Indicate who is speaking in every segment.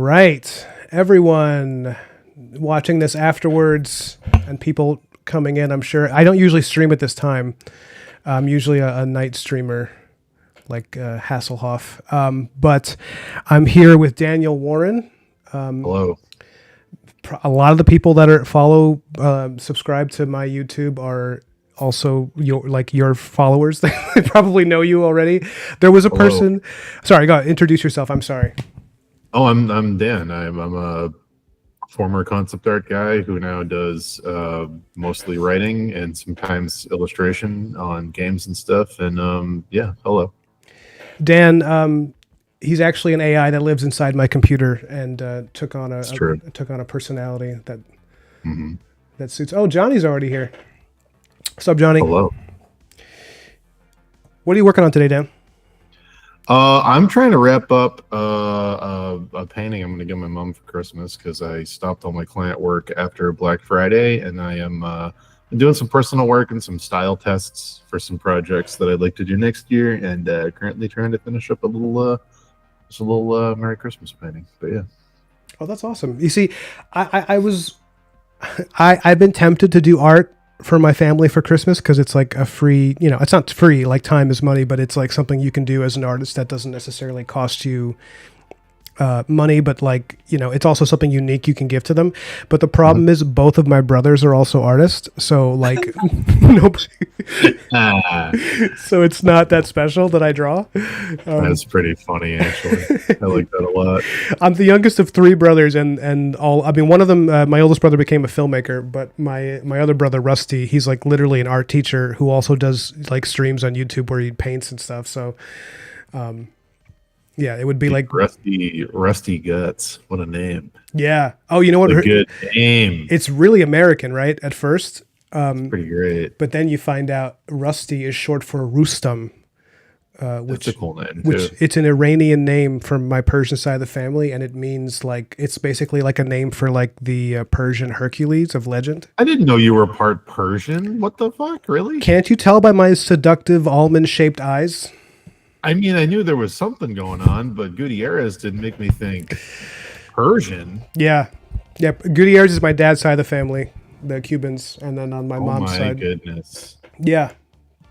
Speaker 1: right, everyone watching this afterwards and people coming in, I'm sure. I don't usually stream at this time. I'm usually a night streamer like Hasselhoff. But I'm here with Daniel Warren.
Speaker 2: Hello.
Speaker 1: A lot of the people that subscribe to my YouTube are also your followers. They probably know you already. There was a
Speaker 2: Hello.
Speaker 1: person. Sorry, go ahead, introduce yourself. I'm sorry.
Speaker 2: Oh, I'm Dan. I'm a former concept art guy who now does mostly writing and sometimes illustration on games and stuff. And yeah, hello.
Speaker 1: Dan, he's actually an AI that lives inside my computer and took on a personality that suits. Oh, Johnny's already here. What's up, Johnny?
Speaker 2: Hello.
Speaker 1: What are you working on today, Dan?
Speaker 2: I'm trying to wrap up a painting I'm going to give my mom for Christmas because I stopped all my client work after Black Friday, and I am doing some personal work and some style tests for some projects that I'd like to do next year, and currently trying to finish up a little Merry Christmas painting. But yeah.
Speaker 1: Oh, that's awesome. You see, I've been tempted to do art for my family for Christmas because it's like a free, it's not free, like time is money, but it's like something you can do as an artist that doesn't necessarily cost you money, but like, it's also something unique you can give to them. But the problem is both of my brothers are also artists. So like, nobody, so it's not that special that I draw.
Speaker 2: That's pretty funny, actually. I like that a lot.
Speaker 1: I'm the youngest of three brothers, one of them, my oldest brother became a filmmaker, but my other brother, Rusty, he's like literally an art teacher who also does like streams on YouTube where he paints and stuff. So, yeah, it would be like
Speaker 2: Rusty Guts. What a name!
Speaker 1: Yeah. Oh, you know what?
Speaker 2: A good name.
Speaker 1: It's really American, right? At first,
Speaker 2: it's pretty great.
Speaker 1: But then you find out Rusty is short for Rustam, which
Speaker 2: is a cool name.
Speaker 1: Which it's an Iranian name from my Persian side of the family, and it means like it's basically like a name for like the Persian Hercules of legend.
Speaker 2: I didn't know you were part Persian. What the fuck? Really?
Speaker 1: Can't you tell by my seductive almond-shaped eyes?
Speaker 2: I mean, I knew there was something going on, but Gutierrez didn't make me think Persian.
Speaker 1: Yeah. Yep. Gutierrez is my dad's side of the family, the Cubans, and then on my mom's side.
Speaker 2: Oh my goodness.
Speaker 1: Yeah.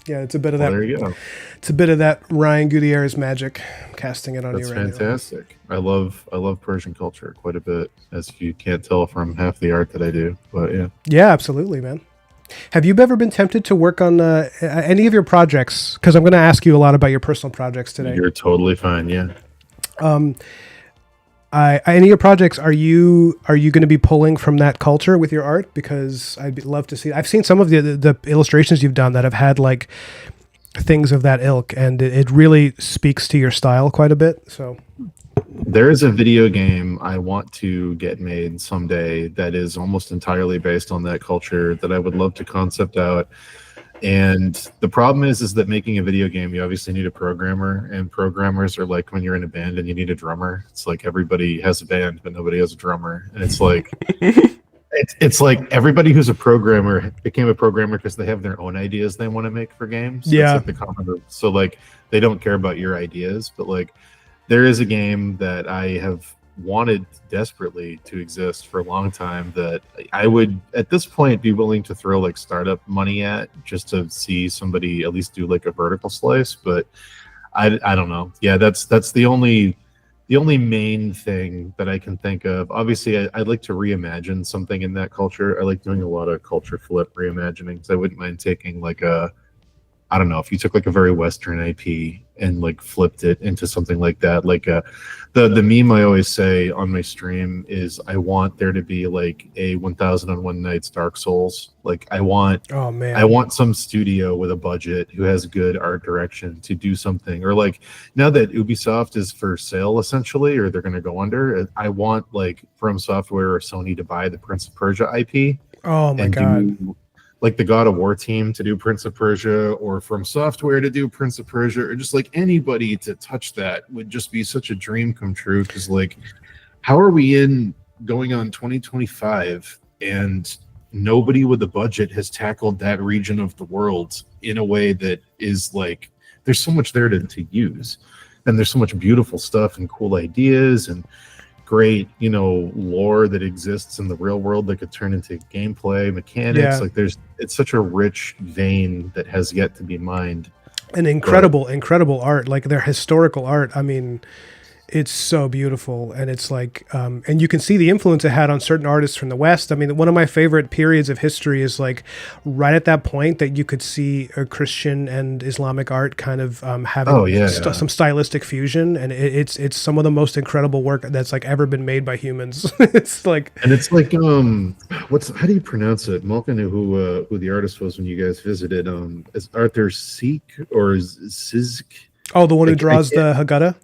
Speaker 1: Yeah, it's a bit of that.
Speaker 2: There you go.
Speaker 1: It's a bit of that Ryan Gutierrez magic. I'm casting it on you right now.
Speaker 2: That's fantastic. I love Persian culture quite a bit, as you can't tell from half the art that I do. But yeah. Yeah,
Speaker 1: absolutely, man. Have you ever been tempted to work on any of your projects? Because I'm going to ask you a lot about your personal projects today.
Speaker 2: You're totally fine, yeah.
Speaker 1: Any of your projects, are you going to be pulling from that culture with your art? Because I'd love to see. I've seen some of the illustrations you've done that have had like things of that ilk, and it really speaks to your style quite a bit. So.
Speaker 2: There is a video game I want to get made someday that is almost entirely based on that culture that I would love to concept out. And the problem is that making a video game, you obviously need a programmer, and programmers are like when you're in a band and you need a drummer. It's like everybody has a band, but nobody has a drummer. And it's like, it's like everybody who's a programmer became a programmer because they have their own ideas they want to make for games.
Speaker 1: Yeah.
Speaker 2: It's like so like they don't care about your ideas, but like, there is a game that I have wanted desperately to exist for a long time that I would, at this point, be willing to throw like startup money at just to see somebody at least do like a vertical slice. But I don't know. Yeah, that's the only main thing that I can think of. Obviously, I'd like to reimagine something in that culture. I like doing a lot of culture flip reimaginings. I wouldn't mind taking like I don't know, if you took like a very Western IP and like flipped it into something like that. Like the meme I always say on my stream is I want there to be like a 1001 Nights Dark Souls. Like I want some studio with a budget who has good art direction to do something. Or like now that Ubisoft is for sale essentially, or they're going to go under, I want like From Software or Sony to buy the Prince of Persia IP.
Speaker 1: Oh my God.
Speaker 2: Like the God of War team to do Prince of Persia, or From Software to do Prince of Persia, or just like anybody to touch that would just be such a dream come true. Because like, how are we going on 2025 and nobody with a budget has tackled that region of the world in a way that is like, there's so much there to use, and there's so much beautiful stuff and cool ideas, and great, lore that exists in the real world that could turn into gameplay mechanics.
Speaker 1: Yeah.
Speaker 2: Like it's such a rich vein that has yet to be mined.
Speaker 1: And incredible art, like their historical art. I mean, it's so beautiful, and it's like, and you can see the influence it had on certain artists from the West. I mean, one of my favorite periods of history is like right at that point that you could see a Christian and Islamic art kind of having some stylistic fusion, and it's some of the most incredible work that's like ever been made by humans. It's like,
Speaker 2: and it's like, how do you pronounce it? Malka knew who the artist was when you guys visited. Is Arthur Seek or Sizk?
Speaker 1: Oh, the one who draws the Haggadah.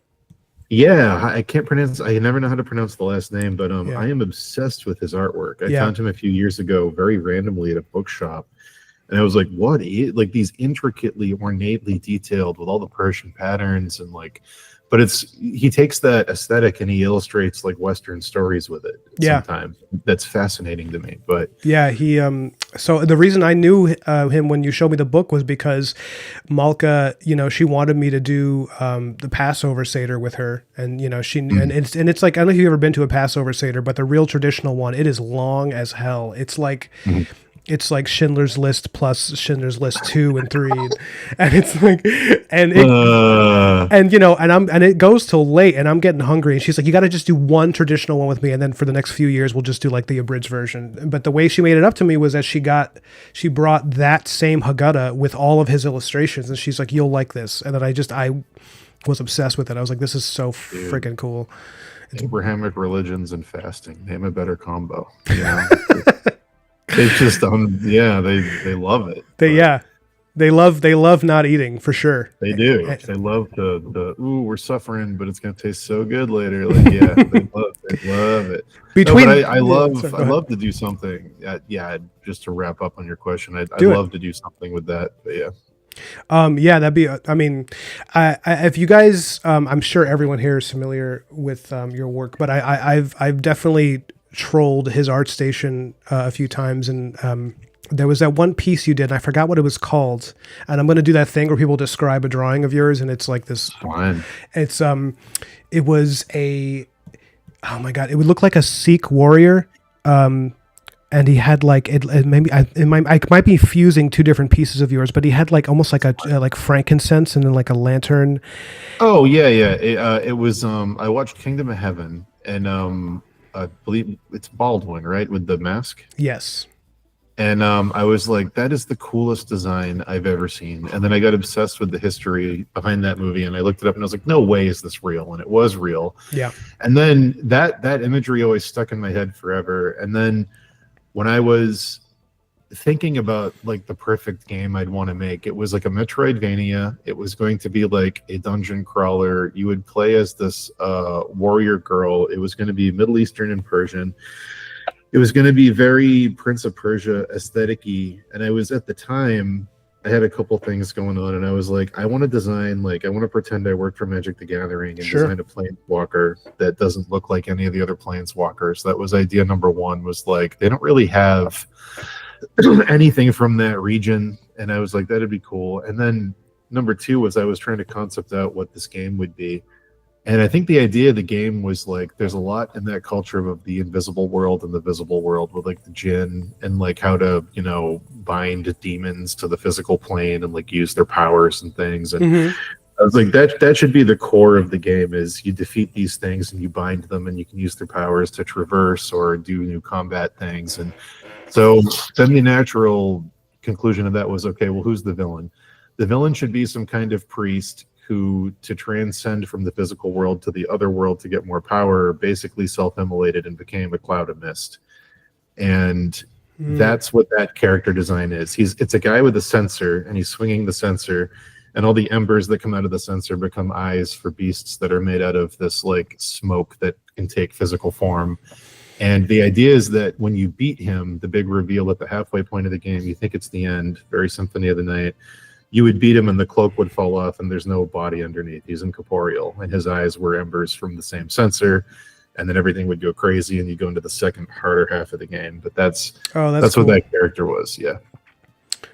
Speaker 2: Yeah, I can't pronounce. I never know how to pronounce the last name, but I am obsessed with his artwork. I found him a few years ago, very randomly at a bookshop, and I was like, "What? Like these intricately, ornately detailed with all the Persian patterns and like." But he takes that aesthetic and he illustrates like Western stories with it. Sometimes that's fascinating to me. But
Speaker 1: yeah, he so the reason I knew him when you showed me the book was because Malka, she wanted me to do the Passover Seder with her, and and it's like, I don't know if you've ever been to a Passover Seder, but the real traditional one, it is long as hell. It's like. It's like Schindler's List plus Schindler's List 2 and 3, and it's like, and it goes till late, and I'm getting hungry. And she's like, "You got to just do one traditional one with me, and then for the next few years, we'll just do like the abridged version." But the way she made it up to me was that she brought that same Haggadah with all of his illustrations, and she's like, "You'll like this," and then I was obsessed with it. I was like, "This is so freaking cool."
Speaker 2: Abrahamic religions and fasting, name a better combo. It's just they love it.
Speaker 1: They love not eating for sure.
Speaker 2: They do. They love the we're suffering, but it's gonna taste so good later. Like they love it. I love to do something. Just to wrap up on your question, I'd love to do something with that. But
Speaker 1: that'd be. I mean, if you guys, I'm sure everyone here is familiar with your work, but I've definitely trolled his art station a few times, and there was that one piece you did, and I forgot what it was called, and I'm going to do that thing where people describe a drawing of yours, and it's like this. Fine. It's it was oh my god, it would look like a Sikh warrior, and he had like I might be fusing two different pieces of yours, but he had like almost like a like frankincense and then like a lantern.
Speaker 2: Oh yeah. It was I watched Kingdom of Heaven, and I believe it's Baldwin, right, with the mask.
Speaker 1: Yes.
Speaker 2: And I was like, that is the coolest design I've ever seen. And then I got obsessed with the history behind that movie, and I looked it up, and I was like, no way is this real? And it was real.
Speaker 1: Yeah.
Speaker 2: And then that imagery always stuck in my head forever. And then when I was thinking about like the perfect game I'd want to make, it was like a Metroidvania. It was going to be like a dungeon crawler. You would play as this warrior girl. It was going to be Middle Eastern and Persian. It was going to be very Prince of Persia aesthetic-y. And I was, at the time, I had a couple things going on, and I was like, I want to design, like, I want to pretend I work for Magic the Gathering and design a planeswalker that doesn't look like any of the other planeswalkers. That was idea number one, was like, they don't really have anything from that region, and I was like, that'd be cool. And then number two was I was trying to concept out what this game would be, and I think the idea of the game was like, there's a lot in that culture of the invisible world and the visible world, with like the djinn and like how to bind demons to the physical plane and like use their powers and things. And I was like, that should be the core of the game, is you defeat these things and you bind them, and you can use their powers to traverse or do new combat things. And so then the natural conclusion of that was, okay, well, who's the villain? The villain should be some kind of priest who, to transcend from the physical world to the other world to get more power, basically self-immolated and became a cloud of mist. And that's what that character design is. It's a guy with a censer, and he's swinging the censer, and all the embers that come out of the censer become eyes for beasts that are made out of this like smoke that can take physical form. And the idea is that when you beat him, the big reveal at the halfway point of the game, you think it's the end, very Symphony of the Night, you would beat him and the cloak would fall off and there's no body underneath. He's incorporeal, and his eyes were embers from the same sensor, and then everything would go crazy and you go into the second, harder half of the game. But that's cool. What that character was. Yeah.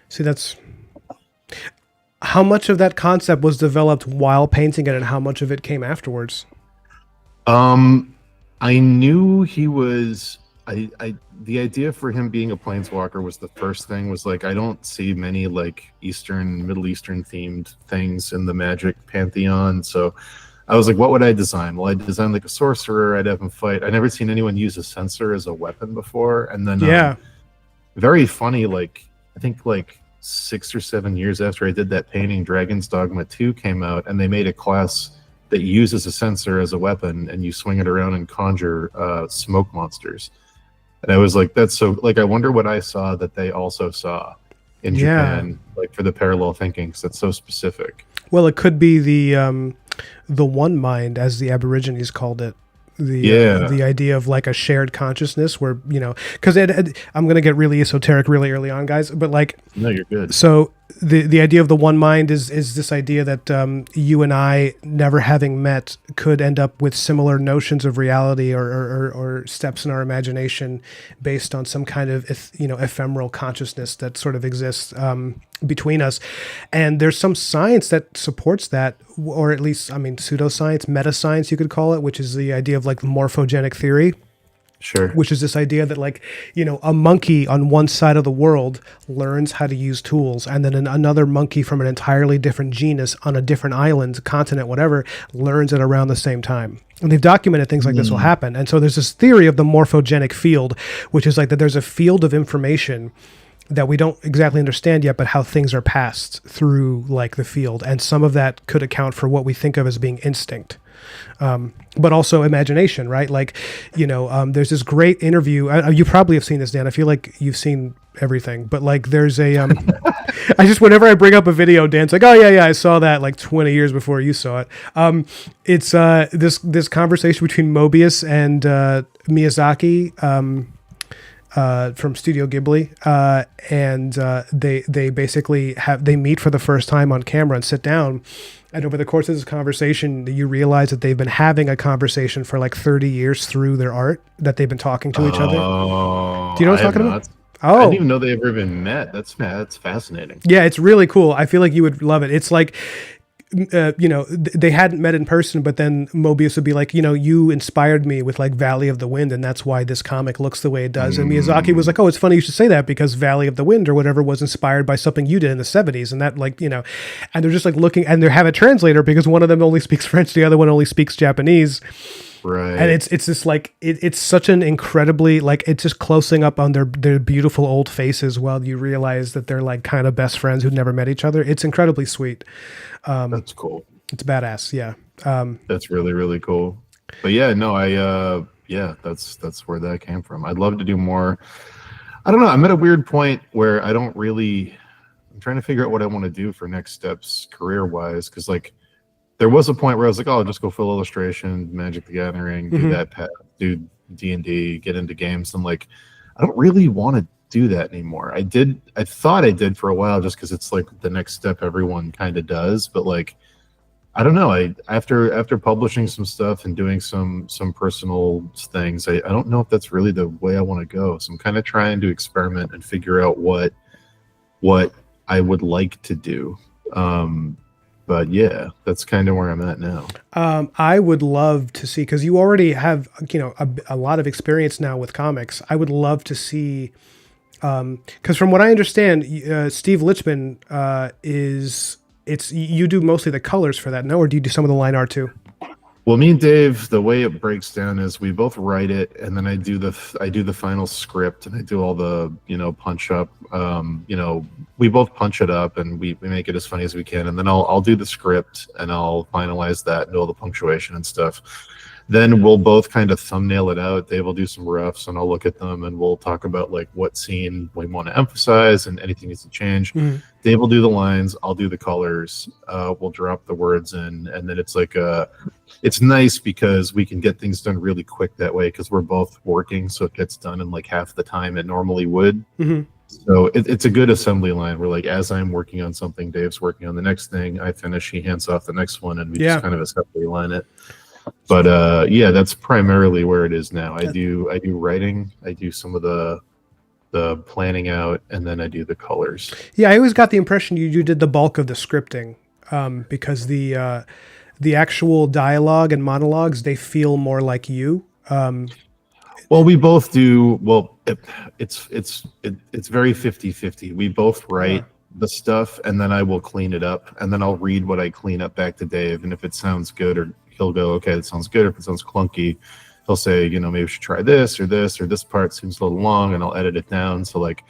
Speaker 1: See, how much of that concept was developed while painting it, and how much of it came afterwards?
Speaker 2: I knew he was. The idea for him being a planeswalker was the first thing. Was like I don't see many like Middle Eastern themed things in the Magic pantheon. So I was like, what would I design? Well, I designed like a sorcerer. I'd have him fight. I never seen anyone use a censor as a weapon before. And then
Speaker 1: Yeah.
Speaker 2: very funny. Like I think like 6 or 7 years after I did that painting, Dragon's Dogma 2 came out, and they made a class that uses a sensor as a weapon, and you swing it around and conjure smoke monsters. And I was like, that's so, like, I wonder what I saw that they also saw in Japan, like for the parallel thinking, because that's so specific.
Speaker 1: Well, it could be the one mind, as the Aborigines called it. The idea of like a shared consciousness where, because I'm going to get really esoteric really early on, guys, but like,
Speaker 2: no, you're good.
Speaker 1: So the idea of the one mind is this idea that you and I, never having met, could end up with similar notions of reality or steps in our imagination based on some kind of ephemeral consciousness that sort of exists between us. And there's some science that supports that, or at least, pseudoscience, meta science, you could call it, which is the idea of like morphogenic theory.
Speaker 2: Sure.
Speaker 1: Which is this idea that like, a monkey on one side of the world learns how to use tools, and then another monkey from an entirely different genus on a different island, continent, whatever, learns it around the same time. And they've documented things like this will happen. And so there's this theory of the morphogenic field, which is like that there's a field of information that we don't exactly understand yet, but how things are passed through like the field. And some of that could account for what we think of as being instinct. But also imagination, right? Like, there's this great interview. You probably have seen this, Dan. I feel like you've seen everything, but like there's a, whenever I bring up a video, Dan's like, oh yeah, I saw that like 20 years before you saw it. It's this conversation between Mobius and Miyazaki, from Studio Ghibli, and they basically they meet for the first time on camera and sit down. And over the course of this conversation, you realize that they've been having a conversation for like 30 years through their art, that they've been talking to each other. Do you know what I'm talking about?
Speaker 2: I didn't even know they ever even met. That's fascinating.
Speaker 1: Yeah, it's really cool. I feel like you would love it. It's like, they hadn't met in person, but then Mobius would be like, you inspired me with like Valley of the Wind, and that's why this comic looks the way it does. And Miyazaki was like, oh, it's funny you should say that, because Valley of the Wind or whatever was inspired by something you did in the 70s. And that like, and they're just like looking, and they have a translator because one of them only speaks French, the other one only speaks Japanese.
Speaker 2: Right.
Speaker 1: And it's just like, it's such an incredibly, like, it's just closing up on their beautiful old faces while you realize that they're like kind of best friends who'd never met each other. It's incredibly sweet.
Speaker 2: That's cool.
Speaker 1: It's badass. Yeah.
Speaker 2: That's really, really cool. But yeah, no, that's where that came from. I'd love to do more. I don't know. I'm at a weird point where I'm trying to figure out what I want to do for next steps career wise. Cause like, there was a point where I was like, oh, I'll just go full illustration, Magic the Gathering, do that path, do D&D, get into games. And like, I don't really want to do that anymore. I thought I did for a while just because it's like the next step everyone kind of does. But like, I don't know. After publishing some stuff and doing some personal things, I don't know if that's really the way I want to go. So I'm kind of trying to experiment and figure out what I would like to do. But yeah, that's kind of where I'm at now.
Speaker 1: I would love to see, because you already have, a lot of experience now with comics. I would love to see, because from what I understand, Steve Lichtman you do mostly the colors for that, no? Or do you do some of the line art too?
Speaker 2: Well, me and Dave, the way it breaks down is we both write it, and then I do the final script, and I do all the punch up. We both punch it up, and we make it as funny as we can, and then I'll do the script, and I'll finalize that and do all the punctuation and stuff. Then we'll both kind of thumbnail it out. Dave will do some roughs, and I'll look at them, and we'll talk about like what scene we want to emphasize and anything needs to change. Mm-hmm. Dave will do the lines, I'll do the colors. We'll drop the words in, and then it's like it's nice because we can get things done really quick that way because we're both working, so it gets done in like half the time it normally would. Mm-hmm. So it's a good assembly line where like as I'm working on something, Dave's working on the next thing, I finish, he hands off the next one, and we just kind of assembly line it. But that's primarily where it is now. I do writing, I do some of the planning out, and then I do the colors.
Speaker 1: Yeah, I always got the impression you did the bulk of the scripting, because the actual dialogue and monologues, they feel more like you.
Speaker 2: Well, we both do. Well, it's very 50-50. We both write the stuff, and then I will clean it up, and then I'll read what I clean up back to Dave, and if it sounds good, or he'll go, okay, that sounds good. If it sounds clunky, he'll say, maybe we should try this, or this part seems a little long, and I'll edit it down. So like,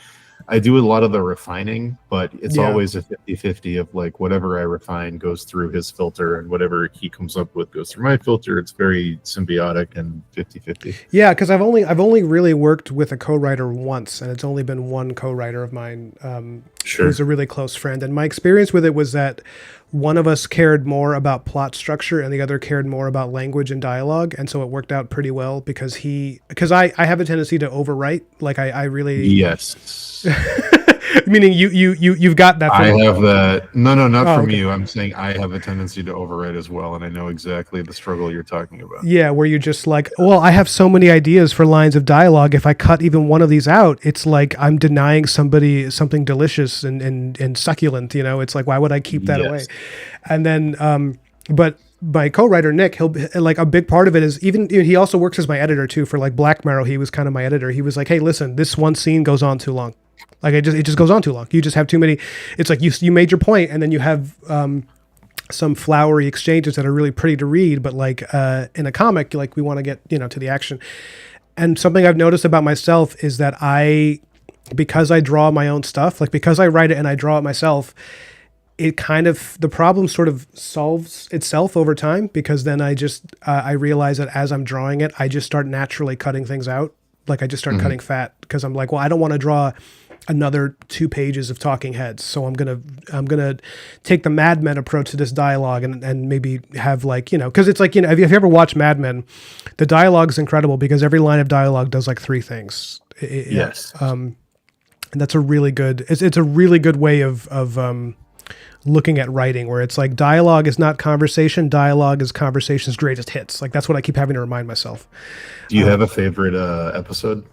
Speaker 2: I do a lot of the refining, but it's always a 50-50 of like whatever I refine goes through his filter, and whatever he comes up with goes through my filter. It's very symbiotic and 50-50.
Speaker 1: Yeah, because I've only really worked with a co-writer once, and it's only been one co-writer of mine who's a really close friend. And my experience with it was that one of us cared more about plot structure and the other cared more about language and dialogue, and so it worked out pretty well because I have a tendency to overwrite. Like I really meaning you've got that.
Speaker 2: I have that. No, not from you. I'm saying I have a tendency to overwrite as well, and I know exactly the struggle you're talking about.
Speaker 1: Yeah, where you're just like, well, I have so many ideas for lines of dialogue. If I cut even one of these out, it's like I'm denying somebody something delicious and succulent. It's like, why would I keep that away? And then, but my co-writer Nick, he'll like, a big part of it is even he also works as my editor too for like Black Mirror. He was kind of my editor. He was like, hey, listen, this one scene goes on too long. Like it just goes on too long. You just have too many. It's like you made your point, and then you have some flowery exchanges that are really pretty to read, but like in a comic, like we want to get to the action. And something I've noticed about myself is that because I draw my own stuff, like because I write it and I draw it myself, it kind of, the problem sort of solves itself over time, because then I realize that as I'm drawing it, I just start naturally cutting things out. Like I just start cutting fat, because I'm like, well, I don't want to draw another 2 pages of talking heads. So I'm gonna take the Mad Men approach to this dialogue and maybe have like, because it's like, if you ever watch Mad Men, the dialogue is incredible because every line of dialogue does like 3 things.
Speaker 2: Yes.
Speaker 1: And that's a really good, it's a really good way of looking at writing, where it's like dialogue is not conversation. Dialogue is conversation's greatest hits. Like that's what I keep having to remind myself.
Speaker 2: Do you have a favorite episode?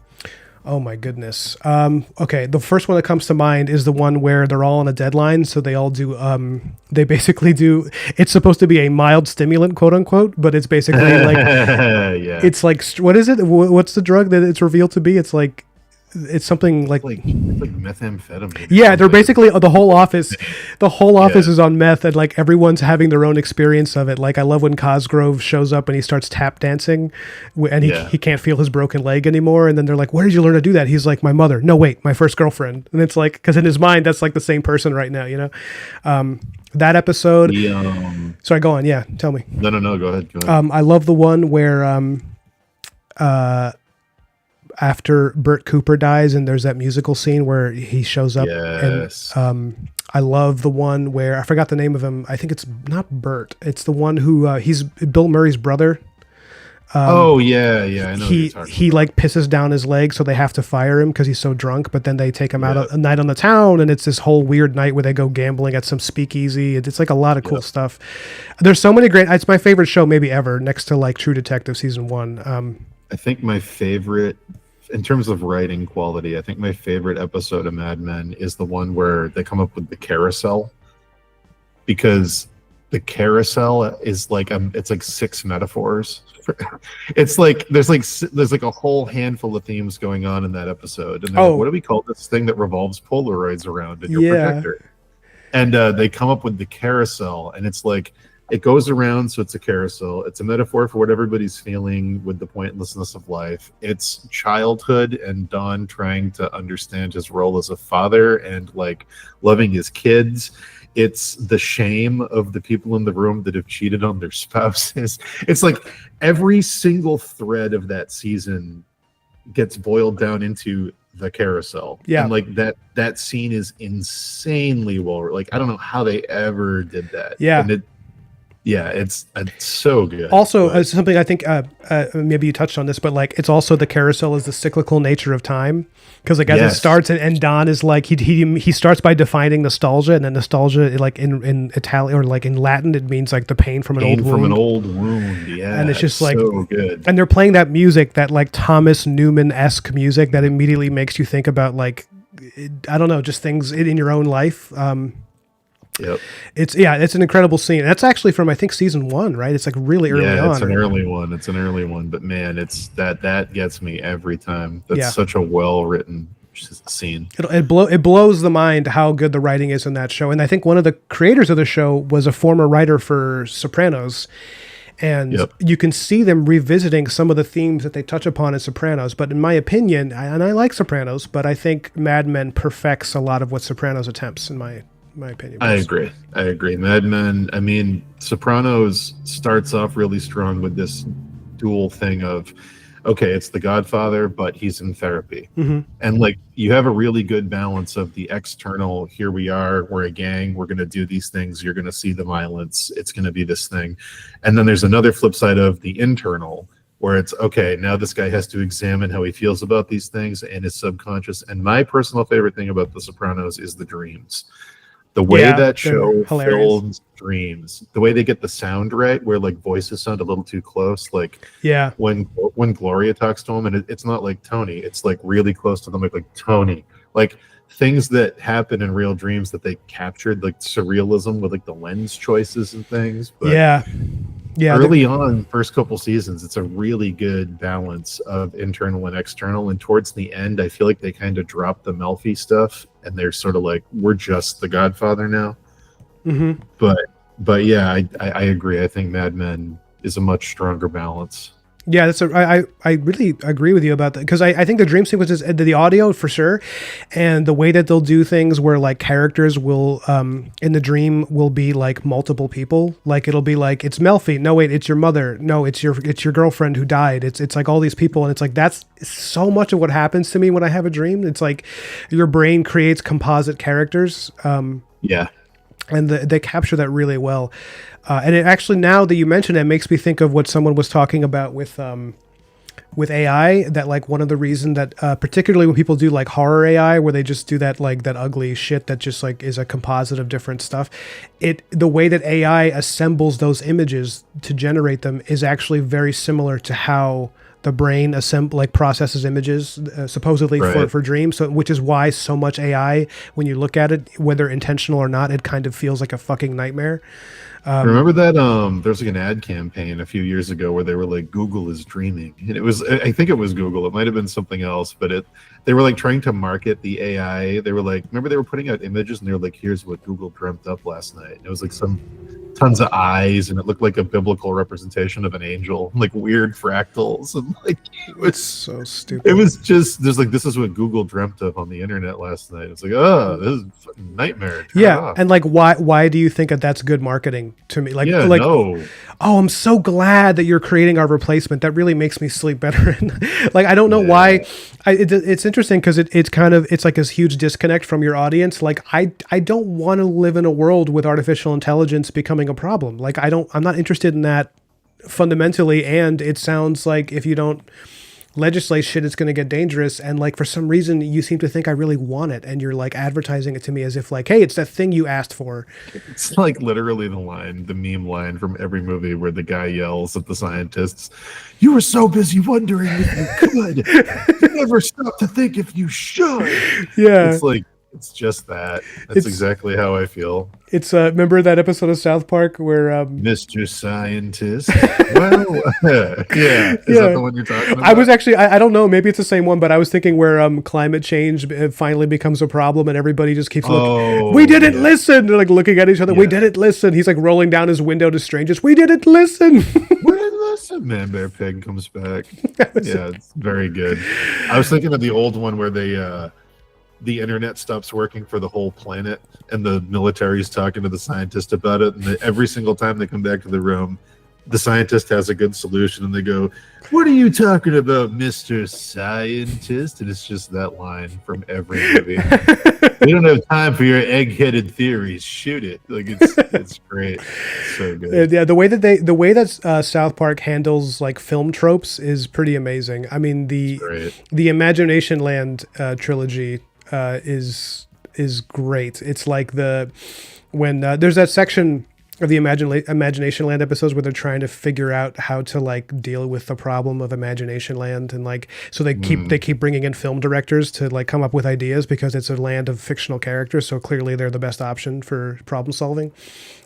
Speaker 1: Oh my goodness. Okay. The first one that comes to mind is the one where they're all on a deadline. So they all do, they basically do, it's supposed to be a mild stimulant, quote unquote, but it's basically like, it's like, what is it? What's the drug that it's revealed to be? It's like, it's something like
Speaker 2: methamphetamine.
Speaker 1: Yeah, they're basically the whole office is on meth, and like everyone's having their own experience of it. Like I love when Cosgrove shows up and he starts tap dancing, and he can't feel his broken leg anymore. And then they're like, "Where did you learn to do that?" He's like, "My mother." No, wait, my first girlfriend. And it's like, because in his mind, that's like the same person right now, That episode. Sorry, go on. Yeah, tell me.
Speaker 2: No, go ahead.
Speaker 1: I love the one where after Bert Cooper dies and there's that musical scene where he shows up.
Speaker 2: Yes.
Speaker 1: And I love the one where I forgot the name of him. I think it's not Bert. It's the one who he's Bill Murray's brother.
Speaker 2: I know.
Speaker 1: He like pisses down his leg, so they have to fire him because he's so drunk. But then they take him out a night on the town, and it's this whole weird night where they go gambling at some speakeasy. It's like a lot of cool stuff. There's so many great. It's my favorite show maybe ever, next to like True Detective season 1.
Speaker 2: I think my favorite, in terms of writing quality, I think my favorite episode of Mad Men is the one where they come up with the carousel, because the carousel is like it's like 6 metaphors. It's like there's like a whole handful of themes going on in that episode, and like, what do we call this thing that revolves Polaroids around in your projector? And they come up with the carousel, and it's like, it goes around, so it's a carousel. It's a metaphor for what everybody's feeling with the pointlessness of life. It's childhood and Don trying to understand his role as a father and like loving his kids. It's the shame of the people in the room that have cheated on their spouses. It's like every single thread of that season gets boiled down into the carousel. And like that scene is insanely well, like I don't know how they ever did that. It's so good.
Speaker 1: Also, something I think maybe you touched on this, but like it's also the carousel is the cyclical nature of time, because like as it starts and Don is like he starts by defining nostalgia, and then nostalgia like in Italian or like in Latin it means like the pain from an old wound.
Speaker 2: Yeah,
Speaker 1: and it's just like
Speaker 2: so good.
Speaker 1: And they're playing that music, that like Thomas Newman-esque music that immediately makes you think about like I don't know, just things in your own life.
Speaker 2: Yep.
Speaker 1: It's an incredible scene. That's actually from, I think, season 1, right? It's like really early
Speaker 2: Yeah,
Speaker 1: on.
Speaker 2: it's an early one. It's an early one, but man, it's that gets me every time. That's
Speaker 1: Yeah.
Speaker 2: such a well written scene.
Speaker 1: It blows the mind how good the writing is in that show. And I think one of the creators of the show was a former writer for Sopranos. And
Speaker 2: Yep.
Speaker 1: you can see them revisiting some of the themes that they touch upon in Sopranos. But in my opinion, and I like Sopranos, but I think Mad Men perfects a lot of what Sopranos attempts, in my opinion.
Speaker 2: I agree. Mad Men, I mean, Sopranos starts off really strong with this dual thing of, okay, it's The Godfather, but he's in therapy.
Speaker 1: Mm-hmm.
Speaker 2: And like, you have a really good balance of the external, here we are, we're a gang, we're going to do these things, you're going to see the violence, it's going to be this thing. And then there's another flip side of the internal, where it's, okay, now this guy has to examine how he feels about these things and his subconscious. And my personal favorite thing about The Sopranos is the dreams. The way that show films dreams, the way they get the sound right, where like voices sound a little too close, like when Gloria talks to him, and it's not like Tony, it's like really close to them, like Tony, like things that happen in real dreams that they captured, like surrealism with like the lens choices and things. But early on, first couple seasons, it's a really good balance of internal and external. And towards the end, I feel like they kind of drop the Melfi stuff, and they're sort of like, we're just The Godfather now.
Speaker 1: Mm-hmm.
Speaker 2: But yeah, I agree. I think Mad Men is a much stronger balance.
Speaker 1: Yeah, I really agree with you about that, because I think the dream sequences, the audio for sure, and the way that they'll do things where like characters will in the dream will be like multiple people, like it'll be like, it's Melfi, no wait, it's your mother, no, it's your girlfriend who died, it's like all these people, and it's like, that's so much of what happens to me when I have a dream. It's like your brain creates composite characters. And they capture that really well. And it actually, now that you mention it, makes me think of what someone was talking about with AI, that like one of the reasons that particularly when people do like horror AI, where they just do that like that ugly shit that just like is a composite of different stuff, the way that AI assembles those images to generate them is actually very similar to how the brain processes images supposedly for dreams. So, which is why so much AI, when you look at it, whether intentional or not, it kind of feels like a fucking nightmare.
Speaker 2: Remember that there's like an ad campaign a few years ago where they were like, Google is dreaming, and it was, I think it was Google, it might have been something else, but they were like trying to market the AI. They were like, remember they were putting out images and they were like, here's what Google dreamt up last night, and it was like tons of eyes, and it looked like a biblical representation of an angel, like weird fractals, and like it was
Speaker 1: so stupid.
Speaker 2: It was just, there's like, this is what Google dreamt of on the internet last night. It's like, oh, this is a fucking nightmare.
Speaker 1: Yeah, and like, why do you think that's good marketing to me? Like, oh, I'm so glad that you're creating our replacement. That really makes me sleep better. Like, I don't know why. It's interesting because it's kind of, it's like this huge disconnect from your audience. Like, I don't want to live in a world with artificial intelligence becoming a problem. Like, I'm not interested in that fundamentally. And it sounds like if you don't legislate shit, it's going to get dangerous. And like, for some reason, you seem to think I really want it, and you're like advertising it to me as if like, hey, it's that thing you asked for.
Speaker 2: It's like literally the meme line from every movie where the guy yells at the scientists, "You were so busy wondering if you could, you never stop to think if you should."
Speaker 1: Yeah,
Speaker 2: it's like, it's just that. That's exactly how I feel.
Speaker 1: It's remember that episode of South Park where
Speaker 2: Mr. Scientist. Well, yeah. Is that the one you're talking about?
Speaker 1: I was actually, I don't know, maybe it's the same one, but I was thinking where climate change finally becomes a problem and everybody just keeps looking. We didn't listen. They're like looking at each other. Yeah. We didn't listen. He's like rolling down his window to strangers. We didn't listen.
Speaker 2: We didn't listen. Man Bear Pig comes back. Yeah, it's very good. I was thinking of the old one where the internet stops working for the whole planet, and the military is talking to the scientist about it, and every single time they come back to the room, the scientist has a good solution, and they go, "What are you talking about, Mr. Scientist?" And it's just that line from every movie. We don't have time for your egg-headed theories. Shoot it! Like, it's great. It's so good.
Speaker 1: Yeah, the way that South Park handles like film tropes is pretty amazing. I mean, the Imagination Land trilogy is great. It's like when there's that section of the Imagination Land episodes where they're trying to figure out how to like deal with the problem of Imagination Land, and like so they keep bringing in film directors to like come up with ideas because it's a land of fictional characters, so clearly they're the best option for problem solving.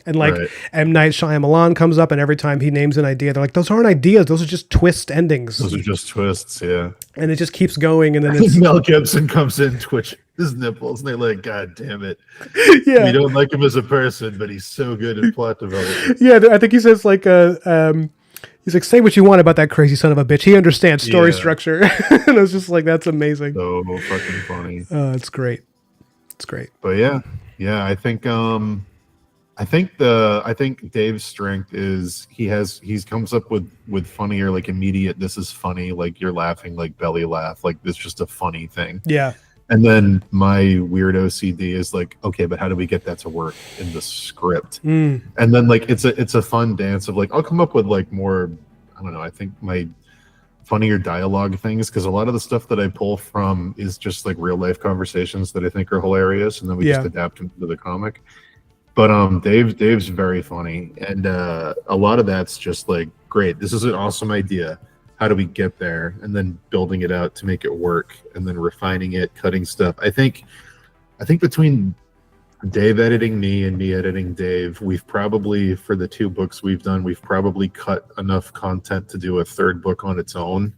Speaker 1: And like
Speaker 2: Right.
Speaker 1: M. Night Shyamalan comes up, and every time he names an idea, they're like, "Those aren't ideas; those are just twist endings."
Speaker 2: Those are just twists, yeah.
Speaker 1: And it just keeps going, and then it's
Speaker 2: Mel Gibson comes in, twitch his nipples, and they're like, "God damn it,
Speaker 1: yeah,
Speaker 2: we don't like him as a person, but he's so good at plot development."
Speaker 1: yeah. I think he says like he's like, "Say what you want about that crazy son of a bitch. He understands story
Speaker 2: Yeah.
Speaker 1: structure." And I was just like, "That's amazing."
Speaker 2: So fucking funny.
Speaker 1: It's great. It's great.
Speaker 2: But yeah, I think Dave's strength is he comes up with funnier, like immediate, this is funny, like you're laughing, like belly laugh, like this just a funny thing.
Speaker 1: Yeah.
Speaker 2: And then my weird OCD is like, okay, but how do we get that to work in the script? And then like it's a fun dance of like, I'll come up with like more, I don't know, I think my funnier dialogue things, because a lot of the stuff that I pull from is just like real life conversations that I think are hilarious, and then we just adapt them to the comic. But Dave's very funny, and a lot of that's just like, great, this is an awesome idea. How do we get there? And then building it out to make it work, and then refining it, cutting stuff. I think between Dave editing me and me editing Dave, we've probably, for the 2 books we've done, we've probably cut enough content to do a 3rd book on its own.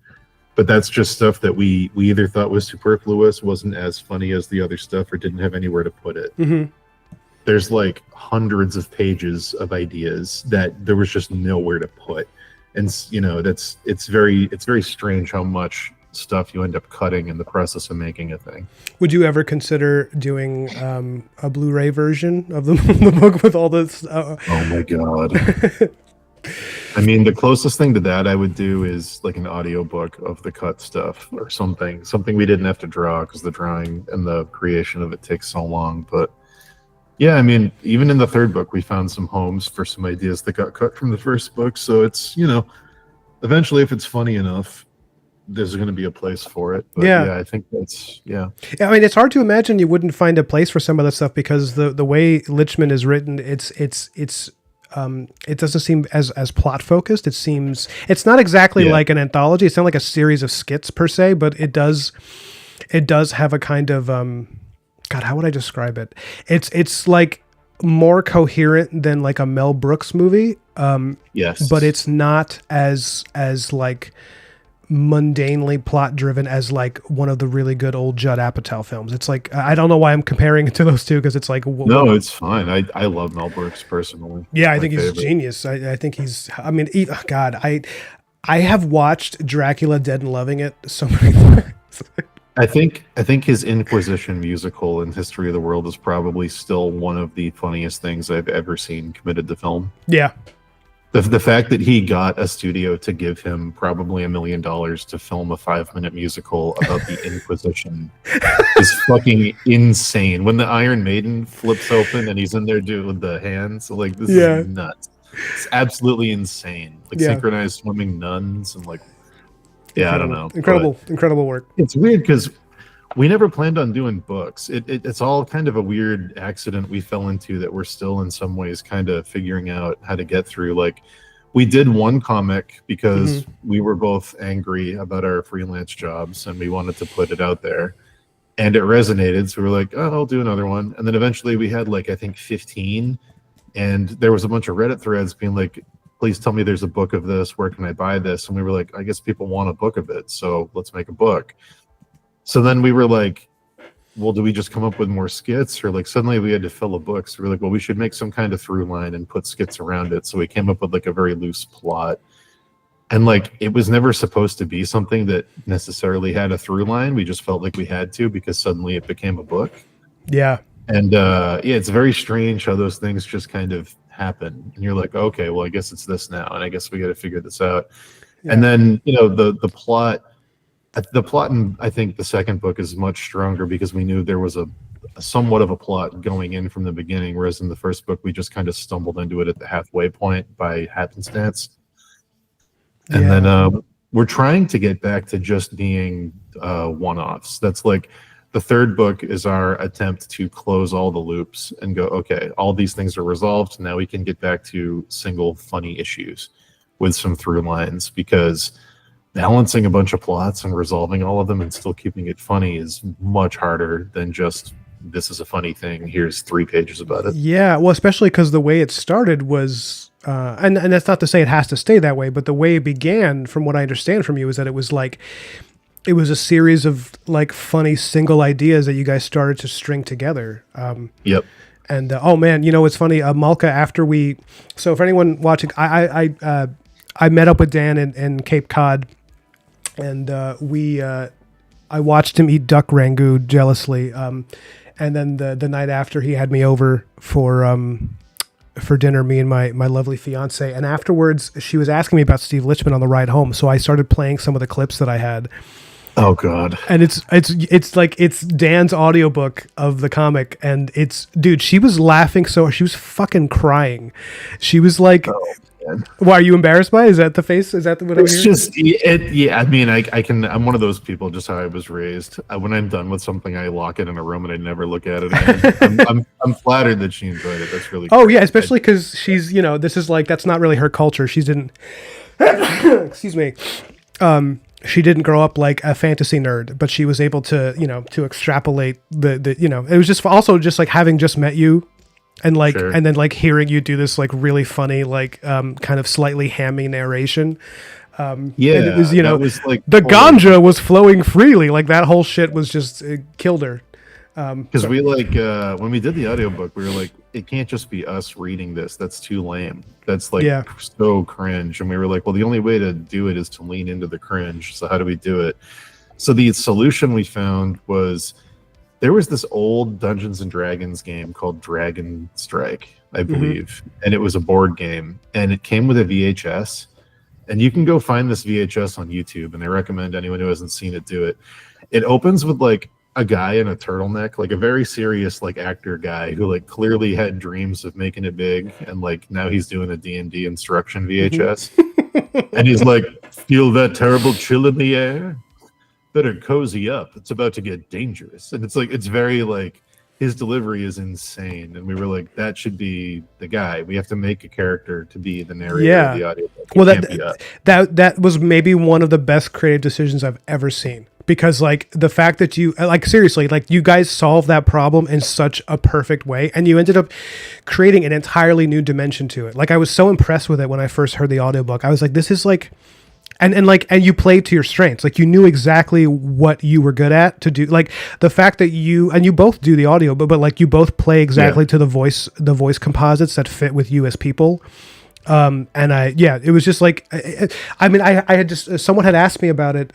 Speaker 2: But that's just stuff that we either thought was superfluous, wasn't as funny as the other stuff, or didn't have anywhere to put it. There's like hundreds of pages of ideas that there was just nowhere to put. And it's very strange how much stuff you end up cutting in the process of making a thing.
Speaker 1: Would you ever consider doing a Blu-ray version of the book with all this?
Speaker 2: Oh my god. I mean, the closest thing to that I would do is like an audiobook of the cut stuff, or something we didn't have to draw, because the drawing and the creation of it takes so long. But yeah, I mean, even in the 3rd book, we found some homes for some ideas that got cut from the 1st book. So it's, eventually, if it's funny enough, there's going to be a place for it. But yeah, I think that's, yeah.
Speaker 1: I mean, it's hard to imagine you wouldn't find a place for some of that stuff, because the way Lichman is written, it doesn't seem as plot focused. It's not exactly like an anthology. It's not like a series of skits per se, but it does have a kind of God, how would I describe it? It's like more coherent than like a Mel Brooks movie.
Speaker 2: Yes,
Speaker 1: but it's not as like mundanely plot driven as like one of the really good old Judd Apatow films. It's like, I don't know why I'm comparing it to those two, because it's like
Speaker 2: no, it's fine. I love Mel Brooks personally.
Speaker 1: Yeah, I think he's a genius. I think he's. I mean, God, I have watched Dracula Dead and Loving It so many times.
Speaker 2: I think his Inquisition musical in History of the World is probably still one of the funniest things I've ever seen committed to film.
Speaker 1: Yeah.
Speaker 2: The fact that he got a studio to give him probably $1 million to film a 5-minute musical about the Inquisition is fucking insane. When the Iron Maiden flips open and he's in there doing the hands, like, this is nuts. It's absolutely insane. Like synchronized swimming nuns and like, I don't know.
Speaker 1: Incredible work.
Speaker 2: It's weird because we never planned on doing books. It's all kind of a weird accident we fell into that we're still in some ways kind of figuring out how to get through. Like, we did one comic because we were both angry about our freelance jobs and we wanted to put it out there. And it resonated. So we were like, oh, I'll do another one. And then eventually we had like, I think 15. And there was a bunch of Reddit threads being like, please tell me there's a book of this. Where can I buy this? And we were like, I guess people want a book of it, so let's make a book. So then we were like, well, do we just come up with more skits? Or like suddenly we had to fill a book. So we were like, well, we should make some kind of through line and put skits around it. So we came up with like a very loose plot. And like, it was never supposed to be something that necessarily had a through line. We just felt like we had to, because suddenly it became a book.
Speaker 1: Yeah.
Speaker 2: And it's very strange how those things just kind of happen, and you're like, okay, well, I guess it's this now, and I guess we got to figure this out. And then the plot in, I think, the second book is much stronger, because we knew there was a somewhat of a plot going in from the beginning, whereas in the first book we just kind of stumbled into it at the halfway point by happenstance. And then we're trying to get back to just being one-offs. That's like The third book is our attempt to close all the loops and go, okay, all these things are resolved. Now we can get back to single funny issues with some through lines, because balancing a bunch of plots and resolving all of them and still keeping it funny is much harder than just, this is a funny thing, here's 3 pages about it.
Speaker 1: Yeah, well, especially because the way it started was, and that's not to say it has to stay that way, but the way it began, from what I understand from you, is that it was like, it was a series of like funny single ideas that you guys started to string together.
Speaker 2: Yep.
Speaker 1: And oh man, you know it's funny, Malka. After we, so for anyone watching, I met up with Dan in Cape Cod, and I watched him eat duck rangoon jealously. And then the night after, he had me over for dinner, me and my lovely fiance. And afterwards, she was asking me about Steve Lichtman on the ride home. So I started playing some of the clips that I had.
Speaker 2: Oh God.
Speaker 1: And it's like, it's Dan's audiobook of the comic, and it's, dude, she was laughing, so she was fucking crying. She was like, why are you embarrassed by it? Is that the face? Is that what I'm hearing?
Speaker 2: It's just yeah, I mean, I'm one of those people, just how I was raised. When I'm done with something, I lock it in a room and I never look at it again. I'm flattered that she enjoyed it. That's really
Speaker 1: Oh yeah, especially because she's, you know, this is like, that's not really her culture. She didn't excuse me, she didn't grow up like a fantasy nerd, but she was able to, you know, to extrapolate the you know, it was just also just like having just met you, and like,
Speaker 2: Sure.
Speaker 1: and then like hearing you do this like really funny, like kind of slightly hammy narration.
Speaker 2: Yeah,
Speaker 1: and it was, you know,
Speaker 2: was like
Speaker 1: the ganja was flowing freely, like that whole shit was just, it killed her.
Speaker 2: Because we like when we did the audiobook, we were like, it can't just be us reading this. That's too lame. That's like so cringe. And we were like, well, the only way to do it is to lean into the cringe. So how do we do it? So the solution we found was, there was this old Dungeons and Dragons game called Dragon Strike, I believe. And it was a board game, and it came with a VHS. And you can go find this VHS on YouTube, and I recommend anyone who hasn't seen it do it. It opens with like a guy in a turtleneck, like a very serious like actor guy who like clearly had dreams of making it big, and like now he's doing a D&D instruction VHS. And he's like, feel that terrible chill in the air? Better cozy up. It's about to get dangerous. And it's like, it's very like, his delivery is insane. And we were like, that should be the guy. We have to make a character to be the narrator of the audio.
Speaker 1: Well, that was maybe one of the best creative decisions I've ever seen. Because like the fact that you, like, seriously, like you guys solved that problem in such a perfect way, and you ended up creating an entirely new dimension to it. Like I was so impressed with it when I first heard the audiobook. I was like, this is like, and you played to your strengths. Like you knew exactly what you were good at to do. Like the fact that you both do the audio, but like you both play exactly to the voice composites that fit with you as people. And it was just like, I mean, I had just, someone had asked me about it.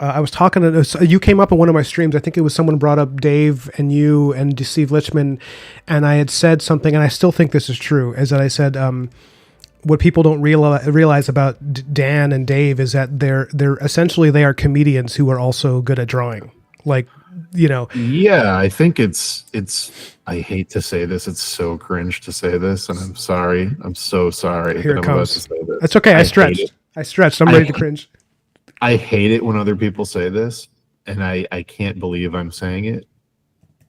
Speaker 1: I was talking to, you came up in one of my streams. I think it was someone brought up Dave and you and Steve Lichtman, and I had said something, and I still think this is true, is that I said, what people don't realize about Dan and Dave is that they're essentially, they are comedians who are also good at drawing. Like, you know.
Speaker 2: Yeah, I think it's, I hate to say this. It's so cringe to say this, and I'm sorry. I'm so sorry.
Speaker 1: Here it comes.
Speaker 2: About to say this.
Speaker 1: It's okay. I stretched. I'm ready to cringe.
Speaker 2: I hate it when other people say this, and I can't believe I'm saying it.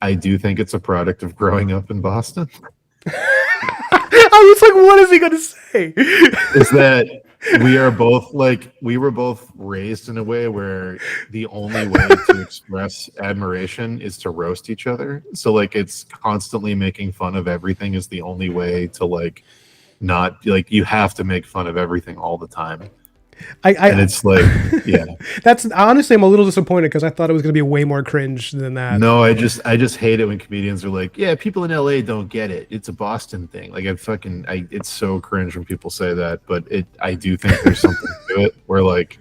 Speaker 2: I do think it's a product of growing up in Boston.
Speaker 1: I was like, what is he going to say?
Speaker 2: Is that we were both raised in a way where the only way to express admiration is to roast each other. So like it's constantly making fun of everything is the only way to like not like, you have to make fun of everything all the time. And it's like, yeah.
Speaker 1: That's honestly, I'm a little disappointed because I thought it was going to be way more cringe than that.
Speaker 2: No, I just hate it when comedians are like, yeah, people in LA don't get it. It's a Boston thing. Like it's so cringe when people say that, but I do think there's something to it where like,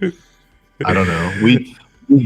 Speaker 2: I don't know. We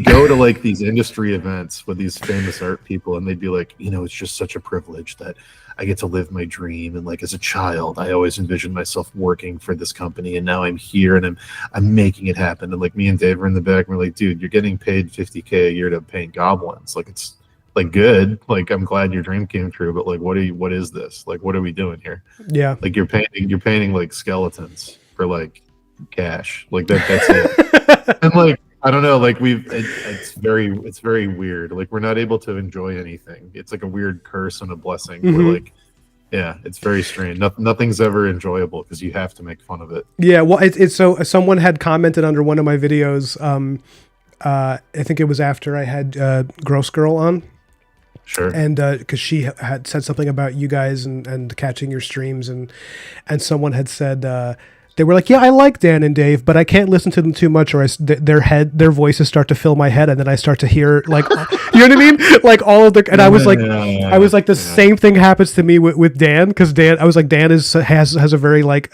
Speaker 2: go to like these industry events with these famous art people, and they'd be like, you know, it's just such a privilege that I get to live my dream. And like as a child, I always envisioned myself working for this company, and now I'm here and I'm making it happen. And like me and Dave are in the back, and we're like, dude, you're getting paid $50K a year to paint goblins. Like it's like good. Like I'm glad your dream came true, but like what is this? Like what are we doing here?
Speaker 1: Yeah.
Speaker 2: Like you're painting like skeletons for like cash. Like that's it. And like I don't know. Like it's very weird. Like we're not able to enjoy anything. It's like a weird curse and a blessing.
Speaker 1: Mm-hmm.
Speaker 2: We're like, yeah, it's very strange. Nothing's ever enjoyable because you have to make fun of it.
Speaker 1: Yeah, well, it's so someone had commented under one of my videos. I think it was after I had Gross Girl on.
Speaker 2: Sure.
Speaker 1: And because she had said something about you guys and catching your streams, and someone had said they were like, yeah, I like Dan and Dave, but I can't listen to them too much, or their voices start to fill my head, and then I start to hear like, you know what I mean? Like all of the, and I was like, the same thing happens to me with Dan, because I was like, Dan has a very like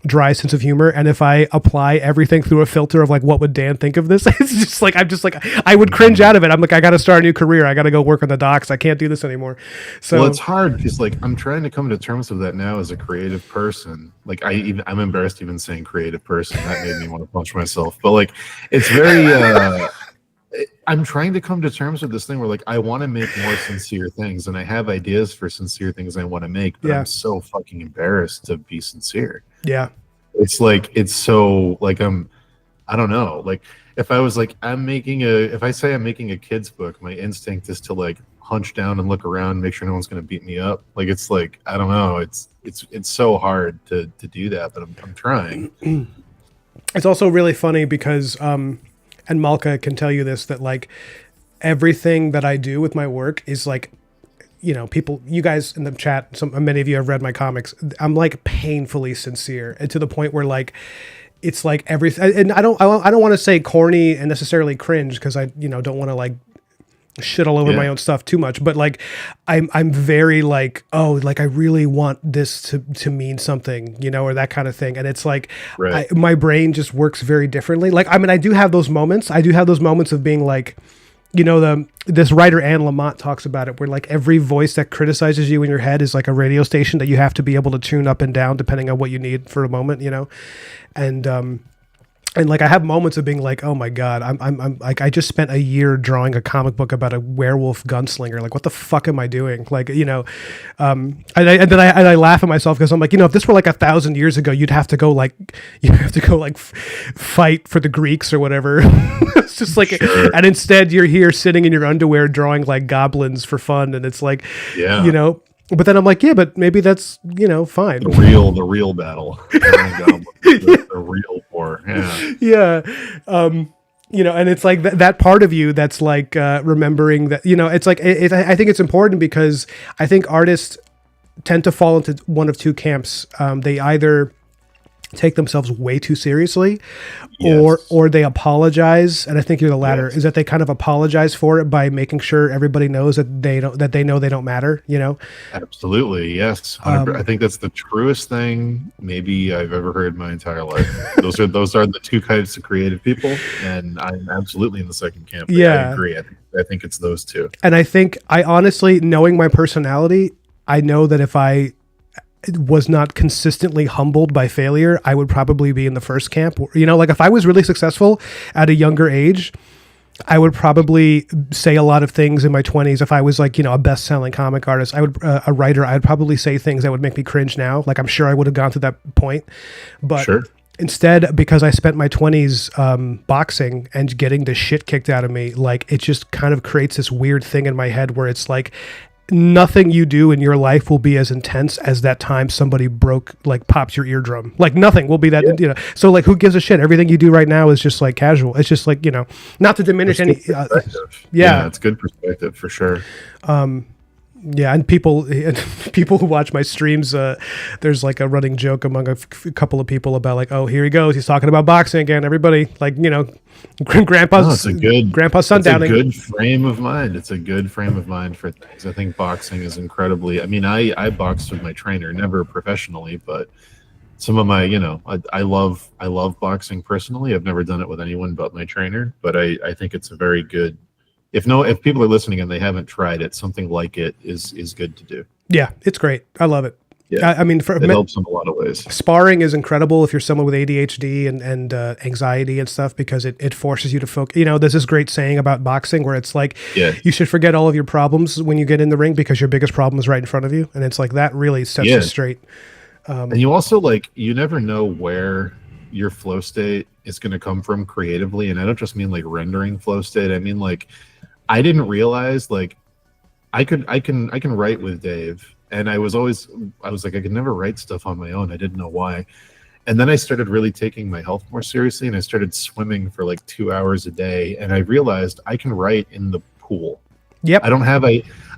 Speaker 1: dry sense of humor, and if I apply everything through a filter of like, what would Dan think of this? It's just like I would cringe out of it. I'm like, I got to start a new career. I got to go work on the docks. I can't do this anymore. So
Speaker 2: well, it's hard because like I'm trying to come to terms with that now as a creative person. Like I'm embarrassed even saying creative person. That made me want to punch myself. But like it's very I'm trying to come to terms with this thing where like I want to make more sincere things, and I have ideas for sincere things I want to make, but I'm so fucking embarrassed to be sincere.
Speaker 1: Yeah.
Speaker 2: It's like it's so like I don't know. Like if I was like if I say I'm making a kid's book, my instinct is to like hunch down and look around, make sure no one's going to beat me up. Like it's like I don't know. It's so hard to do that, but I'm trying.
Speaker 1: It's also really funny because and Malka can tell you this, that like everything that I do with my work is like, you know, you guys in the chat, many of you have read my comics. I'm like painfully sincere, and to the point where like it's like everything. And I don't want to say corny and necessarily cringe, because I don't want to like shit all over my own stuff too much, but like I'm very like, oh, like I really want this to mean something, or that kind of thing. And it's like my brain just works very differently. Like I mean, I do have those moments of being like, this writer Anne Lamott talks about it, where like every voice that criticizes you in your head is like a radio station that you have to be able to tune up and down depending on what you need for a moment, and like I have moments of being like, oh my God, I'm like, I just spent a year drawing a comic book about a werewolf gunslinger. Like, what the fuck am I doing? Like, and then I laugh at myself, because I'm like, if this were like 1,000 years ago, you'd have to go fight for the Greeks or whatever. It's just like, sure. And instead you're here sitting in your underwear drawing like goblins for fun. And it's like, but then I'm like, yeah, but maybe that's, fine.
Speaker 2: The real battle. The real war.
Speaker 1: Yeah. And it's like that part of you that's like remembering that, it's like, I think it's important, because I think artists tend to fall into one of two camps. They either take themselves way too seriously, or they apologize. And I think you're the latter. Is that they kind of apologize for it by making sure everybody knows that they don't matter,
Speaker 2: Absolutely. Yes. I think that's the truest thing maybe I've ever heard in my entire life. Those are the two types of creative people, and I'm absolutely in the second camp. I agree. I think it's those two. And I think
Speaker 1: I honestly, knowing my personality, I know that if I was not consistently humbled by failure, I would probably be in the first camp. Like if I was really successful at a younger age, I would probably say a lot of things in my 20s. If I was like, a best-selling comic artist, a writer, I'd probably say things that would make me cringe now. Like I'm sure I would have gone to that point, but instead, because I spent my 20s boxing and getting the shit kicked out of me, like it just kind of creates this weird thing in my head where it's like, nothing you do in your life will be as intense as that time somebody pops your eardrum. Like nothing will be that, so like, who gives a shit? Everything you do right now is just like casual. It's just like, not to diminish any,
Speaker 2: it's good perspective for sure.
Speaker 1: And people who watch my streams, there's like a running joke among a couple of people about like, oh, here he goes, he's talking about boxing again. Everybody, like, grandpa's sundowning.
Speaker 2: It's a good frame of mind. It's a good frame of mind for things. I think boxing is incredibly. I mean, I boxed with my trainer, never professionally, but some of my, I love boxing personally. I've never done it with anyone but my trainer, but I think it's a very good. If people are listening and they haven't tried it, something like it is good to do.
Speaker 1: Yeah, it's great. I love it.
Speaker 2: Yeah,
Speaker 1: I mean,
Speaker 2: it helps in a lot of ways.
Speaker 1: Sparring is incredible if you're someone with ADHD and anxiety and stuff, because it forces you to focus. There's this great saying about boxing where it's like, you should forget all of your problems when you get in the ring, because your biggest problem is right in front of you. And it's like, that really sets you straight.
Speaker 2: And you also you never know where your flow state is going to come from creatively, and I don't just mean like rendering flow state. I mean like I didn't realize like I can write with Dave, and I was like I could never write stuff on my own. I didn't know why. And then I started really taking my health more seriously, and I started swimming for like 2 hours a day, and I realized I can write in the pool.
Speaker 1: Yep.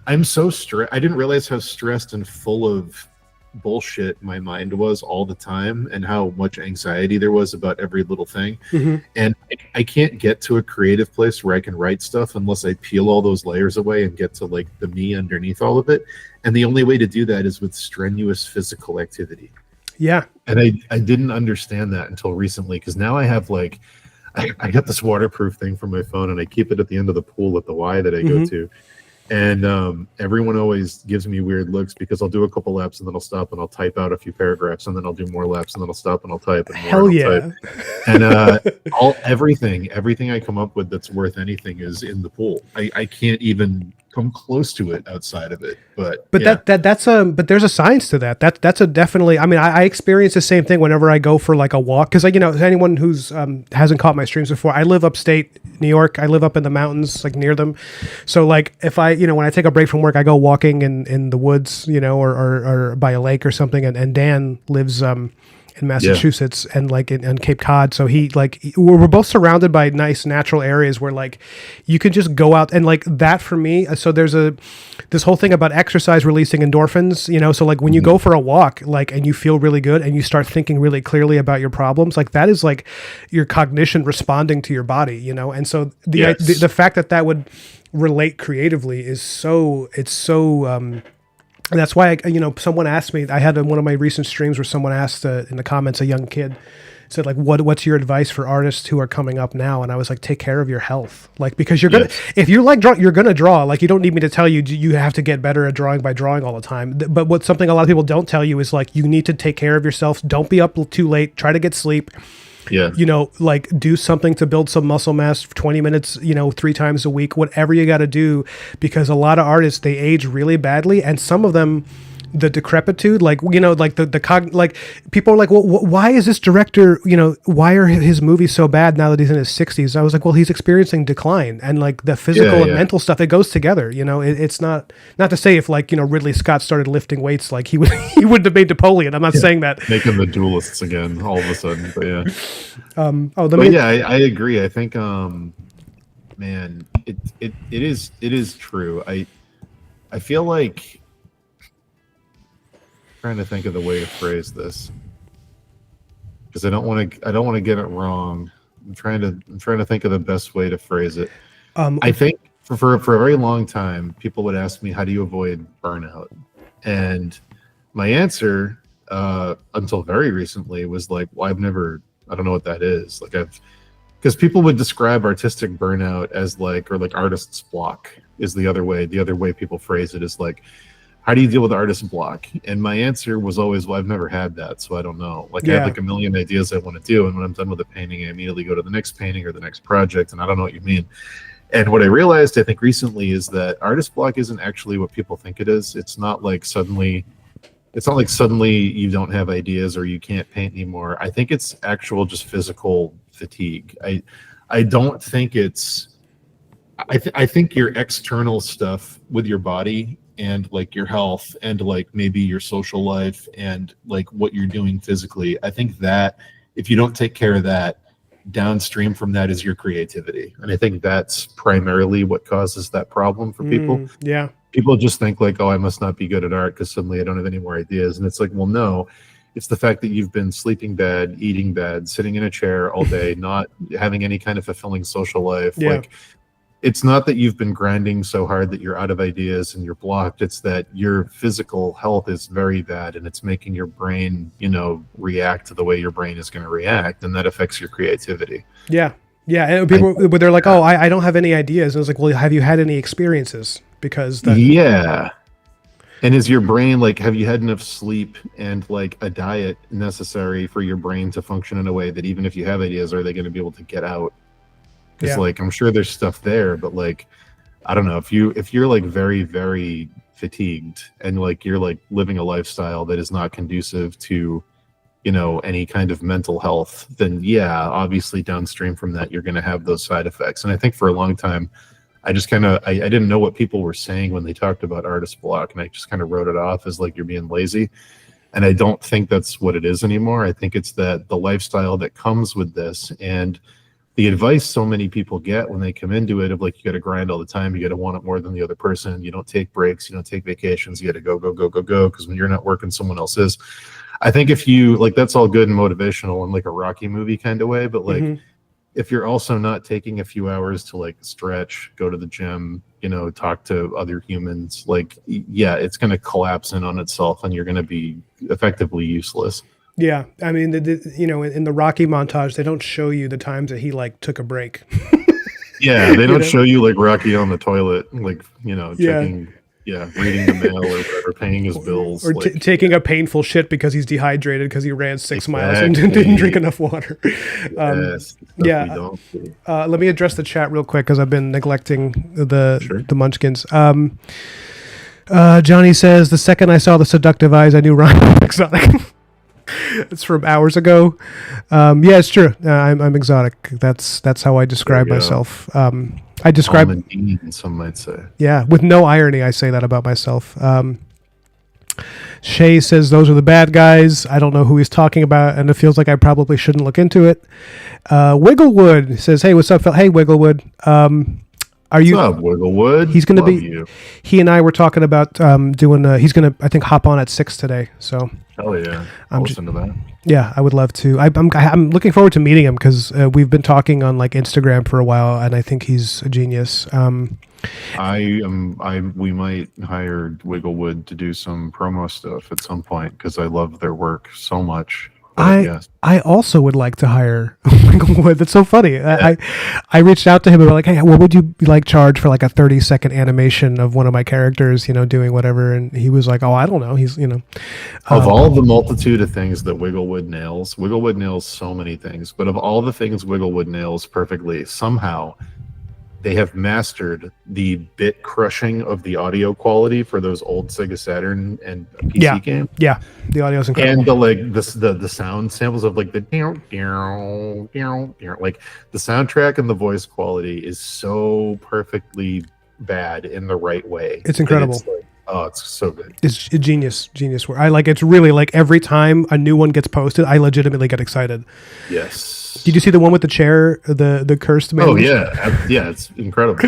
Speaker 2: I'm so stressed. I didn't realize how stressed and full of bullshit my mind was all the time, and how much anxiety there was about every little thing.
Speaker 1: Mm-hmm.
Speaker 2: And I can't get to a creative place where I can write stuff unless I peel all those layers away and get to like the me underneath all of it. And the only way to do that is with strenuous physical activity.
Speaker 1: Yeah.
Speaker 2: And I didn't understand that until recently, because now I have like I got this waterproof thing for my phone, and I keep it at the end of the pool at the Y that I go to. And everyone always gives me weird looks because I'll do a couple laps and then I'll stop and I'll type out a few paragraphs, and then I'll do more laps and then I'll stop and I'll type. And more
Speaker 1: Hell
Speaker 2: and
Speaker 1: yeah.
Speaker 2: type. And everything I come up with that's worth anything is in the pool. I can't even come close to it outside of it. But yeah.
Speaker 1: But there's a science to that. That's a definitely. I mean, I experience the same thing whenever I go for like a walk, because anyone who's hasn't caught my streams before, I live upstate New York. I live up in the mountains, like near them. So like if I when I take a break from work, I go walking in the woods, or by a lake or something. And Dan lives in Massachusetts and like in Cape Cod. So we're both surrounded by nice natural areas where like you can just go out, and like that for me. So there's this whole thing about exercise releasing endorphins, so like when you go for a walk, like, and you feel really good and you start thinking really clearly about your problems, like that is like your cognition responding to your body, and so the fact that would relate creatively is so and that's why someone asked me. I had one of my recent streams where someone asked in the comments, a young kid said like, what's your advice for artists who are coming up now? And I was like, take care of your health, like, because you're gonna if you like draw, you're gonna draw. Like, you don't need me to tell you you have to get better at drawing by drawing all the time. But what's something a lot of people don't tell you is like, you need to take care of yourself. Don't be up too late. Try to get sleep.
Speaker 2: Yeah.
Speaker 1: Like do something to build some muscle mass for 20 minutes, 3 times a week, whatever you got to do, because a lot of artists, they age really badly. And some of them, the decrepitude, like, like like people are like, well, why is this director, why are his movies so bad now that he's in his 60s? I was like, well, he's experiencing decline, and like the physical and mental stuff, it goes together. It's not to say if like, Ridley Scott started lifting weights, like he wouldn't have made Napoleon. I'm not saying that.
Speaker 2: Making the duelists again all of a sudden, but
Speaker 1: yeah.
Speaker 2: I agree. I think, man, it is true. I feel like, trying to think of the way to phrase this, because I don't want to get it wrong. I'm trying to think of the best way to phrase it. I think for a very long time, people would ask me, how do you avoid burnout? And my answer, until very recently, was like, well, I don't know what that is. Like, because people would describe artistic burnout as like, or like artist's block is the other way people phrase it, is like, how do you deal with artist block? And my answer was always, well, I've never had that, so I don't know. Like, I have like a million ideas I want to do, and when I'm done with a painting, I immediately go to the next painting or the next project, and I don't know what you mean. And what I realized, I think, recently is that artist block isn't actually what people think it is. It's not like suddenly you don't have ideas or you can't paint anymore. I think it's actual just physical fatigue. I don't think it's. I think your external stuff with your body and like your health and like maybe your social life and like what you're doing physically, I think that if you don't take care of that, downstream from that is your creativity. And I think that's primarily what causes that problem for people.
Speaker 1: Yeah.
Speaker 2: People just think like, oh, I must not be good at art because suddenly I don't have any more ideas. And it's like, well, no, it's the fact that you've been sleeping bad, eating bad, sitting in a chair all day, not having any kind of fulfilling social life.
Speaker 1: Yeah.
Speaker 2: Like, it's not that you've been grinding so hard that you're out of ideas and you're blocked. It's that your physical health is very bad, and it's making your brain, react to the way your brain is going to react, and that affects your creativity.
Speaker 1: Yeah. Yeah. And people, they're like, oh, I don't have any ideas. And I was like, well, have you had any experiences? Because
Speaker 2: yeah. And is your brain, like, have you had enough sleep and like a diet necessary for your brain to function in a way that even if you have ideas, are they going to be able to get out? It's like, I'm sure there's stuff there, but like, I don't know, if you're like very, very fatigued and like you're like living a lifestyle that is not conducive to any kind of mental health, then yeah, obviously downstream from that, you're going to have those side effects. And I think for a long time, I just kind of, I didn't know what people were saying when they talked about artist block, and I just kind of wrote it off as like you're being lazy. And I don't think that's what it is anymore. I think it's that the lifestyle that comes with this, and the advice so many people get when they come into it of like, you got to grind all the time, you got to want it more than the other person, you don't take breaks, you don't take vacations, you got to go go go go go, because when you're not working, someone else is. I think if you like, that's all good and motivational in like a Rocky movie kind of way, but like if you're also not taking a few hours to like stretch, go to the gym, talk to other humans, like, yeah, it's going to collapse in on itself and you're going to be effectively useless.
Speaker 1: Yeah, I mean, in the Rocky montage, they don't show you the times that he like took a break.
Speaker 2: Yeah, they don't show you like Rocky on the toilet, like checking, reading the mail or whatever, paying his bills,
Speaker 1: or
Speaker 2: like,
Speaker 1: taking a painful shit because he's dehydrated because he ran 6 miles and didn't drink enough water.
Speaker 2: Yes,
Speaker 1: let me address the chat real quick because I've been neglecting the munchkins. Johnny says, the second I saw the seductive eyes, I knew Ryan was exotic. It's from hours ago. Yeah, it's true. I'm exotic. That's how I describe myself. I describe,
Speaker 2: some might say.
Speaker 1: Yeah, with no irony, I say that about myself. Shay says those are the bad guys. I don't know who he's talking about, and it feels like I probably shouldn't look into it. Wigglewood says, "Hey, what's up, Phil? Hey, Wigglewood. Are you?
Speaker 2: What's up, Wigglewood?
Speaker 1: He's going to be. He and I were talking about doing. He's going to, I think, hop on at 6 today. So.
Speaker 2: Oh yeah, I'll listen to that.
Speaker 1: Yeah, I would love to. I'm looking forward to meeting him because we've been talking on like Instagram for a while, and I think he's a genius.
Speaker 2: We might hire Wigglewood to do some promo stuff at some point because I love their work so much.
Speaker 1: I also would like to hire Wigglewood. That's so funny. Yeah. I reached out to him and were like, hey, what would you like charge for like a 30-second animation of one of my characters, doing whatever? And he was like, oh, I don't know. He's,
Speaker 2: of all the multitude of things that Wigglewood nails so many things, but of all the things Wigglewood nails perfectly, somehow they have mastered the bit crushing of the audio quality for those old Sega Saturn and PC games.
Speaker 1: Yeah, the audio's incredible.
Speaker 2: And the sound samples of like the like the soundtrack and the voice quality is so perfectly bad in the right way.
Speaker 1: It's incredible.
Speaker 2: It's like, oh, it's so good.
Speaker 1: It's genius work. It's really like every time a new one gets posted, I legitimately get excited.
Speaker 2: Yes.
Speaker 1: Did you see the one with the chair, the cursed man?
Speaker 2: Oh yeah, it's incredible.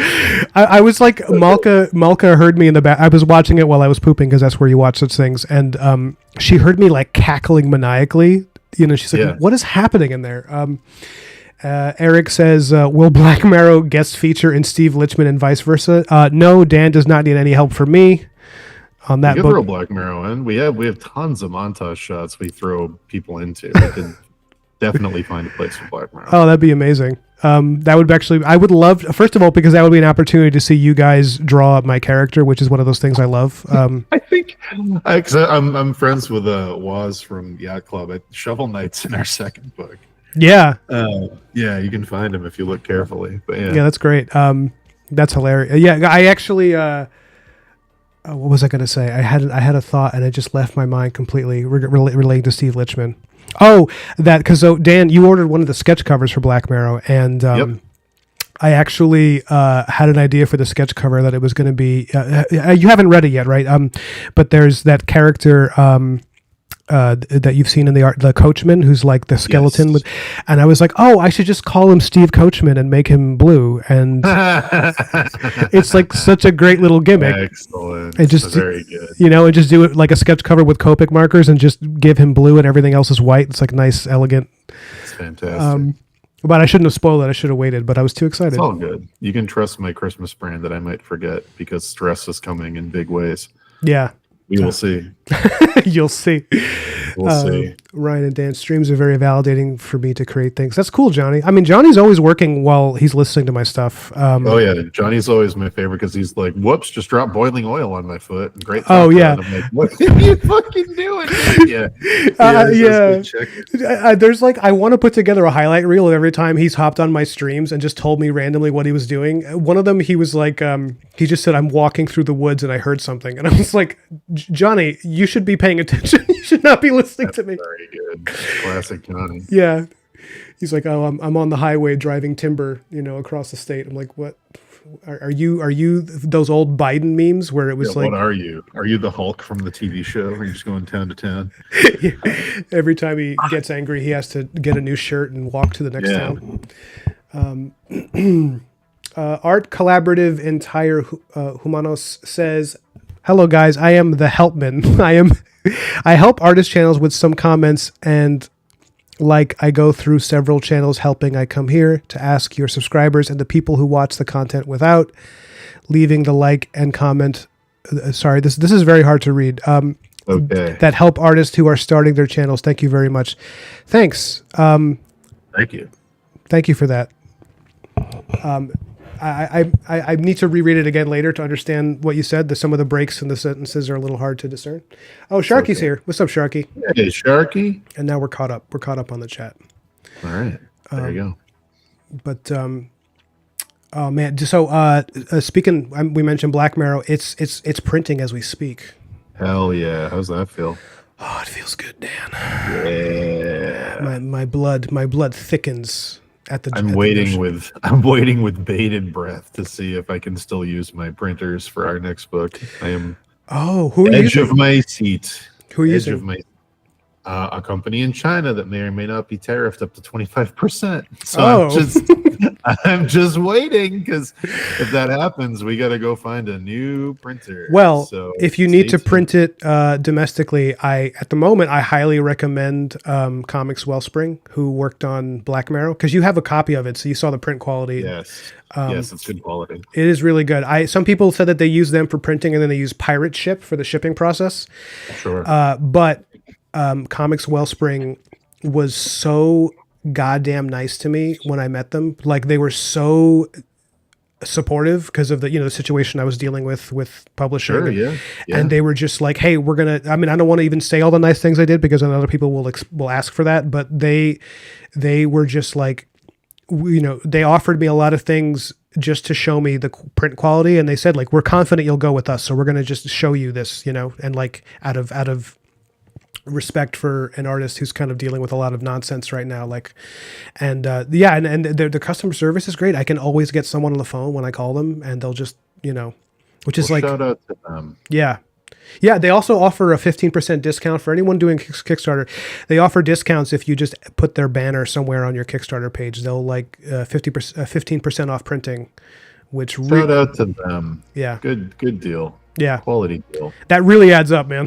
Speaker 1: I was like, Malka heard me in the back. I was watching it while I was pooping because that's where you watch such things, and she heard me like cackling maniacally. She's like, "What is happening in there?" Eric says, "Will Black Marrow guest feature in Steve Lichtman and vice versa?" No, Dan does not need any help from me on that.
Speaker 2: We can throw Black Marrow in. We have tons of montage shots we throw people into. I could definitely find a place for Black Marrow.
Speaker 1: Oh, that'd be amazing. That would actually, I would love, first of all, because that would be an opportunity to see you guys draw up my character, which is one of those things I love.
Speaker 2: I think, because I'm friends with Waz from Yacht Club. Shovel Knight's in our second book.
Speaker 1: Yeah.
Speaker 2: Yeah, you can find him if you look carefully. But
Speaker 1: yeah, that's great. That's hilarious. Yeah, I actually, what was I going to say? I had a thought and it just left my mind completely relating to Steve Lichtman. Oh, because Dan, you ordered one of the sketch covers for Black Marrow, and I actually had an idea for the sketch cover that it was going to be. You haven't read it yet, right? But there's that character that you've seen in the art, the Coachman, who's like the skeleton with, and I was like, oh, I should just call him Steve Coachman and make him blue, and it's like such a great little gimmick.
Speaker 2: Excellent.
Speaker 1: And just
Speaker 2: very good.
Speaker 1: And just do it like a sketch cover with Copic markers and just give him blue and everything else is white. It's like nice, elegant.
Speaker 2: It's fantastic.
Speaker 1: But I shouldn't have spoiled it. I should have waited, but I was too excited.
Speaker 2: It's all good. You can trust my Christmas brand that I might forget because stress is coming in big ways.
Speaker 1: Yeah.
Speaker 2: We will see.
Speaker 1: You'll see.
Speaker 2: We'll see.
Speaker 1: Ryan and Dan's streams are very validating for me to create things. That's cool, Johnny. I mean, Johnny's always working while he's listening to my stuff.
Speaker 2: Oh yeah, Johnny's always my favorite because he's like, "Whoops, just dropped boiling oil on my foot." And great.
Speaker 1: Oh yeah.
Speaker 2: I'm like, what are you fucking doing? Yeah.
Speaker 1: There's like, I want to put together a highlight reel of every time he's hopped on my streams and just told me randomly what he was doing. One of them, he was like, he just said, "I'm walking through the woods and I heard something," and I was like, "Johnny, you should be paying attention." You should not be listening to me.
Speaker 2: Very good. Classic Johnny.
Speaker 1: Yeah. He's like, oh, I'm on the highway driving timber, across the state. I'm like, what? Are you those old Biden memes where it was like,
Speaker 2: what are you? Are you the Hulk from the TV show? Are you just going town to town?
Speaker 1: Every time he gets angry, he has to get a new shirt and walk to the next town. Art Collaborative Entire Humanos says, hello guys, I am the helpman. I help artist channels with some comments, and like I go through several channels helping. I come here to ask your subscribers and the people who watch the content without leaving the like and comment. Sorry, this is very hard to read.
Speaker 2: Okay.
Speaker 1: That help artists who are starting their channels. Thank you very much. Thanks.
Speaker 2: Thank you.
Speaker 1: Thank you for that. I need to reread it again later to understand what you said. Some of the breaks in the sentences are a little hard to discern. Oh, Sharky's here. What's up, Sharky?
Speaker 2: Hey, Sharky.
Speaker 1: And now we're caught up. We're caught up on the chat.
Speaker 2: All right. There you go.
Speaker 1: But oh man. So speaking, we mentioned Black Marrow. It's printing as we speak.
Speaker 2: Hell yeah. How's that feel?
Speaker 1: Oh, it feels good, Dan.
Speaker 2: Yeah.
Speaker 1: My blood thickens.
Speaker 2: I'm waiting with bated breath to see if I can still use my printers for our next book. I am
Speaker 1: who are
Speaker 2: edge
Speaker 1: you
Speaker 2: of my seat.
Speaker 1: Who are you
Speaker 2: edge
Speaker 1: using?
Speaker 2: of my a company in China that may or may not be tariffed up to 25%. So I'm just waiting, because if that happens, we got to go find a new printer.
Speaker 1: Well,
Speaker 2: so
Speaker 1: if you need to print it domestically, at the moment I highly recommend Comics Wellspring, who worked on Black Marrow, because you have a copy of it, so you saw the print quality.
Speaker 2: Yes, yes, it's good quality.
Speaker 1: It is really good. Some people said that they use them for printing and then they use Pirate Ship for the shipping process.
Speaker 2: Sure,
Speaker 1: but Comics Wellspring was so goddamn nice to me when I met them. Like, they were so supportive because of the situation I was dealing with publishing.
Speaker 2: Sure, yeah.
Speaker 1: And they were just like, hey, we're gonna, I don't want to even say all the nice things I did, because then other people will ask for that, but they were just like, they offered me a lot of things just to show me the print quality, and they said, like, we're confident you'll go with us, so we're going to just show you this, and like out of respect for an artist who's kind of dealing with a lot of nonsense right now, and the customer service is great. I can always get someone on the phone when I call them, and they'll just which is like,
Speaker 2: shout out to them.
Speaker 1: Yeah, they also offer a 15% discount for anyone doing Kickstarter. They offer discounts if you just put their banner somewhere on your Kickstarter page. They'll 15% off printing, which
Speaker 2: shout out to them.
Speaker 1: Yeah,
Speaker 2: good deal.
Speaker 1: Yeah,
Speaker 2: quality deal.
Speaker 1: That really adds up, man.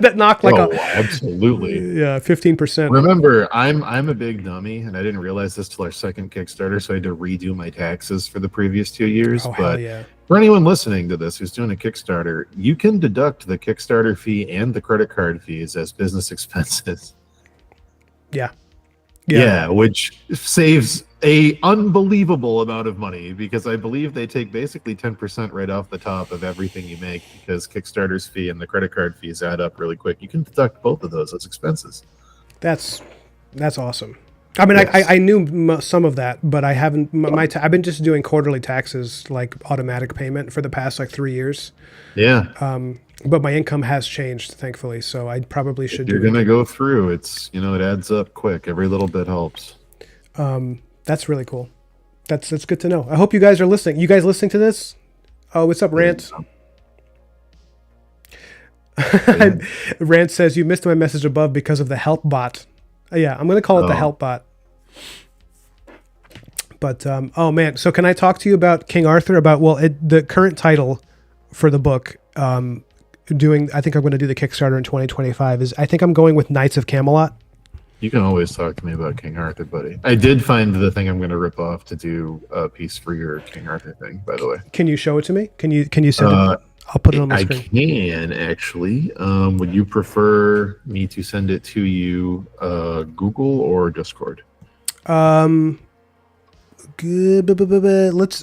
Speaker 1: That knocked
Speaker 2: absolutely.
Speaker 1: Yeah, 15%.
Speaker 2: Remember, I'm a big dummy, and I didn't realize this till our second Kickstarter, so I had to redo my taxes for the previous 2 years.
Speaker 1: Oh,
Speaker 2: but
Speaker 1: hell yeah.
Speaker 2: For anyone listening to this who's doing a Kickstarter, you can deduct the Kickstarter fee and the credit card fees as business expenses. Yeah, which saves a unbelievable amount of money, because I believe they take basically 10% right off the top of everything you make, because Kickstarter's fee and the credit card fees add up really quick. You can deduct both of those as expenses.
Speaker 1: That's awesome. Yes. I knew some of that, but I haven't. I've been just doing quarterly taxes, like automatic payment, for the past 3 years.
Speaker 2: Yeah.
Speaker 1: But my income has changed, thankfully, so I probably should.
Speaker 2: You're gonna go through. It's it adds up quick. Every little bit helps.
Speaker 1: That's really cool. That's good to know. I hope you guys are listening. You guys listening to this? Oh, what's up, Rant? Yeah. Rant says you missed my message above because of the help bot. Yeah, I'm gonna call it the help bot. But oh man, so can I talk to you about King Arthur? The current title for the book. I think I'm going to do the Kickstarter in 2025. I think I'm going with Knights of Camelot.
Speaker 2: You can always talk to me about King Arthur, buddy. I did find the thing I'm going to rip off to do a piece for your King Arthur thing, by the way.
Speaker 1: Can you show it to me? Can you send it? I'll put it on my screen.
Speaker 2: I can, actually. Would you prefer me to send it to you Google or Discord?
Speaker 1: Let's.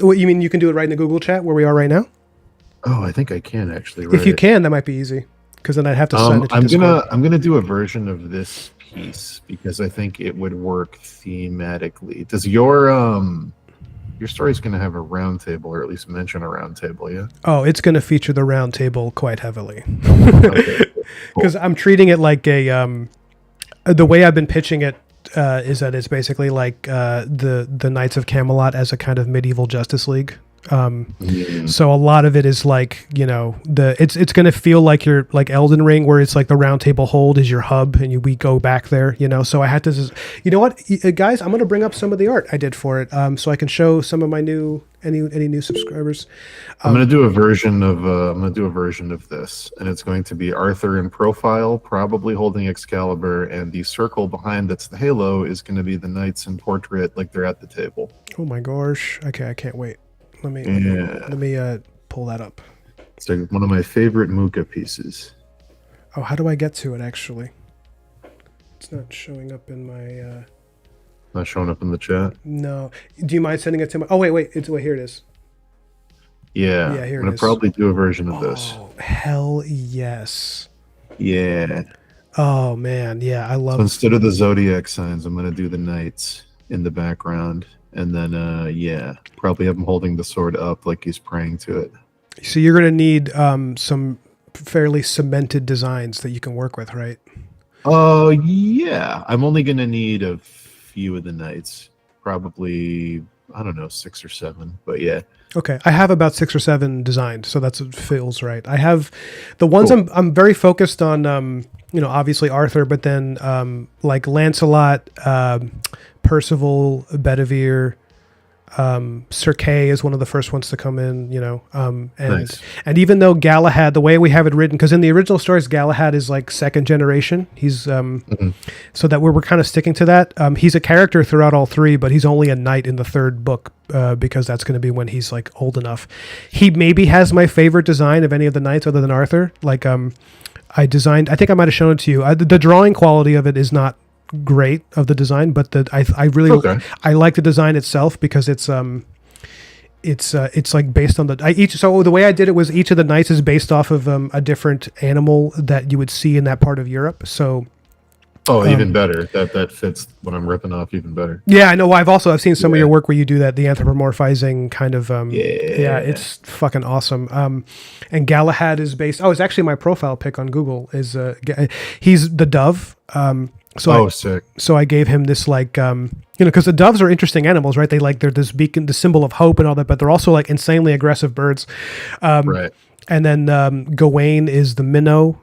Speaker 1: What you mean? You can do it right in the Google chat where we are right now?
Speaker 2: Oh, I think I can actually.
Speaker 1: If you can, that might be easy, because then I'd have to send it to Discord.
Speaker 2: I'm gonna do a version of this piece because I think it would work thematically. Does your your story's going to have a round table, or at least mention a round table, yeah?
Speaker 1: Oh, it's going to feature the round table quite heavily.
Speaker 2: Okay,
Speaker 1: Because
Speaker 2: cool.
Speaker 1: I'm treating it like the way I've been pitching it is that it's basically like the Knights of Camelot as a kind of medieval Justice League.
Speaker 2: Mm,
Speaker 1: So a lot of it is like, you know, it's going to feel like you're like Elden Ring, where it's like the round table hold is your hub, and we go back there, you know. So I had to, you know what, guys, I'm going to bring up some of the art I did for it, so I can show some of my new any new subscribers.
Speaker 2: I'm going to do a version of this, and it's going to be Arthur in profile, probably holding Excalibur, and the circle behind that's the halo is going to be the knights in portrait, like they're at the table.
Speaker 1: Oh my gosh. Okay, I can't wait. Let me
Speaker 2: Yeah,
Speaker 1: let me pull that up.
Speaker 2: it's like one of my favorite Muka pieces.
Speaker 1: Oh, how do I get to it actually? It's not showing up in my
Speaker 2: Not showing up in the chat.
Speaker 1: no. Do you mind sending it to my? Oh wait, here it is.
Speaker 2: Yeah,
Speaker 1: Yeah, here
Speaker 2: I'm
Speaker 1: it
Speaker 2: gonna
Speaker 1: is.
Speaker 2: probably do a version of this.
Speaker 1: Oh, hell yes.
Speaker 2: Yeah.
Speaker 1: Oh man, yeah, I
Speaker 2: So
Speaker 1: love.
Speaker 2: instead of the zodiac signs, I'm gonna do the knights in the background, and then yeah, probably have him holding the sword up like he's praying to it.
Speaker 1: So you're gonna need some fairly cemented designs that you can work with, right?
Speaker 2: Oh yeah, I'm only gonna need a few of the knights, probably I don't know 6 or 7, but yeah.
Speaker 1: Okay, I have about 6 or 7 designed, so that's what feels right. I have the ones
Speaker 2: Cool.
Speaker 1: I'm very focused on. You know, obviously Arthur, but then like Lancelot, Percival, Bedivere, Sir Kay is one of the first ones to come in. You know, and
Speaker 2: Nice.
Speaker 1: and even though Galahad, the way we have it written, because in the original stories Galahad is like second generation. He's
Speaker 2: Mhm.
Speaker 1: so that we're kind of sticking to that. He's a character throughout all 3, but he's only a knight in the 3rd book because that's going to be when he's like old enough. He maybe has my favorite design of any of the knights other than Arthur. Like I designed. I think I might have shown it to you. The drawing quality of it is not great of the design, but I really
Speaker 2: Okay.
Speaker 1: I like the design itself because it's like based on so the way I did it was each of the knights is based off of a different animal that you would see in that part of Europe. So
Speaker 2: Oh, even better. That fits what I'm ripping off even better.
Speaker 1: yeah, I know. I've seen some of
Speaker 2: Yeah.
Speaker 1: your work where you do that, the anthropomorphizing kind of.
Speaker 2: Yeah.
Speaker 1: Yeah, it's fucking awesome. And Galahad is based. Oh, it's actually my profile pic on Google. He's the dove.
Speaker 2: Oh, sick.
Speaker 1: So I gave him this like because the doves are interesting animals, right? They're this beacon, the symbol of hope and all that, but they're also like insanely aggressive birds.
Speaker 2: Right.
Speaker 1: And then Gawain is the minnow.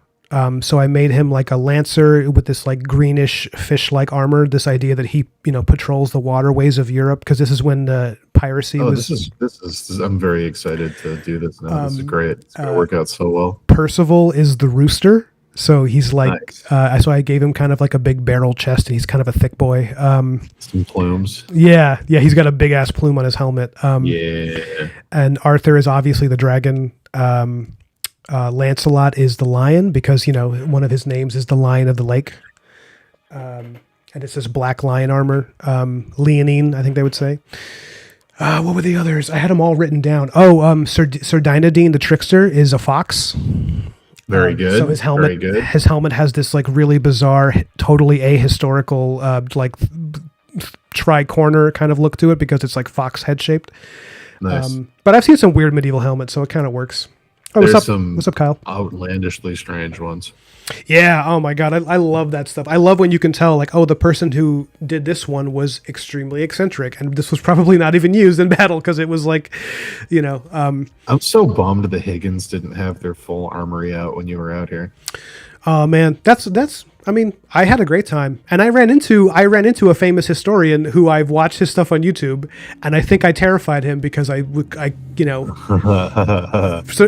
Speaker 1: So I made him like a lancer with this like greenish fish-like armor. This idea that he, patrols the waterways of Europe because this is when piracy
Speaker 2: Oh,
Speaker 1: was.
Speaker 2: this is. I'm very excited to do this now. This is great. It's gonna work out so well.
Speaker 1: Percival is the rooster. So he's like,
Speaker 2: Nice.
Speaker 1: so I gave him kind of like a big barrel chest, and he's kind of a thick boy.
Speaker 2: Some plumes.
Speaker 1: Yeah, he's got a big ass plume on his helmet.
Speaker 2: Yeah.
Speaker 1: And Arthur is obviously the dragon. Lancelot is the lion because one of his names is the Lion of the Lake, and it's this black lion armor. Leonine, I think they would say. What were the others? I had them all written down. Oh, Sir Dynadine the trickster is a fox.
Speaker 2: Very good.
Speaker 1: So
Speaker 2: Very good.
Speaker 1: his helmet has this like really bizarre, totally ahistorical, like tri-corner kind of look to it because it's like fox head shaped.
Speaker 2: Nice.
Speaker 1: But I've seen some weird medieval helmets, so it kind of works. Oh,
Speaker 2: There's
Speaker 1: what's up?
Speaker 2: some
Speaker 1: What's up, Kyle?
Speaker 2: outlandishly strange ones.
Speaker 1: Yeah. Oh my God. I love that stuff. I love when you can tell like, oh, the person who did this one was extremely eccentric and this was probably not even used in battle because it was like,
Speaker 2: I'm so bummed the Higgins didn't have their full armory out when you were out here.
Speaker 1: oh man, I mean, I had a great time, and I ran into a famous historian who I've watched his stuff on YouTube, and I think I terrified him because I so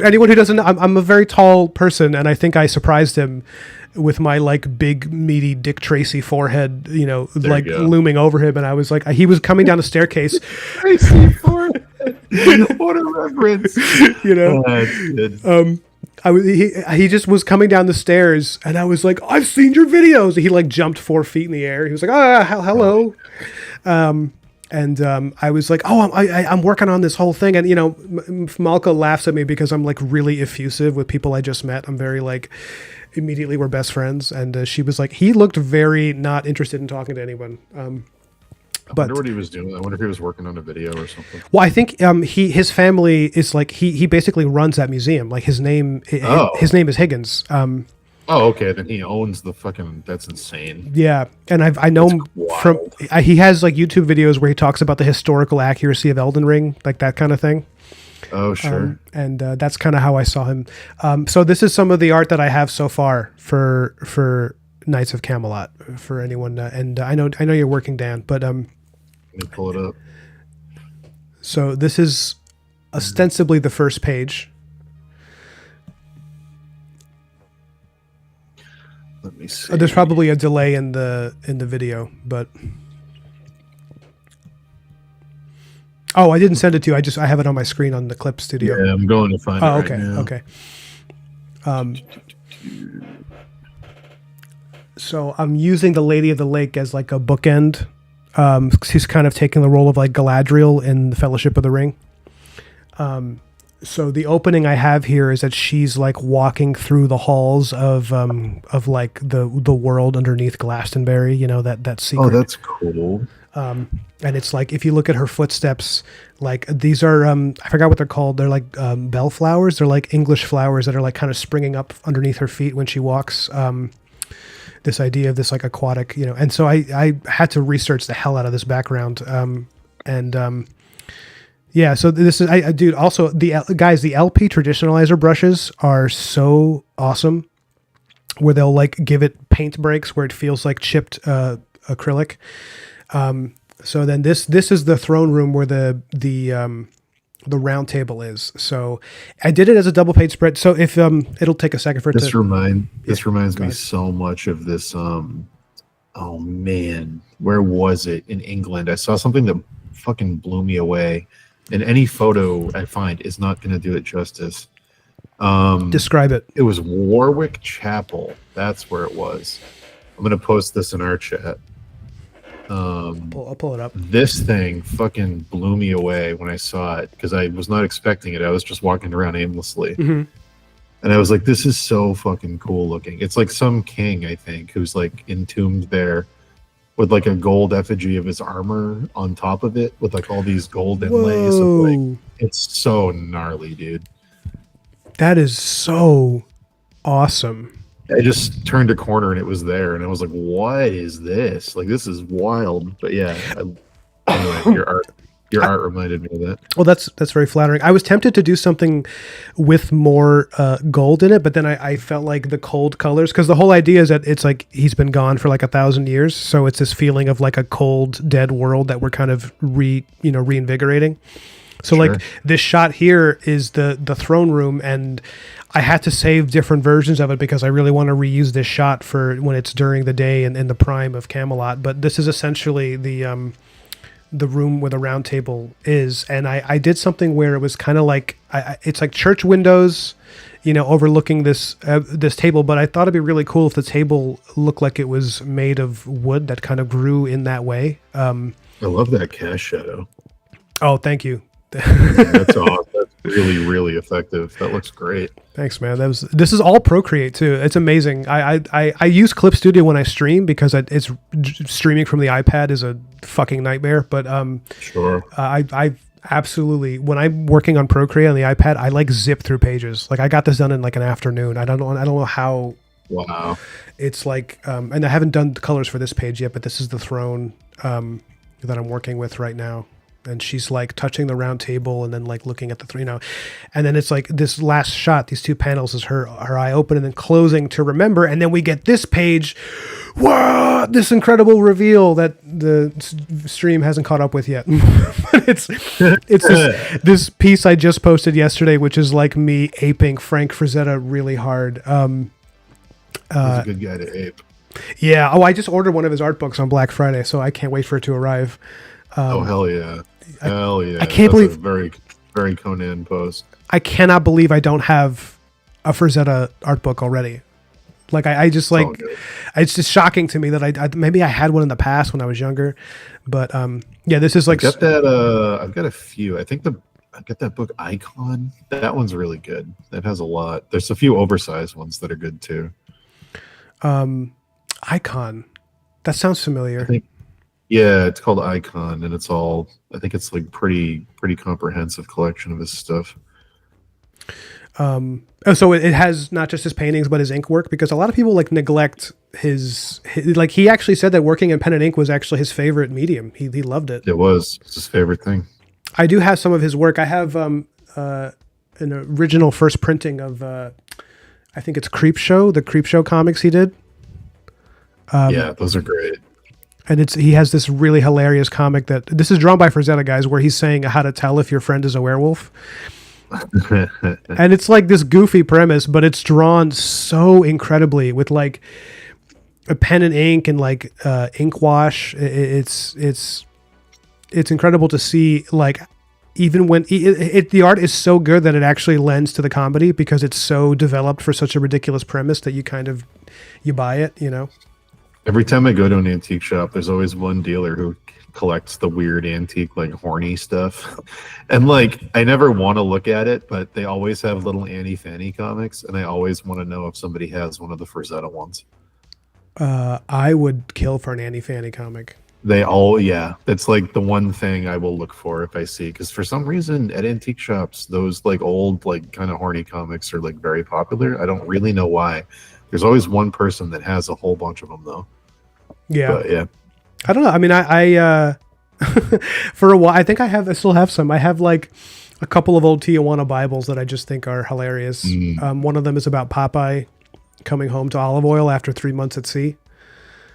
Speaker 1: anyone who doesn't know, I'm a very tall person, and I think I surprised him with my like big meaty Dick Tracy forehead, like
Speaker 2: you go.
Speaker 1: looming over him, and I was like, he was coming down the staircase,
Speaker 2: Tracy Ford. What a reference. Oh, that's good.
Speaker 1: He just was coming down the stairs, and I was like, I've seen your videos. He like jumped 4 feet in the air. He was like, hello. I was like, oh, I'm working on this whole thing. And, Malka laughs at me because I'm like really effusive with people I just met. I'm very like, immediately we're best friends. And she was like, he looked very not interested in talking to anyone.
Speaker 2: I wonder
Speaker 1: But
Speaker 2: what he was doing. I wonder if he was working on a video or something.
Speaker 1: well, I think his family is like he basically runs that museum. Like his
Speaker 2: Oh.
Speaker 1: name is Higgins.
Speaker 2: Oh, okay. Then he owns the fucking. That's insane.
Speaker 1: Yeah, and I know
Speaker 2: That's
Speaker 1: him from
Speaker 2: wild.
Speaker 1: he has like YouTube videos where he talks about the historical accuracy of Elden Ring, like that kind of thing.
Speaker 2: Oh, sure.
Speaker 1: And that's kind of how I saw him. So this is some of the art that I have so far for Knights of Camelot for anyone. And I know you're working, Dan, but
Speaker 2: Let me pull it up.
Speaker 1: so this is ostensibly the first page.
Speaker 2: Let me see.
Speaker 1: There's probably a delay in the video, but oh, I didn't send it to you. I have it on my screen on the Clip Studio.
Speaker 2: Yeah, I'm going to find it right
Speaker 1: Okay,
Speaker 2: now.
Speaker 1: okay. So I'm using the Lady of the Lake as like a bookend. She's kind of taking the role of like Galadriel in the Fellowship of the Ring. So the opening I have here is that she's like walking through the halls of like the world underneath Glastonbury. You know that secret.
Speaker 2: Oh, that's cool.
Speaker 1: And it's like if you look at her footsteps, like these are I forgot what they're called. They're like bellflowers. They're like English flowers that are like kind of springing up underneath her feet when she walks. This idea of this like aquatic, you know, and so I had to research the hell out of this background. Yeah, so this is dude. Also, the LP traditionalizer brushes are so awesome, where they'll like give it paint breaks where it feels like chipped acrylic. So then this is the throne room where the round table is. So I did it as a double page spread. So if it'll take a second for it
Speaker 2: This
Speaker 1: to.
Speaker 2: reminds me
Speaker 1: ahead.
Speaker 2: so much of this. Oh man, where was it in England? I saw something that fucking blew me away, and any photo I find is not going to do it justice.
Speaker 1: Describe it.
Speaker 2: It was Warwick Chapel. That's where it was. I'm going to post this in our chat.
Speaker 1: I'll pull it up.
Speaker 2: This thing fucking blew me away when I saw it because I was not expecting it. I was just walking around aimlessly.
Speaker 1: Mm-hmm.
Speaker 2: And I was like, this is so fucking cool looking. It's like some king, I think, who's like entombed there with like a gold effigy of his armor on top of it with like all these gold inlays. Of like, it's so gnarly, dude.
Speaker 1: That is so awesome.
Speaker 2: I just turned a corner and it was there, and I was like, "What is this? Like, this is wild." But yeah, anyway, your art reminded me of that.
Speaker 1: Well, that's very flattering. I was tempted to do something with more gold in it, but then I felt like the cold colors, because the whole idea is that it's like he's been gone for like 1,000 years, so it's this feeling of like a cold, dead world that we're kind of reinvigorating. So
Speaker 2: Sure.
Speaker 1: like this shot here is the throne room, and I had to save different versions of it because I really want to reuse this shot for when it's during the day and in the prime of Camelot. But this is essentially the room where the round table is, and I did something where it was kind of like it's like church windows, you know, overlooking this table. But I thought it'd be really cool if the table looked like it was made of wood that kind of grew in that way.
Speaker 2: I love that cast shadow.
Speaker 1: Oh, thank you.
Speaker 2: That's awesome. That's really, really effective. That looks great.
Speaker 1: Thanks, man. This is all Procreate too. It's amazing. I use Clip Studio when I stream because it's streaming from the iPad is a fucking nightmare. But
Speaker 2: Sure.
Speaker 1: I absolutely, when I'm working on Procreate on the iPad, I like zip through pages. Like I got this done in like an afternoon. I don't know how.
Speaker 2: Wow.
Speaker 1: It's like and I haven't done the colors for this page yet, but this is the throne that I'm working with right now. And she's like touching the round table and then like looking at the three, you know, and then it's like this last shot, these two panels is her eye open and then closing to remember. And then we get this page, wow, this incredible reveal that the stream hasn't caught up with yet. But it's this piece I just posted yesterday, which is like me aping Frank Frazetta really hard.
Speaker 2: He's a good guy to ape.
Speaker 1: Yeah. Oh, I just ordered one of his art books on Black Friday, so I can't wait for it to arrive.
Speaker 2: Oh, hell yeah. Hell yeah.
Speaker 1: I can't believe
Speaker 2: a very, very Conan post.
Speaker 1: I cannot believe I don't have a Frazetta art book already. Like I just like it's just shocking to me that I maybe I had one in the past when I was younger, but yeah, this is like
Speaker 2: I've got a few. I think I got that book Icon. That one's really good. That has a lot. There's a few oversized ones that are good too.
Speaker 1: Icon. That sounds familiar.
Speaker 2: Yeah, it's called Icon, and it's all. I think it's like pretty comprehensive collection of his stuff.
Speaker 1: So it has not just his paintings but his ink work, because a lot of people like neglect his like he actually said that working in pen and ink was actually his favorite medium. He loved it.
Speaker 2: It was it's his favorite thing.
Speaker 1: I do have some of his work. I have an original first printing of I think it's the Creep Show comics he did.
Speaker 2: Yeah, those are great.
Speaker 1: And he has this really hilarious comic that this is drawn by Frazetta, guys, where he's saying how to tell if your friend is a werewolf. And it's like this goofy premise, but it's drawn so incredibly with like a pen and ink and like ink wash. It's incredible to see, like, even when the art is so good that it actually lends to the comedy, because it's so developed for such a ridiculous premise that you buy it, you know.
Speaker 2: Every time I go to an antique shop, there's always one dealer who collects the weird antique, like horny stuff. And like, I never want to look at it, but they always have little Annie Fanny comics, and I always want to know if somebody has one of the Frazetta ones.
Speaker 1: I would kill for an Annie Fanny comic.
Speaker 2: Yeah, that's like the one thing I will look for if I see, because for some reason at antique shops, those like old, like kind of horny comics are like very popular. I don't really know why. There's always one person that has a whole bunch of them though.
Speaker 1: Yeah.
Speaker 2: But, yeah.
Speaker 1: I don't know. I mean, I for a while, I think I still have some. I have like a couple of old Tijuana Bibles that I just think are hilarious. One of them is about Popeye coming home to olive oil after 3 months at sea.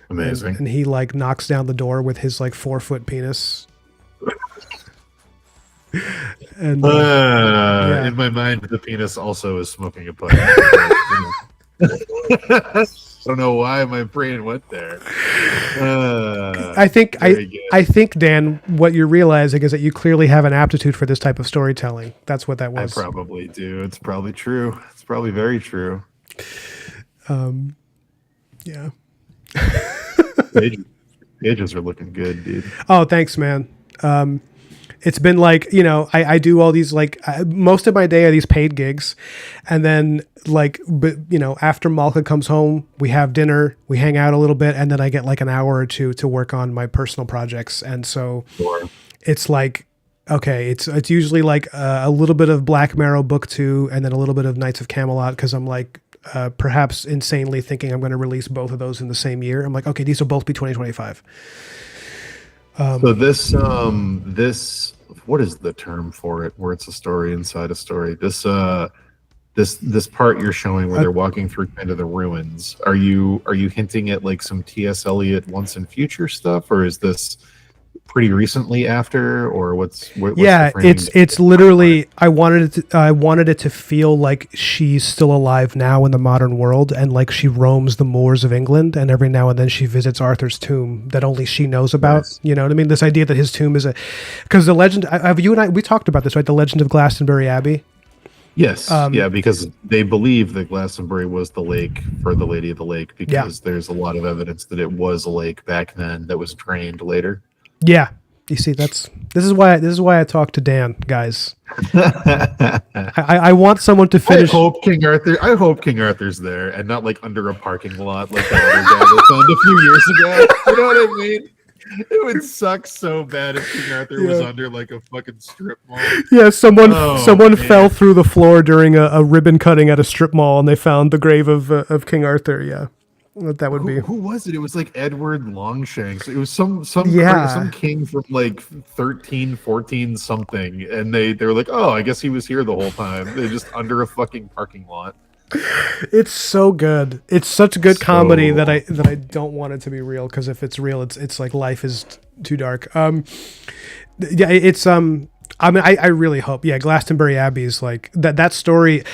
Speaker 2: Amazing.
Speaker 1: And he like knocks down the door with his like 4-foot penis. And yeah.
Speaker 2: In my mind, the penis also is smoking a pipe. I don't know why my brain went there.
Speaker 1: I think, Dan, what you're realizing is that you clearly have an aptitude for this type of storytelling. That's what that was.
Speaker 2: I probably do. It's probably true. It's probably very true.
Speaker 1: Yeah.
Speaker 2: Pages are looking good, dude.
Speaker 1: Oh, thanks, man. It's been like, you know, I do all these, like, most of my day are these paid gigs. And then, like, you know, after Malka comes home, we have dinner, we hang out a little bit, and then I get like an hour or two to work on my personal projects. And so it's like, okay, it's usually like a little bit of Black Marrow Book 2 and then a little bit of Knights of Camelot, because I'm like, perhaps insanely thinking I'm going to release both of those in the same year. I'm like, okay, these will both be 2025.
Speaker 2: So this what is the term for it where it's a story inside a story? This part you're showing where they're walking through kind of the ruins. Are you hinting at like some T.S. Eliot Once and Future stuff, or is this pretty recently after, or what's
Speaker 1: yeah,
Speaker 2: the framing?
Speaker 1: it's literally I wanted it to feel like she's still alive now in the modern world, and like she roams the moors of England, and every now and then she visits Arthur's tomb that only she knows about. Nice. You know what I mean? This idea that his tomb is because the legend. You and I, we talked about this, right? The legend of Glastonbury Abbey.
Speaker 2: Yes, yeah, because they believe that Glastonbury was the lake for the Lady of the Lake, because there's a lot of evidence that it was a lake back then that was drained later.
Speaker 1: Yeah, you see, this is why I talk to Dan, guys. I want someone to finish.
Speaker 2: I hope King Arthur's there and not like under a parking lot like that other guy that found a few years ago. You know what I mean? It would suck so bad if King Arthur was under like a fucking strip mall.
Speaker 1: Yeah, someone fell through the floor during a ribbon cutting at a strip mall, and they found the grave of King Arthur. Yeah. That would be.
Speaker 2: Who was it? It was like Edward Longshanks. It was some king from like 1314 something, and they were like, oh, I guess he was here the whole time. They're just under a fucking parking lot.
Speaker 1: It's so good. It's such good comedy that I don't want it to be real, because if it's real, it's like life is too dark. Yeah, it's I mean, I really hope. Yeah, Glastonbury Abbey is like that story.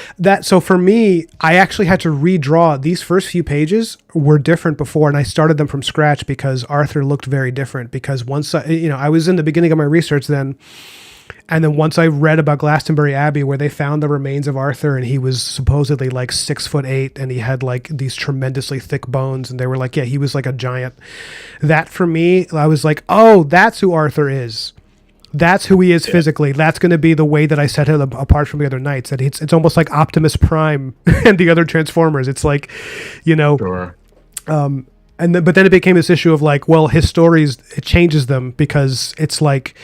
Speaker 1: So for me, I actually had to redraw. These first few pages were different before, and I started them from scratch because Arthur looked very different. Because once I was in the beginning of my research then, and then once I read about Glastonbury Abbey, where they found the remains of Arthur, and he was supposedly like 6'8", and he had like these tremendously thick bones, and they were like, yeah, he was like a giant. That for me, I was like, oh, that's who Arthur is. That's who he is physically. That's going to be the way that I set him apart from the other knights. That it's almost like Optimus Prime and the other Transformers. It's like, you know,
Speaker 2: sure.
Speaker 1: but then it became this issue of like, well, his stories, it changes them because it's like,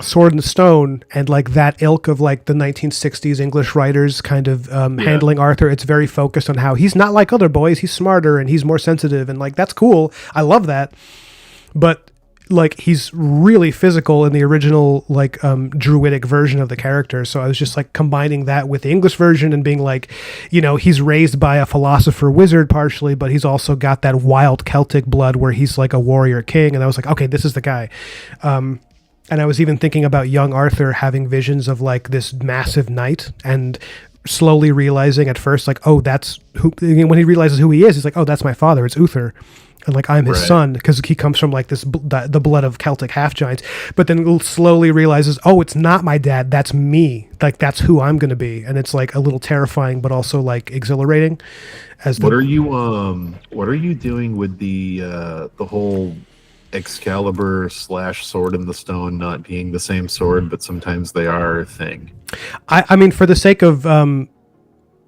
Speaker 1: Sword and Stone and like that ilk of like the 1960s English writers kind of handling Arthur. It's very focused on how he's not like other boys. He's smarter and he's more sensitive, and like that's cool. I love that, but like he's really physical in the original like druidic version of the character. So I was just like combining that with the English version and being like, he's raised by a philosopher wizard partially, but he's also got that wild Celtic blood where he's like a warrior king. And I was like, okay, this is the guy. And I was even thinking about young Arthur having visions of like this massive knight and slowly realizing at first like, oh, that's who, when he realizes who he is, he's like, oh, that's my father. It's Uther. And like, I'm his son, because he comes from like the blood of Celtic half giants, but then slowly realizes, oh, it's not my dad. That's me. Like, that's who I'm going to be. And it's like a little terrifying, but also like exhilarating. What are
Speaker 2: you doing with the whole Excalibur / Sword in the Stone not being the same sword, but sometimes they are thing?
Speaker 1: I mean, for the sake of,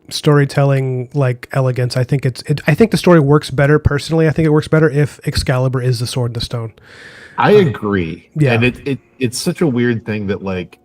Speaker 1: storytelling like elegance, I think I think the story works better personally. I think it works better if Excalibur is the sword in the stone.
Speaker 2: I agree.
Speaker 1: Yeah,
Speaker 2: and it's such a weird thing that like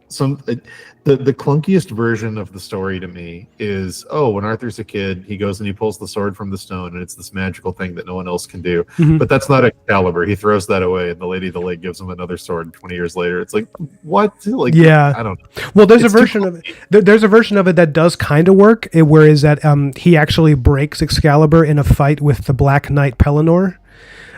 Speaker 2: the clunkiest version of the story to me is, when Arthur's a kid, he goes and he pulls the sword from the stone, and it's this magical thing that no one else can do.
Speaker 1: Mm-hmm.
Speaker 2: But that's not Excalibur. He throws that away, and the Lady of the Lake gives him another sword. 20 years later, it's like, what? Like,
Speaker 1: yeah,
Speaker 2: I don't know.
Speaker 1: Well, there's a version of it. There's a version of it that does kind of work. Whereas that he actually breaks Excalibur in a fight with the Black Knight Pellinor.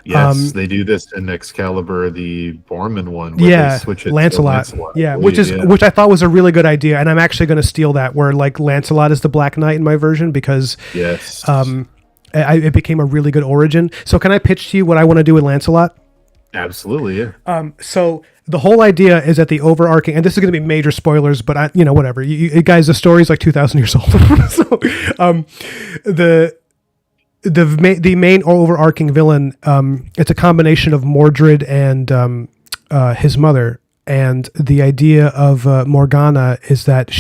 Speaker 2: Yes, they do this in Excalibur, the Borman one.
Speaker 1: Where
Speaker 2: they switch it
Speaker 1: Lancelot.
Speaker 2: To Lancelot.
Speaker 1: Yeah, which I thought was a really good idea, and I'm actually going to steal that. Where like Lancelot is the Black Knight in my version because it became a really good origin. So can I pitch to you what I want to do with Lancelot?
Speaker 2: Absolutely, yeah.
Speaker 1: So the whole idea is that the overarching, and this is going to be major spoilers, but whatever. You guys, the story is like 2,000 years old. So the main overarching villain, it's a combination of Mordred and his mother. And the idea of Morgana is that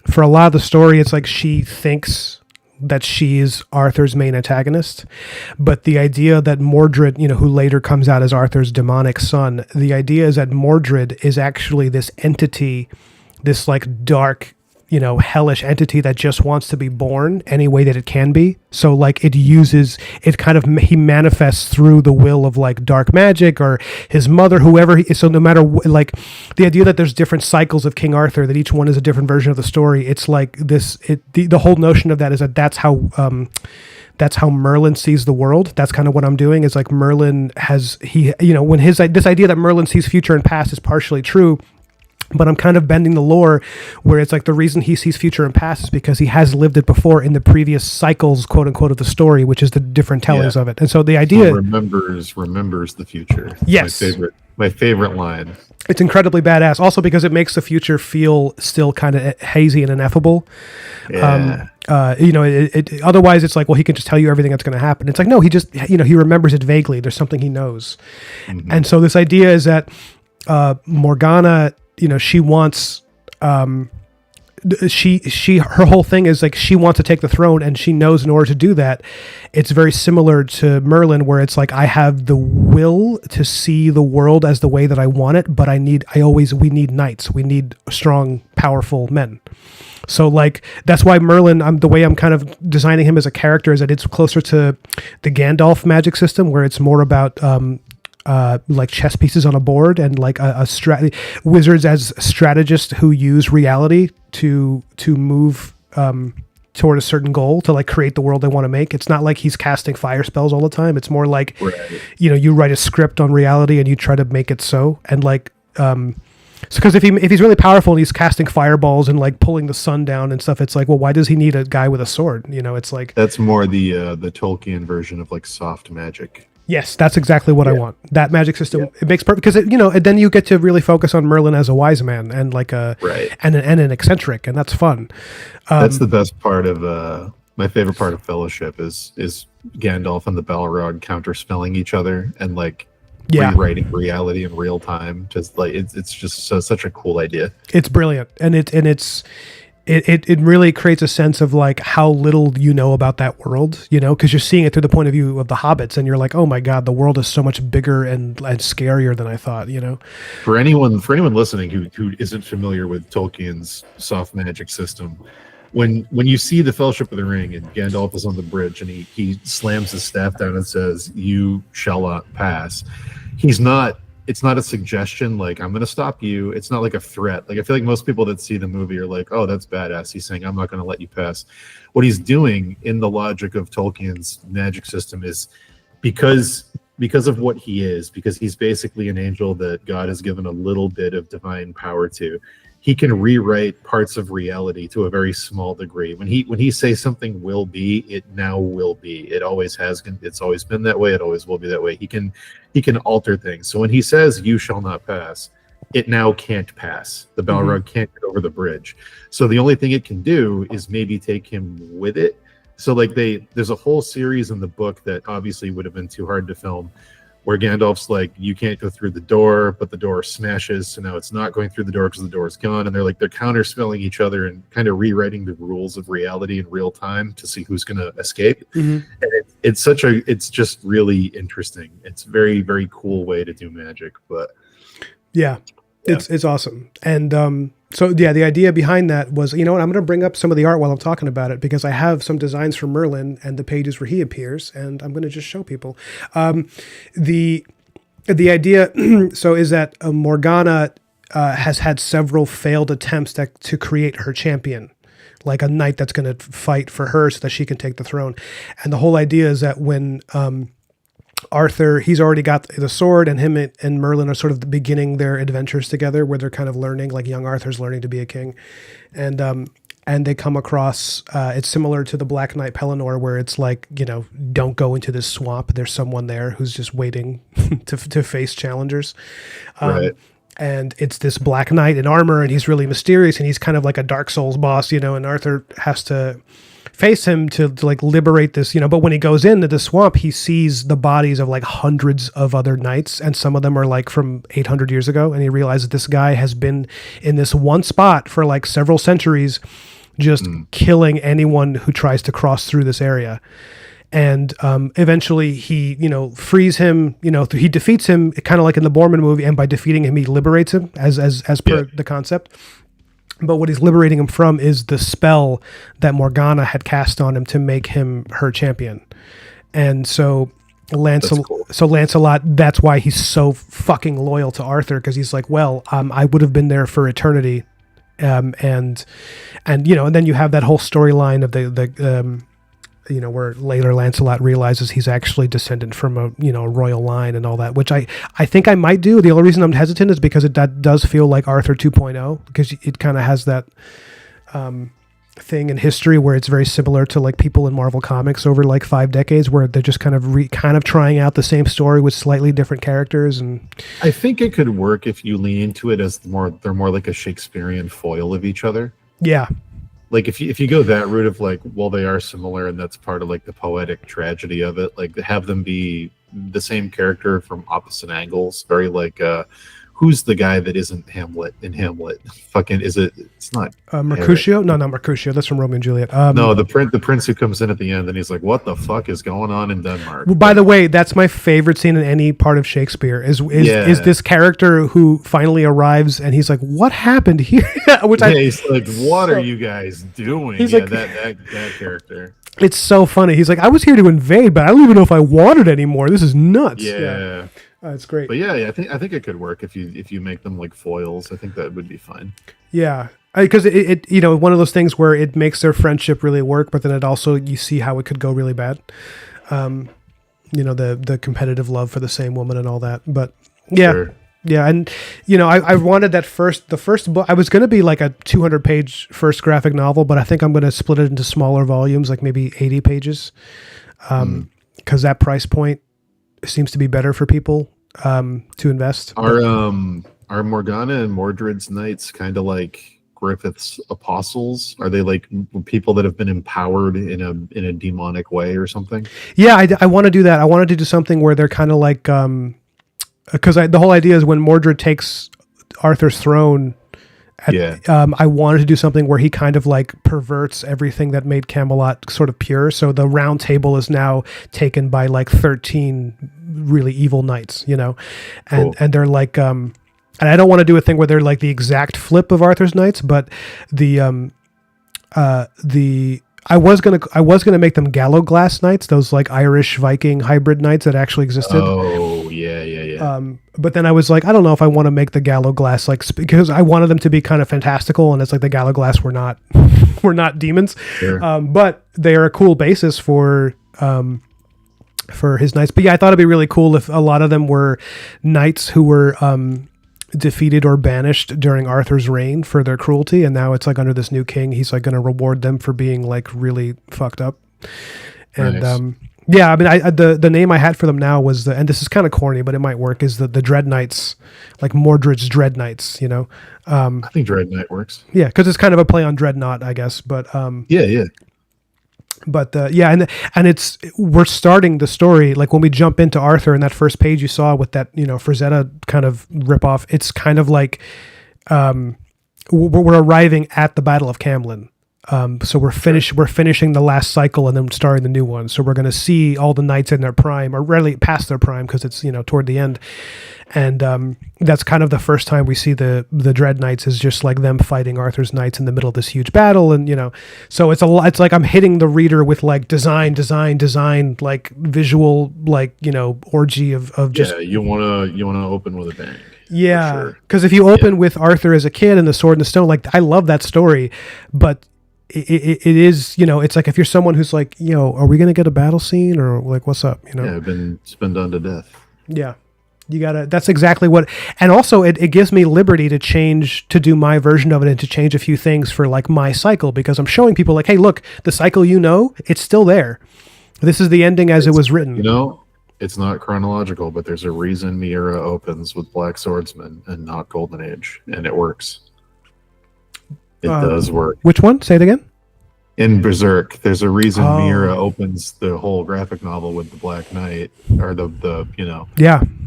Speaker 1: for a lot of the story, it's like she thinks that she is Arthur's main antagonist. But the idea that Mordred, who later comes out as Arthur's demonic son, the idea is that Mordred is actually this entity, this like dark, hellish entity that just wants to be born any way that it can be. So like he manifests through the will of like dark magic or his mother, whoever so no matter like the idea that there's different cycles of King Arthur, that each one is a different version of the story. It's like the whole notion of that is that that's how Merlin sees the world. That's kind of what I'm doing, is like Merlin has, when this idea that Merlin sees future and past is partially true, but I'm kind of bending the lore where it's like the reason he sees future and past is because he has lived it before in the previous cycles, quote unquote, of the story, which is the different tellings of it. And so the idea
Speaker 2: remembers the future.
Speaker 1: Yes.
Speaker 2: My favorite line.
Speaker 1: It's incredibly badass. Also because it makes the future feel still kind of hazy and ineffable.
Speaker 2: Yeah.
Speaker 1: Otherwise it's like, well, he can just tell you everything that's going to happen. It's like, no, he just, he remembers it vaguely. There's something he knows. Mm-hmm. And so this idea is that Morgana, she wants, her whole thing is like, she wants to take the throne, and she knows in order to do that, it's very similar to Merlin, where it's like, I have the will to see the world as the way that I want it, but we need knights. We need strong, powerful men. So like, that's why Merlin, the way I'm kind of designing him as a character is that it's closer to the Gandalf magic system, where it's more about, like chess pieces on a board, and like wizards as strategists who use reality to move toward a certain goal, to like create the world they want to make. It's not like he's casting fire spells all the time. It's more like, you write a script on reality and you try to make it so. And like, because if he's really powerful and he's casting fireballs and like pulling the sun down and stuff, it's like, well, why does he need a guy with a sword? It's like,
Speaker 2: that's more the Tolkien version of like soft magic.
Speaker 1: Yes, that's exactly what I want. That magic system, it makes perfect, because and then you get to really focus on Merlin as a wise man and like and an eccentric, and that's fun.
Speaker 2: That's the best part of my favorite part of Fellowship is Gandalf and the Balrog counterspelling each other and like rewriting reality in real time. Just like it's just such a cool idea.
Speaker 1: It's brilliant, and it's it really creates a sense of like how little you know about that world, you know, because you're seeing it through the point of view of the hobbits, and you're like, oh my god, the world is so much bigger and scarier than I thought, you know.
Speaker 2: For anyone listening who isn't familiar with Tolkien's soft magic system, when you see the Fellowship of the Ring and Gandalf is on the bridge and he slams his staff down and says, "You shall not pass," he's not. It's not a suggestion like I'm going to stop you. It's not like a threat. Like I feel like most people that see the movie are like, "Oh, that's badass." He's saying, "I'm not going to let you pass." What he's doing in the logic of Tolkien's magic system is because of what he is, because he's basically an angel that God has given a little bit of divine power to. He can rewrite parts of reality to a very small degree. When he says something will be, it now will be. It always has. It's always been that way. It always will be that way. He can alter things. So when he says "you shall not pass," it now can't pass. The Balrog can't get over the bridge. So the only thing it can do is maybe take him with it. So like there's a whole series in the book that obviously would have been too hard to film, where Gandalf's like, you can't go through the door, but the door smashes, so now it's not going through the door because the door's gone, and they're counter-spelling each other and kind of rewriting the rules of reality in real time to see who's going to escape. And it's just really interesting. It's very, very cool way to do magic, but
Speaker 1: yeah. It's awesome. And so yeah, the idea behind that was, you know what, I'm going to bring up some of the art while I'm talking about it, because I have some designs for Merlin and the pages where he appears, and I'm going to just show people. The idea so is that Morgana has had several failed attempts to create her champion, like a knight that's going to fight for her so that she can take the throne. And the whole idea is that when Arthur, he's already got the sword, and him and Merlin are sort of beginning their adventures together, where they're kind of learning, like young Arthur's learning to be a king. And they come across, it's similar to the Black Knight Pelennor, where it's like, you know, don't go into this swamp. There's someone there who's just waiting to face challengers.
Speaker 2: right.
Speaker 1: And it's this Black Knight in armor, and he's really mysterious, and he's kind of like a Dark Souls boss, you know, and Arthur has to face him to like liberate this, you know. But when he goes into the swamp, he sees the bodies of like hundreds of other knights, and some of them are like from 800 years ago, and he realizes this guy has been in this one spot for like several centuries, just killing anyone who tries to cross through this area. And eventually he, you know, frees him, you know, he defeats him kind of like in the Borman movie, and by defeating him, he liberates him as per the concept. But what he's liberating him from is the spell that Morgana had cast on him to make him her champion. And so Lancelot, that's why he's so fucking loyal to Arthur, because he's like, well, I would have been there for eternity. And you know, and then you have that whole storyline of the you know, where later Lancelot realizes he's actually descendant from a, you know, royal line and all that, which I think I might do. The only reason I'm hesitant is because that does feel like Arthur 2.0, because it kind of has that thing in history where it's very similar to like people in Marvel Comics over like 5 decades, where they're just kind of trying out the same story with slightly different characters. And
Speaker 2: I think it could work if you lean into it as they're more like a Shakespearean foil of each other.
Speaker 1: Yeah.
Speaker 2: Like if you go that route of like, well, they are similar and that's part of like the poetic tragedy of it, like have them be the same character from opposite angles, very like who's the guy that isn't Hamlet in Hamlet? Fucking it's not
Speaker 1: Mercutio? No, not Mercutio. That's from Romeo and Juliet.
Speaker 2: No, the prince who comes in at the end and he's like, what the fuck is going on in Denmark?
Speaker 1: Well, by the way, that's my favorite scene in any part of Shakespeare is this character who finally arrives and he's like, what happened here?
Speaker 2: He's like, what are you guys doing?
Speaker 1: He's
Speaker 2: like,
Speaker 1: like,
Speaker 2: that character.
Speaker 1: It's so funny. He's like, I was here to invade, but I don't even know if I wanted anymore. This is nuts.
Speaker 2: Yeah.
Speaker 1: It's great.
Speaker 2: But yeah, I think it could work if you make them like foils. I think that would be fine.
Speaker 1: Yeah, because it you know, one of those things where it makes their friendship really work, but then it also, you see how it could go really bad. You know, the competitive love for the same woman and all that. But yeah. Sure. Yeah, and you know, I wanted the first book. I was going to be like a 200-page first graphic novel, but I think I'm going to split it into smaller volumes, like maybe 80 pages, because that price point seems to be better for people to invest.
Speaker 2: Are Morgana and Mordred's knights kind of like Griffith's apostles? Are they like people that have been empowered in a demonic way or something?
Speaker 1: Yeah, I want to do that. I wanted to do something where they're kind of like because the whole idea is when Mordred takes Arthur's throne,
Speaker 2: Yeah.
Speaker 1: I wanted to do something where he kind of like perverts everything that made Camelot sort of pure. So the round table is now taken by like 13 really evil knights, you know, and
Speaker 2: Cool.
Speaker 1: and they're like and I don't want to do a thing where they're like the exact flip of Arthur's knights, but the I was gonna make them gallows glass knights, those like Irish Viking hybrid knights that actually existed.
Speaker 2: Oh, yeah.
Speaker 1: But then I was like, I don't know if I want to make the gallows glass like because I wanted them to be kind of fantastical, and it's like the gallows glass were not were not demons,
Speaker 2: Sure.
Speaker 1: but they are a cool basis for his knights. But yeah, I thought it'd be really cool if a lot of them were knights who were defeated or banished during Arthur's reign for their cruelty, and now it's like under this new king, he's like going to reward them for being like really fucked up. And
Speaker 2: Nice.
Speaker 1: yeah, I mean, the name I had for them now was and this is kind of corny, but it might work. Is the Dread Knights, like Mordred's Dread Knights, you know?
Speaker 2: I think Dread Knight works.
Speaker 1: Yeah, because it's kind of a play on Dreadnought, I guess. But
Speaker 2: Yeah.
Speaker 1: yeah, and it's we're starting the story like when we jump into Arthur and that first page you saw with that, you know, Frazetta kind of ripoff. It's kind of like we're arriving at the Battle of Camlin. So we're finishing the last cycle and then starting the new one. So we're going to see all the knights in their prime, or rarely past their prime because it's, you know, toward the end. And that's kind of the first time we see the Dread Knights is just like them fighting Arthur's knights in the middle of this huge battle. And, you know, so it's it's like I'm hitting the reader with like design, like visual, like, you know, orgy of just.
Speaker 2: Yeah, you wanna open with a bang.
Speaker 1: Yeah, because if you open with Arthur as a kid and the Sword and the Stone, like I love that story, but it is, you know, it's like if you're someone who's like, you know, are we gonna get a battle scene or like what's up, you know?
Speaker 2: Yeah, it's been done to death.
Speaker 1: Yeah, you gotta. That's exactly what. And also, it gives me liberty to do my version of it and to change a few things for like my cycle, because I'm showing people like, hey, look, the cycle, you know, it's still there. This is the ending as it was written.
Speaker 2: You know, it's not chronological, but there's a reason Miura opens with Black Swordsman and not Golden Age, and it works. It does work.
Speaker 1: Which one? Say it again.
Speaker 2: In Berserk, there's a reason Miura opens the whole graphic novel with the Black Knight, or the you know,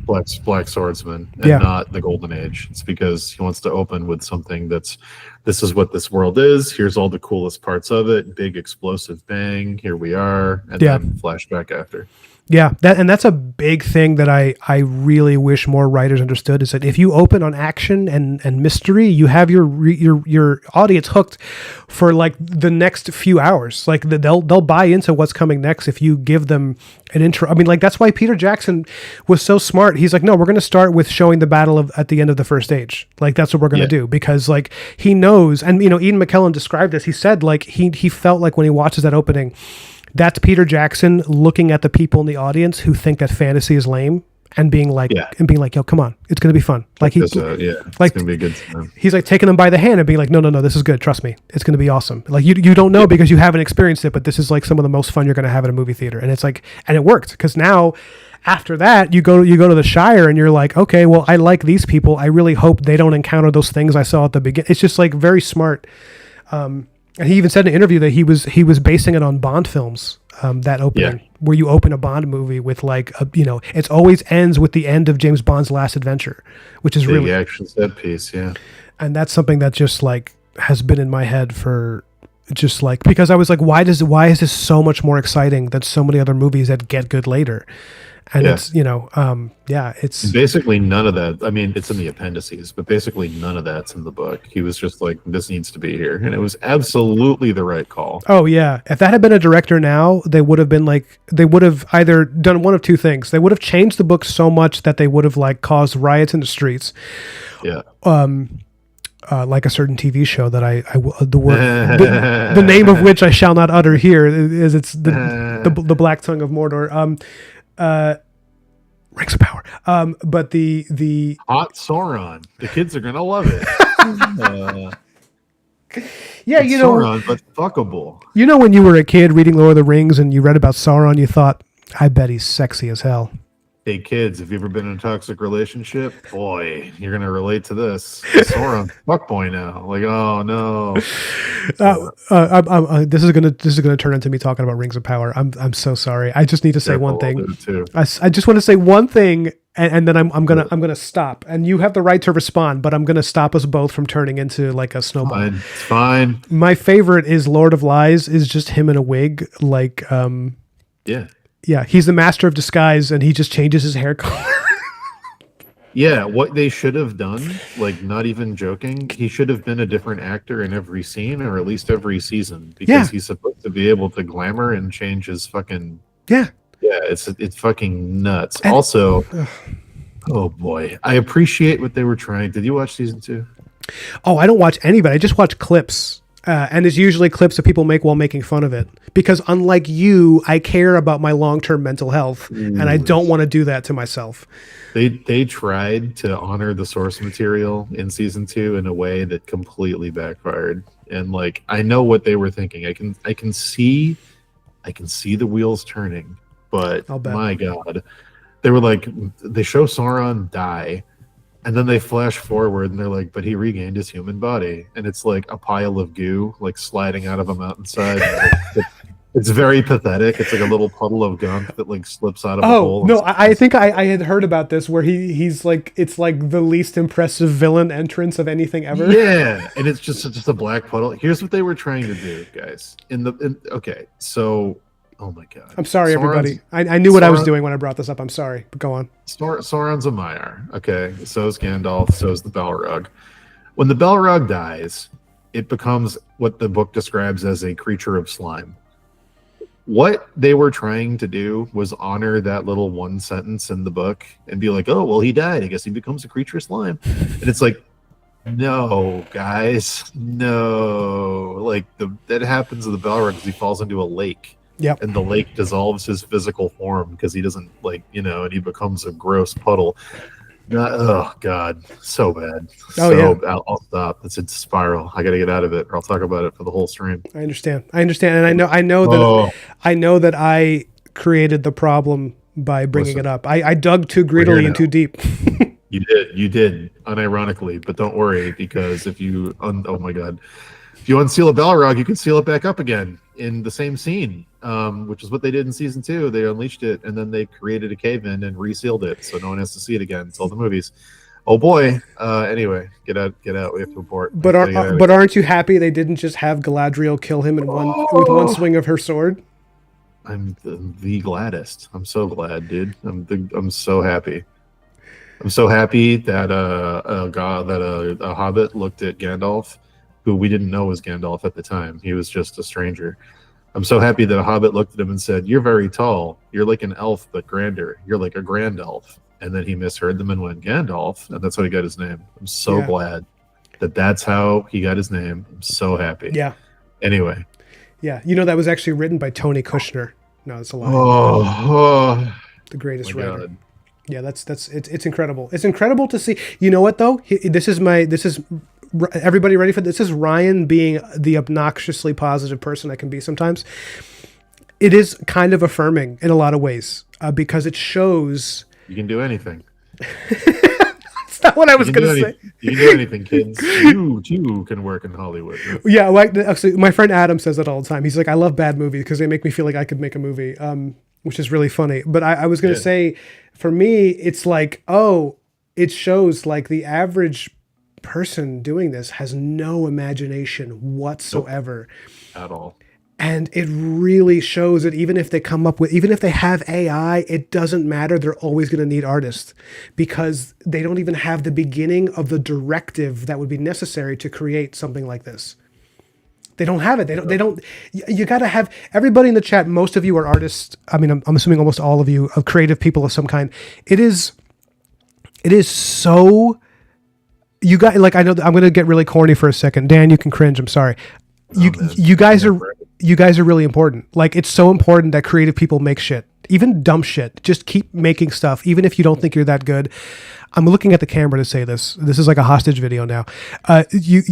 Speaker 2: Black Swordsman, and not the Golden Age. It's because he wants to open with something this is what this world is. Here's all the coolest parts of it. Big explosive bang. Here we are, and then flashback after.
Speaker 1: Yeah, that's a big thing that I really wish more writers understood, is that if you open on action and mystery, you have your audience hooked for like the next few hours. Like they'll buy into what's coming next if you give them an intro. I mean, like that's why Peter Jackson was so smart. He's like, no, we're going to start with showing the battle at the end of the first age. Like that's what we're going to do, because like he knows, and you know, Ian McKellen described this. He said like he felt like when he watches that opening, that's Peter Jackson looking at the people in the audience who think that fantasy is lame and being like, yo, come on, it's going to be fun. Like
Speaker 2: it's going to be a good time.
Speaker 1: He's like taking them by the hand and being like, no, this is good. Trust me. It's going to be awesome. Like you don't know because you haven't experienced it, but this is like some of the most fun you're going to have at a movie theater. And it's like, and it worked, because now after that, you go to the Shire and you're like, okay, well, I like these people. I really hope they don't encounter those things I saw at the beginning. It's just like very smart. And he even said in an interview that he was basing it on Bond films, that opening, where you open a Bond movie with like, you know, it always ends with the end of James Bond's last adventure, which is really
Speaker 2: action set piece,
Speaker 1: and that's something that just like has been in my head for just like, because I was like, why is this so much more exciting than so many other movies that get good later? And it's, you know, it's
Speaker 2: basically none of that. I mean, it's in the appendices, but basically none of that's in the book. He was just like, this needs to be here. And it was absolutely the right call.
Speaker 1: Oh, yeah. If that had been a director now, they would have either done one of two things. They would have changed the book so much that they would have like caused riots in the streets.
Speaker 2: Yeah.
Speaker 1: Like a certain TV show that the name of which I shall not utter here, is it's the Black Tongue of Mordor. Rings of Power. But the
Speaker 2: Hot Sauron. The kids are gonna love it.
Speaker 1: Yeah, you know,
Speaker 2: Sauron, but fuckable.
Speaker 1: You know, when you were a kid reading Lord of the Rings and you read about Sauron, you thought, I bet he's sexy as hell.
Speaker 2: Hey kids, have you ever been in a toxic relationship? Boy, you're gonna relate to this. Sauron's fuckboy now. Like, oh no.
Speaker 1: This is gonna turn into me talking about Rings of Power. I'm so sorry. I just need to say one thing. I just want to say one thing, and then I'm gonna stop, and you have the right to respond, but I'm gonna stop us both from turning into like a snowball.
Speaker 2: Fine. It's fine.
Speaker 1: My favorite is Lord of Lies, is just him in a wig, like yeah, he's the master of disguise, and he just changes his hair color.
Speaker 2: Yeah, what they should have done, like not even joking, he should have been a different actor in every scene or at least every season because he's supposed to be able to glamour and change his fucking yeah, it's fucking nuts. And also, oh boy, I appreciate what they were trying. Did you watch season 2?
Speaker 1: Oh, I don't watch any, but I just watch clips. And it's usually clips that people make while making fun of it. Because unlike you, I care about my long-term mental health, and I don't want to do that to myself.
Speaker 2: They tried to honor the source material in season 2 in a way that completely backfired. And like, I know what they were thinking. I can see the wheels turning. But my God, they were like, they show Sauron die. And then they flash forward and they're like, but he regained his human body. And it's like a pile of goo, like sliding out of a mountainside. It's very pathetic. It's like a little puddle of gunk that like slips out of a hole.
Speaker 1: No, I think I had heard about this where he's like, it's like the least impressive villain entrance of anything ever.
Speaker 2: Yeah. And it's just a black puddle. Here's what they were trying to do, guys. Okay. So, oh my God.
Speaker 1: I'm sorry, everybody. I knew what I was doing when I brought this up. I'm sorry, but go on.
Speaker 2: Sauron's a Maiar. Okay. So is Gandalf. So is the Balrog. When the Balrog dies, it becomes what the book describes as a creature of slime. What they were trying to do was honor that little one sentence in the book and be like, oh, well, he died. I guess he becomes a creature of slime. And it's like, no, guys, no. Like that happens to the Balrog because he falls into a lake.
Speaker 1: Yep.
Speaker 2: And the lake dissolves his physical form because he doesn't and he becomes a gross puddle. Oh God, so bad. I'll stop. It's a spiral. I got to get out of it, or I'll talk about it for the whole stream.
Speaker 1: I understand, and I know that I created the problem by bringing it up. I dug too greedily and too deep.
Speaker 2: You did, unironically, but don't worry because if you if you unseal a Balrog, you can seal it back up again in the same scene, which is what they did in season 2. They unleashed it, and then they created a cave-in and resealed it, so no one has to see it again until the movies. Oh boy! Anyway, get out. We have to report.
Speaker 1: But aren't you happy they didn't just have Galadriel kill him with one swing of her sword?
Speaker 2: I'm the gladdest. I'm so glad, dude. I'm so happy. I'm so happy that a hobbit looked at Gandalf, who we didn't know was Gandalf at the time. He was just a stranger. I'm so happy that a hobbit looked at him and said, "You're very tall. You're like an elf, but grander. You're like a grand elf." And then he misheard them and went Gandalf, and that's how he got his name. I'm so glad that that's how he got his name. I'm so happy.
Speaker 1: Yeah.
Speaker 2: Anyway.
Speaker 1: Yeah, that was actually written by Tony Kushner. No, it's a lie. The greatest writer. God. Yeah, it's incredible. It's incredible to see. You know what though? This is everybody ready for this? This is Ryan being the obnoxiously positive person I can be sometimes. It is kind of affirming in a lot of ways because it shows
Speaker 2: you can do anything.
Speaker 1: That's not what I was going to say.
Speaker 2: You can do anything, kids. You too can work in Hollywood.
Speaker 1: Yeah, actually, my friend Adam says that all the time. He's like, I love bad movies because they make me feel like I could make a movie, which is really funny. But I was going to say, for me, it's like, it shows like the average person doing this has no imagination whatsoever.
Speaker 2: Nope. At all.
Speaker 1: And it really shows that even if they have AI, it doesn't matter. They're always going to need artists because they don't even have the beginning of the directive that would be necessary to create something like this. They don't have it. They don't. You got to have everybody in the chat. Most of you are artists. I mean, I'm assuming almost all of you are creative people of some kind. It is so. You got like I know I'm going to get really corny for a second. Dan, you can cringe. I'm sorry. You guys are really important. Like it's so important that creative people make shit, even dumb shit. Just keep making stuff, even if you don't think you're that good. I'm looking at the camera to say this. This is like a hostage video now. It's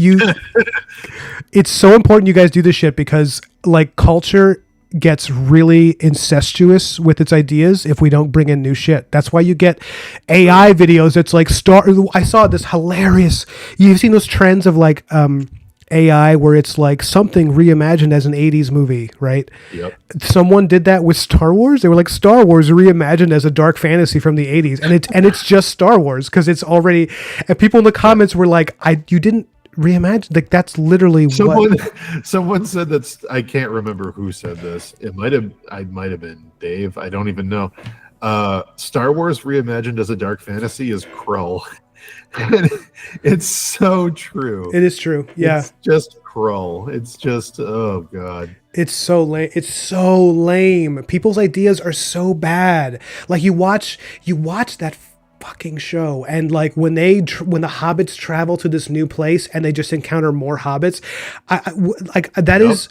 Speaker 1: so important you guys do this shit because like culture gets really incestuous with its ideas if we don't bring in new shit. That's why you get AI videos. It's like I saw this hilarious. You've seen those trends of like AI where it's like something reimagined as an 80s movie, right?
Speaker 2: Yep.
Speaker 1: Someone did that with Star Wars. They were like Star Wars reimagined as a dark fantasy from the 80s, and it's just Star Wars because it's already. And people in the comments were like, you didn't reimagine, like that's literally
Speaker 2: Someone
Speaker 1: what
Speaker 2: someone said that's I can't remember who said this. I might have been Dave. I don't even know. Star Wars reimagined as a dark fantasy is Krull. It's so true.
Speaker 1: it is true. Yeah,
Speaker 2: It's just Krull. It's just oh god.
Speaker 1: it's so lame. It's so lame. People's ideas are so bad. Like you watch that fucking show, and like when when the hobbits travel to this new place and they just encounter more hobbits, like that
Speaker 2: Yep.
Speaker 1: is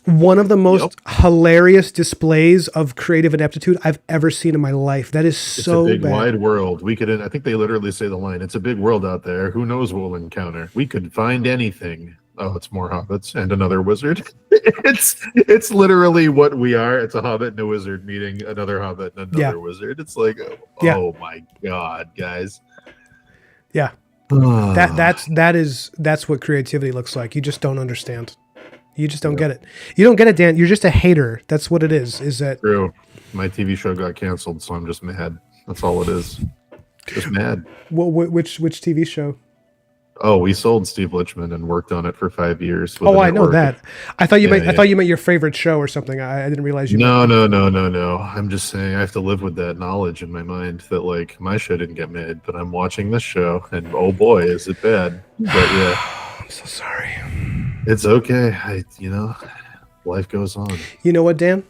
Speaker 1: one of the most hilarious displays of creative ineptitude I've ever seen in my life. That is
Speaker 2: It's
Speaker 1: so
Speaker 2: a big
Speaker 1: bad.
Speaker 2: wide world. We could I think they literally say the line, it's a big world out there. Who knows what we'll encounter? We could find anything. Oh, it's more hobbits and another wizard. it's literally what we are. It's a hobbit and a wizard meeting another hobbit and another wizard. It's like oh my god, guys.
Speaker 1: Yeah. That's what creativity looks like. You just don't understand. You just don't get it. You don't get it, Dan. You're just a hater. That's what it is. Is that
Speaker 2: True. My TV show got canceled, so I'm just mad. That's all it is. Just mad.
Speaker 1: which TV show?
Speaker 2: Oh, we sold Steve Lichman and worked on it for 5 years.
Speaker 1: Oh, I know that. I thought you meant
Speaker 2: Yeah.
Speaker 1: I thought you meant your favorite show or something. I didn't realize you.
Speaker 2: No. I'm just saying I have to live with that knowledge in my mind that like my show didn't get made, but I'm watching this show and oh boy, is it bad. But yeah,
Speaker 1: I'm so sorry.
Speaker 2: it's okay. Life goes on.
Speaker 1: You know what, Dan?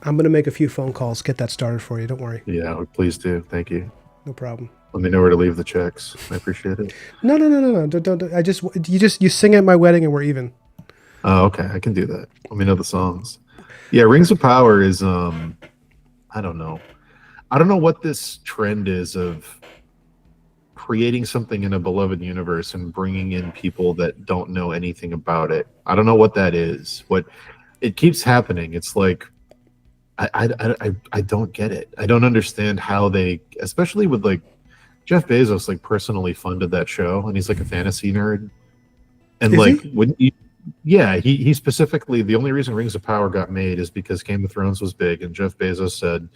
Speaker 1: I'm gonna make a few phone calls. Get that started for you. Don't worry.
Speaker 2: Yeah, please do. Thank you.
Speaker 1: No problem.
Speaker 2: Let me know where to leave the checks. I appreciate it.
Speaker 1: No. Don't. You sing at my wedding and we're even.
Speaker 2: Oh, okay. I can do that. Let me know the songs. Yeah, Rings of Power is I don't know. I don't know what this trend is of creating something in a beloved universe and bringing in people that don't know anything about it. I don't know what that is. What it keeps happening. It's like I don't get it. I don't understand how they, especially with like Jeff Bezos, like personally funded that show, and he's like a fantasy nerd. And
Speaker 1: Is
Speaker 2: like,
Speaker 1: he?
Speaker 2: wouldn't you? Yeah, he specifically, the only reason Rings of Power got made is because Game of Thrones was big, and Jeff Bezos said,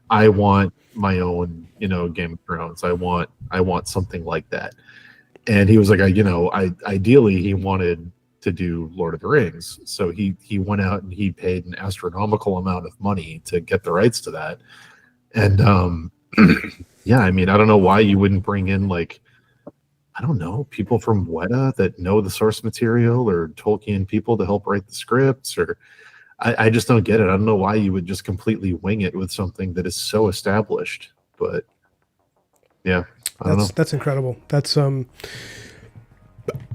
Speaker 2: "I want my own, Game of Thrones. I want something like that." And he was like, ideally he wanted to do Lord of the Rings, so he went out and he paid an astronomical amount of money to get the rights to that. And yeah, I mean, I don't know why you wouldn't bring in like, I don't know, people from Weta that know the source material or Tolkien people to help write the scripts, or I just don't get it. I don't know why you would just completely wing it with something that is so established. But yeah, I don't know.
Speaker 1: That's incredible. That's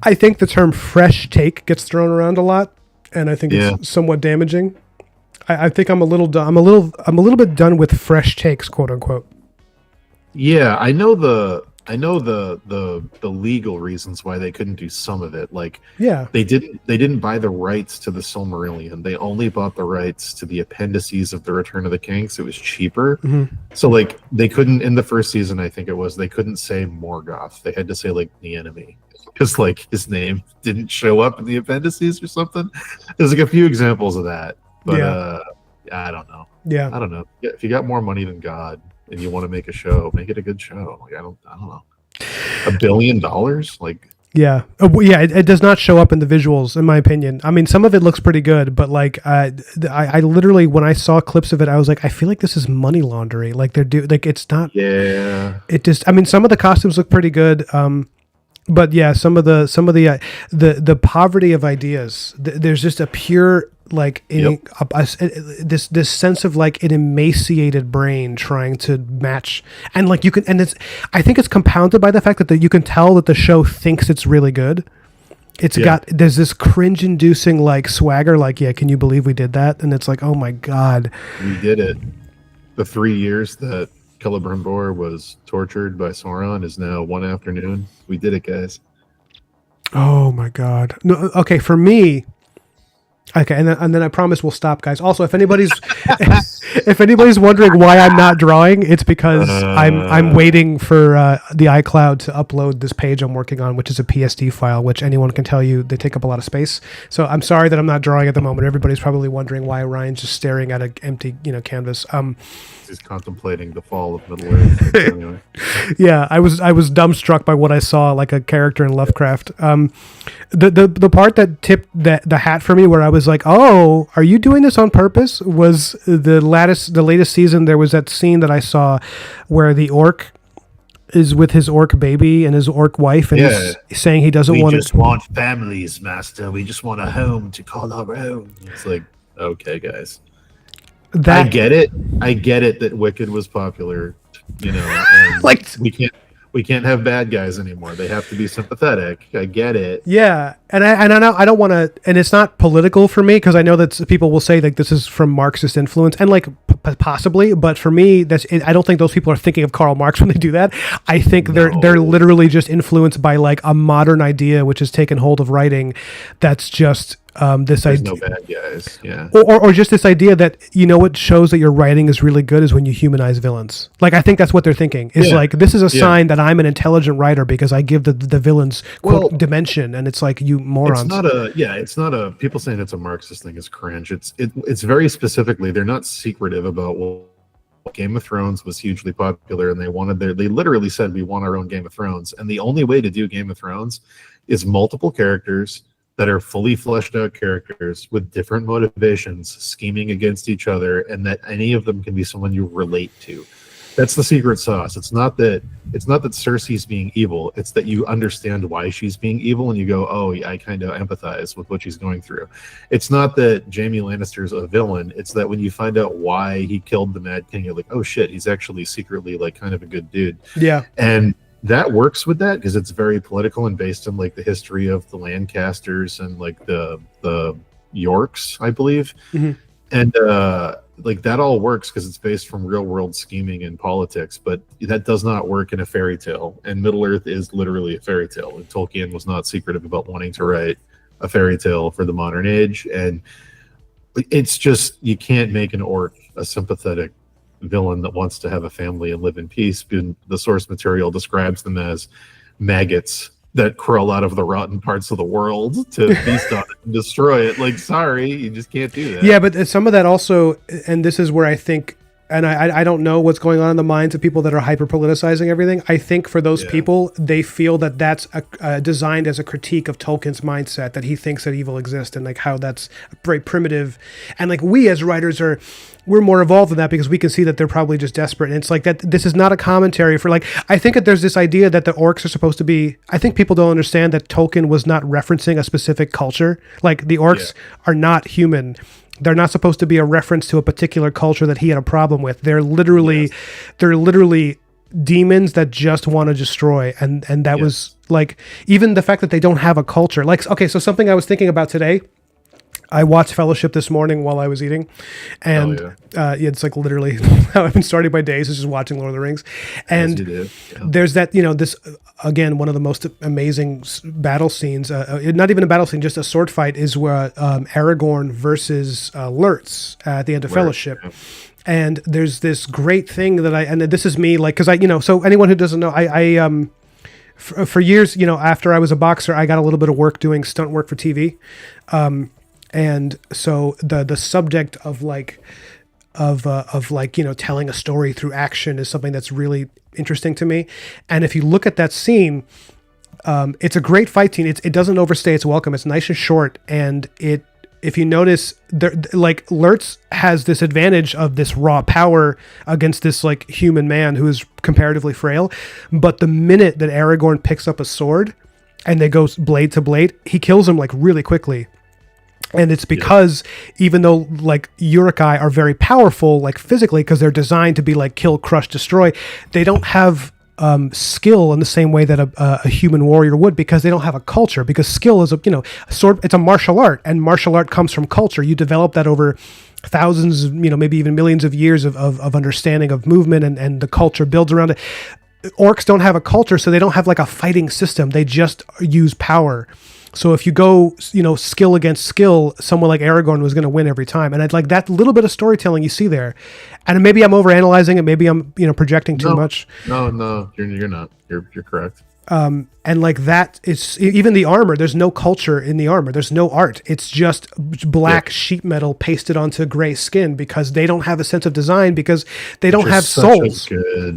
Speaker 1: I think the term fresh take gets thrown around a lot, and I think it's somewhat damaging. I think I'm a little bit done with fresh takes, quote unquote.
Speaker 2: Yeah, I know the legal reasons why they couldn't do some of it. Like,
Speaker 1: Yeah.
Speaker 2: they didn't buy the rights to the Silmarillion. They only bought the rights to the appendices of the Return of the King, so it was cheaper.
Speaker 1: Mm-hmm.
Speaker 2: So like they couldn't, in the first season, I think it was, they couldn't say Morgoth. They had to say like the enemy, because like his name didn't show up in the appendices or something. There's like a few examples of that. But I don't know.
Speaker 1: Yeah.
Speaker 2: I don't know. If you got more money than God and you want to make a show, make it a good show. Like, I don't know. $1 billion? Like,
Speaker 1: Yeah. It does not show up in the visuals, in my opinion. I mean, some of it looks pretty good, but like, I literally, when I saw clips of it, I was like, I feel like this is money laundering. Like it's not.
Speaker 2: yeah.
Speaker 1: It just. I mean, some of the costumes look pretty good. But yeah, some of the poverty of ideas. There's just a pure like this sense of like an emaciated brain trying to match, and like you can, and it's, I think it's compounded by the fact that you can tell that the show thinks it's really good. There's this cringe-inducing like swagger, like, yeah, can you believe we did that? And it's like, oh my god,
Speaker 2: We did it. The 3 years that Celebrimbor was tortured by Sauron is now one afternoon. We did it, guys.
Speaker 1: oh my god. No, okay, for me. Okay, and then I promise we'll stop, guys. Also, if anybody's If anybody's wondering why I'm not drawing, it's because I'm waiting for the iCloud to upload this page I'm working on, which is a PSD file, which anyone can tell you they take up a lot of space. So I'm sorry that I'm not drawing at the moment. Everybody's probably wondering why Ryan's just staring at an empty, canvas.
Speaker 2: He's contemplating the fall of Middle Earth. Anyway.
Speaker 1: Yeah, I was dumbstruck by what I saw, like a character in Lovecraft. The part that tipped the hat for me, where I was like, "Oh, are you doing this on purpose?" was the latest season. There was that scene that I saw where the orc is with his orc baby and his orc wife, and he's saying he doesn't want.
Speaker 2: We just want families, master. We just want a home to call our own. It's like, okay, guys. I get it that Wicked was popular, and
Speaker 1: like
Speaker 2: we can't have bad guys anymore. They have to be sympathetic. I get it.
Speaker 1: Yeah, and I know I don't want to, and it's not political for me because I know that people will say like this is from Marxist influence, and like possibly, but for me, I don't think those people are thinking of Karl Marx when they do that. I think they're literally just influenced by like a modern idea which has taken hold of writing. That's just. This
Speaker 2: There's
Speaker 1: idea,
Speaker 2: no bad guys, yeah,
Speaker 1: or just this idea that what shows that your writing is really good is when you humanize villains. Like I think that's what they're thinking. Is like this is a sign that I'm an intelligent writer because I give the villains quote dimension, and it's like you morons.
Speaker 2: It's not a people saying it's a Marxist thing is cringe. It's very specifically they're not secretive about Game of Thrones was hugely popular, and they literally said we want our own Game of Thrones, and the only way to do Game of Thrones is multiple characters that are fully fleshed out characters with different motivations scheming against each other, and that any of them can be someone you relate to. That's the secret sauce. It's not that Cersei's being evil. It's that you understand why she's being evil and you go, oh, I kind of empathize with what she's going through. It's not that Jaime Lannister's a villain. It's that when you find out why he killed the Mad King, you're like, oh shit, he's actually secretly like kind of a good dude.
Speaker 1: Yeah. And
Speaker 2: that works with that because it's very political and based on like the history of the Lancasters and like the Yorks, I believe. Mm-hmm. And like that all works because it's based from real world scheming and politics, but that does not work in a fairy tale. And Middle Earth is literally a fairy tale. And Tolkien was not secretive about wanting to write a fairy tale for the modern age. And it's just, you can't make an orc a sympathetic villain that wants to have a family and live in peace. The source material describes them as maggots that crawl out of the rotten parts of the world to feast on it and destroy it. Like, sorry, you just can't do that.
Speaker 1: Yeah, but some of that also, and this is where I think, and I don't know what's going on in the minds of people that are hyper politicizing everything. I think for those people, they feel that that's designed as a critique of Tolkien's mindset, that he thinks that evil exists and like how that's very primitive. And like we as writers we're more evolved than that because we can see that they're probably just desperate. And it's like that. This is not a commentary for like, I think that there's this idea that the orcs are supposed to be, I think people don't understand that Tolkien was not referencing a specific culture. Like the orcs are not human. They're not supposed to be a reference to a particular culture that he had a problem with. They're literally demons that just want to destroy. And that was like, even the fact that they don't have a culture. Like, okay, so something I was thinking about today, I watched Fellowship this morning while I was eating, and it's like literally how I've been starting my days is just watching Lord of the Rings. And there's that, this, again, one of the most amazing battle scenes, not even a battle scene, just a sword fight, is where Aragorn versus Lurtz at the end of Fellowship. Yeah. And there's this great thing that and this is me, like, because so anyone who doesn't know, I for years, after I was a boxer, I got a little bit of work doing stunt work for TV. And so the subject of telling a story through action is something that's really interesting to me. And if you look at that scene, it's a great fight scene. It doesn't overstay its welcome. It's nice and short. And if you notice, Lurtz has this advantage of this raw power against this like human man who is comparatively frail. But the minute that Aragorn picks up a sword and they go blade to blade, he kills him like really quickly. And it's because even though like Uruk-hai are very powerful, like physically, because they're designed to be like kill, crush, destroy, they don't have skill in the same way that a human warrior would, because they don't have a culture. Because skill is a sword. It's a martial art, and martial art comes from culture. You develop that over thousands, maybe even millions of years of understanding of movement, and the culture builds around it. Orcs don't have a culture, so they don't have like a fighting system. They just use power. So if you go, skill against skill, someone like Aragorn was going to win every time. And I'd like that little bit of storytelling you see there. And maybe I'm overanalyzing it. Maybe I'm, projecting too much.
Speaker 2: No, you're not. You're correct.
Speaker 1: And like that, it's even the armor. There's no culture in the armor. There's no art. It's just black sheet metal pasted onto gray skin because they don't have a sense of design because they don't have souls.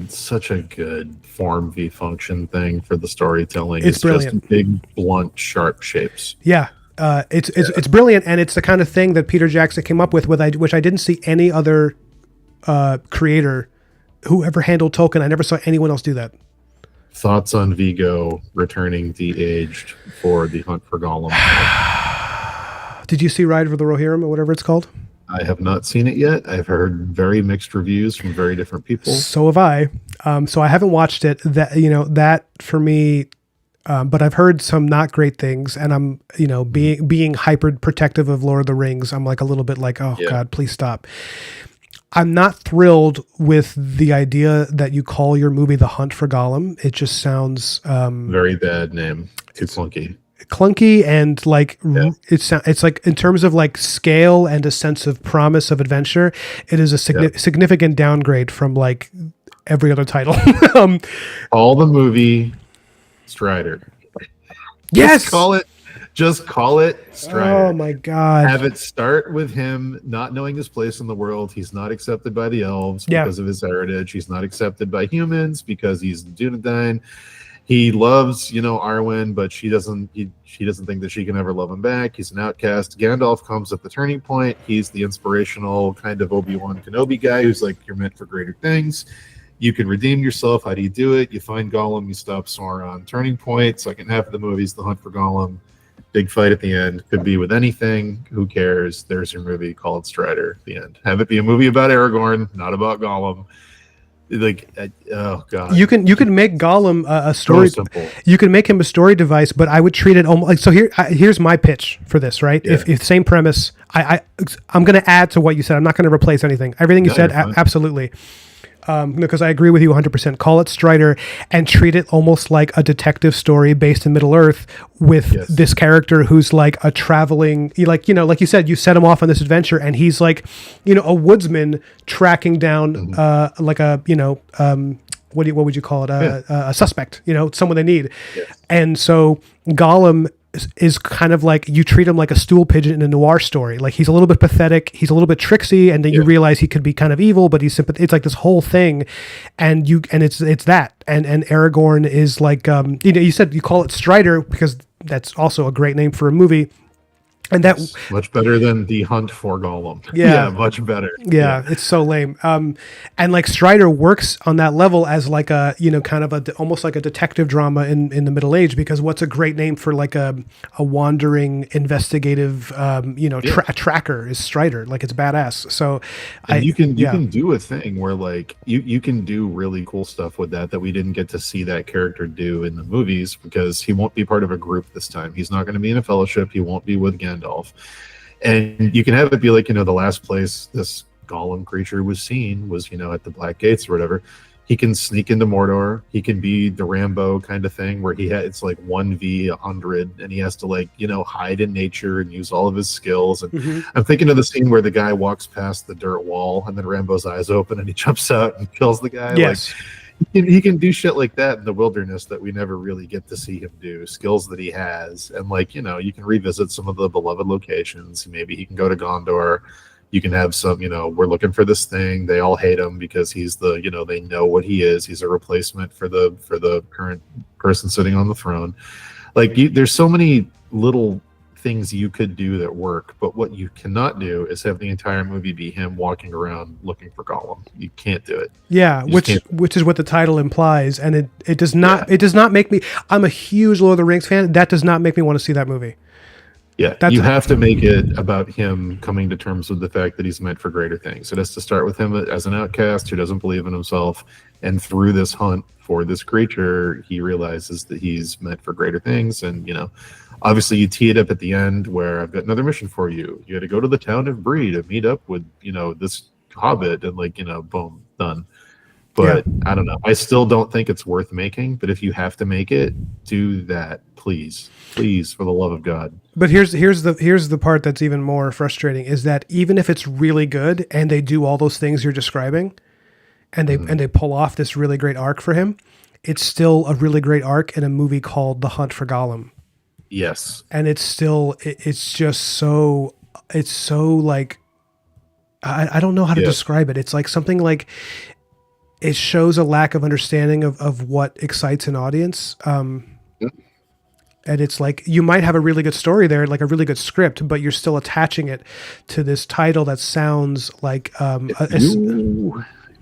Speaker 2: Such a good form v function thing for the storytelling.
Speaker 1: It's brilliant.
Speaker 2: Just big, blunt, sharp shapes.
Speaker 1: Yeah. It's brilliant, and it's the kind of thing that Peter Jackson came up with which I didn't see any other creator who ever handled Tolkien. I never saw anyone else do that.
Speaker 2: Thoughts on Vigo returning de-aged for the Hunt for Gollum?
Speaker 1: Did you see Ride for the Rohirrim or whatever it's called?
Speaker 2: I have not seen it yet. I've heard very mixed reviews from very different people.
Speaker 1: So have I. So I haven't watched it. That for me. But I've heard some not great things, and I'm, being hyper protective of Lord of the Rings. I'm like a little bit like, oh God, please stop. I'm not thrilled with the idea that you call your movie The Hunt for Gollum. It just sounds
Speaker 2: very bad name. Too
Speaker 1: clunky, and like it's like in terms of like scale and a sense of promise of adventure, it is a significant downgrade from like every other title.
Speaker 2: All the movie Strider.
Speaker 1: Yes,
Speaker 2: Just call it Strider.
Speaker 1: Oh my God.
Speaker 2: Have it start with him not knowing his place in the world. He's not accepted by the elves because of his heritage. He's not accepted by humans because he's Dunedain. He loves, Arwen, but she doesn't think that she can ever love him back. He's an outcast. Gandalf comes at the turning point. He's the inspirational kind of Obi-Wan Kenobi guy who's like, you're meant for greater things. You can redeem yourself. How do you do it? You find Gollum, you stop Sauron. Turning point, second half of the movie is The Hunt for Gollum. Big fight at the end. Could be with anything. Who cares? There's your movie. Call it Strider. The end. Have it be a movie about Aragorn, not about Gollum. Like, oh God.
Speaker 1: You can make Gollum a story.
Speaker 2: So simple.
Speaker 1: You can make him a story device, but I would treat it almost like so. Here's my pitch for this. Right?
Speaker 2: Yeah.
Speaker 1: If same premise, I'm going to add to what you said. I'm not going to replace anything. Everything you said, absolutely. Because I agree with you 100%. Call it Strider and treat it almost like a detective story based in Middle Earth with this character who's like a traveling, like you said, you set him off on this adventure and he's like, a woodsman tracking down like a, what would you call it? A suspect, someone they need.
Speaker 2: Yes.
Speaker 1: And so Gollum is kind of like you treat him like a stool pigeon in a noir story. Like he's a little bit pathetic, he's a little bit tricksy, and then you realize he could be kind of evil, but he's sympathetic. It's like this whole thing, and it's that. And Aragorn is like you said you call it Strider because that's also a great name for a movie. And that
Speaker 2: much better than The Hunt for Gollum.
Speaker 1: Yeah,
Speaker 2: much better.
Speaker 1: Yeah, it's so lame. And like Strider works on that level as like a kind of almost like a detective drama in the Middle Age, because what's a great name for like a wandering investigative a tracker is Strider. Like it's badass. So
Speaker 2: you can do a thing where like you can do really cool stuff with that we didn't get to see that character do in the movies, because he won't be part of a group this time. He's not going to be in a fellowship. He won't be with Gandalf. And you can have it be like, the last place this Gollum creature was seen was, at the Black Gates or whatever. He can sneak into Mordor. He can be the Rambo kind of thing where it's like 1v100 and he has to like, hide in nature and use all of his skills. And I'm thinking of the scene where the guy walks past the dirt wall and then Rambo's eyes open and he jumps out and kills the guy.
Speaker 1: Yes.
Speaker 2: Like, he can do shit like that in the wilderness that we never really get to see him do, skills that he has. And like, you can revisit some of the beloved locations. Maybe he can go to Gondor. You can have some, we're looking for this thing. They all hate him because he's the, they know what he is. He's a replacement for the current person sitting on the throne. Like there's so many little things you could do that work, but what you cannot do is have the entire movie be him walking around looking for Gollum. You can't do it.
Speaker 1: Yeah, which is what the title implies, and it does not it does not make me. I'm a huge Lord of the Rings fan. That does not make me want to see that movie.
Speaker 2: Yeah, you have to make it about him coming to terms with the fact that he's meant for greater things. It has to start with him as an outcast who doesn't believe in himself, and through this hunt for this creature, he realizes that he's meant for greater things. And obviously you tee it up at the end where I've got another mission for you. You got to go to the town of Bree to meet up with this hobbit, and like boom, done. But I don't know. I still don't think it's worth making. But if you have to make it, do that, please, please, for the love of God.
Speaker 1: But here's the part that's even more frustrating is that even if it's really good and they do all those things you're describing, and they pull off this really great arc for him, it's still a really great arc in a movie called The Hunt for Gollum.
Speaker 2: Yes,
Speaker 1: And it's still it's just so it's so like I don't know how to describe it. It's like something like it shows a lack of understanding of what excites an audience. And it's like you might have a really good story there, like a really good script, but you're still attaching it to this title that sounds like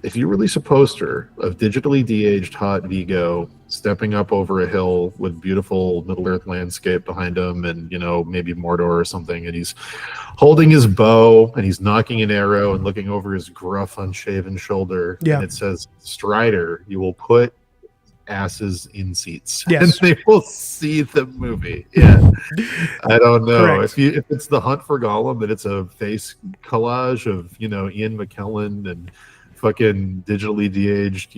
Speaker 2: if you release a poster of digitally de-aged hot Vigo stepping up over a hill with beautiful Middle-earth landscape behind him and, maybe Mordor or something, and he's holding his bow and he's knocking an arrow and looking over his gruff, unshaven shoulder, and it says, Strider, you will put asses in seats.
Speaker 1: Yes.
Speaker 2: And they will see the movie. Yeah. I don't know.
Speaker 1: Correct.
Speaker 2: If it's The Hunt for Gollum, that it's a face collage of, Ian McKellen and fucking digitally de-aged,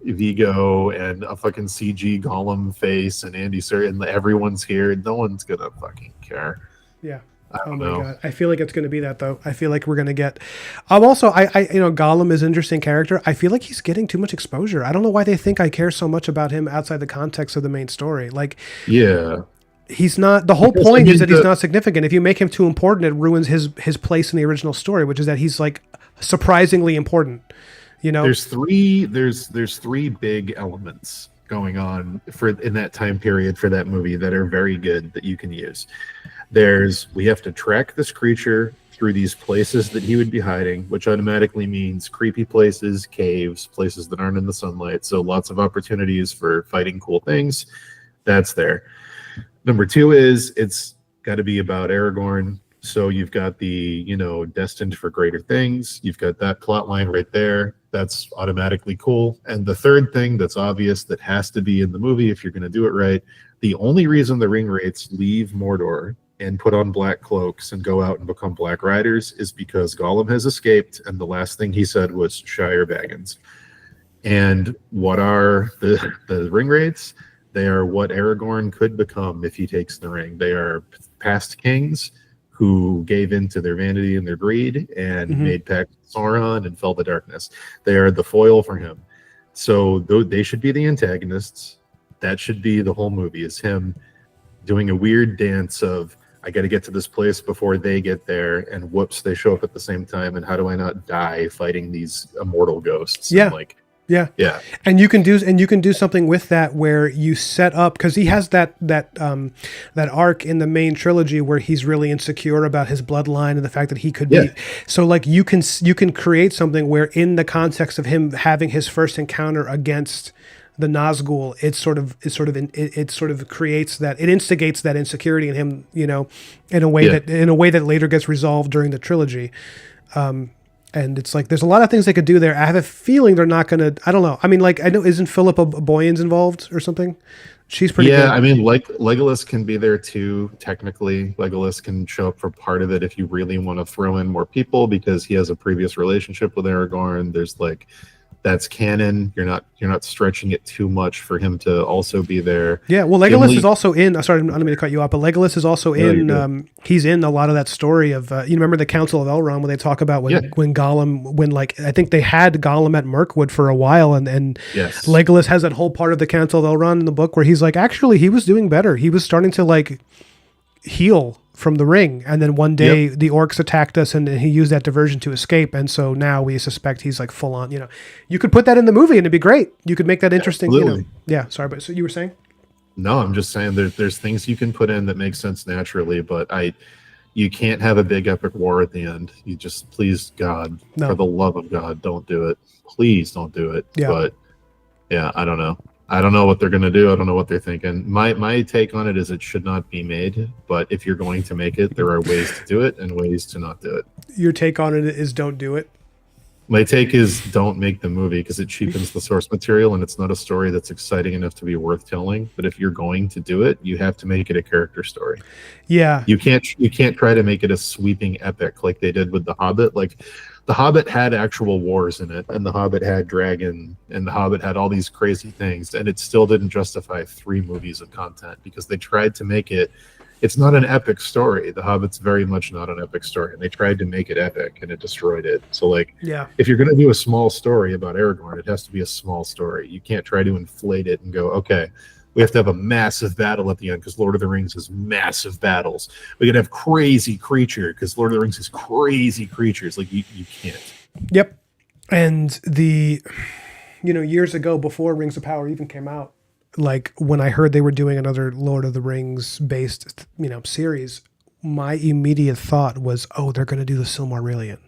Speaker 2: Vigo and a fucking CG Gollum face and Andy Serkis and everyone's here. No one's gonna fucking care.
Speaker 1: Yeah.
Speaker 2: I don't
Speaker 1: my
Speaker 2: know.
Speaker 1: God. I feel like it's going to be that though. I feel like we're going to get. Also, Gollum is an interesting character. I feel like he's getting too much exposure. I don't know why they think I care so much about him outside the context of the main story. Like,
Speaker 2: yeah,
Speaker 1: he's not. The whole point is that he's not significant. If you make him too important, it ruins his place in the original story, which is that he's like surprisingly important.
Speaker 2: There's three big elements going on in that time period for that movie that are very good that you can use. We have to track this creature through these places that he would be hiding, which automatically means creepy places, caves, places that aren't in the sunlight. So lots of opportunities for fighting cool things. That's there. Number two is it's got to be about Aragorn. So you've got the, destined for greater things. You've got that plot line right there. That's automatically cool. And the third thing that's obvious that has to be in the movie if you're going to do it right, the only reason the Ringwraiths leave Mordor and put on black cloaks and go out and become Black Riders is because Gollum has escaped, and the last thing he said was Shire Baggins. And what are the Ringwraiths? They are what Aragorn could become if he takes the ring. They are past kings who gave in to their vanity and their greed and made pact with Sauron and fell the darkness. They are the foil for him. So they should be the antagonists. That should be the whole movie, is him doing a weird dance of, I got to get to this place before they get there, and whoops, they show up at the same time, and how do I not die fighting these immortal ghosts?
Speaker 1: Yeah.
Speaker 2: Yeah.
Speaker 1: And you can do something with that where you set up, because he has that arc in the main trilogy where he's really insecure about his bloodline and the fact that he could be. So like you can create something where in the context of him having his first encounter against the Nazgul, it sort of creates that, it instigates that insecurity in him, in a way that later gets resolved during the trilogy. And it's like, there's a lot of things they could do there. I have a feeling they're not going to, I don't know. I mean, like, I know, isn't Philippa Boyens involved or something? She's pretty good.
Speaker 2: Yeah, I mean, like Legolas can be there too. Technically, Legolas can show up for part of it if you really want to throw in more people because he has a previous relationship with Aragorn. There's that's canon. You're not stretching it too much for him to also be there.
Speaker 1: Yeah, well, Legolas is also in. Sorry, I don't mean to cut you off, but Legolas is also in. He's in a lot of that story of. You remember the Council of Elrond when they talk about when Gollum, I think they had Gollum at Mirkwood for a while, and
Speaker 2: yes.
Speaker 1: Legolas has that whole part of the Council of Elrond in the book where he's like, actually, he was doing better. He was starting to heal from the ring, and then one day the orcs attacked us and he used that diversion to escape, and so now we suspect he's full on, you could put that in the movie and it'd be great. You could make that interesting. Sorry, but so you were saying?
Speaker 2: No, I'm just saying there's things you can put in that make sense naturally, but you can't have a big epic war at the end. You just, please God, for the love of God, don't do it. Please don't do it. But I don't know. I don't know what they're going to do. I don't know what they're thinking. My take on it is it should not be made, but if you're going to make it, there are ways to do it and ways to not do it.
Speaker 1: Your take on it is don't do it?
Speaker 2: My take is don't make the movie because it cheapens the source material and it's not a story that's exciting enough to be worth telling. But if you're going to do it, you have to make it a character story.
Speaker 1: Yeah.
Speaker 2: You can't try to make it a sweeping epic like they did with The Hobbit. The Hobbit had actual wars in it, and The Hobbit had dragon, and The Hobbit had all these crazy things, and it still didn't justify 3 movies of content because they tried to make it. It's not an epic story. The Hobbit's very much not an epic story, and they tried to make it epic, and it destroyed it. So, like,
Speaker 1: Yeah.
Speaker 2: if you're going to do a small story about Aragorn, it has to be a small story. You can't try to inflate it and go, okay, we have to have a massive battle at the end because Lord of the Rings is massive battles. We can have crazy creature because Lord of the Rings is crazy creatures. Like, you can't.
Speaker 1: Yep. And years ago, before Rings of Power even came out, like when I heard they were doing another Lord of the Rings based, series, my immediate thought was, oh, they're going to do the Silmarillion.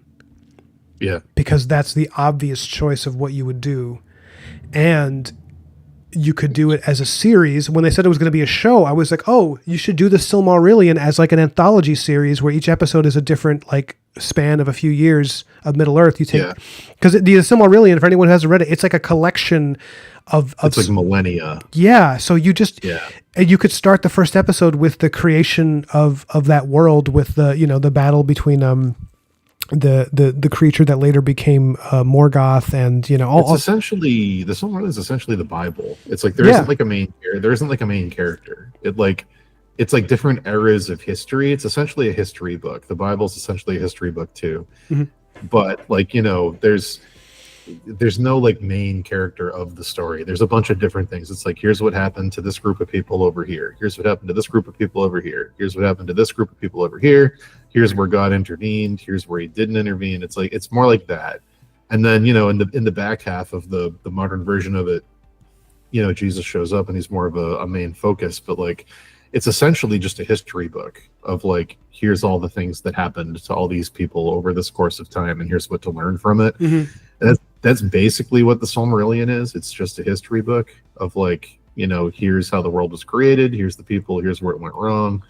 Speaker 2: Yeah.
Speaker 1: Because that's the obvious choice of what you would do. And you could do it as a series. When they said it was going to be a show, I was like, oh, you should do the Silmarillion as like an anthology series where each episode is a different like span of a few years of Middle Earth. You take, because the Silmarillion, for anyone who hasn't read it, it's like a collection of
Speaker 2: it's like millennia.
Speaker 1: Yeah. So you just, and you could start the first episode with the creation of that world with the, the battle between, the creature that later became Morgoth, and
Speaker 2: essentially the Silmarillion is essentially the Bible. It's like there isn't like a main character. It's like different eras of history. It's essentially a history book. The Bible's essentially a history book too. Mm-hmm. But like there's no like main character of the story. There's a bunch of different things. It's like, here's what happened to this group of people over here. Here's what happened to this group of people over here. Here's what happened to this group of people over here. Here's where God intervened. Here's where he didn't intervene. It's like, it's more like that. And then, in the back half of the modern version of it, Jesus shows up and he's more of a main focus, but like, it's essentially just a history book of like, here's all the things that happened to all these people over this course of time, and here's what to learn from it. Mm-hmm. And that's basically what the Silmarillion is. It's just a history book of like, here's how the world was created, here's the people, here's where it went wrong,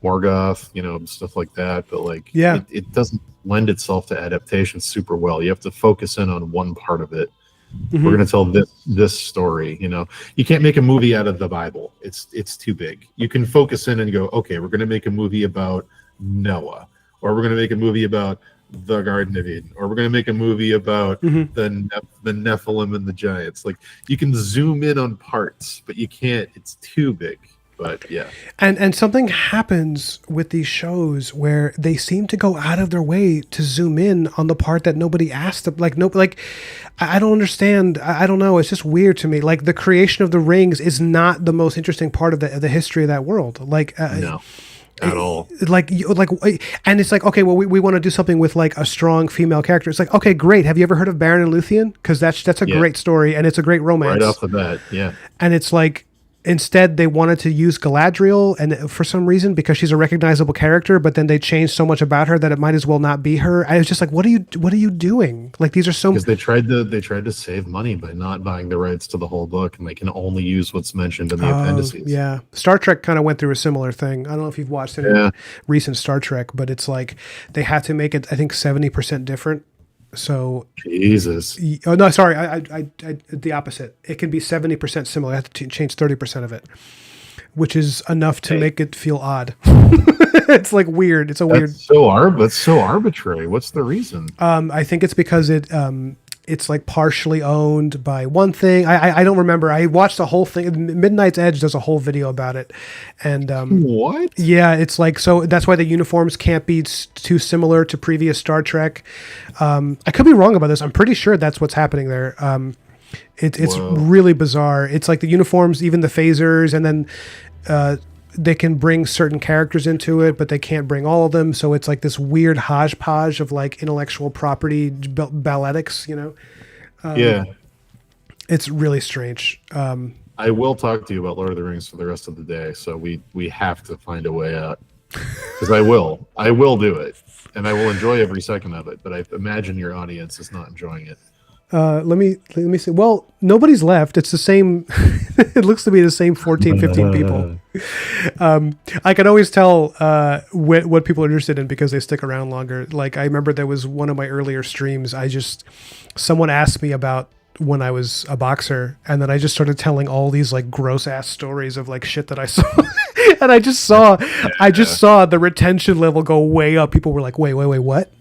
Speaker 2: Morgoth, stuff like that. But like, it doesn't lend itself to adaptation super well. You have to focus in on one part of it. Mm-hmm. We're going to tell this story. You can't make a movie out of the Bible. It's too big. You can focus in and go, okay, we're going to make a movie about Noah, or we're going to make a movie about the Garden of Eden, or we're going to make a movie about the Nephilim and the giants. Like, you can zoom in on parts, but you can't. It's too big. But yeah,
Speaker 1: and something happens with these shows where they seem to go out of their way to zoom in on the part that nobody asked. I don't understand. I don't know. It's just weird to me. Like, the creation of the rings is not the most interesting part of the history of that world. Like,
Speaker 2: no. At all.
Speaker 1: And it's like, okay, well, we want to do something with like a strong female character. It's like, okay, great. Have you ever heard of Baron and Luthien? Because that's a great story, and it's a great romance.
Speaker 2: Right off the bat, yeah.
Speaker 1: And it's like, instead they wanted to use Galadriel, and for some reason, because she's a recognizable character, but then they changed so much about her that it might as well not be her. I was just like, what are you doing? Like, these are so,
Speaker 2: because they tried to save money by not buying the rights to the whole book, and they can only use what's mentioned in the appendices.
Speaker 1: Yeah. Star Trek kind of went through a similar thing. I don't know if you've watched any recent Star Trek, but it's like they had to make it, I think, 70% different. So
Speaker 2: Jesus.
Speaker 1: Oh no, sorry. I the opposite. It can be 70% similar. I have to change 30% of it, which is enough to make it feel odd. It's like weird. It's so
Speaker 2: arbitrary. What's the reason?
Speaker 1: I think it's because it's like partially owned by one thing. I don't remember. I watched the whole thing. Midnight's Edge does a whole video about it. And
Speaker 2: what?
Speaker 1: Yeah, it's like, so that's why the uniforms can't be too similar to previous Star Trek. I could be wrong about this. I'm pretty sure that's what's happening there. It's really bizarre. It's like the uniforms, even the phasers, and then they can bring certain characters into it, but they can't bring all of them. So it's like this weird hodgepodge of like intellectual property balletics, It's really strange.
Speaker 2: I will talk to you about Lord of the Rings for the rest of the day, so we have to find a way out. Because I will do it, and I will enjoy every second of it. But I imagine your audience is not enjoying it.
Speaker 1: Let me see. Well, nobody's left. It's the same. It looks to be the same 14, 15 people. I can always tell what people are interested in because they stick around longer. Like, I remember there was one of my earlier streams. Someone asked me about when I was a boxer, and then I just started telling all these like gross ass stories of like shit that I saw. And I just saw the retention level go way up. People were like, wait, what?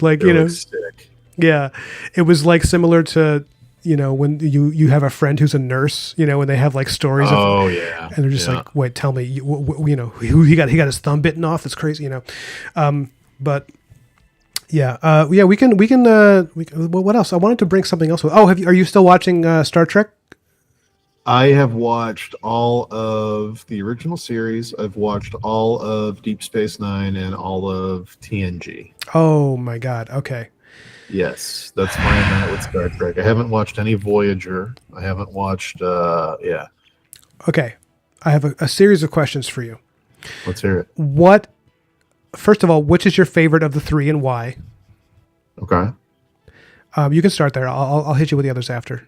Speaker 1: like,
Speaker 2: They look sick.
Speaker 1: Yeah, it was like similar to, when you have a friend who's a nurse, and they have like stories
Speaker 2: Oh yeah,
Speaker 1: and they're just like, wait, tell me, who he got his thumb bitten off. That's crazy, but yeah, we can, well, what else? I wanted to bring something else. Are you still watching Star Trek?
Speaker 2: I have watched all of the original series. I've watched all of Deep Space Nine and all of TNG.
Speaker 1: Oh my God. Okay.
Speaker 2: Yes, that's where I'm at with Star Trek. I haven't watched any Voyager. I haven't watched, yeah.
Speaker 1: Okay. I have a series of questions for you.
Speaker 2: Let's hear it.
Speaker 1: First of all, which is your favorite of the three and why?
Speaker 2: Okay.
Speaker 1: You can start there. I'll hit you with the others after.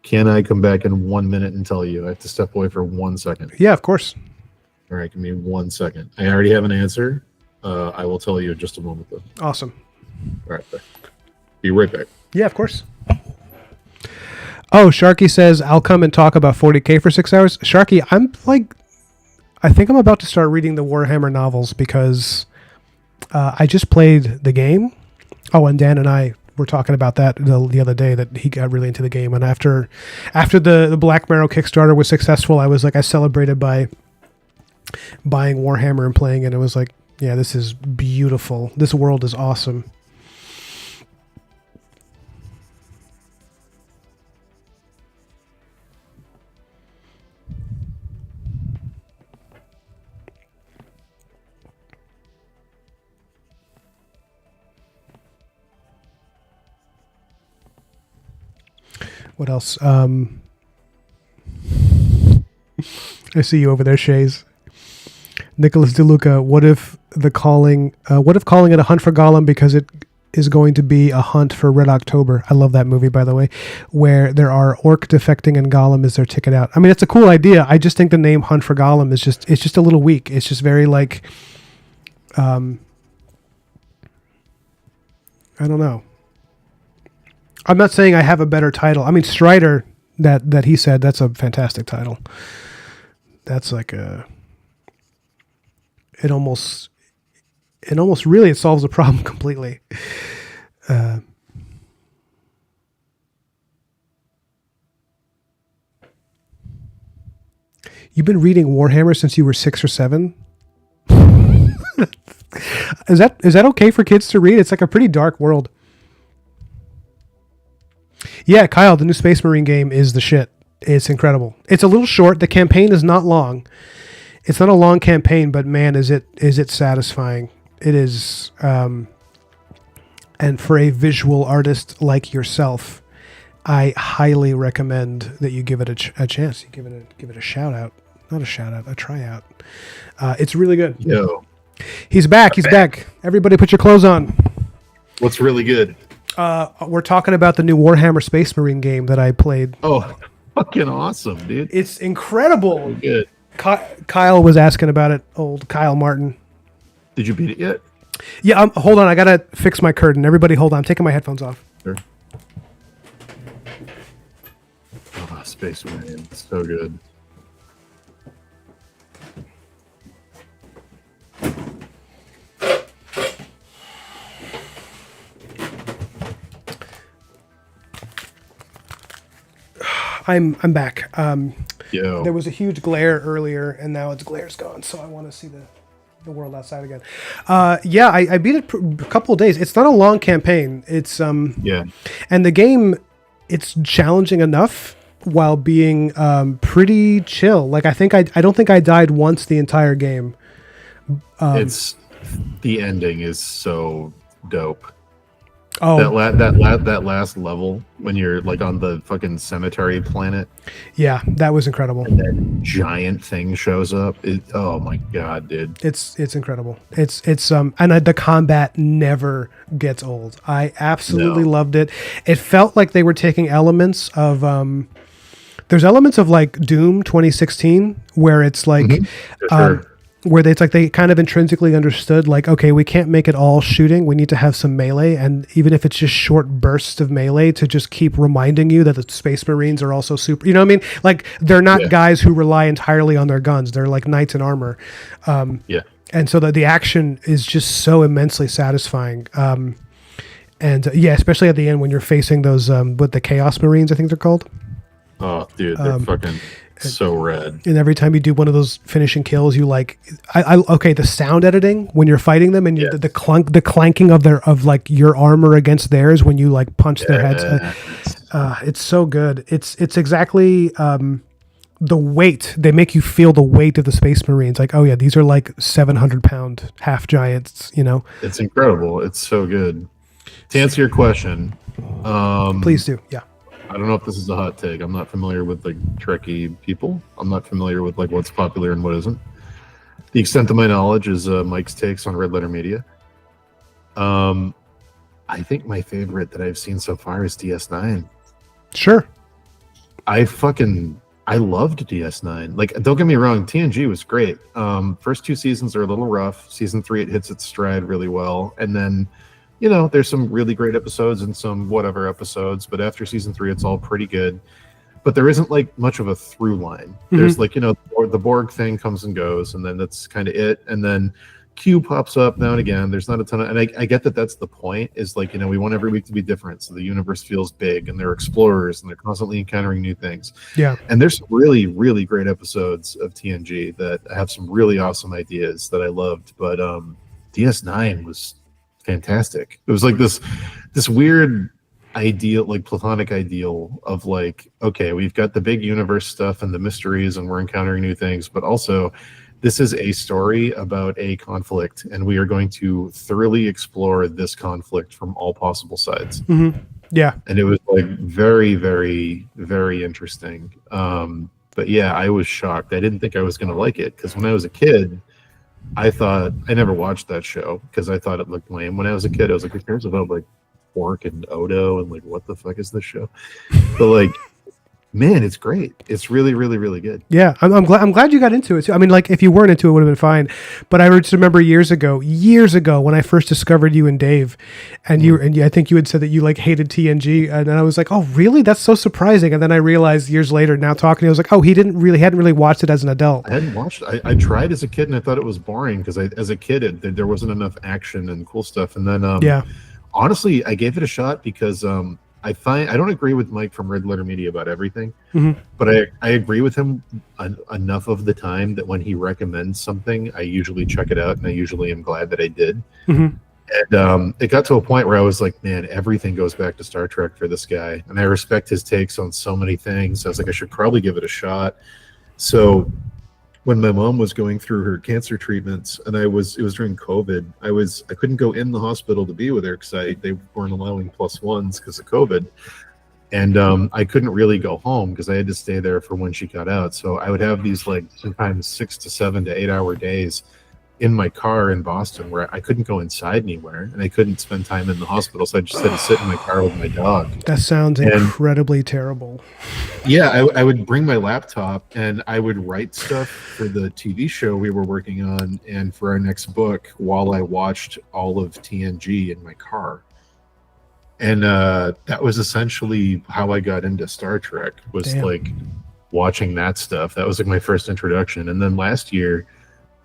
Speaker 2: Can I come back in 1 minute and tell you? I have to step away for 1 second.
Speaker 1: Yeah, of course.
Speaker 2: All right, give me 1 second. I already have an answer. I will tell you in just a moment, though.
Speaker 1: Awesome.
Speaker 2: All right, be right back.
Speaker 1: Yeah, of course. Oh, Sharky says, I'll come and talk about 40K for 6 hours. Sharky, I think I'm about to start reading the Warhammer novels because I just played the game. Oh, and Dan and I were talking about that the other day, that he got really into the game. And after the Black Marrow Kickstarter was successful, I celebrated by buying Warhammer and playing it. And it was like, yeah, this is beautiful. This world is awesome. What else? I see you over there, Shays. Nicholas DeLuca, what if calling it a hunt for Gollum because it is going to be a hunt for Red October? I love that movie, by the way, where there are orc defecting and Gollum is their ticket out. I mean, it's a cool idea. I just think the name Hunt for Gollum is just a little weak. It's just very like, I don't know. I'm not saying I have a better title. I mean, Strider, that he said, that's a fantastic title. That's like it almost really, it solves the problem completely. You've been reading Warhammer since you were 6 or 7? Is that okay for kids to read? It's like a pretty dark world. Yeah, Kyle, the new Space Marine game is the shit. It's incredible. It's a little short. The campaign is not long. It's not a long campaign, but man, is it satisfying. It is, and for a visual artist like yourself, I highly recommend that you give it a chance. You give it a shout out. Not a shout out, a tryout. It's really good.
Speaker 2: Yo.
Speaker 1: He's back. He's back. Everybody put your clothes on.
Speaker 2: What's really good?
Speaker 1: We're talking about the new Warhammer Space Marine game that I played.
Speaker 2: Oh, fucking awesome, dude.
Speaker 1: It's incredible.
Speaker 2: Good.
Speaker 1: Kyle was asking about it, old Kyle Martin.
Speaker 2: Did you beat it yet?
Speaker 1: Yeah, hold on. I got to fix my curtain. Everybody hold on. I'm taking my headphones off.
Speaker 2: Sure. Oh, Space Marine. So good.
Speaker 1: I'm back.
Speaker 2: Yo.
Speaker 1: There was a huge glare earlier, and now its glare's gone. So I want to see the world outside again. Yeah, I beat it a couple of days. It's not a long campaign. It's
Speaker 2: yeah,
Speaker 1: and the game, it's challenging enough while being pretty chill. Like I don't think I died once the entire game.
Speaker 2: It's the ending is so dope.
Speaker 1: Oh,
Speaker 2: that last level when you're like on the fucking cemetery planet.
Speaker 1: Yeah, that was incredible.
Speaker 2: And that giant thing shows up. Oh my god, dude!
Speaker 1: It's incredible. It's and the combat never gets old. I absolutely loved it. It felt like they were taking elements of there's elements of like Doom 2016 where it's like
Speaker 2: Sure.
Speaker 1: where it's like they kind of intrinsically understood like, okay, we can't make it all shooting. We need to have some melee. And even if it's just short bursts of melee to just keep reminding you that the Space Marines are also super, you know what I mean? Like they're not guys who rely entirely on their guns. They're like knights in armor.
Speaker 2: Yeah.
Speaker 1: And so the action is just so immensely satisfying. And yeah, especially at the end when you're facing those with the Chaos Marines, I think they're called.
Speaker 2: Oh, dude, they're fucking so rad.
Speaker 1: And every time you do one of those finishing kills, you like, okay, the sound editing when you're fighting them, and the clanking of like your armor against theirs when you like punch their heads. It's so good. It's exactly the weight. They make you feel the weight of the Space Marines. Like, oh yeah, these are like 700-pound half giants. You know,
Speaker 2: it's incredible. It's so good. To answer your question,
Speaker 1: please do. Yeah.
Speaker 2: I don't know if this is a hot take. I'm not familiar with like Trekkie people. I'm not familiar with like what's popular and what isn't. The extent of my knowledge is Mike's takes on Red Letter Media. I think my favorite that I've seen so far is DS9.
Speaker 1: Sure.
Speaker 2: I loved DS9. Like, don't get me wrong, TNG was great. First 2 seasons are a little rough. Season 3, it hits its stride really well. And then, you know, there's some really great episodes and some whatever episodes, but after season 3, it's all pretty good. But there isn't like much of a through line. There's like, you know, the Borg thing comes and goes, and then that's kind of it. And then Q pops up now and again. There's not a ton of, and I get that that's the point, is like, you know, we want every week to be different. So the universe feels big, and they're explorers, and they're constantly encountering new things.
Speaker 1: Yeah. And
Speaker 2: there's some really, really great episodes of TNG that have some really awesome ideas that I loved. But DS9 was fantastic. It was like this weird ideal, like platonic ideal of like, okay, we've got the big universe stuff and the mysteries, and we're encountering new things, but also this is a story about a conflict, and we are going to thoroughly explore this conflict from all possible sides.
Speaker 1: Yeah.
Speaker 2: And it was like very, very, very interesting. But yeah, I was shocked. I didn't think I was going to like it, because when I was a kid, I thought, I never watched that show because I thought it looked lame. When I was a kid, I was like, who cares about like Quark and Odo, and like, what the fuck is this show? But like, man, it's great. It's really, really, really good.
Speaker 1: Yeah, I'm glad you got into it too. I mean, like, if you weren't into it, it would have been fine. But I just remember years ago when I first discovered you and Dave, and I think you had said that you like hated TNG, and I was like, oh, really? That's so surprising. And then I realized years later, now talking, I was like, oh, he hadn't really watched it as an adult.
Speaker 2: I hadn't watched it. I tried as a kid, and I thought it was boring because as a kid, there wasn't enough action and cool stuff. And then, honestly, I gave it a shot because I don't agree with Mike from Red Letter Media about everything, but I agree with him enough of the time that when he recommends something, I usually check it out, and I usually am glad that I did. And it got to a point where I was like, man, everything goes back to Star Trek for this guy, and I respect his takes on so many things. I was like, I should probably give it a shot. So when my mom was going through her cancer treatments, and it was during COVID, I couldn't go in the hospital to be with her because they weren't allowing +1s because of COVID, and I couldn't really go home because I had to stay there for when she got out. So I would have these like sometimes 6 to 7 to 8 hour days in my car in Boston where I couldn't go inside anywhere, and I couldn't spend time in the hospital, so I just had to sit in my car with my dog.
Speaker 1: That sounds incredibly terrible.
Speaker 2: Yeah, I would bring my laptop, and I would write stuff for the TV show we were working on and for our next book while I watched all of TNG in my car. And that was essentially how I got into Star Trek, was like watching that stuff. That was like my first introduction. And then last year,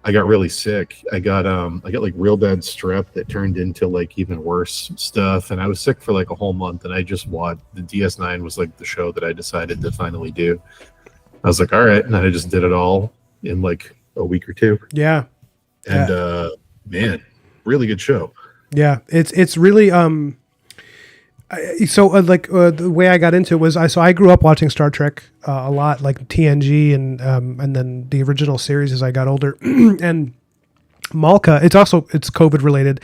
Speaker 2: I got really sick. I got like real bad strep that turned into like even worse stuff, and I was sick for like a whole month. And I just watched the DS9 was like the show that I decided to finally do. I was like, all right, and then I just did it all in like a week or two.
Speaker 1: Yeah,
Speaker 2: and man, really good show.
Speaker 1: Yeah, it's really the way I got into it was I grew up watching Star Trek a lot, like TNG and then the original series as I got older. And Malka, it's COVID related.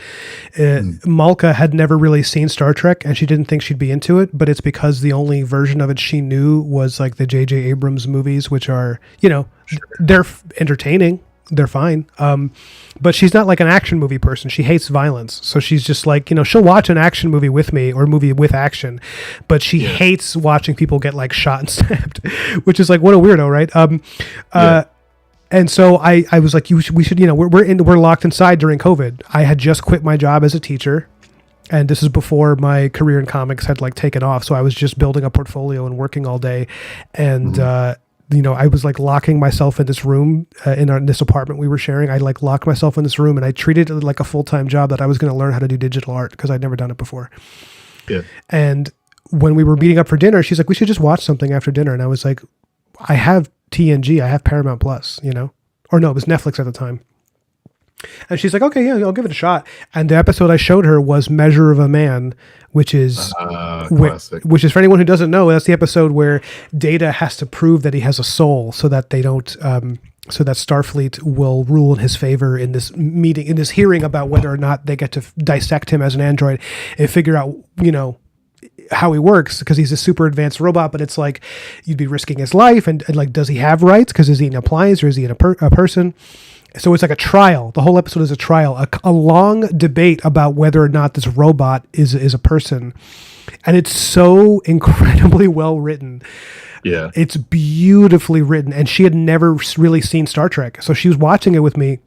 Speaker 1: Malka had never really seen Star Trek, and she didn't think she'd be into it, but it's because the only version of it she knew was like the J.J. Abrams movies, which are, you know, they're entertaining. They're fine. But she's not like an action movie person. She hates violence. So she's just like, you know, she'll watch an action movie with me or a movie with action, but she hates watching people get like shot and stabbed, which is like, what a weirdo, right? And so I was like, we should, you know, we're locked inside during COVID. I had just quit my job as a teacher, and this is before my career in comics had like taken off. So I was just building a portfolio and working all day. And, I was like locking myself in this room in this apartment we were sharing. I like locked myself in this room, and I treated it like a full-time job that I was going to learn how to do digital art because I'd never done it before.
Speaker 2: Yeah.
Speaker 1: And when we were meeting up for dinner, she's like, we should just watch something after dinner. And I was like, I have TNG, I have Paramount Plus, or no, it was Netflix at the time. And she's like, okay, yeah, I'll give it a shot. And the episode I showed her was Measure of a Man, which is which is, for anyone who doesn't know, that's the episode where Data has to prove that he has a soul so that they don't so that Starfleet will rule in his favor in this meeting, in this hearing about whether or not they get to dissect him as an android and figure out, how he works, because he's a super advanced robot, but it's like you'd be risking his life, and like, does he have rights? Because is he an appliance or is he a person? So it's like a trial. The whole episode is a trial, a long debate about whether or not this robot is a person. And it's so incredibly well written.
Speaker 2: Yeah.
Speaker 1: It's beautifully written. And she had never really seen Star Trek. So she was watching it with me,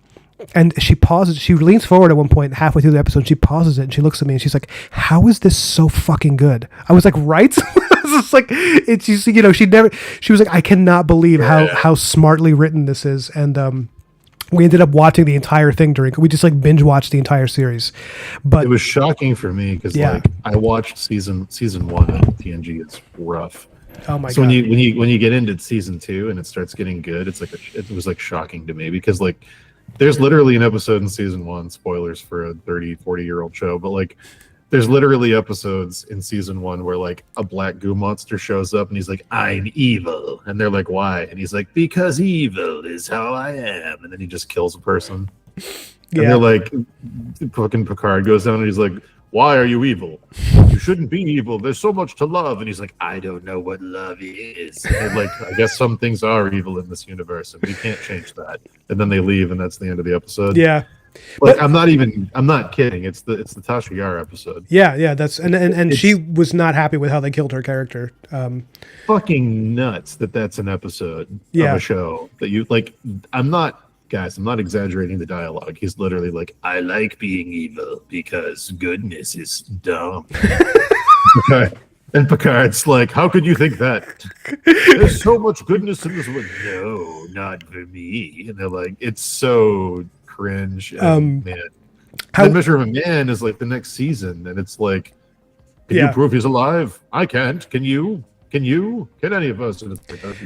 Speaker 1: and she pauses. She leans forward at one point halfway through the episode. She pauses it and she looks at me and she's like, how is this so fucking good? I was like, right? It's like, she was like, I cannot believe how smartly written this is. And, we ended up watching the entire thing we just like binge watched the entire series. But
Speaker 2: it was shocking for me because like I watched season 1 of TNG. It's rough.
Speaker 1: Oh my god!
Speaker 2: So when you get into season 2 and it starts getting good, it was like shocking to me because like there's literally an episode in season 1, spoilers for a 30-40-year-old show, but like there's literally episodes in season 1 where like a black goo monster shows up and he's like, I'm evil. And they're like, why? And he's like, because evil is how I am. And then he just kills a person. And they're like, fucking Picard goes down and he's like, why are you evil? You shouldn't be evil. There's so much to love. And he's like, I don't know what love is. And like, I guess some things are evil in this universe and we can't change that. And then they leave and that's the end of the episode.
Speaker 1: Yeah.
Speaker 2: But I'm not kidding. It's the Tasha Yar episode.
Speaker 1: Yeah. That's and she was not happy with how they killed her character.
Speaker 2: Fucking nuts that's an episode of a show that you like. I'm not exaggerating the dialogue. He's literally like, I like being evil because goodness is dumb. Okay. And Picard's like, how could you think that? There's so much goodness in this one. No, not for me. And they're like, it's so cringe. And man, the Measure of a Man is like the next season, and it's like, can you prove he's alive? I can't. Can you? Can any of us? And it's like,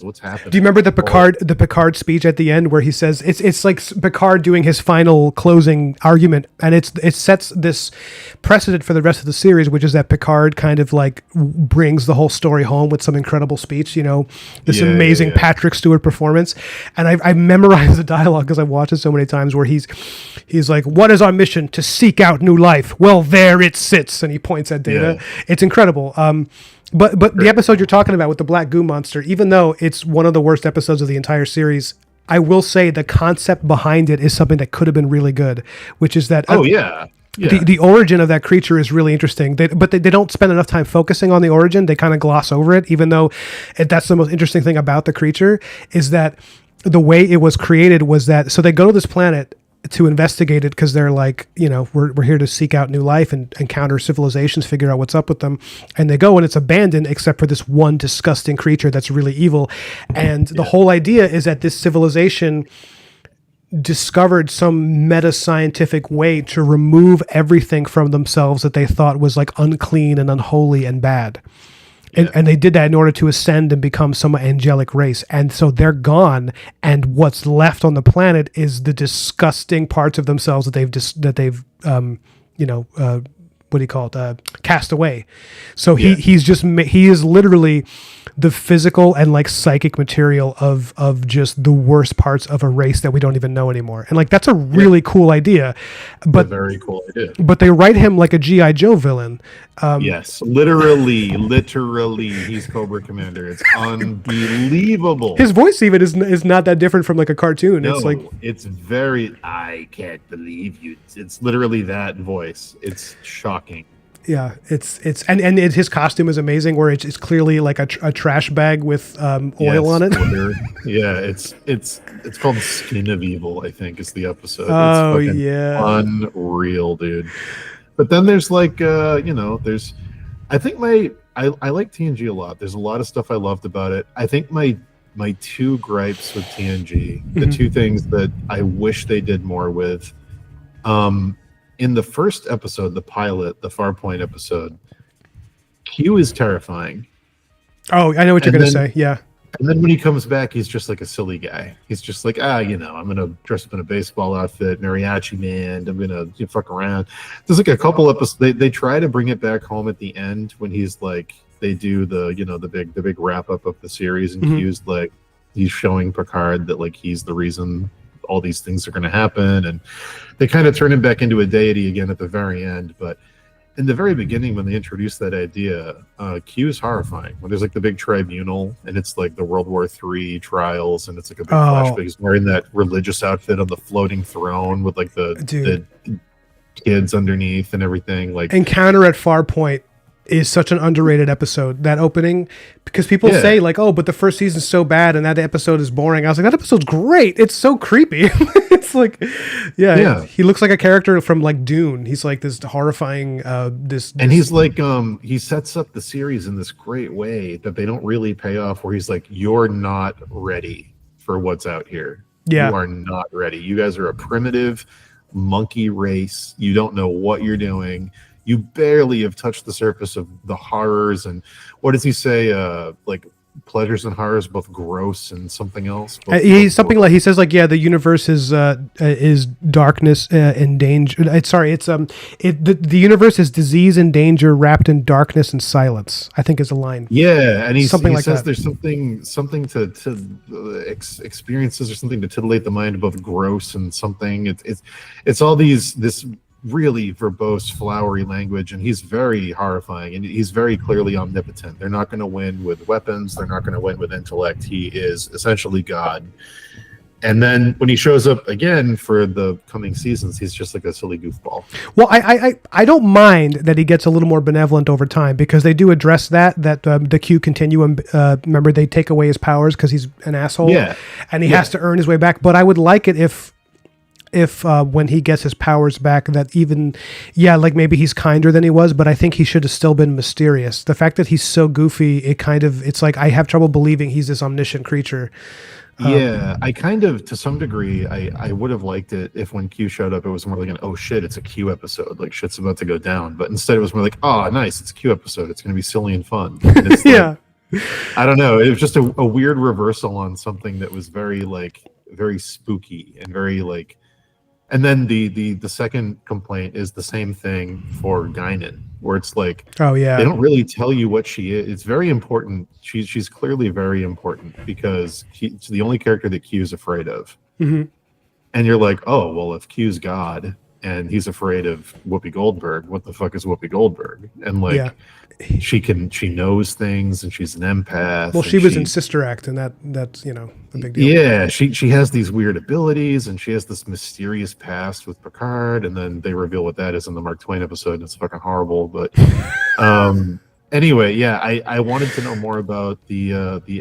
Speaker 2: what's happening?
Speaker 1: Do you remember the Picard speech at the end where he says it's like Picard doing his final closing argument, and it sets this precedent for the rest of the series, which is that Picard kind of like brings the whole story home with some incredible speech, this amazing Patrick Stewart performance. And I memorized the dialogue because I've watched it so many times, where he's like, what is our mission? To seek out new life. Well, there it sits, and he points at Data. Yeah. It's incredible. But the episode you're talking about with the black goo monster, even though it's one of the worst episodes of the entire series, I will say the concept behind it is something that could have been really good, which is that the origin of that creature is really interesting. But they don't spend enough time focusing on the origin. They kind of gloss over it, even though that's the most interesting thing about the creature, is that the way it was created was that, so they go to this planet to investigate it because they're like, we're here to seek out new life and encounter civilizations, figure out what's up with them. And they go and it's abandoned except for this one disgusting creature that's really evil. And the whole idea is that this civilization discovered some meta-scientific way to remove everything from themselves that they thought was like unclean and unholy and bad. And they did that in order to ascend and become some angelic race. And so they're gone, and what's left on the planet is the disgusting parts of themselves that they've what do you call it? Cast away. So he is literally the physical and like psychic material of just the worst parts of a race that we don't even know anymore. And like, that's a really cool idea, but
Speaker 2: a very cool idea.
Speaker 1: But they write him like a G.I. Joe villain.
Speaker 2: Yes, literally, he's Cobra Commander. It's unbelievable.
Speaker 1: His voice even is not that different from like a cartoon.
Speaker 2: No,
Speaker 1: it's like,
Speaker 2: it's very, I can't believe you. It's literally that voice. It's shocking.
Speaker 1: Yeah, it's his costume is amazing, where it's clearly like a trash bag with oil on it.
Speaker 2: Yeah, it's called Skin of Evil, I think is the episode.
Speaker 1: Oh,
Speaker 2: it's unreal, dude. But then there's like I think I like TNG a lot. There's a lot of stuff I loved about it. I think my my two gripes with TNG, the
Speaker 1: Mhm.
Speaker 2: two things that I wish they did more with. In the first episode, the pilot, the Farpoint episode, Q is terrifying.
Speaker 1: Oh, I know what you're
Speaker 2: And
Speaker 1: gonna
Speaker 2: then
Speaker 1: say. Yeah.
Speaker 2: and then when he comes back, he's just like a silly guy. He's just like, I'm gonna dress up in a baseball outfit, mariachi man. I'm gonna fuck around. There's like a couple episodes. They try to bring it back home at the end when he's like, they do the big wrap up of the series, and Q's like, he's showing Picard that like he's the reason all these things are going to happen, and they kind of turn him back into a deity again at the very end. But in the very beginning, when they introduced that idea, Q is horrifying. When there's like the big tribunal, and it's like the World War III trials, and it's like a big flashback. He's wearing that religious outfit on the floating throne with like the kids underneath and everything. Like
Speaker 1: Encounter at Farpoint is such an underrated episode. That opening, because people say like, oh, but the first season's so bad and that episode is boring. I was like, that episode's great. It's so creepy. It's like, he looks like a character from like Dune. He's like this horrifying,
Speaker 2: and he's like, he sets up the series in this great way that they don't really pay off. Where he's like, you're not ready for what's out here.
Speaker 1: Yeah,
Speaker 2: you are not ready. You guys are a primitive monkey race. You don't know what you're doing. You barely have touched the surface of the horrors. And what does he say? Like pleasures and horrors, both gross and something else.
Speaker 1: He's something like, he says like, the universe is darkness and danger. The universe is disease and danger wrapped in darkness and silence, I think is a line.
Speaker 2: Yeah, and he says
Speaker 1: that.
Speaker 2: There's something to experiences or something to titillate the mind, both gross and something. It's all this really verbose, flowery language, and he's very horrifying, and he's very clearly omnipotent. They're not going to win with weapons. They're not going to win with intellect. He is essentially God. And then when he shows up again for the coming seasons, he's just like a silly goofball.
Speaker 1: Well, I don't mind that he gets a little more benevolent over time, because they do address that the Q continuum. Remember, they take away his powers because he's an asshole, and he has to earn his way back. But I would like it if when he gets his powers back, that even, like maybe he's kinder than he was, but I think he should have still been mysterious. The fact that he's so goofy, it's like I have trouble believing he's this omniscient creature.
Speaker 2: I kind of, to some degree, I would have liked it if when Q showed up, it was more like an, oh shit, it's a Q episode, like shit's about to go down. But instead it was more like, oh nice, it's a Q episode, it's going to be silly and fun. And it's I don't know, it was just a weird reversal on something that was very spooky and very like. And then the second complaint is the same thing for Guinan, where it's like, they don't really tell you what she is. It's very important. She's clearly very important, because she's the only character that Q's afraid of.
Speaker 1: Mm-hmm.
Speaker 2: And you're like, oh, well, if Q's God and he's afraid of Whoopi Goldberg, what the fuck is Whoopi Goldberg? And like, she knows things, and she's an empath.
Speaker 1: Well, she was in Sister Act, and that's a big deal.
Speaker 2: Yeah, she has these weird abilities, and she has this mysterious past with Picard, and then they reveal what that is in the Mark Twain episode, and it's fucking horrible. But anyway, I wanted to know more about the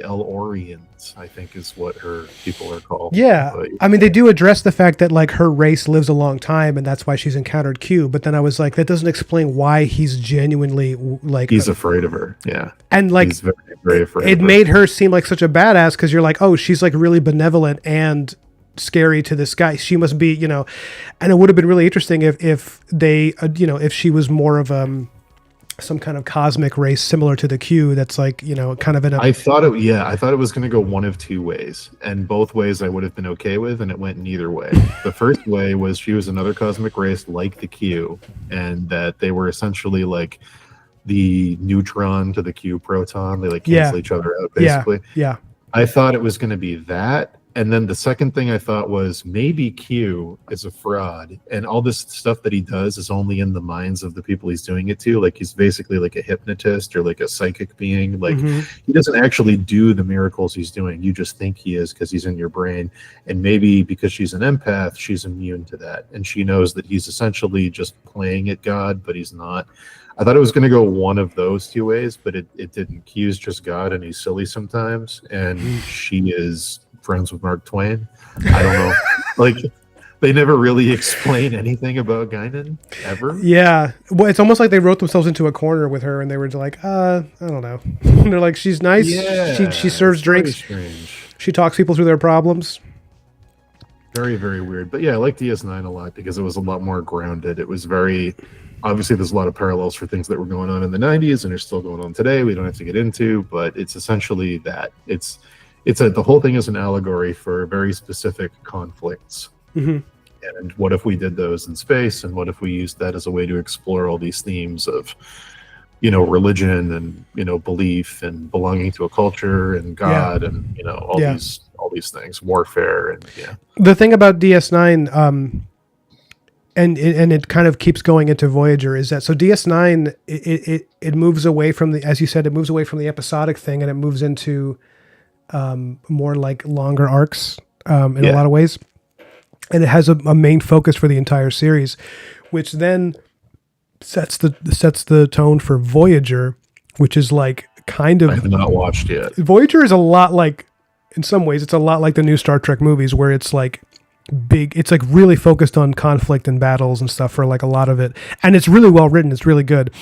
Speaker 2: El-Orians, I think is what her people are called.
Speaker 1: Yeah, but, I mean, they do address the fact that like her race lives a long time, and that's why she's encountered Q. But then I was like, that doesn't explain why he's genuinely like,
Speaker 2: he's afraid of her. Yeah,
Speaker 1: and like
Speaker 2: he's very, very afraid.
Speaker 1: It made her seem like such a badass, because you're like, oh, she's like really benevolent and scary to this guy. She must be, and it would have been really interesting if they, if she was more of some kind of cosmic race similar to the Q, that's like, kind of in a.
Speaker 2: I thought it was going to go one of two ways, and both ways I would have been okay with, and it went neither way. The first way was she was another cosmic race like the Q, and that they were essentially like the neutron to the Q proton. They like cancel each other out, basically.
Speaker 1: Yeah.
Speaker 2: I thought it was going to be that. And then the second thing I thought was maybe Q is a fraud, and all this stuff that he does is only in the minds of the people he's doing it to. Like he's basically like a hypnotist or like a psychic being. Like he doesn't actually do the miracles he's doing. You just think he is because he's in your brain. And maybe because she's an empath, she's immune to that. And she knows that he's essentially just playing at God, but he's not. I thought it was going to go one of those two ways, but it didn't. Q's just God, and he's silly sometimes. And she is friends with Mark Twain. I don't know. They never really explain anything about Guinan ever.
Speaker 1: Yeah, well, it's almost like they wrote themselves into a corner with her, and they were like, I don't know. They're like, she's nice. She
Speaker 2: Yeah,
Speaker 1: serves
Speaker 2: it's very
Speaker 1: drinks.
Speaker 2: strange.
Speaker 1: She talks people through their problems.
Speaker 2: Very, very weird. But yeah, I like DS9 a lot because it was a lot more grounded. It was very obviously there's a lot of parallels for things that were going on in the 90s and are still going on today. We don't have to get into, but it's essentially that. The whole thing is an allegory for very specific conflicts.
Speaker 1: Mm-hmm.
Speaker 2: And what if we did those in space? And what if we used that as a way to explore all these themes of, religion and, belief and belonging to a culture and God and, all these things, warfare and yeah.
Speaker 1: The thing about DS9, and it kind of keeps going into Voyager is that, so DS9, it moves away from the, as you said, it moves away from the episodic thing and it moves into more like longer arcs in a lot of ways. And it has a main focus for the entire series, which then sets the tone for Voyager, which is like kind of...
Speaker 2: I have not watched yet.
Speaker 1: Voyager is a lot like, in some ways, it's a lot like the new Star Trek movies where it's like big, it's like really focused on conflict and battles and stuff for like a lot of it. And it's really well written. It's really good.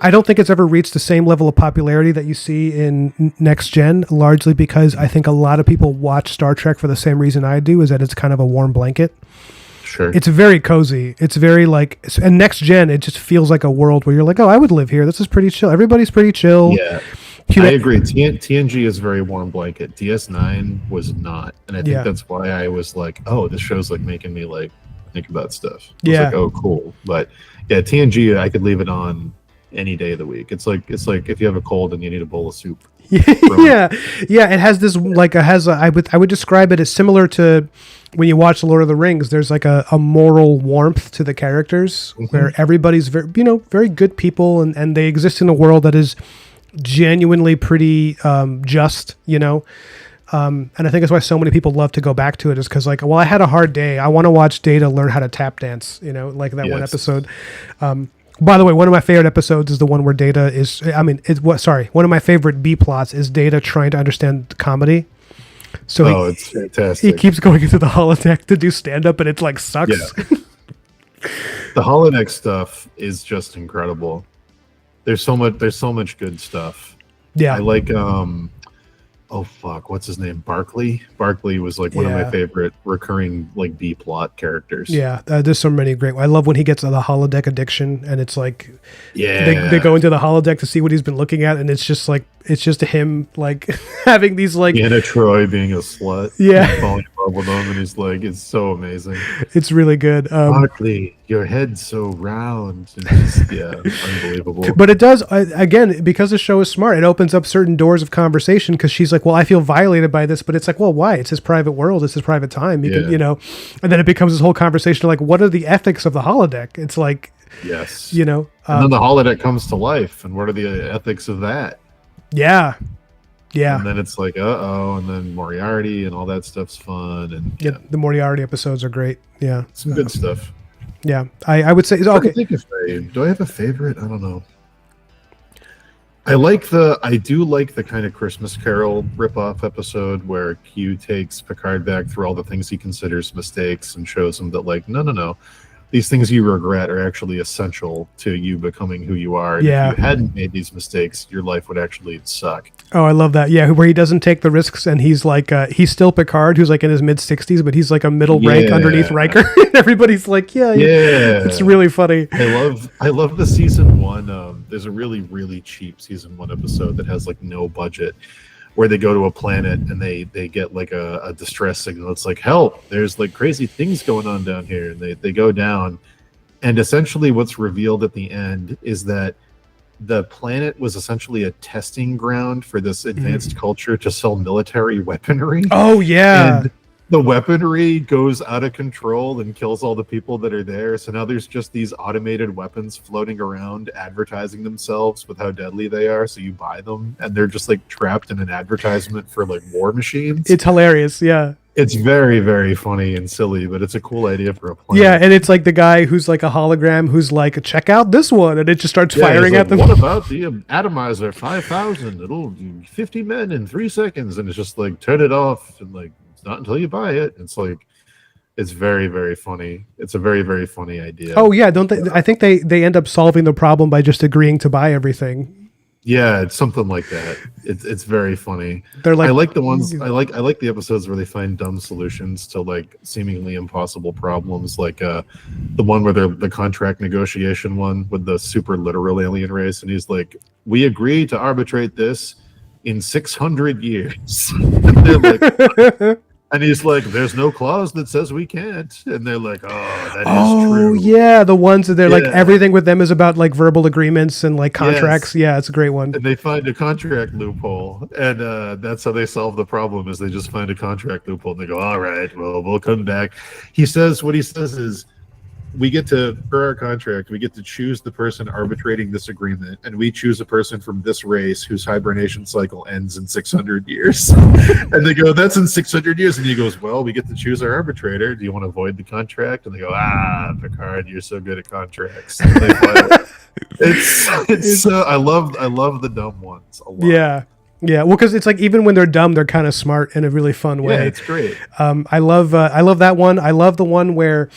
Speaker 1: I don't think it's ever reached the same level of popularity that you see in Next Gen, largely because I think a lot of people watch Star Trek for the same reason I do, is that it's kind of a warm blanket.
Speaker 2: Sure.
Speaker 1: It's very cozy. It's very like, and Next Gen, it just feels like a world where you're like, oh, I would live here. This is pretty chill. Everybody's pretty chill.
Speaker 2: Yeah. I agree. TNG is very warm blanket. DS9 was not. And I think that's why I was like, oh, this show's like making me like think about stuff. I was like, oh, cool. But yeah, TNG, I could leave it on any day of the week. It's like if you have a cold and you need a bowl of soup.
Speaker 1: Yeah. It has this like I would describe it as similar to when you watch The Lord of the Rings. There's like a moral warmth to the characters where everybody's very good people and they exist in a world that is genuinely pretty just. And I think that's why so many people love to go back to it, is because like, well, I had a hard day. I want to watch Data learn how to tap dance. Like that one episode. By the way, one of my favorite episodes is the one where Data is, one of my favorite B plots is Data trying to understand comedy. So
Speaker 2: it's fantastic.
Speaker 1: He keeps going into the holodeck to do stand-up and it like sucks.
Speaker 2: Yeah. The holodeck stuff is just incredible. There's so much good stuff. Yeah. I like, oh fuck, what's his name? Barkley. Barkley was like one of my favorite recurring like B plot characters.
Speaker 1: Yeah, there's so many great. I love when he gets the holodeck addiction, and it's like, they go into the holodeck to see what he's been looking at, and it's just him like having these like
Speaker 2: Anna Troy being a slut.
Speaker 1: Yeah,
Speaker 2: falling in love with him, and he's like, it's so amazing.
Speaker 1: It's really good.
Speaker 2: Barkley, your head's so round. It's just, unbelievable.
Speaker 1: But it does, again, because the show is smart, it opens up certain doors of conversation, because she's like, well, I feel violated by this, but it's like, well, why? It's his private world. It's his private time. You can, and then it becomes this whole conversation of like, what are the ethics of the holodeck? It's like,
Speaker 2: yes,
Speaker 1: and
Speaker 2: then the holodeck comes to life, and what are the ethics of that? Yeah. And then it's like, and then Moriarty and all that stuff's fun. And
Speaker 1: the Moriarty episodes are great. Yeah.
Speaker 2: Some good stuff.
Speaker 1: Yeah. I would say, okay.
Speaker 2: Do I have a favorite? I don't know. I do like the kind of Christmas Carol ripoff episode where Q takes Picard back through all the things he considers mistakes and shows him that like, no. These things you regret are actually essential to you becoming who you are. And if you hadn't made these mistakes, your life would actually suck. Oh,
Speaker 1: I love that. Yeah, where he doesn't take the risks, and he's like, he's still Picard, who's like in his mid-60s, but he's like a middle rank underneath Riker. And everybody's like, yeah. It's really funny.
Speaker 2: I love the season one. There's a really, really cheap season one episode that has like no budget, where they go to a planet and they get like a distress signal. It's like, help, there's like crazy things going on down here. And they go down, and essentially what's revealed at the end is that the planet was essentially a testing ground for this advanced culture to sell military weaponry.
Speaker 1: Oh yeah.
Speaker 2: And the weaponry goes out of control and kills all the people that are there. So now there's just these automated weapons floating around advertising themselves with how deadly they are. So you buy them and they're just like trapped in an advertisement for like war machines.
Speaker 1: It's hilarious. Yeah.
Speaker 2: It's very, very funny and silly, but it's a cool idea for a planet.
Speaker 1: Yeah, and it's like the guy who's like a hologram who's like, check out this one, and it just starts firing at them.
Speaker 2: What about the Atomizer 5000? It'll do 50 men in 3 seconds, and it's just like, turn it off, and like, it's not until you buy it. It's like, It's very, very funny. It's a very, very funny idea.
Speaker 1: Oh yeah, don't they? I think they end up solving the problem by just agreeing to buy everything.
Speaker 2: Yeah, it's something like that. It's very funny.
Speaker 1: They're like,
Speaker 2: I like the ones I like the episodes where they find dumb solutions to like seemingly impossible problems, like the one where they're the contract negotiation one with the super literal alien race, and he's like, "We agree to arbitrate this in 600 years." And they're like, and he's like, "There's no clause that says we can't." And they're like, "Oh, that is true."
Speaker 1: oh yeah, the ones that they're like everything with them is about like verbal agreements and like contracts.
Speaker 2: Yes.
Speaker 1: Yeah, it's a great one.
Speaker 2: And they find a contract loophole, and that's how they solve the problem. Is they just find a contract loophole, and they go, "All right, well, we'll come back." He says, what he says is, "We get to, per our contract, we get to choose the person arbitrating this agreement, and we choose a person from this race whose hibernation cycle ends in 600 years." And they go, "That's in 600 years." And he goes, "Well, we get to choose our arbitrator. Do you want to void the contract?" And they go, "Ah, Picard, you're so good at contracts." And they it's I love the dumb ones a lot.
Speaker 1: Yeah. Yeah, well, because it's like even when they're dumb, they're kind of smart in a really fun way.
Speaker 2: Yeah, it's great.
Speaker 1: I love that one. I love the one where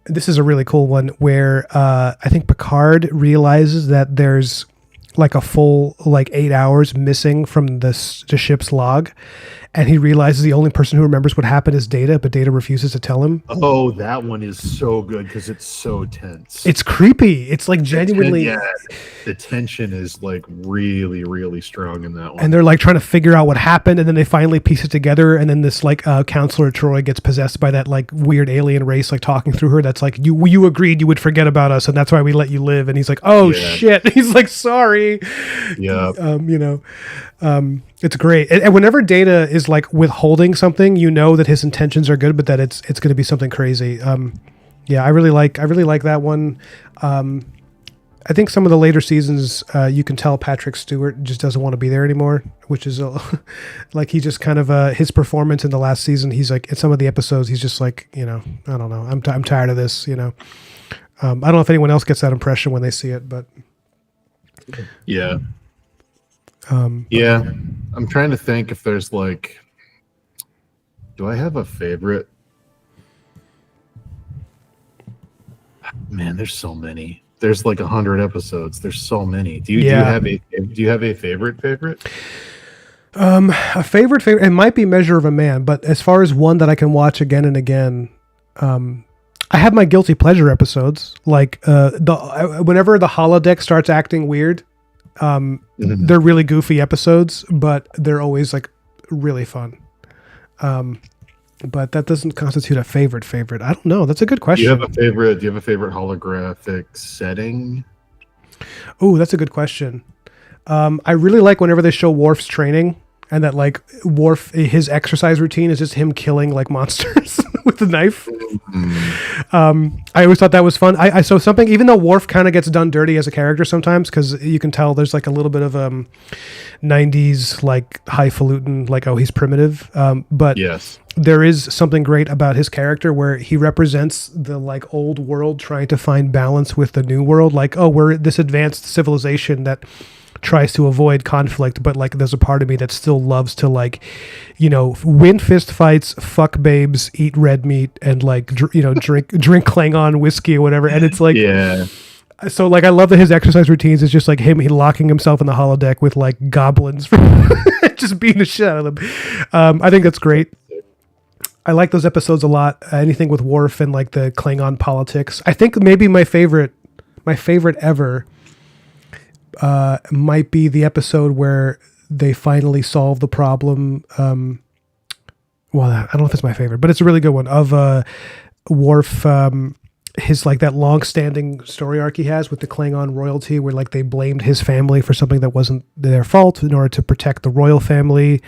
Speaker 1: this is a really cool one where I think Picard realizes that there's like a full like 8 hours missing from the ship's log, and he realizes the only person who remembers what happened is Data, but Data refuses to tell him.
Speaker 2: Oh, that one is so good because it's so tense.
Speaker 1: It's creepy. It's like genuinely.
Speaker 2: The tension is like really, really strong in that one.
Speaker 1: And they're like trying to figure out what happened, and then they finally piece it together. And then this like counselor Troy gets possessed by that like weird alien race, like talking through her. That's like you agreed you would forget about us, and that's why we let you live. And he's like, oh shit. He's like, sorry.
Speaker 2: Yeah.
Speaker 1: It's great. And whenever Data is like withholding something, you know that his intentions are good, but that it's going to be something crazy. Yeah, I really like that one. I think some of the later seasons, you can tell Patrick Stewart just doesn't want to be there anymore, which is like he just kind of his performance in the last season. He's like in some of the episodes, he's just like, I don't know, I'm tired of this. I don't know if anyone else gets that impression when they see it, but
Speaker 2: yeah. Yeah, I'm trying to think if there's like, do I have a favorite? Man, there's so many. There's like 100 episodes. There's so many. Do you have a favorite?
Speaker 1: A favorite. It might be Measure of a Man, but as far as one that I can watch again and again, I have my guilty pleasure episodes. Like whenever the holodeck starts acting weird. They're really goofy episodes, but they're always like really fun. But that doesn't constitute a favorite. I don't know. That's a good question.
Speaker 2: Do you have a favorite holographic setting?
Speaker 1: Oh, that's a good question. I really like whenever they show Worf's training, and that like Worf, his exercise routine is just him killing like monsters with the knife. I always thought that was fun. I so something, even though Worf kind of gets done dirty as a character sometimes, because you can tell there's like a little bit of 90s like highfalutin, like, oh, he's primitive. But
Speaker 2: yes,
Speaker 1: there is something great about his character where he represents the like old world trying to find balance with the new world. Like, oh, we're this advanced civilization that tries to avoid conflict, but like there's a part of me that still loves to like, win fist fights, fuck babes, eat red meat, and like drink Klingon whiskey or whatever. And it's like, yeah. So like I love that his exercise routines is just like him locking himself in the holodeck with like goblins, just beating the shit out of them. I think that's great. I like those episodes a lot. Anything with Worf and like the Klingon politics. I think maybe my favorite ever might be the episode where they finally solve the problem. Well, I don't know if it's my favorite, but it's a really good one of Worf. His like that long-standing story arc he has with the Klingon royalty, where like they blamed his family for something that wasn't their fault in order to protect the royal family.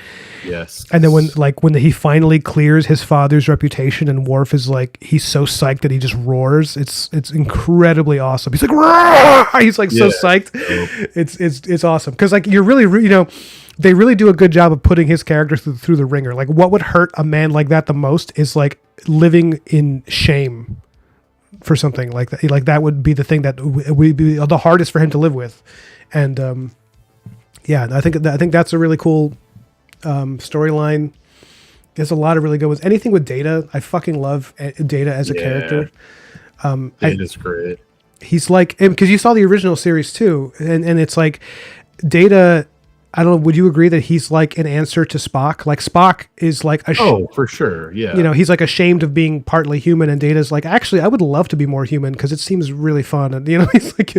Speaker 2: Yes.
Speaker 1: And then when he finally clears his father's reputation, and Worf is like, he's so psyched that he just roars. It's incredibly awesome. He's like, Rah! He's like so psyched. It's awesome because like you're really they really do a good job of putting his character through the ringer. Like what would hurt a man like that the most is like living in shame for something like that. Like that would be the thing that would be the hardest for him to live with. And I think that's a really cool storyline. There's a lot of really good ones. Anything with Data, I fucking love Data as a
Speaker 2: Yeah,
Speaker 1: character.
Speaker 2: it is great.
Speaker 1: He's like, because you saw the original series too, and it's like Data. I don't know. Would you agree that he's like an answer to Spock? Like Spock is like
Speaker 2: For sure. Yeah.
Speaker 1: you know, he's like ashamed of being partly human, and Data's like, actually, I would love to be more human because it seems really fun. And you know, he's like,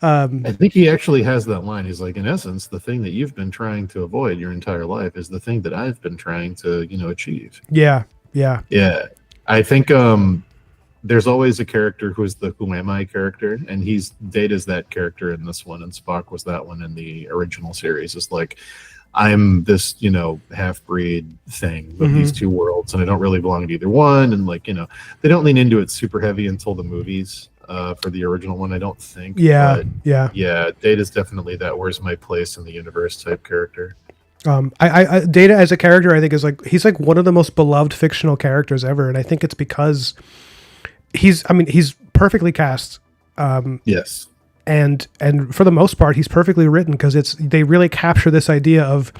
Speaker 2: I think he actually has that line. He's like, in essence, the thing that you've been trying to avoid your entire life is the thing that I've been trying to, achieve.
Speaker 1: yeah.
Speaker 2: Yeah. I think there's always a character who is the who am I character, and Data's that character in this one, and Spock was that one in the original series. It's like, I'm this, half-breed thing of these two worlds, and I don't really belong to either one. And like, they don't lean into it super heavy until the movies for the original one, I don't think.
Speaker 1: Yeah.
Speaker 2: Yeah, Data's definitely that where's my place in the universe type character.
Speaker 1: I Data as a character, I think is like, he's like one of the most beloved fictional characters ever. And I think it's because he's perfectly cast.
Speaker 2: Yes.
Speaker 1: And for the most part, he's perfectly written because they really capture this idea of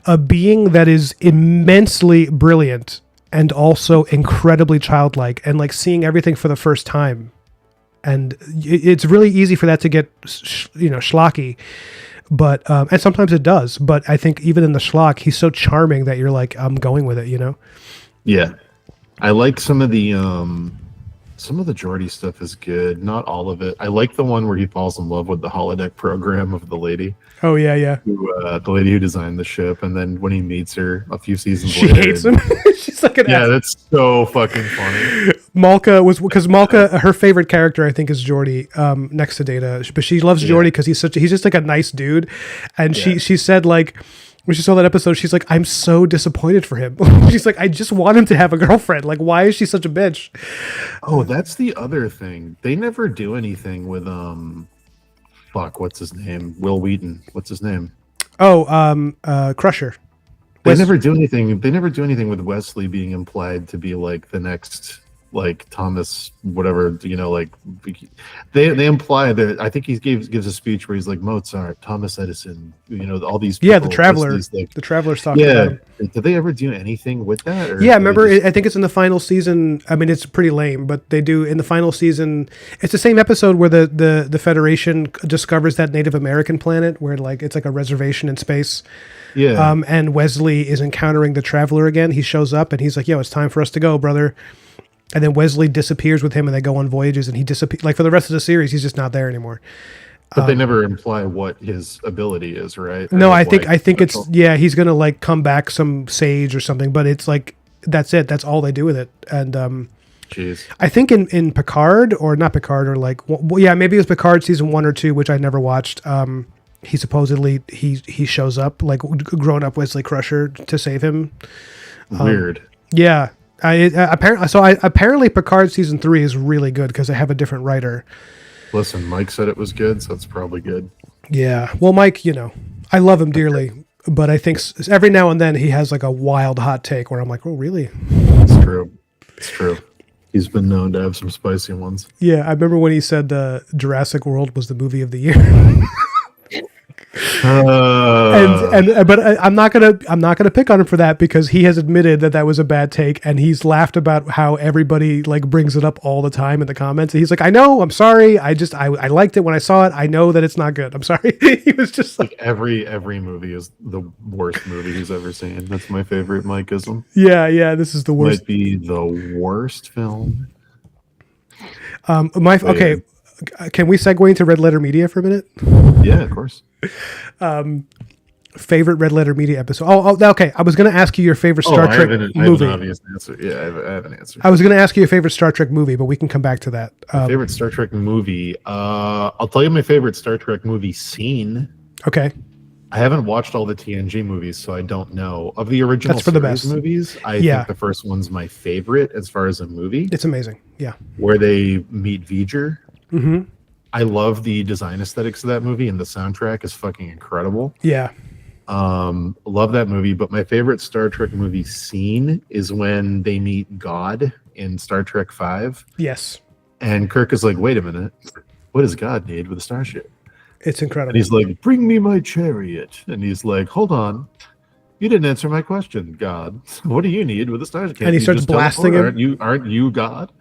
Speaker 1: a being that is immensely brilliant and also incredibly childlike and like seeing everything for the first time. And it's really easy for that to get, schlocky, but, and sometimes it does, but I think even in the schlock, he's so charming that you're like, I'm going with it,
Speaker 2: Yeah. I like some of the Geordi stuff is good. Not all of it. I like the one where he falls in love with the holodeck program of the lady.
Speaker 1: Oh yeah.
Speaker 2: The lady who designed the ship, and then when he meets her a few seasons
Speaker 1: she
Speaker 2: later,
Speaker 1: hates him. She's like
Speaker 2: that's so fucking funny.
Speaker 1: Malka because Malka, her favorite character I think is Geordi, next to Data, but she loves Geordi because he's just like a nice dude, and she said like, when she saw that episode, she's like, I'm so disappointed for him. She's like, I just want him to have a girlfriend. Like, why is she such a bitch?
Speaker 2: Oh, that's the other thing. They never do anything with what's his name? Will Wheaton. What's his name?
Speaker 1: Oh, Crusher.
Speaker 2: They never do anything. They never do anything with Wesley being implied to be like the next, like Thomas, whatever. Like they imply that. I think he gives a speech where he's like Mozart, Thomas Edison. All these.
Speaker 1: Yeah, the Traveler. The Traveler's talking about him.
Speaker 2: Did they ever do anything with that? Or
Speaker 1: remember, I think it's in the final season. I mean, it's pretty lame, but they do in the final season. It's the same episode where the Federation discovers that Native American planet where like it's like a reservation in space.
Speaker 2: Yeah.
Speaker 1: And Wesley is encountering the Traveler again. He shows up and he's like, "Yo, it's time for us to go, brother." And then Wesley disappears with him, and they go on voyages. And he disappears. Like for the rest of the series, he's just not there anymore.
Speaker 2: But they never imply what his ability is, right?
Speaker 1: No, I think it's he's gonna like come back some sage or something. But it's like that's it. That's all they do with it. And
Speaker 2: jeez,
Speaker 1: I think in Picard or not Picard or like maybe it was Picard season 1 or 2, which I never watched. He supposedly he shows up like grown up Wesley Crusher to save him.
Speaker 2: Weird.
Speaker 1: Yeah. Apparently Picard season 3 is really good because they have a different writer.
Speaker 2: Listen, Mike said it was good, so it's probably good.
Speaker 1: Yeah. Well, Mike, I love him dearly, but I think every now and then he has like a wild hot take where I'm like, oh, really?
Speaker 2: It's true. It's true. He's been known to have some spicy ones.
Speaker 1: Yeah. I remember when he said Jurassic World was the movie of the year. But I'm not gonna pick on him for that because he has admitted that was a bad take, and he's laughed about how everybody like brings it up all the time in the comments. And he's like, I know, I'm sorry, I liked it when I saw it. I know that it's not good. I'm sorry. He was just like
Speaker 2: every movie is the worst movie he's ever seen. That's my favorite Mikeism.
Speaker 1: Yeah, this is the worst.
Speaker 2: Might be the worst film.
Speaker 1: Okay. Can we segue into Red Letter Media for a minute?
Speaker 2: Yeah, of course.
Speaker 1: Favorite Red Letter Media episode? Oh, okay. I was going to ask you your favorite Star Trek movie.
Speaker 2: I have an obvious answer. Yeah, I have an answer.
Speaker 1: I was going to ask you your favorite Star Trek movie, but we can come back to that.
Speaker 2: Favorite Star Trek movie? I'll tell you my favorite Star Trek movie scene.
Speaker 1: Okay.
Speaker 2: I haven't watched all the TNG movies, so I don't know. Of the original
Speaker 1: That's for the best
Speaker 2: movies, I think the first one's my favorite as far as a movie.
Speaker 1: It's amazing. Yeah.
Speaker 2: Where they meet V'ger.
Speaker 1: Mm-hmm.
Speaker 2: I love the design aesthetics of that movie, and the soundtrack is fucking incredible.
Speaker 1: Yeah.
Speaker 2: Love that movie, but my favorite Star Trek movie scene is when they meet God in Star Trek V.
Speaker 1: Yes.
Speaker 2: And Kirk is like, wait a minute, what does God need with a starship?
Speaker 1: It's incredible.
Speaker 2: And he's like, bring me my chariot. And he's like, hold on. You didn't answer my question, God. What do you need with the stars? Can't
Speaker 1: And he
Speaker 2: you
Speaker 1: starts
Speaker 2: just
Speaker 1: blasting
Speaker 2: teleport?
Speaker 1: him.
Speaker 2: Aren't you God?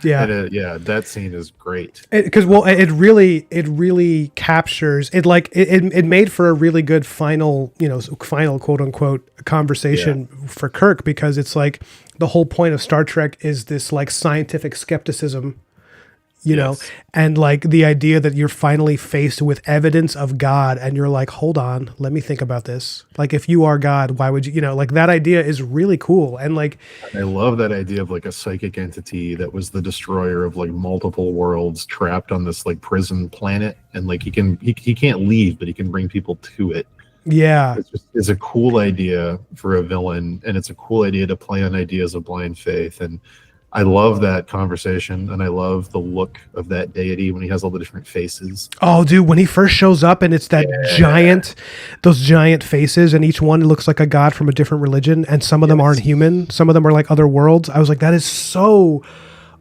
Speaker 1: Yeah.
Speaker 2: And yeah, that scene is great.
Speaker 1: Because it really captures it. Like it made for a really good final, final quote unquote conversation for Kirk, because it's like the whole point of Star Trek is this like scientific skepticism,
Speaker 2: Yes.
Speaker 1: and like the idea that you're finally faced with evidence of God, and you're like, hold on, let me think about this. Like, if you are God, why would you, like that idea is really cool. And like,
Speaker 2: I love that idea of like a psychic entity that was the destroyer of like multiple worlds trapped on this like prison planet, and like he can't leave, but he can bring people to it.
Speaker 1: yeah,
Speaker 2: It's a cool idea for a villain, and it's a cool idea to play on ideas of blind faith. And I love that conversation, and I love the look of that deity when he has all the different faces.
Speaker 1: oh dude, when he first shows up and it's that those giant faces, and each one looks like a god from a different religion, and some of them aren't human, some of them are like other worlds. I was like, that is so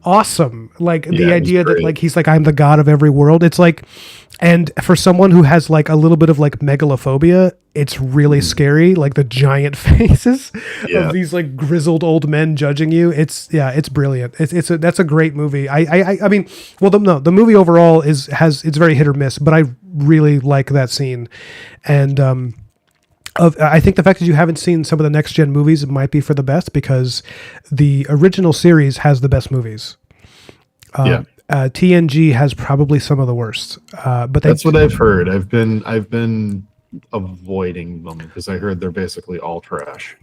Speaker 1: awesome. Like the idea that like he's like, I'm the god of every world. It's like, and for someone who has like a little bit of like megalophobia, it's really scary. Like the giant faces of these like grizzled old men judging you. It's brilliant. That's a great movie. I mean, well, the movie overall it's very hit or miss, but I really like that scene. And I think the fact that you haven't seen some of the next gen movies might be for the best, because the original series has the best movies. TNG has probably some of the worst. But
Speaker 2: that's what I've heard. I've been avoiding them because I heard they're basically all trash.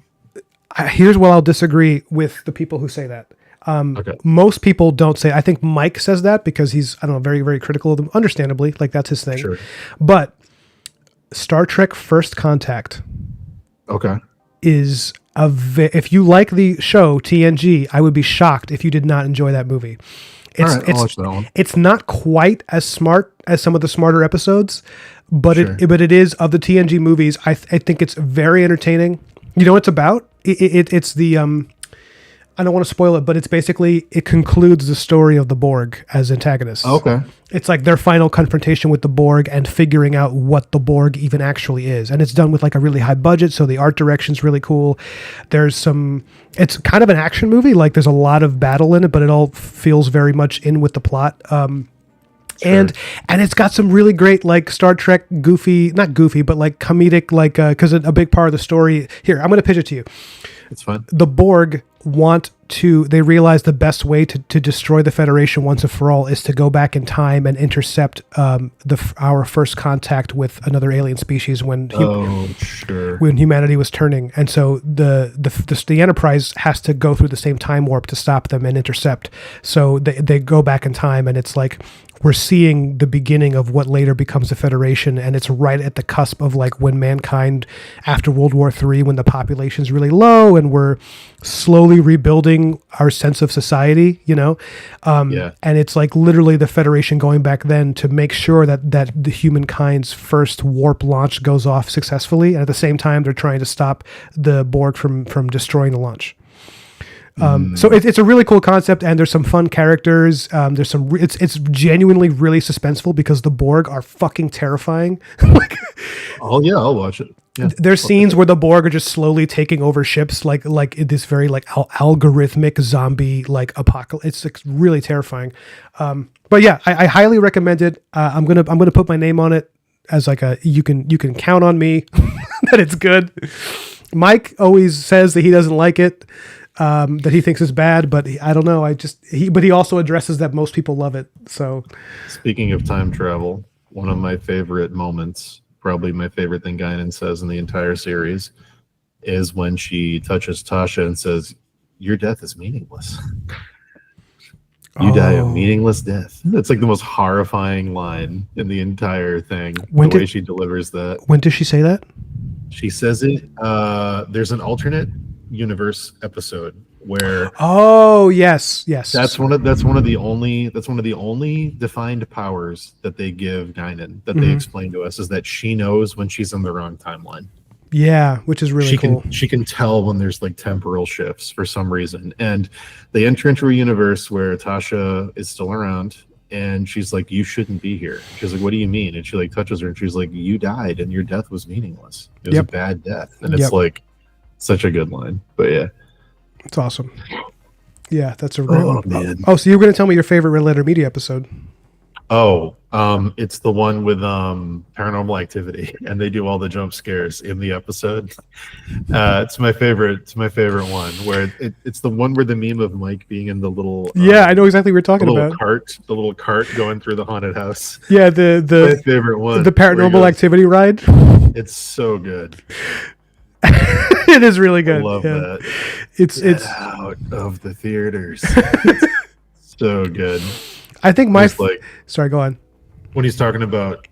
Speaker 1: Here's where I'll disagree with the people who say that.
Speaker 2: Okay.
Speaker 1: Most people don't say. I think Mike says that because he's, I don't know, very, very critical of them. Understandably, like that's his thing.
Speaker 2: Sure.
Speaker 1: But Star Trek First Contact,
Speaker 2: okay,
Speaker 1: is if you like the show TNG, I would be shocked if you did not enjoy that movie.
Speaker 2: I'll watch that one.
Speaker 1: It's not quite as smart as some of the smarter episodes, but it is, of the TNG movies, I think it's very entertaining. You know what it's about? It's the I don't want to spoil it, but it's basically, it concludes the story of the Borg as antagonists.
Speaker 2: Okay.
Speaker 1: It's like their final confrontation with the Borg and figuring out what the Borg even actually is. And it's done with like a really high budget, so the art direction's really cool. It's kind of an action movie. Like there's a lot of battle in it, but it all feels very much in with the plot. And it's got some really great like Star Trek not goofy, but like comedic, like because a big part of the story here. I'm going to pitch it to you.
Speaker 2: It's fun.
Speaker 1: The Borg they realize the best way to destroy the Federation once and for all is to go back in time and intercept our first contact with another alien species when humanity was turning. And so the Enterprise has to go through the same time warp to stop them and intercept. So they go back in time, and it's like we're seeing the beginning of what later becomes the Federation, and it's right at the cusp of like when mankind, after World War III, when the population's really low and we're slowly rebuilding our sense of society, and it's like literally the Federation going back then to make sure that the humankind's first warp launch goes off successfully, and at the same time they're trying to stop the Borg from destroying the launch. So it's a really cool concept, and there's some fun characters. There's some. It's genuinely really suspenseful because the Borg are fucking terrifying.
Speaker 2: I'll watch it. Yeah.
Speaker 1: There's scenes where the Borg are just slowly taking over ships, like this very like algorithmic zombie like apocalypse. It's like, really terrifying. But yeah, I highly recommend it. I'm gonna put my name on it as like you can count on me that it's good. Mike always says that he doesn't like it. That he thinks is bad, but I don't know. But he also addresses that most people love it. So,
Speaker 2: speaking of time travel, one of my favorite moments, probably my favorite thing Guinan says in the entire series, is when she touches Tasha and says, "Your death is meaningless. You die a meaningless death." It's like the most horrifying line in the entire thing. The way she delivers that.
Speaker 1: When does she say that?
Speaker 2: She says it. There's an alternate universe episode where
Speaker 1: yes
Speaker 2: that's one of the only defined powers that they give Guinan, that they explain to us, is that she knows when she's in the wrong timeline.
Speaker 1: Which is really cool.
Speaker 2: She can tell when there's like temporal shifts for some reason, and they enter into a universe where Tasha is still around, and she's like, "You shouldn't be here." She's like, "What do you mean?" And she like touches her, and she's like, "You died, and your death was meaningless. It was a bad death." And it's like, Such a good line. But yeah.
Speaker 1: It's awesome. Yeah, that's a great one.
Speaker 2: Man.
Speaker 1: Oh, so you were going to tell me your favorite Red Letter Media episode?
Speaker 2: Oh, it's the one with Paranormal Activity, and they do all the jump scares in the episode. It's my favorite. It's my favorite one where it's the one where the meme of Mike being in the little
Speaker 1: I know exactly what you're talking about.
Speaker 2: The little cart going through the haunted house.
Speaker 1: Yeah, the
Speaker 2: my favorite one.
Speaker 1: The Paranormal Activity ride.
Speaker 2: It's so good.
Speaker 1: It is really good.
Speaker 2: I love that.
Speaker 1: It's
Speaker 2: out of the theaters. So good.
Speaker 1: I think sorry, go on.
Speaker 2: When he's talking about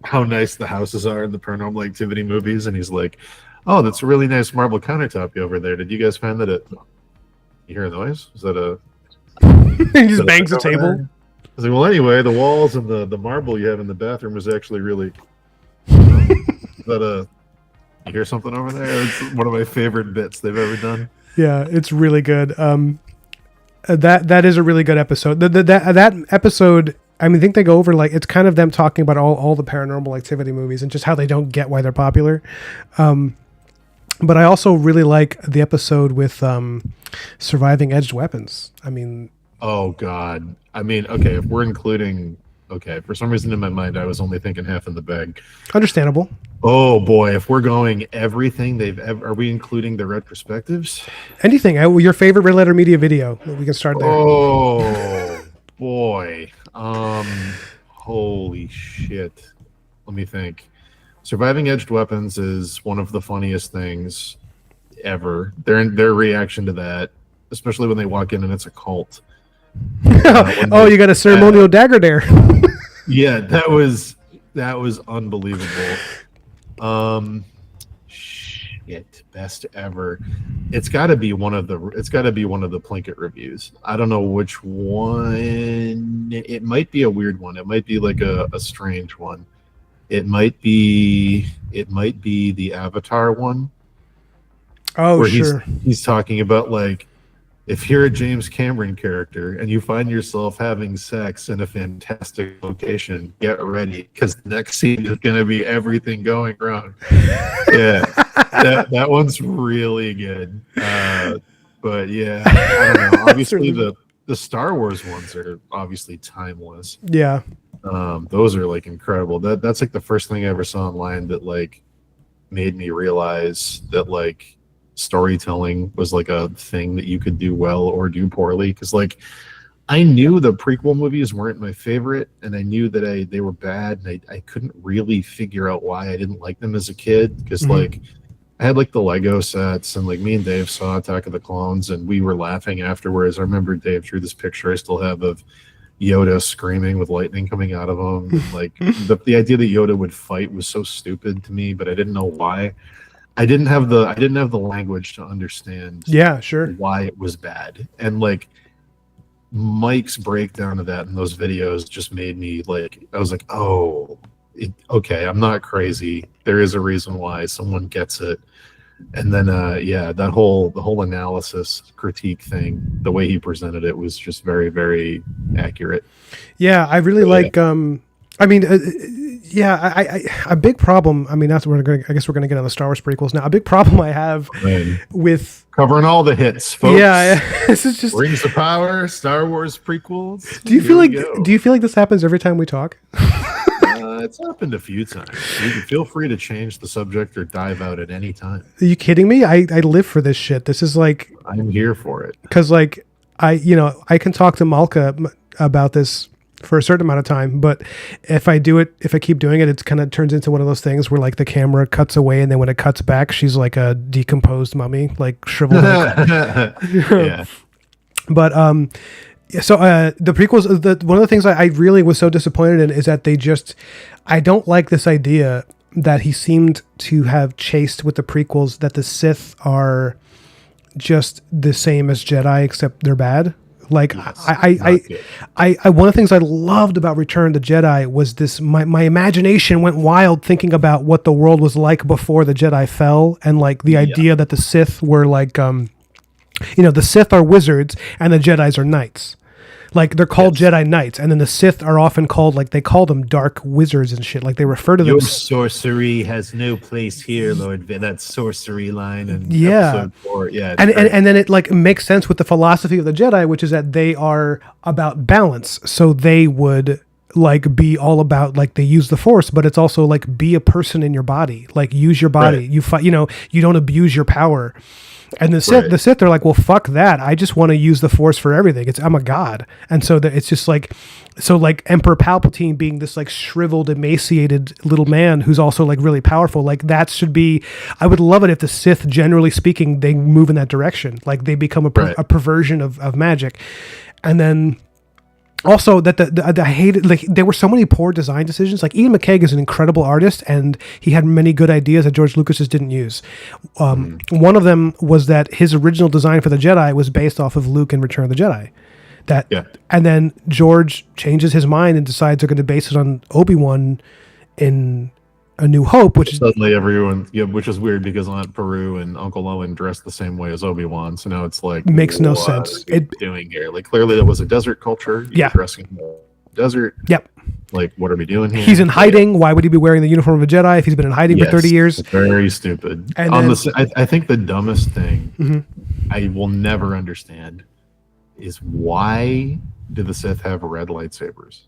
Speaker 2: how nice the houses are in the Paranormal Activity movies, and he's like, "Oh, that's a really nice marble countertop over there. Did you guys find that you hear a noise? Is that a?"
Speaker 1: He just bangs the table.
Speaker 2: I was like, "Well, anyway, the walls and the marble you have in the bathroom is actually really." Is that you hear something over there? It's one of my favorite bits they've ever done.
Speaker 1: Yeah, it's really good. That is a really good episode. That episode, I mean, I think they go over it's kind of them talking about all the Paranormal Activity movies and just how they don't get why they're popular. But I also really like the episode with surviving edged weapons. I mean,
Speaker 2: oh God, I mean, okay, if we're including, for some reason in my mind I was only thinking half in the bag.
Speaker 1: Understandable.
Speaker 2: Oh boy, if we're going everything they've ever, are we including the retrospectives?
Speaker 1: Anything. Your favorite Red Letter Media video. We can start there.
Speaker 2: Oh boy. Holy shit. Let me think. Surviving edged weapons is one of the funniest things ever. Their reaction to that, especially when they walk in and it's a cult.
Speaker 1: You got a ceremonial dagger there.
Speaker 2: Yeah, that was unbelievable. Shit, best ever. It's got to be one of the Plinkett reviews. I don't know which one. It might be a weird one. It might be like a strange one. It might be the Avatar one.
Speaker 1: Oh,
Speaker 2: where
Speaker 1: sure.
Speaker 2: He's talking about if you're a James Cameron character and you find yourself having sex in a fantastic location, get ready because the next scene is going to be everything going wrong. Yeah, that one's really good. But yeah, I don't know. Obviously, the Star Wars ones are obviously timeless.
Speaker 1: Yeah,
Speaker 2: those are incredible. That's the first thing I ever saw online that made me realize that storytelling was a thing that you could do well or do poorly, because I knew the prequel movies weren't my favorite, and I knew that they were bad, and I couldn't really figure out why I didn't like them as a kid, because I had the Lego sets, and me and Dave saw Attack of the Clones, and we were laughing afterwards. I remember Dave drew this picture I still have of Yoda screaming with lightning coming out of him. And, the idea that Yoda would fight was so stupid to me, but I didn't know why. I didn't have the language to understand why it was bad. And Mike's breakdown of that in those videos just made me I was okay, I'm not crazy. There is a reason why. Someone gets it. And then the whole analysis critique thing, the way he presented it was just very, very accurate.
Speaker 1: Yeah, I really a big problem. I mean, I guess we're going to get on the Star Wars prequels now. A big problem I have with
Speaker 2: covering all the hits, folks.
Speaker 1: Yeah, this is just
Speaker 2: Rings of Power, Star Wars prequels.
Speaker 1: Do you feel like this happens every time we talk?
Speaker 2: It's happened a few times. You can feel free to change the subject or dive out at any time.
Speaker 1: Are you kidding me? I live for this shit. This is
Speaker 2: I'm here for it.
Speaker 1: Because I can talk to Malka about this for a certain amount of time, but if I keep doing it, it's kind of turns into one of those things where the camera cuts away, and then when it cuts back, she's like a decomposed mummy, shriveled. Yeah. But so the prequels, one of the things I really was so disappointed in is that I don't like this idea that he seemed to have chased with the prequels, that the Sith are just the same as Jedi except they're bad. I one of the things I loved about Return of the Jedi was this. My imagination went wild thinking about what the world was like before the Jedi fell, and the idea that the Sith were the Sith are wizards and the Jedis are knights. Like they're called
Speaker 2: Yes.
Speaker 1: Jedi Knights, and then the Sith are often called like they call them dark wizards and shit. Like they refer to them.
Speaker 2: Your sorcery has no place here, Lord Vader. That sorcery line in
Speaker 1: Yeah.
Speaker 2: episode 4. Yeah, it's
Speaker 1: And
Speaker 2: great.
Speaker 1: then it like makes sense with the philosophy of the Jedi, which is that they are about balance. So they would like be all about like they use the Force, but it's also like be a person in your body, like use your body.
Speaker 2: Right.
Speaker 1: You fight, you know, you don't abuse your power. And
Speaker 2: Right.
Speaker 1: the Sith, they're like, well, fuck that. I just want to use the Force for everything. I'm a god, and so that it's just like, so like Emperor Palpatine being this like shriveled, emaciated little man who's also like really powerful. Like that should be. I would love it if the Sith, generally speaking, they move in that direction. Like they become
Speaker 2: Right.
Speaker 1: a perversion of magic, and then. Also, that I hated, like there were so many poor design decisions. Like Ian McKay is an incredible artist, and he had many good ideas that George Lucas just didn't use. One of them was that his original design for the Jedi was based off of Luke in Return of the Jedi. And then George changes his mind and decides they're going to base it on Obi-Wan in A New Hope, which is
Speaker 2: Suddenly everyone, which is weird because Aunt Peru and Uncle Owen dressed the same way as Obi-Wan. So now it's like
Speaker 1: Makes no
Speaker 2: what
Speaker 1: sense.
Speaker 2: are you doing here? Like clearly that was a desert culture. You're dressing in the desert.
Speaker 1: Yep.
Speaker 2: Like what are we doing here?
Speaker 1: He's in hiding. Why would he be wearing the uniform of a Jedi if he's been in hiding for 30 years?
Speaker 2: Very stupid.
Speaker 1: And
Speaker 2: I think the dumbest thing I will never understand is why do the Sith have red lightsabers?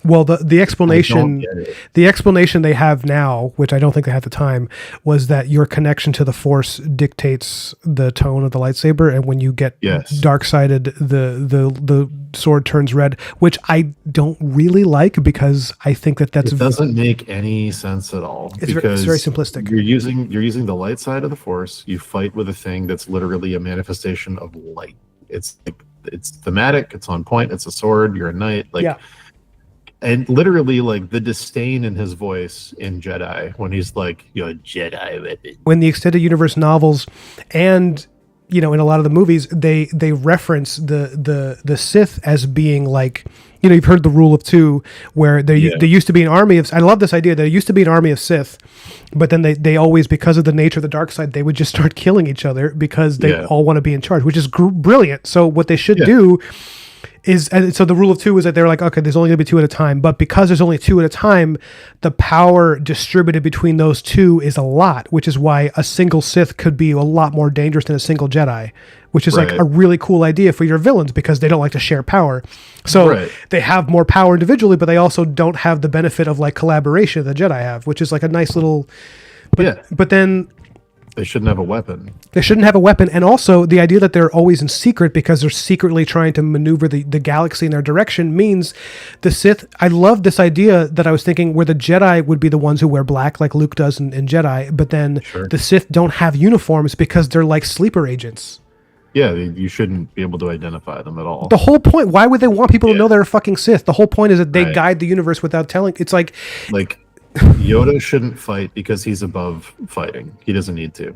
Speaker 1: Well, the explanation
Speaker 2: I don't get it.
Speaker 1: the explanation they have now, which I don't think they had at the time, was that your connection to the Force dictates the tone of the lightsaber, and when you get dark-sided, the sword turns red, which I don't really like because I think that that's
Speaker 2: it doesn't make any sense at all.
Speaker 1: It's
Speaker 2: because
Speaker 1: very simplistic.
Speaker 2: You're using the light side of the Force. You fight with a thing that's literally a manifestation of light. It's like it's thematic. It's on point. It's a sword. You're a knight. Like.
Speaker 1: Yeah.
Speaker 2: And literally, like the disdain in his voice in Jedi when he's like, "You're a Jedi weapon."
Speaker 1: When the extended universe novels, and in a lot of the movies, they reference the Sith as being like, you've heard the rule of two, where there used to be an army of. I love this idea. There used to be an army of Sith, but then they always, because of the nature of the dark side, they would just start killing each other because they all want to be in charge, which is brilliant. So what they should do. And so the rule of two is that they're like, okay, there's only going to be two at a time. But because there's only two at a time, the power distributed between those two is a lot, which is why a single Sith could be a lot more dangerous than a single Jedi, which is like a really cool idea for your villains because they don't like to share power. So they have more power individually, but they also don't have the benefit of like collaboration that the Jedi have, which is like a nice little... But then...
Speaker 2: They shouldn't have a weapon.
Speaker 1: They shouldn't have a weapon. And also the idea that they're always in secret because they're secretly trying to maneuver the galaxy in their direction means the Sith... I love this idea that I was thinking where the Jedi would be the ones who wear black like Luke does in Jedi, but then the Sith don't have uniforms because they're like sleeper agents.
Speaker 2: Yeah, you shouldn't be able to identify them at all.
Speaker 1: The whole point, why would they want people to know they're a fucking Sith? The whole point is that they guide the universe without telling. It's like...
Speaker 2: Yoda shouldn't fight because he's above fighting. He doesn't need to.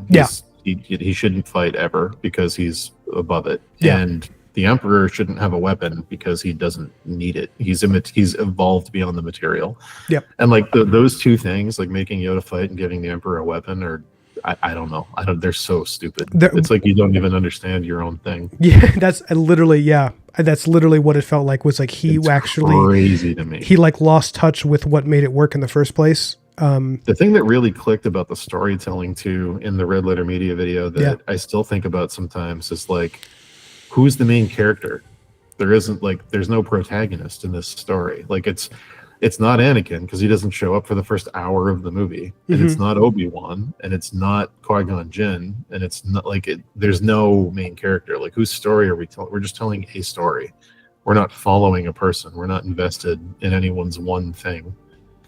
Speaker 2: He shouldn't fight ever because he's above it.
Speaker 1: Yeah.
Speaker 2: And the Emperor shouldn't have a weapon because he doesn't need it. He's evolved beyond the material.
Speaker 1: Yep.
Speaker 2: And like those two things, like making Yoda fight and giving the Emperor a weapon, are I don't know. They're so stupid. It's like you don't even understand your own thing.
Speaker 1: Yeah, that's literally what it felt like. Was like it's actually
Speaker 2: crazy to me.
Speaker 1: He like lost touch with what made it work in the first place.
Speaker 2: The thing that really clicked about the storytelling too in the Red Letter Media video that I still think about sometimes is like, who's the main character? There's no protagonist in this story. Like it's not Anakin because he doesn't show up for the first hour of the movie, and it's not Obi-Wan, and it's not Qui-Gon Jinn, and it's not like there's no main character. Like whose story are we telling? We're just telling a story. We're not following a person. We're not invested in anyone's one thing.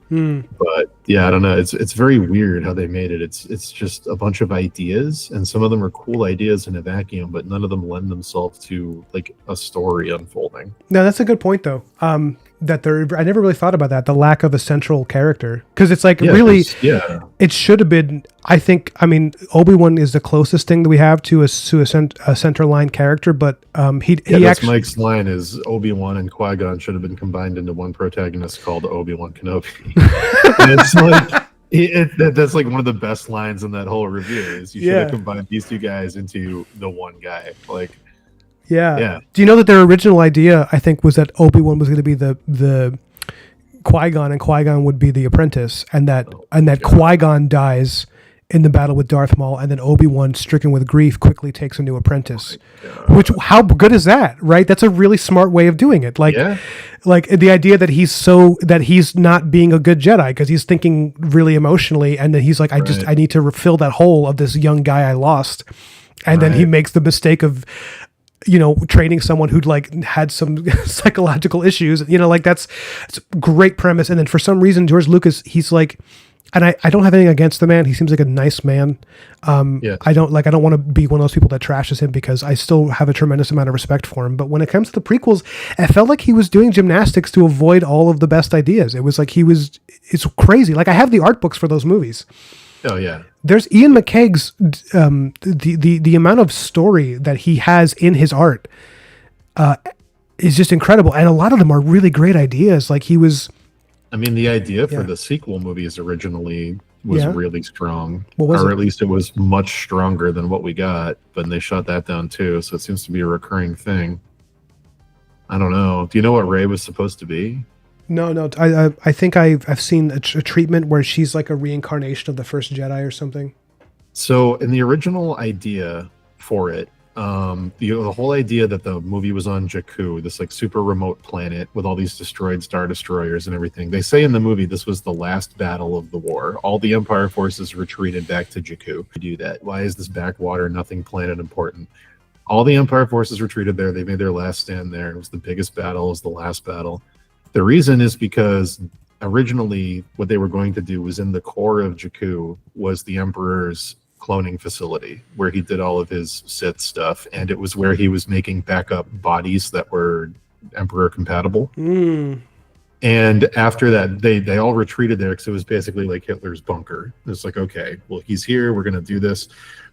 Speaker 2: But yeah, I don't know. It's very weird how they made it. It's just a bunch of ideas, and some of them are cool ideas in a vacuum, but none of them lend themselves to like a story unfolding.
Speaker 1: No, that's a good point though. I never really thought about that, the lack of a central character, because it's like it should have been. I mean Obi-Wan is the closest thing that we have to a center line character, but
Speaker 2: Mike's line is Obi-Wan and Qui-Gon should have been combined into one protagonist called Obi-Wan Kenobi. And it's like that's like one of the best lines in that whole review is you should have combined these two guys into the one guy. Like
Speaker 1: Yeah.
Speaker 2: Yeah.
Speaker 1: Do you know that their original idea, I think, was that Obi-Wan was going to be the Qui-Gon, and Qui-Gon would be the apprentice, and that
Speaker 2: Oh, God.
Speaker 1: Qui-Gon dies in the battle with Darth Maul, and then Obi-Wan, stricken with grief, quickly takes a new apprentice. Which, how good is that, right? That's a really smart way of doing it. Like,
Speaker 2: Yeah.
Speaker 1: like the idea that he's not being a good Jedi because he's thinking really emotionally, and then he's like, I need to fill that hole of this young guy I lost, and then he makes the mistake of, training someone who'd like had some psychological issues, like it's a great premise. And then for some reason, George Lucas, he's like, and I don't have anything against the man. He seems like a nice man.
Speaker 2: Yes.
Speaker 1: I don't want to be one of those people that trashes him, because I still have a tremendous amount of respect for him. But when it comes to the prequels, it felt like he was doing gymnastics to avoid all of the best ideas. It was like it's crazy. Like, I have the art books for those movies.
Speaker 2: Oh yeah.
Speaker 1: There's Ian McKaig's the amount of story that he has in his art is just incredible, and a lot of them are really great ideas. Like, he was.
Speaker 2: I mean, the idea for the sequel movies originally was really strong,
Speaker 1: or
Speaker 2: at least it was much stronger than what we got. But they shut that down too, so it seems to be a recurring thing. I don't know. Do you know what Rey was supposed to be?
Speaker 1: No. I think I've seen a treatment where she's like a reincarnation of the first Jedi or something.
Speaker 2: So in the original idea for it, the whole idea that the movie was on Jakku, this like super remote planet with all these destroyed Star Destroyers and everything. They say in the movie this was the last battle of the war. All the Empire forces retreated back to Jakku to do that. Why is this backwater, nothing planet important? All the Empire forces retreated there. They made their last stand there. It was the biggest battle. It was the last battle. The reason is because originally what they were going to do was in the core of Jakku was the Emperor's cloning facility where he did all of his Sith stuff, and it was where he was making backup bodies that were Emperor compatible. And after that, they all retreated there because it was basically like Hitler's bunker. It's like, okay, well, he's here. We're going to do this.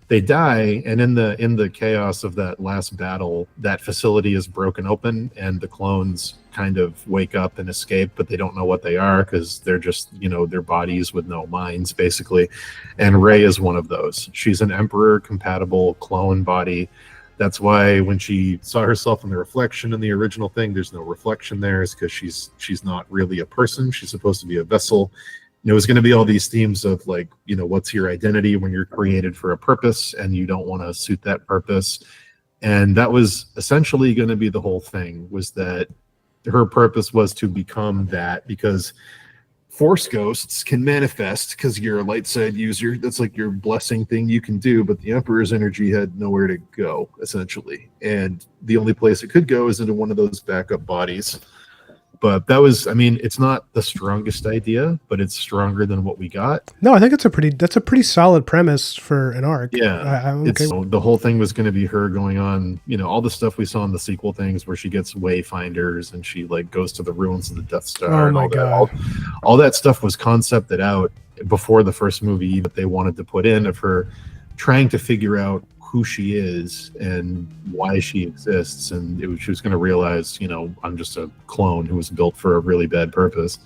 Speaker 2: They die, and in the chaos of that last battle, that facility is broken open, and the clones kind of wake up and escape, but they don't know what they are because they're just, their bodies with no minds, basically. And Rey is one of those. She's an Emperor-compatible clone body. That's why when she saw herself in the reflection in the original thing, there's no reflection there, is because she's not really a person. She's supposed to be a vessel. It was going to be all these themes of like, what's your identity when you're created for a purpose and you don't want to suit that purpose. And that was essentially going to be the whole thing, was that her purpose was to become that, because Force ghosts can manifest because you're a light side user. That's like your blessing thing you can do, but the Emperor's energy had nowhere to go, essentially. And the only place it could go is into one of those backup bodies. But that was, it's not the strongest idea, but it's stronger than what we got.
Speaker 1: No, I think that's a pretty solid premise for an arc.
Speaker 2: Yeah.
Speaker 1: I'm okay.
Speaker 2: The whole thing was going to be her going on, all the stuff we saw in the sequel things where she gets wayfinders and she like goes to the ruins of the Death Star.
Speaker 1: Oh my God.
Speaker 2: All that stuff was concepted out before the first movie that they wanted to put in, of her trying to figure out who she is and why she exists, and she was going to realize, I'm just a clone who was built for a really bad purpose.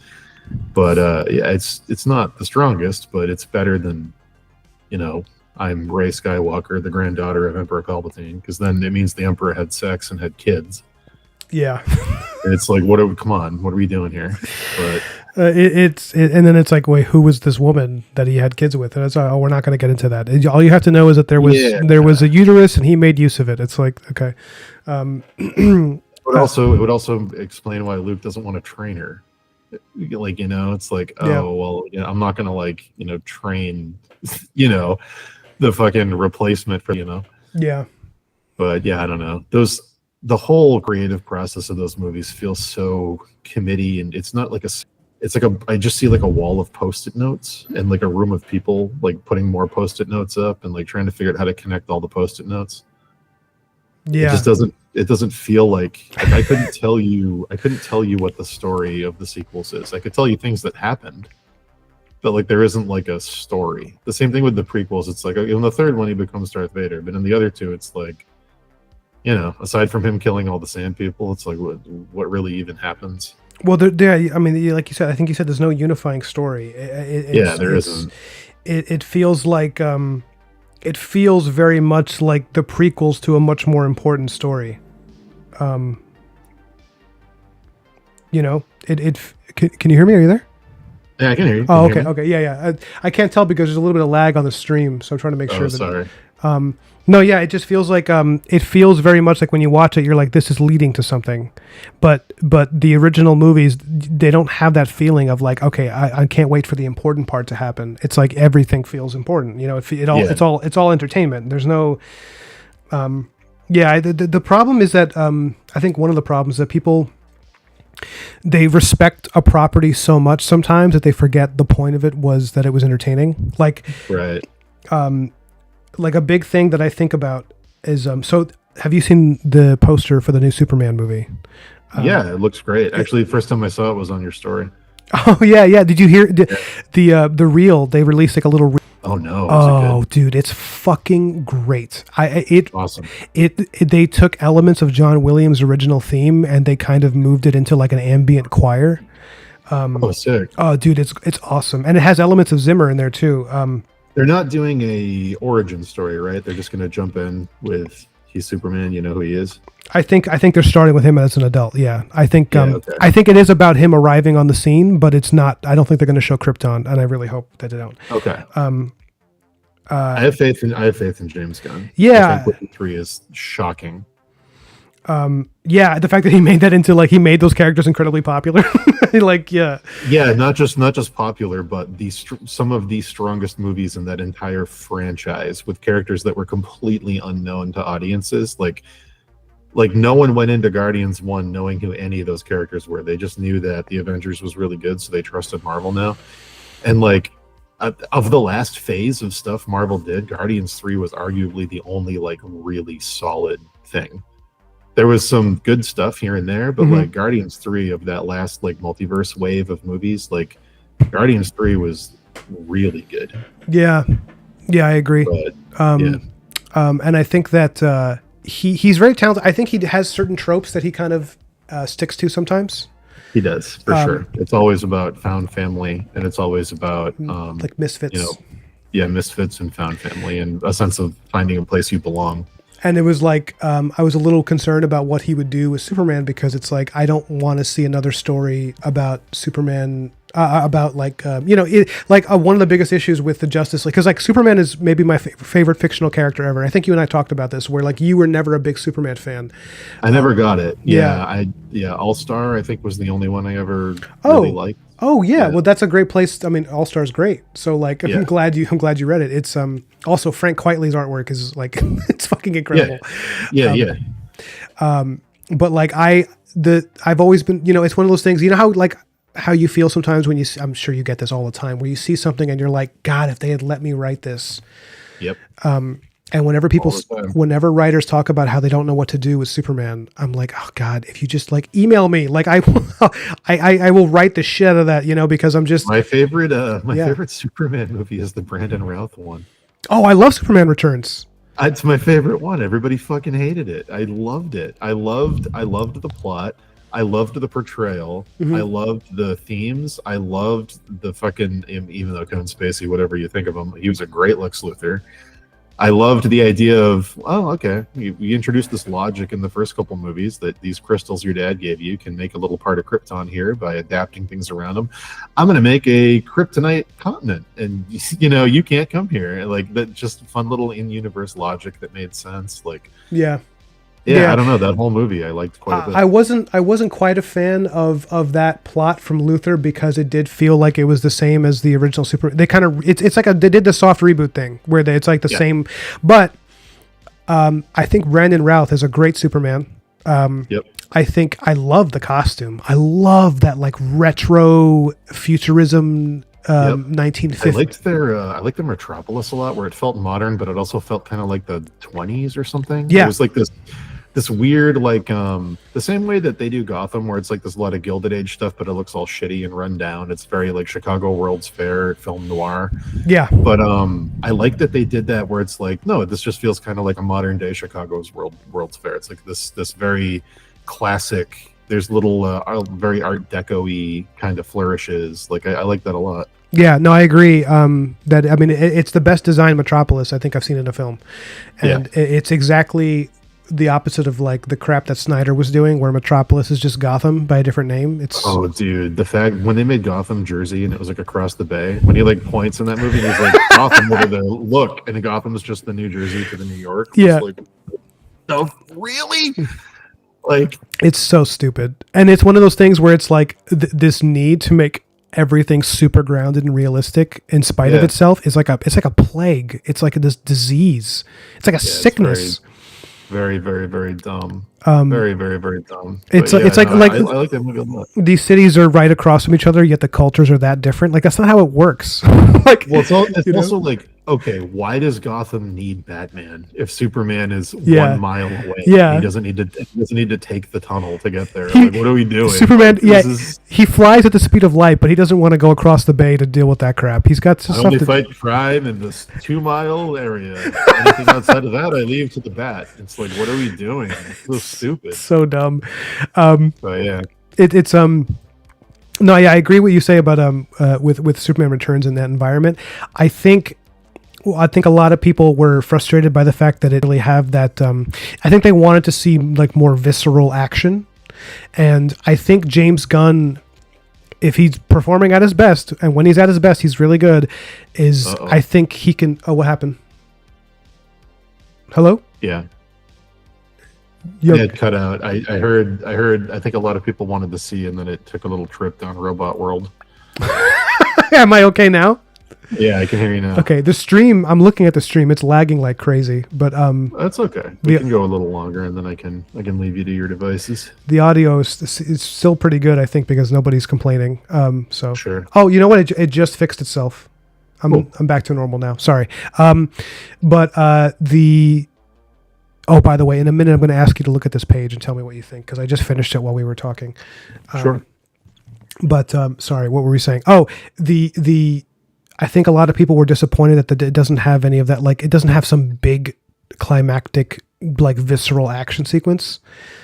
Speaker 2: But yeah, it's not the strongest, but it's better than, I'm Rey Skywalker, the granddaughter of Emperor Palpatine, because then it means the Emperor had sex and had kids.
Speaker 1: Yeah.
Speaker 2: And it's like, come on, what are we doing here? But
Speaker 1: and then it's like, wait, who was this woman that he had kids with? And it's like, oh, we're not going to get into that. All you have to know is that there was a uterus and he made use of it. It's like, okay.
Speaker 2: It would also explain why Luke doesn't want to train her. Like, it's like, well, I'm not going to like, train, the fucking replacement for,
Speaker 1: Yeah.
Speaker 2: But yeah, I don't know. The whole creative process of those movies feels so committee, and it's not like I just see like a wall of Post-it notes and like a room of people like putting more Post-it notes up and like trying to figure out how to connect all the Post-it notes.
Speaker 1: Yeah.
Speaker 2: It doesn't feel like I couldn't tell you what the story of the sequels is. I could tell you things that happened, but like there isn't like a story. The same thing with the prequels. It's like in the third one he becomes Darth Vader, but in the other two it's like, aside from him killing all the sand people, it's like what really even happens?
Speaker 1: Well, like you said, I think you said there's no unifying story.
Speaker 2: There isn't.
Speaker 1: It feels like it feels very much like the prequels to a much more important story. You know, can you hear me? Are you there?
Speaker 2: Yeah, I can hear you.
Speaker 1: Oh, okay, okay, yeah. I can't tell because there's a little bit of lag on the stream, so I'm trying to make sure that.
Speaker 2: Sorry.
Speaker 1: No, yeah, it just feels like it feels very much like when you watch it, you're like, this is leading to something, but the original movies, they don't have that feeling of like, okay, I can't wait for the important part to happen. It's like everything feels important, you know. It's all entertainment. There's no, The problem is that I think one of the problems that people, they respect a property so much sometimes that they forget the point of it was that it was entertaining. Like,
Speaker 2: right.
Speaker 1: Like a big thing that I think about is so have you seen the poster for the new Superman movie?
Speaker 2: Yeah, it looks great. Actually, the first time I saw it was on your story.
Speaker 1: Oh yeah. Did you hear the reel? They released like a little.
Speaker 2: Oh no!
Speaker 1: Oh dude, it's fucking great.
Speaker 2: Awesome.
Speaker 1: They took elements of John Williams' original theme and they kind of moved it into like an ambient choir.
Speaker 2: Sick.
Speaker 1: Oh dude, it's awesome, and it has elements of Zimmer in there too.
Speaker 2: They're not doing a origin story, right? They're just going to jump in with he's Superman. You know who he is.
Speaker 1: I think they're starting with him as an adult. Yeah, I think
Speaker 2: okay.
Speaker 1: I think it is about him arriving on the scene, but it's not. I don't think they're going to show Krypton, and I really hope that they don't.
Speaker 2: Okay. I have faith in James Gunn.
Speaker 1: Yeah,
Speaker 2: I think Witcher 3 is shocking.
Speaker 1: Yeah, the fact that he made that into like he made those characters incredibly popular. Like, yeah,
Speaker 2: not just popular, but some of the strongest movies in that entire franchise with characters that were completely unknown to audiences. Like no one went into Guardians 1 knowing who any of those characters were. They just knew that the Avengers was really good, so they trusted Marvel now. And like of the last phase of stuff Marvel did, Guardians 3 was arguably the only like really solid thing. There was some good stuff here and there, but like Guardians 3 of that last like multiverse wave of movies, like Guardians 3 was really good.
Speaker 1: Yeah, I agree.
Speaker 2: But,
Speaker 1: and I think that he's very talented. I think he has certain tropes that he kind of sticks to sometimes.
Speaker 2: He does, for sure. It's always about found family, and it's always about
Speaker 1: like misfits.
Speaker 2: Misfits and found family, and a sense of finding a place you belong.
Speaker 1: And it was like I was a little concerned about what he would do with Superman because it's like I don't want to see another story about Superman about like one of the biggest issues with the Justice League, because like Superman is maybe my favorite fictional character ever. I think you and I talked about this where like you were never a big Superman fan.
Speaker 2: I never got it. All-Star I think was the only one I ever really liked.
Speaker 1: Oh yeah, well that's a great place. I mean, All Star's great. So like, I'm glad you read it. It's also Frank Quitely's artwork is like it's fucking incredible. But like I've always been, it's one of those things. You know how you feel sometimes when I'm sure you get this all the time, where you see something and you're like, God, if they had let me write this. Yep. And whenever writers talk about how they don't know what to do with Superman, I'm like, oh God, if you just like email me, like I will write the shit out of that, because I'm just
Speaker 2: my favorite Superman movie is the Brandon Routh one.
Speaker 1: Oh, I love Superman Returns.
Speaker 2: It's my favorite one. Everybody fucking hated it. I loved it. I loved the plot. I loved the portrayal. I loved the themes. I loved the fucking, even though Kevin Spacey, whatever you think of him, he was a great Lex Luthor. I loved the idea of, we introduced this logic in the first couple movies that these crystals your dad gave you can make a little part of Krypton here by adapting things around them. I'm going to make a kryptonite continent, and you can't come here. Like that, just fun little in-universe logic that made sense. Like, yeah, I don't know, that whole movie I liked quite a bit.
Speaker 1: I wasn't quite a fan of that plot from Luthor because it did feel like it was the same as the original Super. They kind of it's like they did the soft reboot thing where it's like the same, but I think Brandon Routh is a great Superman. I think I love the costume. I love that like retro futurism. 1950.
Speaker 2: I liked their Metropolis a lot, where it felt modern, but it also felt kind of like the 20s or something.
Speaker 1: Yeah,
Speaker 2: it was like this weird, like the same way that they do Gotham, where it's like there's a lot of Gilded Age stuff, but it looks all shitty and run down. It's very like Chicago World's Fair film noir.
Speaker 1: Yeah,
Speaker 2: but I like that they did that, where it's like, no, this just feels kind of like a modern day Chicago's World's Fair. It's like this very classic. There's little very Art Deco-y kind of flourishes. Like I like that a lot.
Speaker 1: Yeah, no, I agree. It's the best designed Metropolis I think I've seen in a film, and it's exactly the opposite of like the crap that Snyder was doing, where Metropolis is just Gotham by a different name. It's
Speaker 2: dude, the fact when they made Gotham Jersey and it was like across the bay, when he like points in that movie, and he's like Gotham over there, look, and Gotham was just the New Jersey to the New York.
Speaker 1: Yeah,
Speaker 2: like, no, really? Like,
Speaker 1: it's so stupid, and it's one of those things where it's like this need to make everything super grounded and realistic in spite of itself is like a plague. It's like this disease. It's like a sickness.
Speaker 2: Very, very, very dumb. Very, very, very dumb.
Speaker 1: It's
Speaker 2: I
Speaker 1: like
Speaker 2: that movie a lot.
Speaker 1: These cities are right across from each other, yet the cultures are that different. Like that's not how it works. Like,
Speaker 2: well, it's also like, okay, why does Gotham need Batman if Superman is 1 mile away?
Speaker 1: Yeah,
Speaker 2: he doesn't need to take the tunnel to get there. Like, what are we doing?
Speaker 1: Superman, he flies at the speed of light, but he doesn't want to go across the bay to deal with that crap. He's got
Speaker 2: I only fight crime in this 2-mile area. Anything outside of that, I leave to the Bat. It's like, what are we doing? It's so stupid.
Speaker 1: So dumb.
Speaker 2: But yeah,
Speaker 1: it's No, yeah, I agree what you say about with Superman Returns in that environment. I think a lot of people were frustrated by the fact that it really have that. I think they wanted to see like more visceral action, and I think James Gunn, if he's performing at his best, and when he's at his best, he's really good. I think he can. Oh, what happened? Hello?
Speaker 2: Yeah.
Speaker 1: Yep.
Speaker 2: It had cut out. I heard. I think a lot of people wanted to see, and then it took a little trip down Robot World.
Speaker 1: Am I okay now?
Speaker 2: Yeah, I can hear you now.
Speaker 1: Okay, the stream. I'm looking at the stream. It's lagging like crazy, but
Speaker 2: that's okay. We can go a little longer, and then I can leave you to your devices.
Speaker 1: The audio is still pretty good, I think, because nobody's complaining. So
Speaker 2: sure.
Speaker 1: Oh, you know what? It just fixed itself. I'm back to normal now. Sorry. Oh, by the way, in a minute, I'm going to ask you to look at this page and tell me what you think, because I just finished it while we were talking.
Speaker 2: Sure.
Speaker 1: But sorry, what were we saying? Oh, I think a lot of people were disappointed that it doesn't have any of that. Like, it doesn't have some big climactic, like visceral action sequence.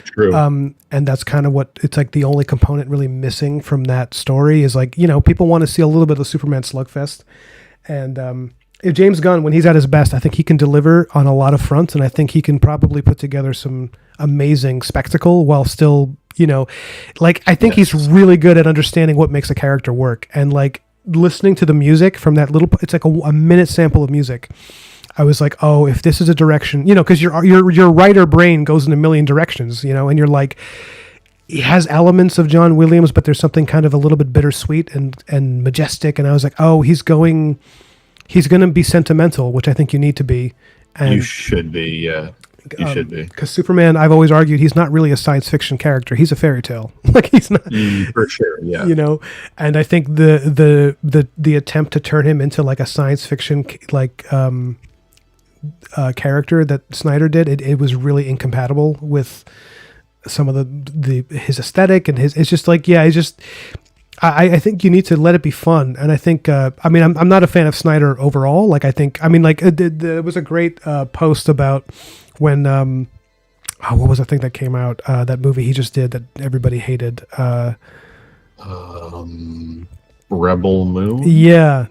Speaker 2: True.
Speaker 1: And that's kind of what it's like. The only component really missing from that story is like, people want to see a little bit of Superman slugfest. And if James Gunn, when he's at his best, I think he can deliver on a lot of fronts, and I think he can probably put together some amazing spectacle while still, I think he's really good at understanding what makes a character work. And like listening to the music from that little, it's like a minute sample of music. I was like, oh, if this is a direction, because your writer brain goes in a million directions, and you're like, it has elements of John Williams, but there's something kind of a little bit bittersweet and majestic. And I was like, oh, he's going to be sentimental, which I think you need to be. And
Speaker 2: you should be, yeah. You should be.
Speaker 1: Because Superman, I've always argued, he's not really a science fiction character. He's a fairy tale. Like, he's not.
Speaker 2: For sure, yeah.
Speaker 1: And I think the attempt to turn him into like a science fiction character that Snyder did, it was really incompatible with some of his aesthetic and his. It's just like, yeah, it's just. I think you need to let it be fun, and I think I'm not a fan of Snyder overall. Like there was a great post about when what was the thing that came out, that movie he just did that everybody hated,
Speaker 2: Rebel Moon.
Speaker 1: Yeah,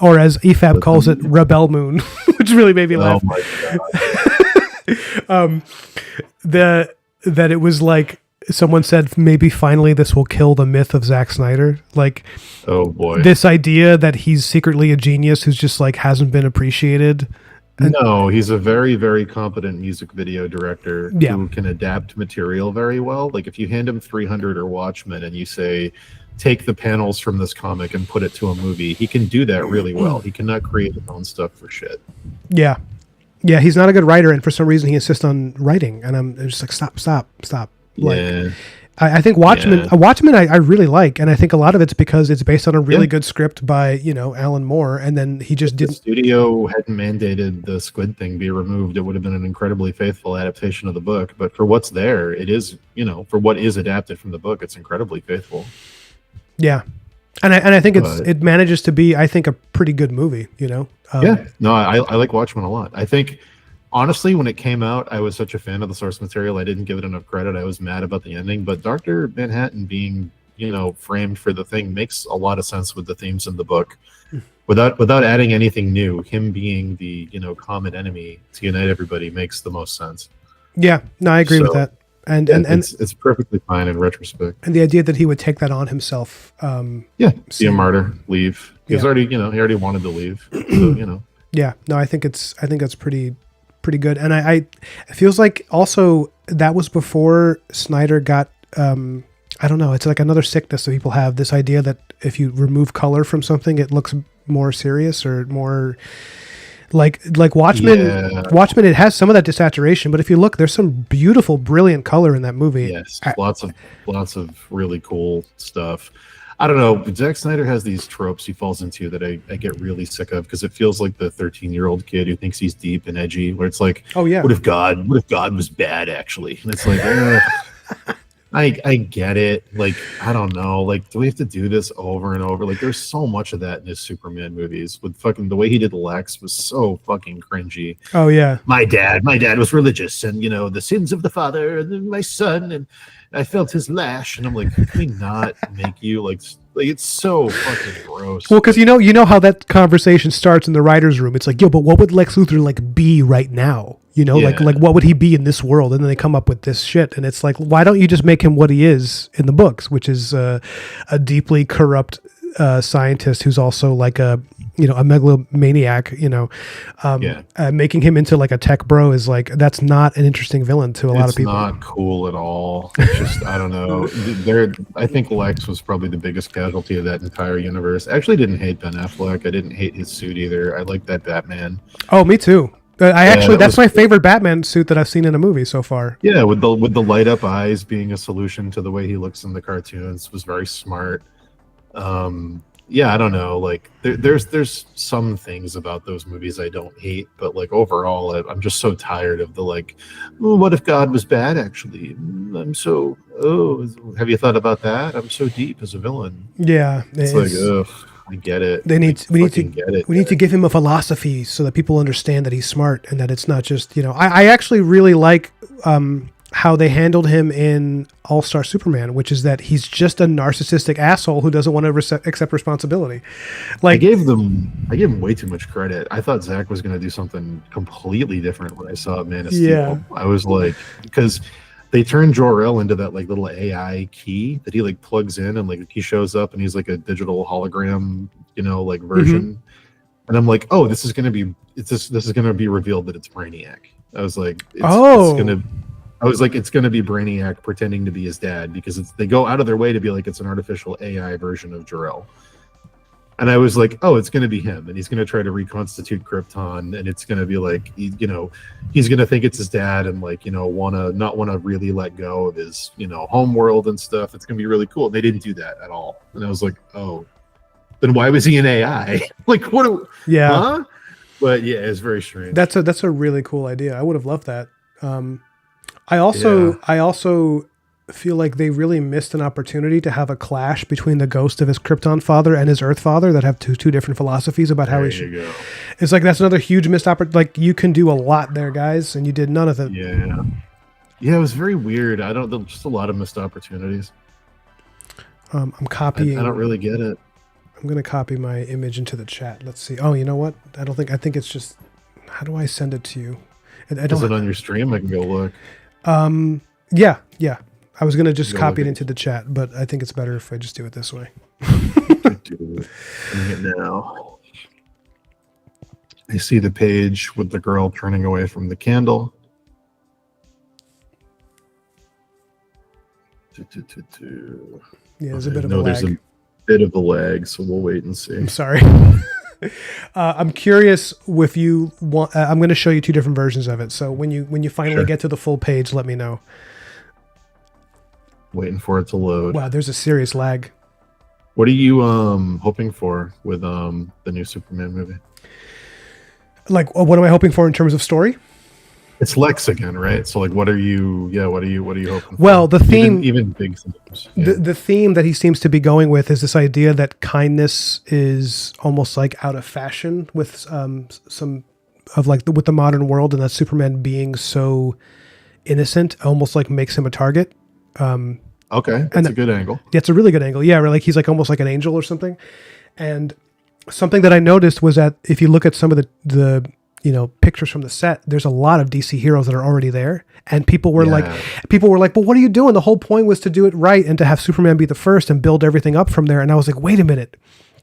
Speaker 1: or as EFAP calls it, Rebel Moon, which really made me laugh.
Speaker 2: Oh my
Speaker 1: god! That it was like. Someone said maybe finally this will kill the myth of Zack Snyder. Like,
Speaker 2: oh boy,
Speaker 1: this idea that he's secretly a genius who's just like hasn't been appreciated.
Speaker 2: No, he's a very, very competent music video director who can adapt material very well. Like if you hand him 300 or Watchmen and you say, take the panels from this comic and put it to a movie, he can do that really well. He cannot create his own stuff for shit.
Speaker 1: Yeah. Yeah, he's not a good writer, and for some reason he insists on writing, and I'm just like, stop. Like,
Speaker 2: yeah.
Speaker 1: I think Watchmen I really like, and I think a lot of it's because it's based on a really good script by Alan Moore, and then he just didn't.
Speaker 2: The studio hadn't mandated the squid thing be removed, it would have been an incredibly faithful adaptation of the book. But for what's there, it is for what is adapted from the book, it's incredibly faithful.
Speaker 1: Yeah, and I think it manages to be, I think, a pretty good movie.
Speaker 2: I like Watchmen a lot. I think. Honestly, when it came out, I was such a fan of the source material, I didn't give it enough credit. I was mad about the ending, but Dr. Manhattan being, framed for the thing makes a lot of sense with the themes in the book. Without adding anything new, him being the, common enemy to unite everybody makes the most sense.
Speaker 1: Yeah, no, I agree with
Speaker 2: So
Speaker 1: that. And
Speaker 2: yeah,
Speaker 1: and
Speaker 2: it's perfectly fine in retrospect.
Speaker 1: and the idea that he would take that on himself,
Speaker 2: Yeah, be a
Speaker 1: seemed,
Speaker 2: martyr, leave. He was
Speaker 1: yeah,
Speaker 2: already, he already wanted to leave. So,
Speaker 1: yeah. No, I think that's pretty good. And it feels like also that was before Snyder got, I don't know, it's like another sickness that people have, this idea that if you remove color from something, it looks more serious or more like Watchmen.
Speaker 2: yeah,
Speaker 1: Watchmen, it has some of that desaturation, but if you look, there's some beautiful, brilliant color in that movie.
Speaker 2: yes, lots of really cool stuff. I don't know. Zack Snyder has these tropes he falls into that I get really sick of because it feels like the 13-year-old kid who thinks he's deep and edgy, where it's like,
Speaker 1: Oh yeah,
Speaker 2: what if God was bad actually? And it's like, I get it. Like, I don't know. Like, do we have to do this over and over? Like, there's so much of that in his Superman movies. With fucking the way he did Lex was so fucking cringy.
Speaker 1: oh yeah.
Speaker 2: My dad was religious, and the sins of the father and then my son, and I felt his lash, and I'm like, can we not make you like it's so fucking gross.
Speaker 1: Well, because you know how that conversation starts in the writers' room. It's like, yo, but what would Lex Luthor like be right now? Like
Speaker 2: Yeah.
Speaker 1: what would he be in this world? And then they come up with this shit, and it's like, why don't you just make him what he is in the books, which is a deeply corrupt scientist who's also like a megalomaniac.
Speaker 2: Yeah.
Speaker 1: Making him into like a tech bro is like, that's not an interesting villain to a lot of people.
Speaker 2: It's not cool at all. It's just I don't know. I think Lex was probably the biggest casualty of that entire universe. I actually didn't hate Ben Affleck. I didn't hate his suit either. I like that Batman.
Speaker 1: Oh, me too. That's
Speaker 2: was
Speaker 1: my favorite Batman suit that I've seen in a movie so far.
Speaker 2: Yeah, with the light up eyes being a solution to the way he looks in the cartoons was very smart. Yeah, I don't know. Like there's some things about those movies I don't hate, but like overall, I'm just so tired of the like, oh, what if God was bad? Actually, I'm so have you thought about that? I'm so deep as a villain.
Speaker 1: Yeah,
Speaker 2: It's like, ugh, I get it.
Speaker 1: we need
Speaker 2: Get it.
Speaker 1: we need to give him a philosophy so that people understand that he's smart and that it's not just I actually really like how they handled him in All-Star Superman, which is that he's just a narcissistic asshole who doesn't want to accept responsibility. Like
Speaker 2: I gave him way too much credit. I thought Zach was going to do something completely different when I saw Man of Steel.
Speaker 1: Yeah.
Speaker 2: I was like, because they turned Jor-El into that like little AI key that he like plugs in and like he shows up and he's like a digital hologram, like version. And I'm like, oh, this is going to be revealed that it's Brainiac. I was like, it's going to be Brainiac pretending to be his dad because they go out of their way to be like it's an artificial AI version of Jor-El. And I was like, oh, it's going to be him, and he's going to try to reconstitute Krypton, and it's going to be like, he's going to think it's his dad, and like, not want to really let go of his, home world and stuff. It's going to be really cool. And they didn't do that at all, and I was like, oh, then why was he an AI? Like, what?
Speaker 1: yeah,
Speaker 2: huh? But yeah, it's very strange.
Speaker 1: that's a really cool idea. I would have loved that. I also feel like they really missed an opportunity to have a clash between the ghost of his Krypton father and his Earth father that have two different philosophies about how he should.
Speaker 2: Go.
Speaker 1: It's like that's another huge missed opportunity. Like you can do a lot there, guys, and you did none of it.
Speaker 2: Yeah, it was very weird. There's just a lot of missed opportunities.
Speaker 1: I'm copying.
Speaker 2: I don't really get it.
Speaker 1: I'm gonna copy my image into the chat. Let's see. Oh, you know what? I think it's just. How do I send it to you?
Speaker 2: Is it on your stream? I can go look.
Speaker 1: Yeah. I was gonna just
Speaker 2: Go
Speaker 1: copy it
Speaker 2: look
Speaker 1: into the chat, but I think it's better if I just do it this way.
Speaker 2: Doing it now. I see the page with the girl turning away from the candle.
Speaker 1: Yeah, there's a bit of a lag.
Speaker 2: There's a bit of a lag, so we'll wait and see.
Speaker 1: I'm sorry. I'm curious if you want. I'm going to show you two different versions of it. So when you finally get to the full page, let me know.
Speaker 2: Waiting for it to load.
Speaker 1: Wow, there's a serious lag.
Speaker 2: What are you hoping for with the new Superman movie?
Speaker 1: Like, what am I hoping for in terms of story?
Speaker 2: It's Lex again, right? So like, what are you hoping for?
Speaker 1: Well, the theme,
Speaker 2: even big themes. Yeah.
Speaker 1: The theme that he seems to be going with is this idea that kindness is almost like out of fashion with some of like with the modern world, and that Superman being so innocent almost like makes him a target.
Speaker 2: Okay, that's a good angle.
Speaker 1: Yeah, it's a really good angle. Yeah, like he's like almost like an angel or something. And something that I noticed was that if you look at some of the pictures from the set, there's a lot of DC heroes that are already there. And people were like,
Speaker 2: Yeah.
Speaker 1: but what are you doing? The whole point was to do it right and to have Superman be the first and build everything up from there. And I was like, wait a minute.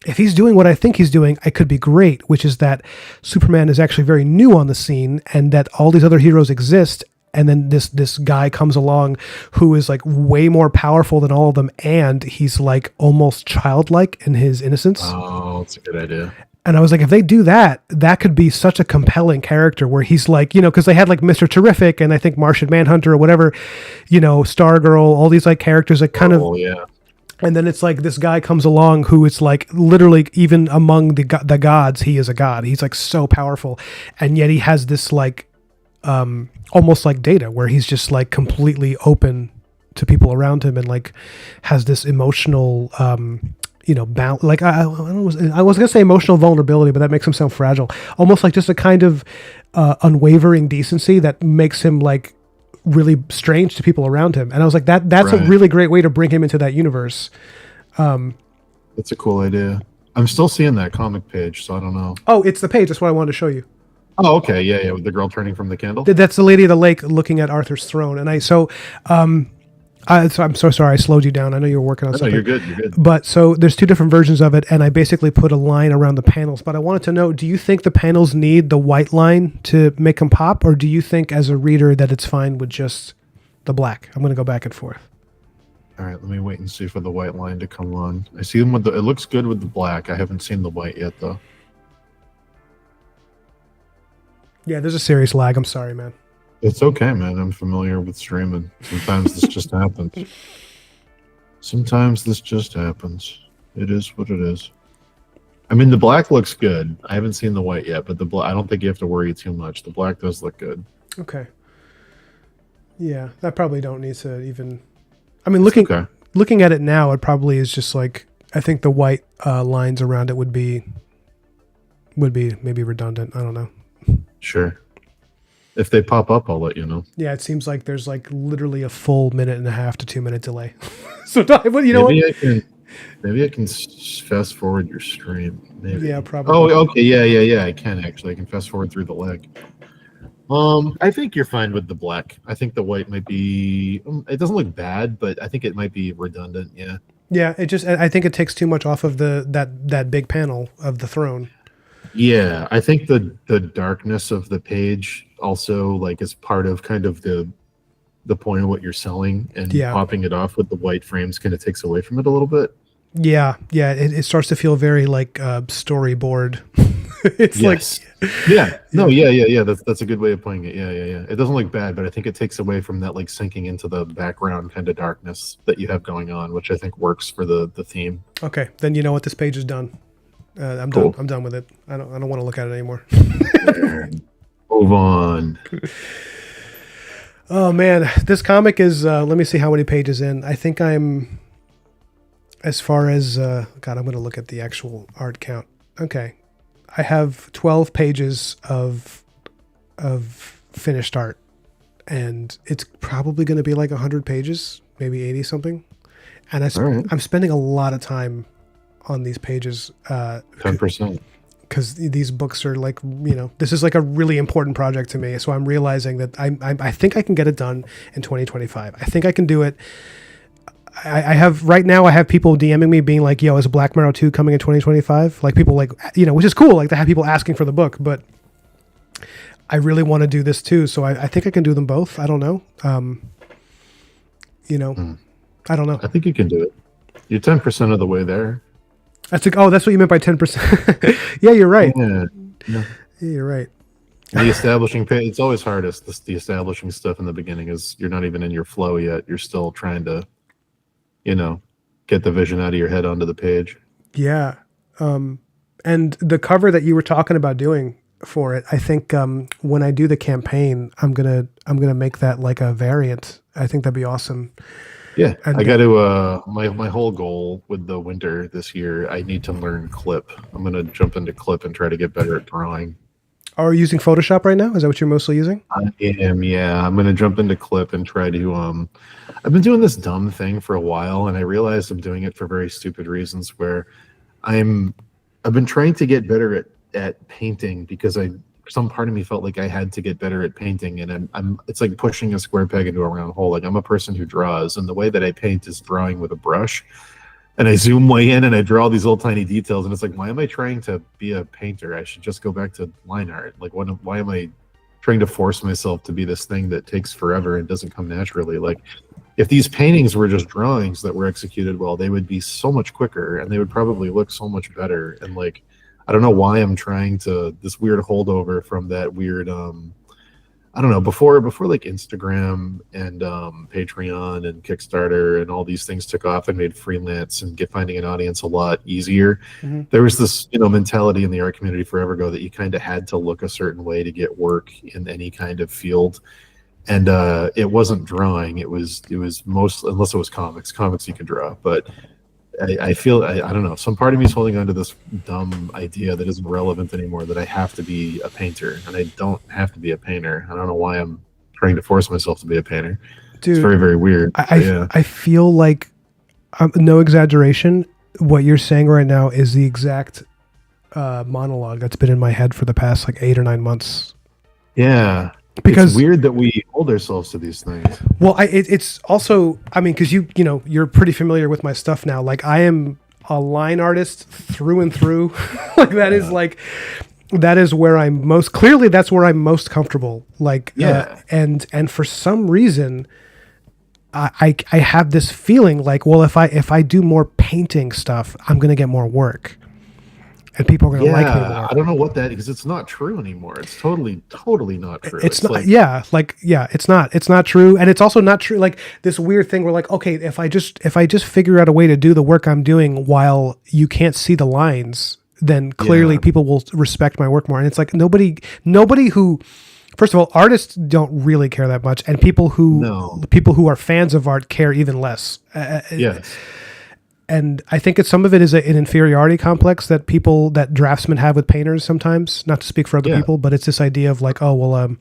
Speaker 1: If he's doing what I think he's doing, I could be great, which is that Superman is actually very new on the scene and that all these other heroes exist. And then this guy comes along who is like way more powerful than all of them. And he's like almost childlike in his innocence.
Speaker 2: Oh, that's a good idea.
Speaker 1: And I was like, if they do that, that could be such a compelling character where he's like, because they had like Mr. Terrific and I think Martian Manhunter or whatever, Stargirl, all these like characters that kind of,
Speaker 2: yeah.
Speaker 1: and then it's like this guy comes along who is like literally even among the gods, he is a god. He's like so powerful. And yet he has this like, almost like Data where he's just like completely open to people around him and like has this emotional, like I was gonna say emotional vulnerability, but that makes him sound fragile. Almost like just a kind of unwavering decency that makes him like really strange to people around him. And I was like, that's
Speaker 2: Right.
Speaker 1: a really great way to bring him into that universe.
Speaker 2: That's a cool idea. I'm still seeing that comic page, so I don't know.
Speaker 1: Oh, it's the page. That's what I wanted to show you.
Speaker 2: Oh, okay. Yeah, yeah. With the girl turning from the candle.
Speaker 1: That's the Lady of the Lake looking at Arthur's throne. And I'm so sorry I slowed you down. I know you were working on
Speaker 2: No,
Speaker 1: something.
Speaker 2: you're good. You're good.
Speaker 1: But so there's two different versions of it, and I basically put a line around the panels. But I wanted to know, do you think the panels need the white line to make them pop, or do you think as a reader that it's fine with just the black? I'm going to go back and forth.
Speaker 2: All right, let me wait and see for the white line to come on. I see them with it looks good with the black. I haven't seen the white yet, though.
Speaker 1: Yeah, there's a serious lag. I'm sorry, man.
Speaker 2: It's okay, man. I'm familiar with streaming. Sometimes this just happens. Sometimes this just happens. It is what it is. I mean, the black looks good. I haven't seen the white yet, but I don't think you have to worry too much. The black does look good.
Speaker 1: Okay. Yeah, that probably don't need to even. I mean, looking at it now, it probably is just like I think the white lines around it would be maybe redundant. I don't know.
Speaker 2: Sure. If they pop up, I'll let you know.
Speaker 1: Yeah, it seems like there's like literally a full 1.5 to 2 minute delay. So you know
Speaker 2: maybe
Speaker 1: what?
Speaker 2: Maybe I can fast forward your stream. Maybe.
Speaker 1: Yeah, probably.
Speaker 2: Oh, okay. Yeah. I can actually. I can fast forward through the lag. I think you're fine with the black. I think the white might be. It doesn't look bad, but I think it might be redundant. Yeah.
Speaker 1: Yeah, I think it takes too much off of that big panel of the throne.
Speaker 2: Yeah, I think the darkness of the page also like is part of kind of the point of what you're selling, and popping it off with the white frames kind of takes away from it a little bit.
Speaker 1: Yeah, it starts to feel very like storyboard. It's
Speaker 2: yes. Yeah. No, yeah. That's a good way of putting it. Yeah. It doesn't look bad, but I think it takes away from that like sinking into the background kind of darkness that you have going on, which I think works for the theme.
Speaker 1: Okay, then you know what, this page is done. I'm
Speaker 2: Cool.
Speaker 1: done. I'm done with it. I don't want to look at it anymore.
Speaker 2: Move on.
Speaker 1: Oh man, this comic is. Let me see how many pages in. I think I'm. As far as God, I'm going to look at the actual art count. Okay, I have 12 pages of finished art, and it's probably going to be like 100 pages, maybe 80 something. And I'm spending a lot of time on these pages.
Speaker 2: 10%.
Speaker 1: Because these books are like, this is like a really important project to me. So I'm realizing that I think I can get it done in 2025. I think I can do it. I have people DMing me being like, yo, is Black Mirror 2 coming in 2025? Like people like, which is cool. Like to have people asking for the book, but I really want to do this too. So I think I can do them both. I don't know. I don't know.
Speaker 2: I think you can do it. You're 10% of the way there.
Speaker 1: That's what you meant by 10%. Yeah, you're right.
Speaker 2: Yeah,
Speaker 1: you're right.
Speaker 2: The establishing page, it's always hardest. The establishing stuff in the beginning is you're not even in your flow yet. You're still trying to, get the vision out of your head onto the page.
Speaker 1: Yeah. And the cover that you were talking about doing for it, I think when I do the campaign, I'm gonna make that like a variant. I think that'd be awesome.
Speaker 2: Yeah, I got to. My whole goal with the winter this year, I need to learn Clip. I'm gonna jump into Clip and try to get better at drawing.
Speaker 1: Are you using Photoshop right now? Is that what you're mostly using?
Speaker 2: I am. Yeah, I'm gonna jump into Clip and try to. I've been doing this dumb thing for a while, and I realized I'm doing it for very stupid reasons. Where I've been trying to get better at painting because I some part of me felt like I had to get better at painting, and I'm it's like pushing a square peg into a round hole. Like I'm a person who draws, and the way that I paint is drawing with a brush, and I zoom way in and I draw all these little tiny details, and it's like, why am I trying to be a painter? I should just go back to line art. Like, why am I trying to force myself to be this thing that takes forever and doesn't come naturally? Like, if these paintings were just drawings that were executed well, they would be so much quicker and they would probably look so much better. And like, I don't know why I'm trying to, this weird holdover from that weird I don't know, before like Instagram and Patreon and Kickstarter and all these things took off and made freelance and finding an audience a lot easier.
Speaker 1: Mm-hmm.
Speaker 2: There was this, you know, mentality in the art community forever ago that you kind of had to look a certain way to get work in any kind of field. And it wasn't drawing. It was most, unless it was comics you could draw. But I feel, I don't know, some part of me is holding on to this dumb idea that isn't relevant anymore, that I have to be a painter, and I don't have to be a painter. I don't know why I'm trying to force myself to be a painter. Dude, it's very, very weird.
Speaker 1: I feel like, no exaggeration, what you're saying right now is the exact monologue that's been in my head for the past like 8 or 9 months.
Speaker 2: Yeah. Because it's weird that we hold ourselves to these things.
Speaker 1: Well, it's also, I mean, because you know, you're pretty familiar with my stuff now. Like, I am a line artist through and through. Like, that is where I'm most clearly. That's where I'm most comfortable. Like, and for some reason, I have this feeling like, well, if I do more painting stuff, I'm gonna get more work. And people are going to like me more.
Speaker 2: I don't know what that, because it's not true anymore. It's totally not true.
Speaker 1: It's not. Like, it's not true, and it's also not true. Like this weird thing where, like, okay, if I just figure out a way to do the work I'm doing while you can't see the lines, then clearly people will respect my work more. And it's like nobody who, first of all, artists don't really care that much, and people who are fans of art care even less.
Speaker 2: Yes.
Speaker 1: And I think some of it is an inferiority complex that draftsmen have with painters sometimes, not to speak for other people, but it's this idea of like, oh, well,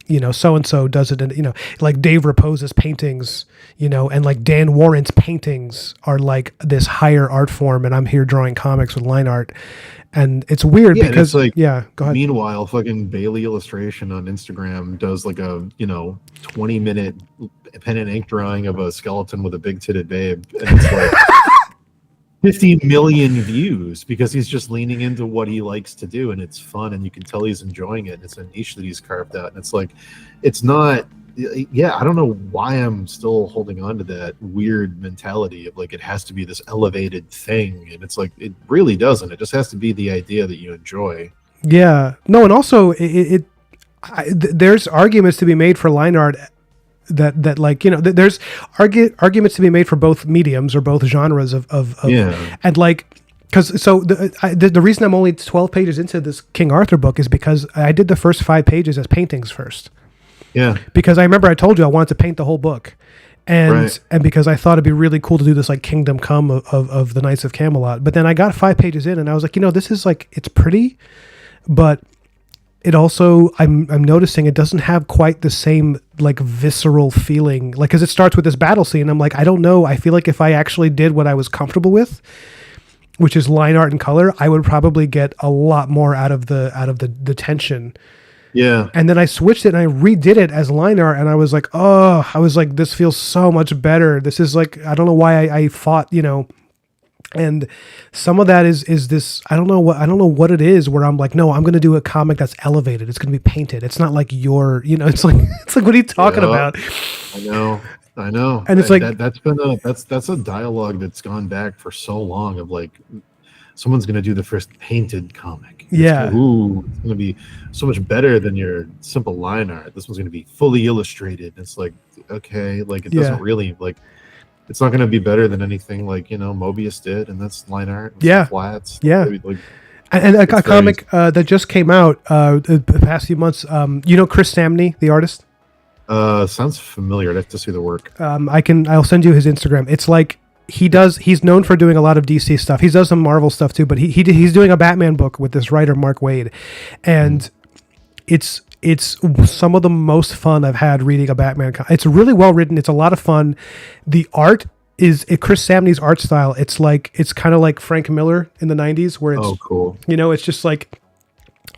Speaker 1: you know, so-and-so does it. And, you know, like Dave Raposa's paintings, you know, and like Dan Warren's paintings are like this higher art form. And I'm here drawing comics with line art. And it's weird because,
Speaker 2: it's like,
Speaker 1: go ahead.
Speaker 2: Meanwhile, fucking Bailey Illustration on Instagram does like a, you know, 20-minute pen and ink drawing of a skeleton with a big titted babe. And it's like... 50 million views because he's just leaning into what he likes to do, and it's fun, and you can tell he's enjoying it, and it's a niche that he's carved out. And it's like, it's not, I don't know why I'm still holding on to that weird mentality of like it has to be this elevated thing, and it's like it really doesn't. It just has to be the idea that you enjoy. Yeah, no, and also there's arguments to be made for line art that like, you know, there's arguments to be made for both mediums or both genres of and like, because so the reason I'm only 12 pages into this King Arthur book is because I did the first 5 pages as paintings first. Yeah, because I remember I told you I wanted to paint the whole book, and because I thought it'd be really cool to do this like Kingdom Come of the Knights of Camelot. But then I got 5 pages in and I was like, you know, this is like, it's pretty, but it also, I'm noticing it doesn't have quite the same like visceral feeling, like, because it starts with this battle scene. I'm like, I don't know. I feel like if I actually did what I was comfortable with, which is line art and color, I would probably get a lot more out of the tension. Yeah. And then I switched it and I redid it as line art, and I was like, this feels so much better. This is like, I don't know why I fought, you know. And some of that is this, I don't know what it is, where I'm like, no, I'm going to do a comic that's elevated. It's going to be painted. It's not like it's like what are you talking about? I know. And it's like, that's a dialogue that's gone back for so long of like, someone's going to do the first painted comic. It's going to be so much better than your simple line art. This one's going to be fully illustrated. It's like, okay, like it doesn't really like, it's not going to be better than anything like, you know, Mobius did, and that's line art. Flats. Yeah. Like,
Speaker 1: and a comic that just came out the past few months. You know Chris Samney, the artist?
Speaker 2: Sounds familiar. I'd have to see the work.
Speaker 1: I'll send you his Instagram. It's like he's known for doing a lot of DC stuff. He does some Marvel stuff too, but he's doing a Batman book with this writer Mark Waid, and it's some of the most fun I've had reading a Batman. It's really well written. It's a lot of fun. The art is Chris Samney's art style. It's kind of like Frank Miller in the 90s, where it's,
Speaker 2: cool.
Speaker 1: You know, it's just like,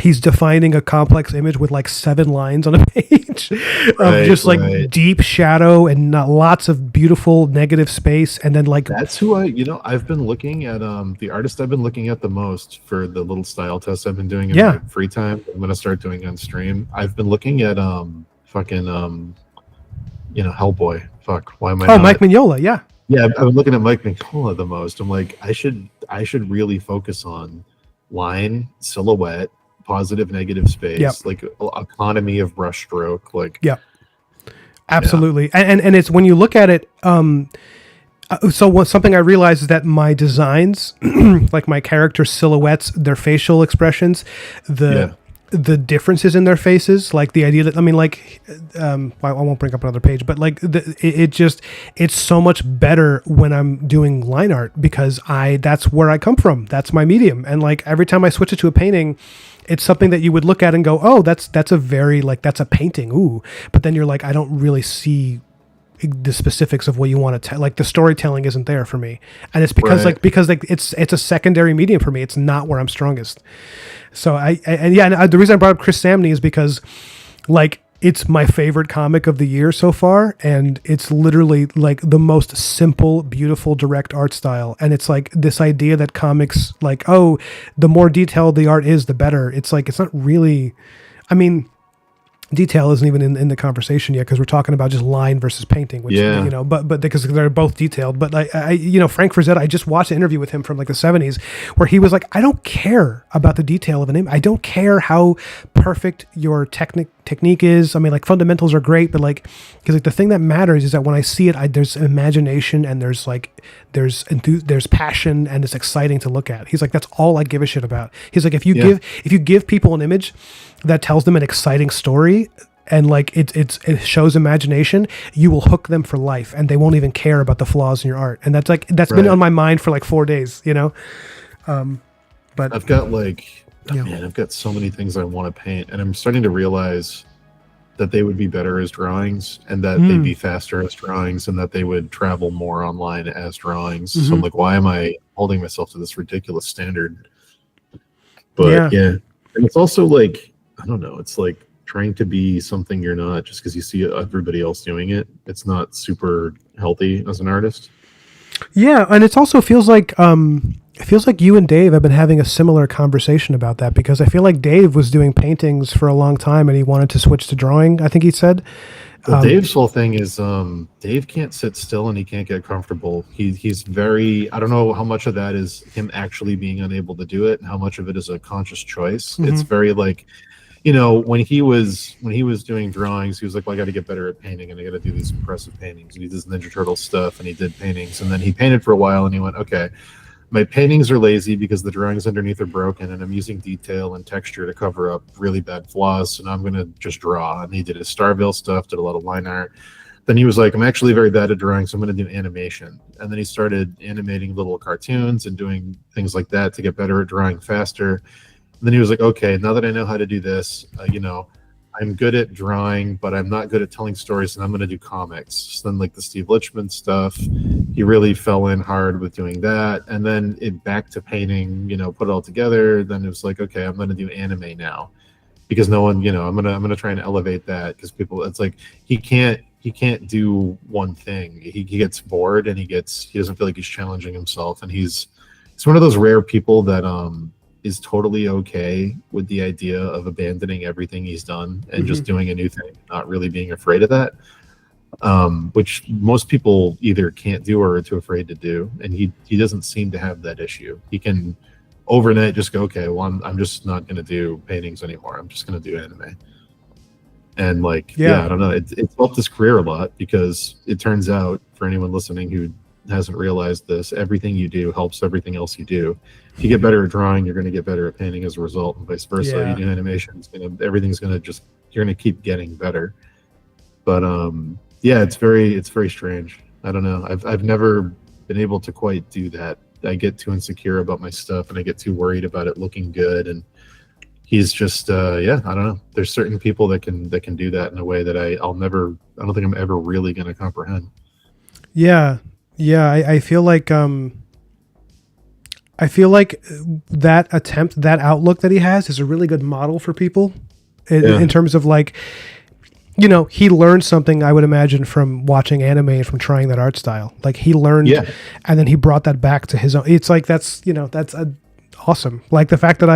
Speaker 1: he's defining a complex image with like 7 lines on a page of
Speaker 2: Right,
Speaker 1: just like
Speaker 2: right.
Speaker 1: deep shadow and not lots of beautiful negative space, and then like
Speaker 2: That's who I've been looking at the artist I've been looking at the most for the little style tests I've been doing in
Speaker 1: yeah.
Speaker 2: my free time. I'm gonna start doing on stream. I've been looking at fucking Hellboy. Fuck, why am I
Speaker 1: Oh, Mike
Speaker 2: not?
Speaker 1: Mignola, yeah.
Speaker 2: Yeah, I've been looking at Mike Nicola the most. I'm like, I should really focus on line, silhouette, positive, negative
Speaker 1: Yep.
Speaker 2: space, like economy of brushstroke. Like,
Speaker 1: Yep.
Speaker 2: yeah,
Speaker 1: Absolutely. And it's when you look at it, so something I realized is that my designs, like my character silhouettes, their facial expressions, the
Speaker 2: yeah,
Speaker 1: the differences in their faces, like the idea that I mean, like, I won't bring up another page, but like it's so much better when I'm doing line art because that's where I come from, that's my medium, and like every time I switch it to a painting, it's something that you would look at and go, oh, that's a very like that's a painting, ooh, but then you're like, I don't really see the specifics of what you want to tell, like the storytelling isn't there for me, and it's because
Speaker 2: right.
Speaker 1: like it's a secondary medium for me, it's not where I'm strongest. So and yeah, and the reason I brought up Chris Samney is because like it's my favorite comic of the year so far, and it's literally like the most simple, beautiful, direct art style. And it's like this idea that comics, like, oh, the more detailed the art is, the better. It's like it's not really. I mean, detail isn't even in the conversation yet because we're talking about just line versus painting, which
Speaker 2: Yeah,
Speaker 1: but because they're both detailed. But Frank Frazetta, I just watched an interview with him from like the '70s where he was like, I don't care about the detail of an image. I don't care how perfect your technique is. I mean, like fundamentals are great, but like because like the thing that matters is that when I see it, there's imagination and there's passion and it's exciting to look at. He's like, that's all I give a shit about. He's like, if you
Speaker 2: yeah,
Speaker 1: give people an image that tells them an exciting story and like it shows imagination, you will hook them for life and they won't even care about the flaws in your art. And that's been
Speaker 2: right.
Speaker 1: on my mind for like 4 days, but
Speaker 2: I've got like, oh
Speaker 1: yeah.
Speaker 2: man, I've got so many things I want to paint, and I'm starting to realize that they would be better as drawings, and that they'd
Speaker 1: Mm.
Speaker 2: be faster as drawings, and that they would travel more online as drawings. So I'm
Speaker 1: Hmm.
Speaker 2: like, why am I holding myself to this ridiculous standard? But
Speaker 1: Yeah.
Speaker 2: yeah, and it's also like, I don't know, it's like trying to be something you're not just because you see everybody else doing it. It's not super healthy as an artist.
Speaker 1: Yeah, and it also feels like you and Dave have been having a similar conversation about that because I feel like Dave was doing paintings for a long time and he wanted to switch to drawing, I think he said.
Speaker 2: Well, Dave's whole thing is Dave can't sit still and he can't get comfortable. He's very, I don't know how much of that is him actually being unable to do it and how much of it is a conscious choice. It's
Speaker 1: Mhm.
Speaker 2: very like, when he was doing drawings, he was like, well, I got to get better at painting and I got to do these impressive paintings. And he does Ninja Turtle stuff and he did paintings, and then he painted for a while and he went, okay, my paintings are lazy because the drawings underneath are broken and I'm using detail and texture to cover up really bad flaws. So now I'm going to just draw. And he did his Starville stuff, did a lot of line art. Then he was like, I'm actually very bad at drawing, so I'm going to do animation. And then he started animating little cartoons and doing things like that to get better at drawing faster. And then he was like, okay, now that I know how to do this, I'm good at drawing, but I'm not good at telling stories, and I'm going to do comics. So then, like the Steve Lichman stuff, he really fell in hard with doing that. And then it back to painting, put it all together. Then it was like, okay, I'm going to do anime now because no one, I'm gonna try and elevate that because people, it's like he can't do one thing. He gets bored and he doesn't feel like he's challenging himself, and he's one of those rare people that is totally okay with the idea of abandoning everything he's done and just
Speaker 1: Mhm.
Speaker 2: doing a new thing, not really being afraid of that. Which most people either can't do or are too afraid to do, and he doesn't seem to have that issue. He can overnight just go, okay, well, I'm just not going to do paintings anymore. I'm just going to do anime. And like,
Speaker 1: Yeah.
Speaker 2: yeah, I don't know. It's helped his career a lot because it turns out, for anyone listening who hasn't realized this, everything you do helps everything else you do. If you get better at drawing, you're going to get better at painting as a result, and vice versa.
Speaker 1: Yeah.
Speaker 2: You do animation, everything's going to just, you're going to keep getting better. But yeah, it's very strange. I don't know. I've never been able to quite do that. I get too insecure about my stuff and I get too worried about it looking good, and he's just yeah, I don't know. There's certain people that can do that in a way that I don't think I'm ever really going to comprehend.
Speaker 1: Yeah. Yeah. I feel like I feel like that outlook that he has is a really good model for people
Speaker 2: Yeah.
Speaker 1: in terms of like, he learned something, I would imagine, from watching anime and from trying that art style. Like he learned,
Speaker 2: Yeah.
Speaker 1: and then he brought that back to his own. It's like that's awesome. Like the fact that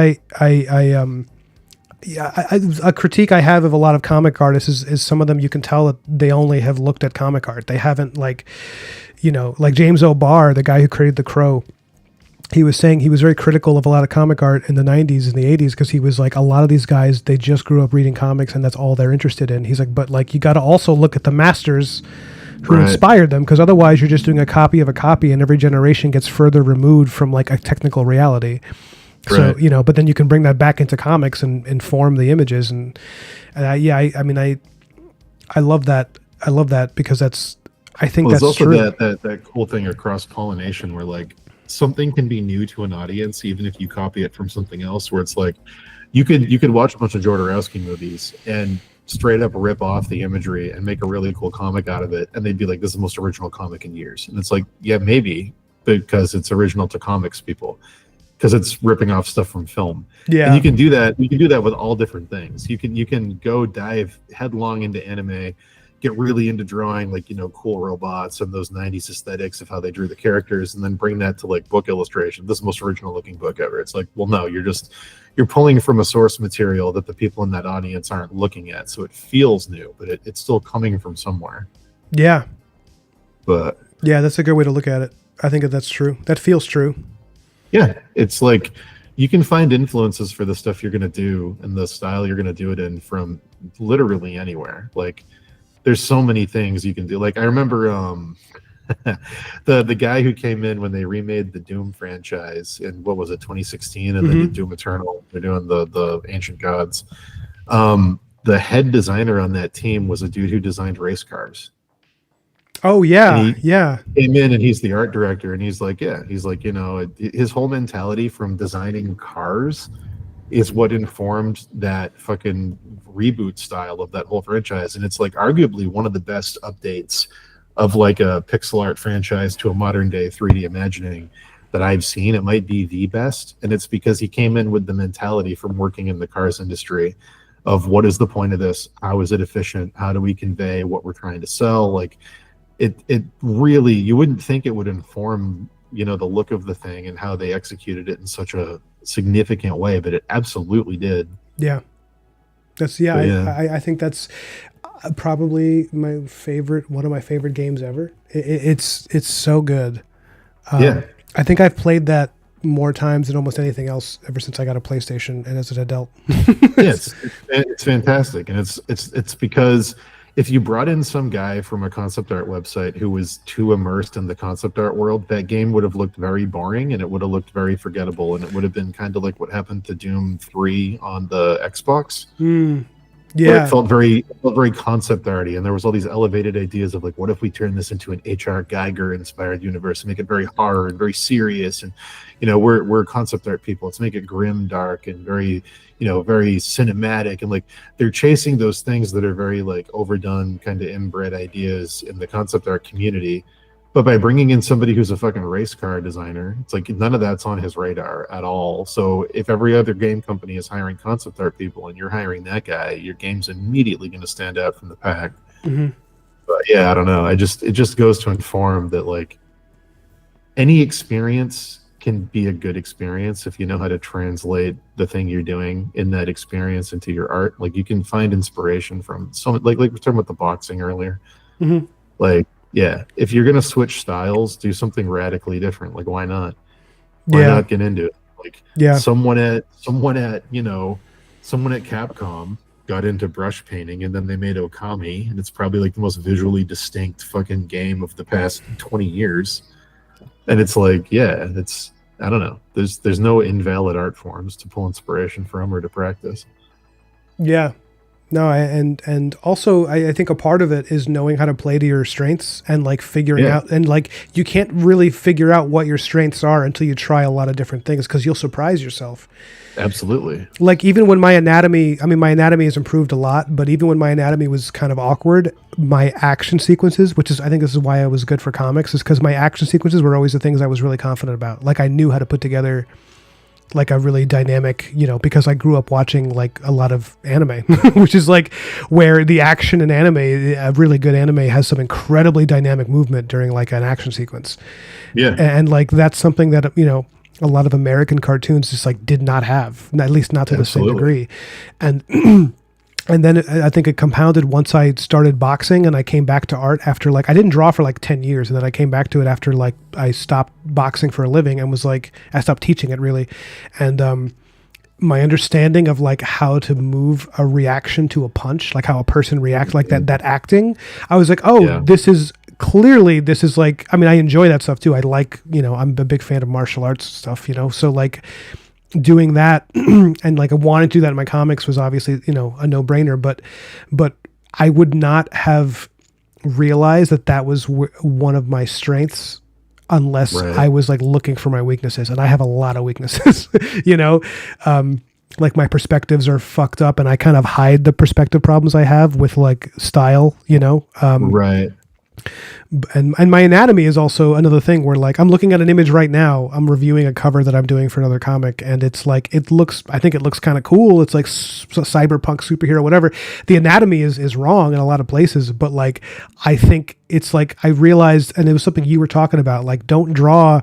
Speaker 1: a critique I have of a lot of comic artists is some of them you can tell that they only have looked at comic art. They haven't like James O'Barr, the guy who created The Crow. He was saying he was very critical of a lot of comic art in the 90s and the 80s because he was like, a lot of these guys, they just grew up reading comics and that's all they're interested in. He's like, but like, you got to also look at the masters who inspired them, because otherwise you're just doing a copy of a copy and every generation gets further removed from like a technical reality. So, but then you can bring that back into comics and inform the images. I love that. I love that because I think that's
Speaker 2: also
Speaker 1: true.
Speaker 2: that cool thing of cross pollination where like something can be new to an audience even if you copy it from something else. Where it's like you could watch a bunch of Jodorowsky movies and straight up rip off the imagery and make a really cool comic out of it, and they'd be like, "This is the most original comic in years." And it's like, yeah, maybe because it's original to comics people, because it's ripping off stuff from film.
Speaker 1: Yeah,
Speaker 2: and you can do that. You can do that with all different things. You can go dive headlong into anime, get really into drawing like cool robots and those 90s aesthetics of how they drew the characters, and then bring that to like book illustration. This is the most original looking book ever. It's like, well, no, you're pulling from a source material that the people in that audience aren't looking at, so it feels new, but it's still coming from somewhere.
Speaker 1: Yeah,
Speaker 2: but
Speaker 1: yeah, that's a good way to look at it. I think that's true. That feels true.
Speaker 2: Yeah, it's like you can find influences for the stuff you're going to do and the style you're going to do it in from literally anywhere. Like there's so many things you can do. Like I remember the guy who came in when they remade the Doom franchise in, what was it, 2016, and then did Doom Eternal. They're doing the Ancient Gods. The head designer on that team was a dude who designed race cars.
Speaker 1: Oh yeah, yeah.
Speaker 2: Came in and he's the art director, and he's like, his whole mentality from designing cars is what informed that fucking reboot style of that whole franchise. And it's like arguably one of the best updates of like a pixel art franchise to a modern day 3D imagining that I've seen. It might be the best, and it's because he came in with the mentality from working in the cars industry of what is the point of this? How is it efficient? How do we convey what we're trying to sell? Like it really, you wouldn't think it would inform the look of the thing and how they executed it in such a significant way, but it absolutely did.
Speaker 1: I think that's probably one of my favorite games ever. It's so good. I think I've played that more times than almost anything else ever since I got a PlayStation and as an adult.
Speaker 2: It's fantastic, and it's because if you brought in some guy from a concept art website who was too immersed in the concept art world, that game would have looked very boring and it would have looked very forgettable, and it would have been kind of like what happened to Doom 3 on the Xbox.
Speaker 1: Yeah,
Speaker 2: it felt very concept arty, and there was all these elevated ideas of like, what if we turn this into an H.R. Geiger inspired universe and make it very horror and very serious, and we're concept art people, let's make it grim, dark, and very very cinematic, and like they're chasing those things that are very like overdone kind of inbred ideas in the concept art community. But by bringing in somebody who's a fucking race car designer, it's like none of that's on his radar at all. So if every other game company is hiring concept art people and you're hiring that guy, your game's immediately going to stand out from the pack. But yeah, I don't know. It just goes to inform that like any experience can be a good experience if you know how to translate the thing you're doing in that experience into your art. Like you can find inspiration from like we're talking about the boxing earlier. Like, yeah, if you're gonna switch styles, do something radically different. Like, why not? Why not get into it? Like, someone at Capcom got into brush painting, and then they made Okami, and it's probably like the most visually distinct fucking game of the past 20 years. And it's like, I don't know. There's no invalid art forms to pull inspiration from or to practice.
Speaker 1: Yeah, No, and also I think a part of it is knowing how to play to your strengths and like figuring
Speaker 2: Yeah,
Speaker 1: out, and like you can't really figure out what your strengths are until you try a lot of different things because you'll surprise yourself.
Speaker 2: absolutely.
Speaker 1: Like even when my anatomy, I mean my anatomy has improved a lot, but even when my anatomy was kind of awkward, my action sequences, which is I think this is why I was good for comics, is because my action sequences were always the things I was really confident about. Like I knew how to put together like a really dynamic, because I grew up watching like a lot of anime, which is like where the action in anime, a really good anime has some incredibly dynamic movement during like an action sequence.
Speaker 2: Yeah,
Speaker 1: And like that's something that, a lot of American cartoons just like did not have, at least not to the same
Speaker 2: absolutely.
Speaker 1: degree. And and then I think it compounded once I started boxing and I came back to art after like I didn't draw for like 10 years, and then I came back to it after like I stopped boxing for a living and was like I stopped teaching it really. And my understanding of like how to move a reaction to a punch, like how a person reacts, like that acting, I was like, oh,
Speaker 2: Yeah,
Speaker 1: this is like, I mean, I enjoy that stuff too. I like, I'm a big fan of martial arts stuff, so like doing that and like wanting to do that in my comics was obviously, a no-brainer, but I would not have realized that that was one of my strengths unless
Speaker 2: right.
Speaker 1: I was like looking for my weaknesses, and I have a lot of weaknesses. you know like my perspectives are fucked up and I kind of hide the perspective problems I have with like style.
Speaker 2: Right.
Speaker 1: And my anatomy is also another thing where like I'm looking at an image right now, I'm reviewing a cover that I'm doing for another comic, and it's like I think it looks kind of cool, it's like cyberpunk superhero whatever. The anatomy is wrong in a lot of places, but like I think it's like I realized, and it was something you were talking about, like don't draw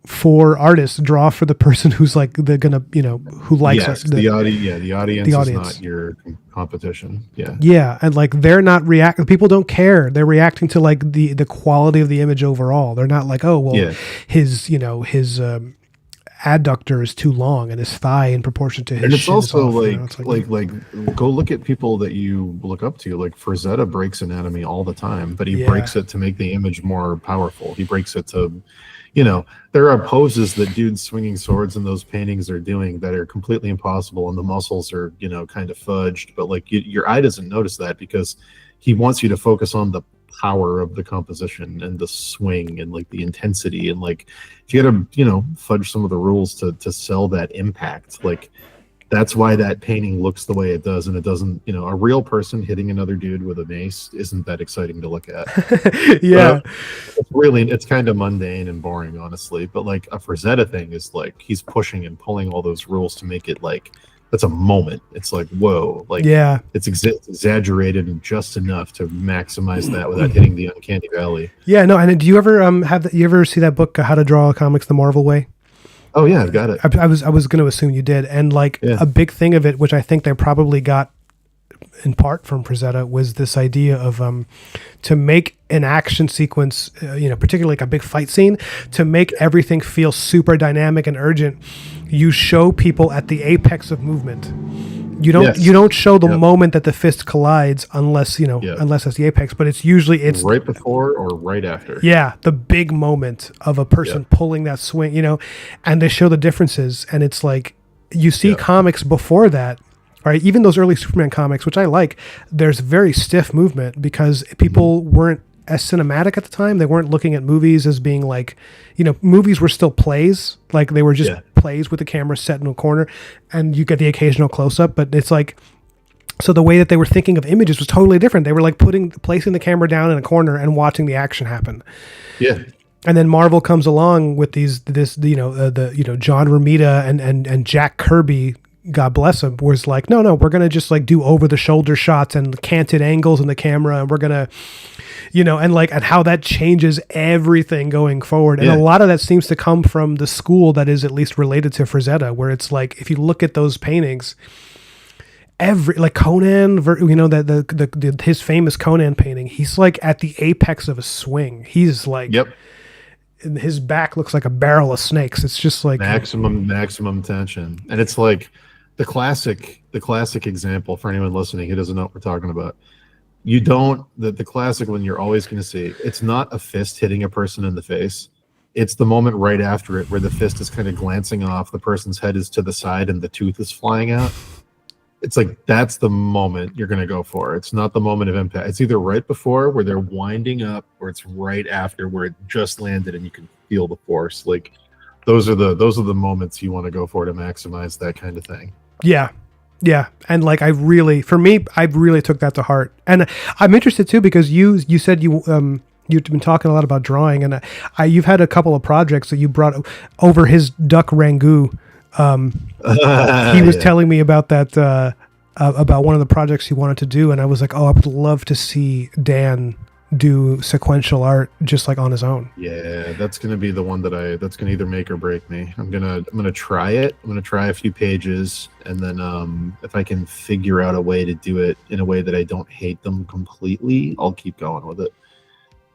Speaker 1: for artists, draw for the person who's like they're gonna, who likes
Speaker 2: Yes,
Speaker 1: it,
Speaker 2: the audience
Speaker 1: the
Speaker 2: is
Speaker 1: audience.
Speaker 2: not your competition. Yeah.
Speaker 1: Yeah, and like they're not react. People don't care. They're reacting to like the quality of the image overall. They're not like, oh well,
Speaker 2: Yeah.
Speaker 1: his adductor is too long and his thigh in proportion to his
Speaker 2: And it's
Speaker 1: shin is
Speaker 2: also
Speaker 1: off.
Speaker 2: like
Speaker 1: It's like
Speaker 2: go look at people that you look up to. Like Frazetta breaks anatomy all the time, but he
Speaker 1: yeah,
Speaker 2: breaks it to make the image more powerful. He breaks it to, there are poses that dudes swinging swords in those paintings are doing that are completely impossible, and the muscles are, kind of fudged. But like your eye doesn't notice that because he wants you to focus on the power of the composition and the swing and like the intensity, and like if you gotta, fudge some of the rules to sell that impact, like that's why that painting looks the way it does, and it doesn't, a real person hitting another dude with a mace isn't that exciting to look at.
Speaker 1: yeah,
Speaker 2: It's kind of mundane and boring, honestly. But like a Frazetta thing is like he's pushing and pulling all those rules to make it like that's a moment. It's like whoa, like
Speaker 1: yeah.
Speaker 2: it's exaggerated and just enough to maximize that without hitting the uncanny valley.
Speaker 1: Yeah, no. And do you ever you ever see that book, How to Draw Comics the Marvel Way?
Speaker 2: Oh yeah, I've got it.
Speaker 1: I was going to assume you did, and like
Speaker 2: Yeah,
Speaker 1: a big thing of it, which I think they probably got in part from Frazetta, was this idea of to make an action sequence, particularly like a big fight scene, to make everything feel super dynamic and urgent. You show people at the apex of movement.
Speaker 2: yes,
Speaker 1: You don't show the
Speaker 2: yep,
Speaker 1: moment that the fist collides unless
Speaker 2: yep.
Speaker 1: unless that's the apex, but it's usually it's
Speaker 2: Right before or right after.
Speaker 1: yeah, the big moment of a person
Speaker 2: Yep,
Speaker 1: pulling that swing, and they show the differences, and it's like you see
Speaker 2: yep.
Speaker 1: comics before that, right? Even those early Superman comics, which I like, there's very stiff movement because people weren't as cinematic at the time. They weren't looking at movies as being like, movies were still plays, like they were just
Speaker 2: Yeah,
Speaker 1: plays with the camera set in a corner, and you get the occasional close up, but it's like. So the way that they were thinking of images was totally different. They were like placing the camera down in a corner and watching the action happen.
Speaker 2: yeah,
Speaker 1: And then Marvel comes along with John Romita and Jack Kirby, God bless him, was like, no, we're gonna just like do over the shoulder shots and canted angles in the camera, and we're gonna, and how that changes everything going forward. And a
Speaker 2: yeah.
Speaker 1: lot of that seems to come from the school that is at least related to Frazetta, where it's like if you look at those paintings, every like Conan, his famous Conan painting, he's like at the apex of a swing. He's like
Speaker 2: Yep.
Speaker 1: his back looks like a barrel of snakes. It's just like
Speaker 2: Maximum tension, and it's like the classic example for anyone listening who doesn't know what we're talking about. You don't the classic one you're always going to see. It's not a fist hitting a person in the face. It's the moment right after it where the fist is kind of glancing off, the person's head is to the side, and the tooth is flying out. it's like that's the moment you're going to go for. It's not the moment of impact. It's either right before where they're winding up, or it's right after where it just landed and you can feel the force. Like those are the moments you want to go for to maximize that kind of thing.
Speaker 1: Yeah. Yeah. And like, I really took that to heart. And I'm interested too, because you said you've been talking a lot about drawing, and you've had a couple of projects that you brought over his duck Rangoon. He was telling me about that, about one of the projects he wanted to do. And I was like, oh, I would love to see Dan do sequential art just like on his own.
Speaker 2: Yeah, that's going to be the one that's going to either make or break me. I'm going to try it. I'm going to try a few pages, and then if I can figure out a way to do it in a way that I don't hate them completely, I'll keep going with it.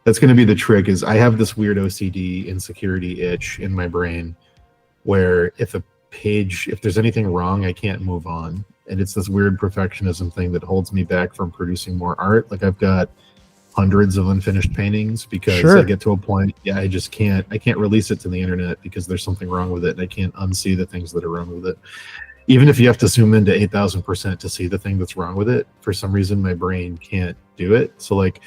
Speaker 2: That's going to be the trick. Is I have this weird OCD insecurity itch in my brain where if there's anything wrong, I can't move on. And it's this weird perfectionism thing that holds me back from producing more art. Like I've got hundreds of unfinished paintings because I get to a point, I can't release it to the internet because there's something wrong with it, and I can't unsee the things that are wrong with it. Even if you have to zoom into 8,000% to see the thing that's wrong with it, for some reason my brain can't do it. So like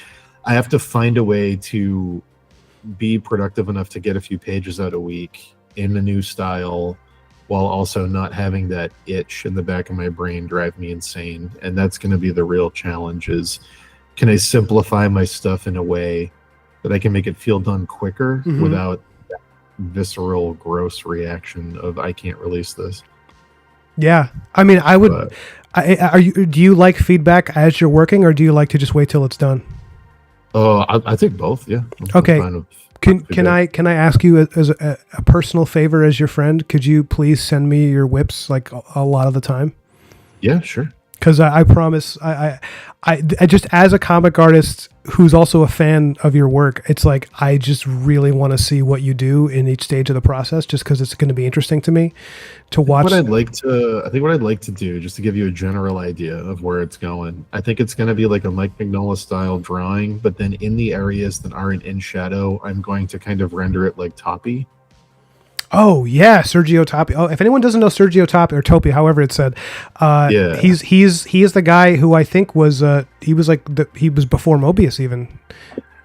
Speaker 2: I have to find a way to be productive enough to get a few pages out a week in a new style, while also not having that itch in the back of my brain drive me insane. And that's going to be the real challenge is, can I simplify my stuff in a way that I can make it feel done quicker without that visceral, gross reaction of I can't release this?
Speaker 1: Yeah, I mean, I would. Do you like feedback as you're working, or do you like to just wait till it's done?
Speaker 2: Oh, I think both. Yeah.
Speaker 1: Okay. Can I ask you as a personal favor as your friend? Could you please send me your whips like a lot of the time?
Speaker 2: Yeah, sure.
Speaker 1: Because I promise, I just, as a comic artist who's also a fan of your work, it's like I just really want to see what you do in each stage of the process, just because it's going to be interesting to me to watch.
Speaker 2: I think what I'd like to do, just to give you a general idea of where it's going, I think it's going to be like a Mike Mignola style drawing, but then in the areas that aren't in shadow, I'm going to kind of render it like Toppy.
Speaker 1: Oh yeah, Sergio Topi. Oh, if anyone doesn't know Sergio Topi or Topi, however it's said, he is the guy who I think was he was before Mobius even.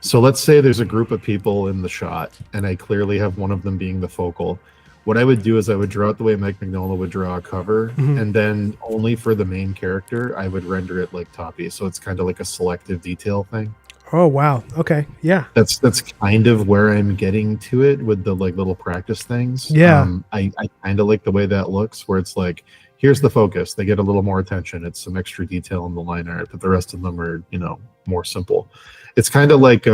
Speaker 2: So let's say there's a group of people in the shot, and I clearly have one of them being the focal. What I would do is I would draw it the way Mike Mignola would draw a cover, and then only for the main character, I would render it like Toppy. So it's kind of like a selective detail thing.
Speaker 1: Oh wow. Okay. Yeah.
Speaker 2: That's kind of where I'm getting to it with the like little practice things.
Speaker 1: Yeah.
Speaker 2: I kind of like the way that looks, where it's like, here's the focus. They get a little more attention. It's some extra detail in the line art, but the rest of them are, more simple. It's kind of like I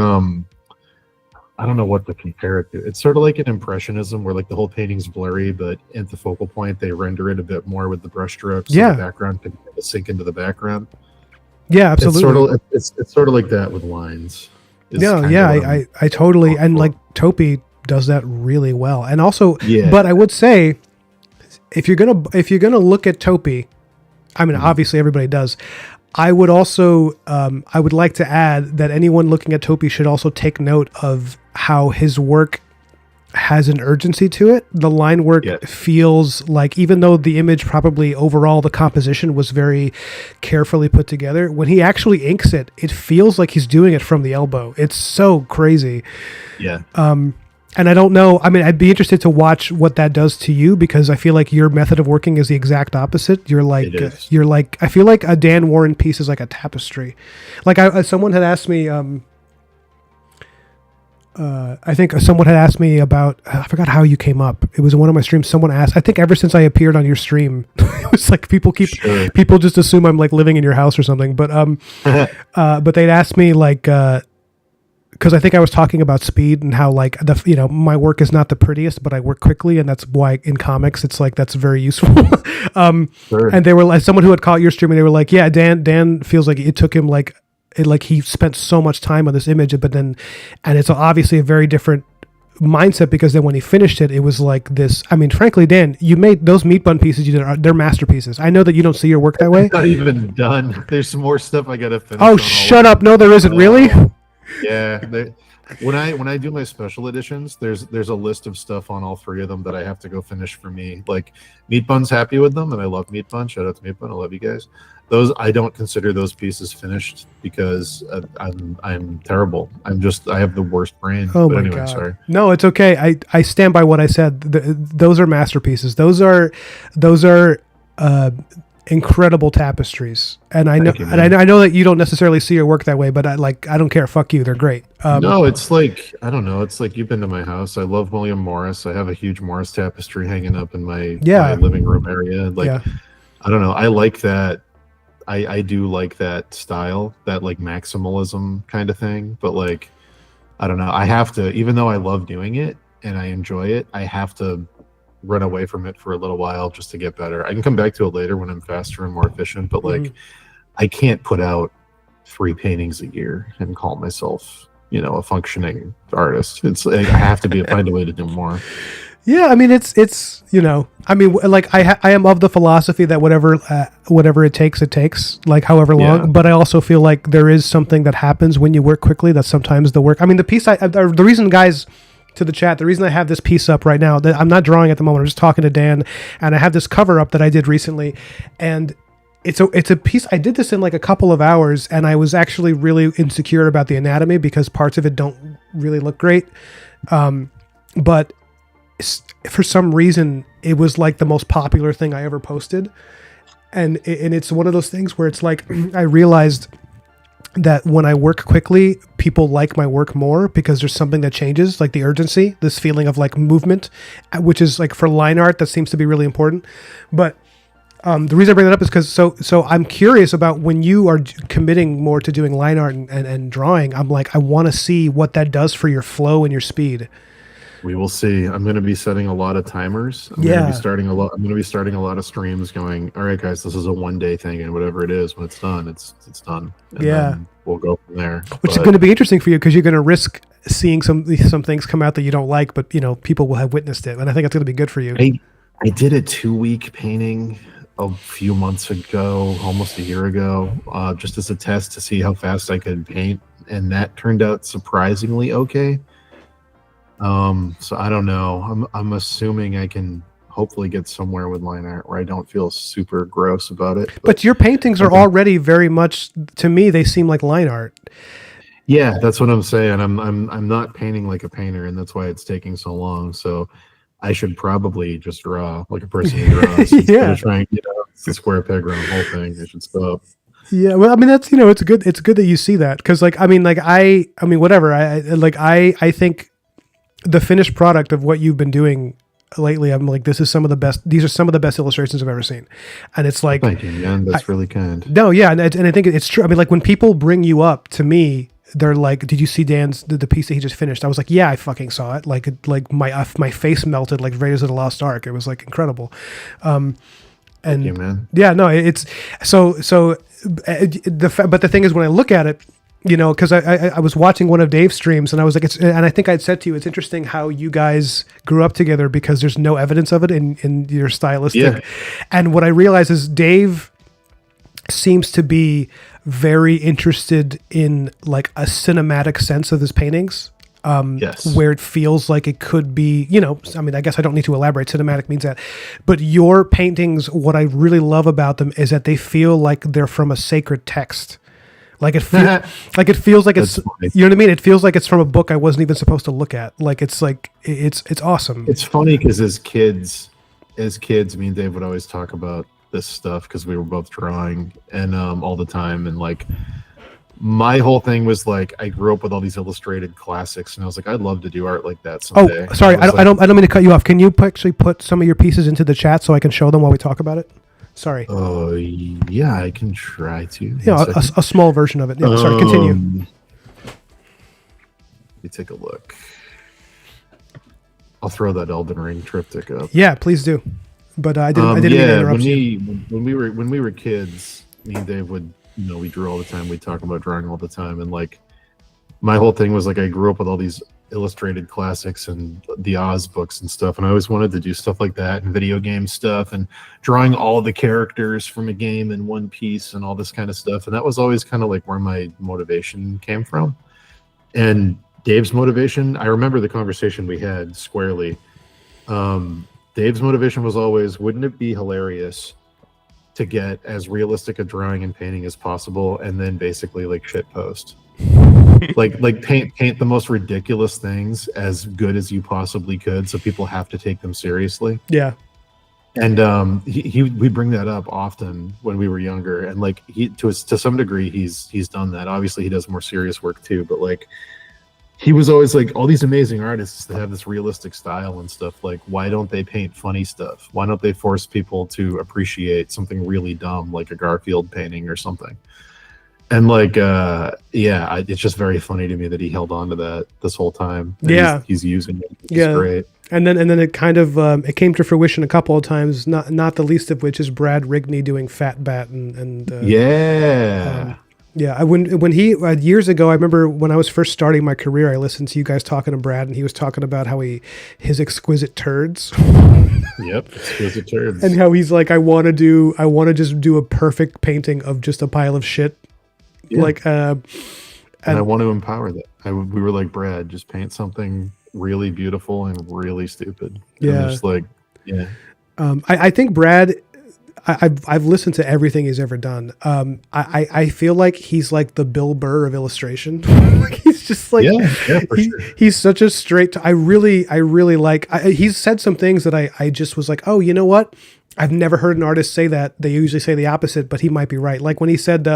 Speaker 2: don't know what to compare it to. It's sort of like an impressionism where like the whole painting's blurry, but at the focal point they render it a bit more with the brush strokes.
Speaker 1: Yeah.
Speaker 2: So the background can sink into the background.
Speaker 1: Yeah, absolutely.
Speaker 2: It's sort of like that with lines.
Speaker 1: I totally, and like Topi does that really well. And also, but I would say if you're gonna look at Topi, I mean, obviously everybody does. I would also, I would like to add that anyone looking at Topi should also take note of how his work has an urgency to it. The line work feels like, even though the image probably overall the composition was very carefully put together, when he actually inks it, it feels like he's doing it from the elbow. It's so crazy.
Speaker 2: Yeah.
Speaker 1: And I don't know. I mean, I'd be interested to watch what that does to you, because I feel like your method of working is the exact opposite. You're like, I feel like a Dan Warren piece is like a tapestry. Like someone had asked me, I think someone had asked me about, I forgot how you came up. It was in one of my streams. Someone asked, I think ever since I appeared on your stream, it was like people people just assume I'm like living in your house or something. But, but they'd asked me like, cause I think I was talking about speed and how like my work is not the prettiest, but I work quickly. And that's why in comics, it's like, that's very useful.
Speaker 2: Sure.
Speaker 1: And they were like, someone who had caught your stream and they were like, yeah, Dan feels like it took him like he spent so much time on this image, but then, and it's obviously a very different mindset, because then when he finished it, it was like this. I mean, frankly, Dan, you made those meat bun pieces you did, they're masterpieces. I know that you don't see your work that way.
Speaker 2: It's not even done. There's some more stuff I gotta finish.
Speaker 1: Oh, shut up. No, there isn't. Really?
Speaker 2: Yeah. When I do my special editions, there's a list of stuff on all three of them that I have to go finish for me. Like Meat Bun's happy with them, and I love Meat Bun. Shout out to Meat Bun, I love you guys. Those I don't consider those pieces finished because I'm terrible. I have the worst brain.
Speaker 1: Oh
Speaker 2: but
Speaker 1: my
Speaker 2: anyway,
Speaker 1: God.
Speaker 2: sorry.
Speaker 1: No, it's okay. I stand by what I said. Those are masterpieces. Those are incredible tapestries. And I know,
Speaker 2: Thank you,
Speaker 1: and
Speaker 2: man.
Speaker 1: I know that you don't necessarily see your work that way, but I don't care. Fuck you. They're great.
Speaker 2: No, it's like I don't know. It's like you've been to my house. I love William Morris. I have a huge Morris tapestry hanging up in my
Speaker 1: Yeah.
Speaker 2: living room area. Like
Speaker 1: Yeah.
Speaker 2: I don't know. I like that. I do like that style, that like maximalism kind of thing. But like I don't know. I have to, even though I love doing it and I enjoy it, I have to run away from it for a little while just to get better. I can come back to it later when I'm faster and more efficient. But like I can't put out 3 paintings a year and call myself, a functioning artist. It's like I have to find a way to do more.
Speaker 1: Yeah, I mean it's I mean like I am of the philosophy that whatever it takes, like however long.
Speaker 2: Yeah.
Speaker 1: But I also feel like there is something that happens when you work quickly. That sometimes the work. I mean the piece the reason, guys, to the chat, the reason I have this piece up right now, that I'm not drawing at the moment. I'm just talking to Dan, and I have this cover up that I did recently, and it's a piece. I did this in like a couple of hours, and I was actually really insecure about the anatomy because parts of it don't really look great, but for some reason it was like the most popular thing I ever posted, and it's one of those things where it's like I realized that when I work quickly, people like my work more because there's something that changes, like the urgency, this feeling of like movement, which is like for line art that seems to be really important. But the reason I bring that up is because so I'm curious about when you are committing more to doing line art and drawing. I'm like, I want to see what that does for your flow and your speed.
Speaker 2: We will see. I'm going to be setting a lot of timers. I'm going to be starting a lot of streams going, all right, guys, this is a 1-day thing, and whatever it is, when it's done, it's done. And then we'll go from there.
Speaker 1: Which is going to be interesting for you because you're going to risk seeing some things come out that you don't like, but people will have witnessed it, and I think it's going to be good for you.
Speaker 2: I did a 2-week painting a few months ago, almost a year ago, just as a test to see how fast I could paint, and that turned out surprisingly okay. So I don't know. I'm assuming I can hopefully get somewhere with line art where I don't feel super gross about it.
Speaker 1: But your paintings are already very much, to me, they seem like line art.
Speaker 2: Yeah, that's what I'm saying. I'm not painting like a painter, and that's why it's taking so long. So I should probably just draw like a person who draws. Instead of trying, it's a square peg around the whole thing. I should stop. Yeah,
Speaker 1: well, I mean that's it's good that you see that because I mean whatever I think the finished product of what you've been doing lately, I'm like, these are some of the best illustrations I've ever seen. And it's like,
Speaker 2: thank you, man. That's really kind.
Speaker 1: No, yeah. And I think it's true. I mean, like when people bring you up to me, they're like, did you see Dan's, the piece that he just finished? I was like, yeah, I fucking saw it. Like my face melted like Raiders of the Lost Ark. It was like incredible. And
Speaker 2: thank you, man.
Speaker 1: Yeah, no, it's but the thing is when I look at it, because I was watching one of Dave's streams and I was like, and I think I'd said to you, it's interesting how you guys grew up together because there's no evidence of it in your stylistic. Yeah. And what I realized is Dave seems to be very interested in like a cinematic sense of his paintings.
Speaker 2: Yes.
Speaker 1: Where it feels like it could be, I mean, I guess I don't need to elaborate. Cinematic means that. But your paintings, what I really love about them is that they feel like they're from a sacred text. Like it feels like it's, funny. You know what I mean? It feels like it's from a book I wasn't even supposed to look at. Like it's awesome.
Speaker 2: It's funny because as kids, me and Dave would always talk about this stuff because we were both drawing and all the time. And like my whole thing was like I grew up with all these illustrated classics, and I was like, I'd love to do art like that someday.
Speaker 1: Oh, sorry, I don't mean to cut you off. Can you actually put some of your pieces into the chat so I can show them while we talk about it? Sorry.
Speaker 2: Oh, yeah, I can try to.
Speaker 1: Yeah, a small version of it. Yeah, sorry, continue.
Speaker 2: Let me take a look. I'll throw that Elden Ring triptych up.
Speaker 1: Yeah, please do. But I didn't mean to interrupt you.
Speaker 2: When we were kids, me and Dave would, we drew all the time. We'd talk about drawing all the time. And like, my whole thing was like, I grew up with all these illustrated classics and the Oz books and stuff, and I always wanted to do stuff like that and video game stuff and drawing all the characters from a game in one piece and all this kind of stuff. And that was always kind of like where my motivation came from. And Dave's motivation, I remember the conversation we had squarely. Dave's motivation was always, wouldn't it be hilarious to get as realistic a drawing and painting as possible, and then basically like shit post, like paint the most ridiculous things as good as you possibly could, so people have to take them seriously.
Speaker 1: Yeah.
Speaker 2: And we bring that up often when we were younger, and like he to some degree he's done that. Obviously, he does more serious work too, but like he was always like, all these amazing artists that have this realistic style and stuff, like, why don't they paint funny stuff? Why don't they force people to appreciate something really dumb like a Garfield painting or something? And like, it's just very funny to me that he held on to that this whole time. And he's using it. It's great.
Speaker 1: And then it kind of it came to fruition a couple of times. Not the least of which is Brad Rigney doing Fat Bat and when he years ago, I remember when I was first starting my career, I listened to you guys talking to Brad, and he was talking about how his exquisite turds.
Speaker 2: Yep, exquisite turds.
Speaker 1: And how he's like, I want to just do a perfect painting of just a pile of shit. Yeah. Like, and
Speaker 2: I want to empower that. We were like, Brad, just paint something really beautiful and really stupid.
Speaker 1: Yeah,
Speaker 2: and just like, yeah.
Speaker 1: I think Brad. I've listened to everything he's ever done. I feel like he's like the Bill Burr of illustration. Like he's just like,
Speaker 2: for sure.
Speaker 1: He's such a straight. I really like. He's said some things that I just was like, oh, you know what? I've never heard an artist say that. They usually say the opposite, but he might be right. Like when he said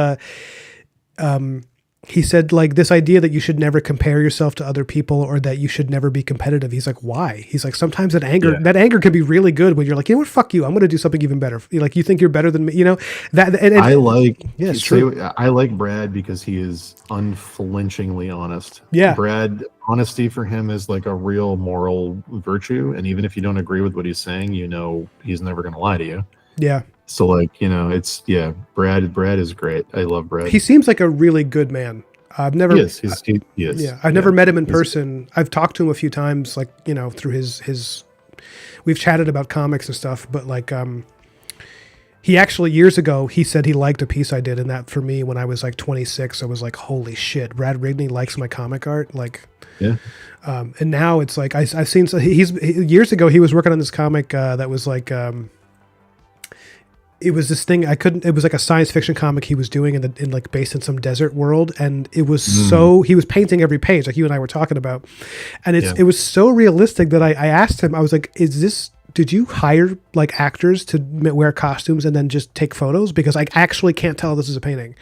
Speaker 1: like this idea that you should never compare yourself to other people or that you should never be competitive. He's like, why? He's like, sometimes that anger can be really good when you're like, you know what, fuck you, I'm going to do something even better. Like, you think you're better than me, you know, that. And it's true.
Speaker 2: I like Brad because he is unflinchingly honest.
Speaker 1: Yeah.
Speaker 2: Brad, honesty for him is like a real moral virtue. And even if you don't agree with what he's saying, you know, he's never going to lie to you.
Speaker 1: Yeah.
Speaker 2: So like, you know, Brad is great. I love Brad.
Speaker 1: He seems like a really good man. I've never
Speaker 2: he is.
Speaker 1: Yeah, I've never met him in person. I've talked to him a few times, like, you know, through his we've chatted about comics and stuff, but like he actually years ago he said he liked a piece I did, and that for me when I was like 26, I was like, holy shit, Brad Rigney likes my comic art. Like,
Speaker 2: yeah.
Speaker 1: And now it's like I've seen years ago he was working on this comic that was like it was this thing it was like a science fiction comic he was doing in like based in some desert world, and it was he was painting every page like you and I were talking about, and it was so realistic that I asked him, I was like, did you hire like actors to wear costumes and then just take photos? Because I actually can't tell if this is a painting.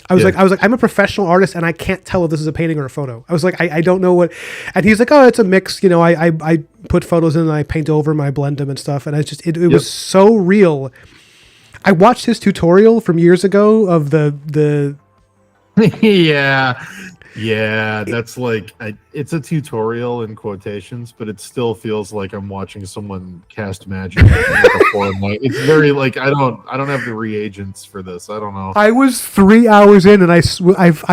Speaker 1: I was like, I'm a professional artist and I can't tell if this is a painting or a photo. I was like, I don't know what, and he's like, oh, it's a mix. You know, I put photos in and I paint over them, I blend them and stuff. And it's just, it was so real. I watched his tutorial from years ago of the
Speaker 2: that's like it's a tutorial in quotations, but it still feels like I'm watching someone cast magic. It's very like I don't have the reagents for this. I don't know.
Speaker 1: I was 3 hours in, and I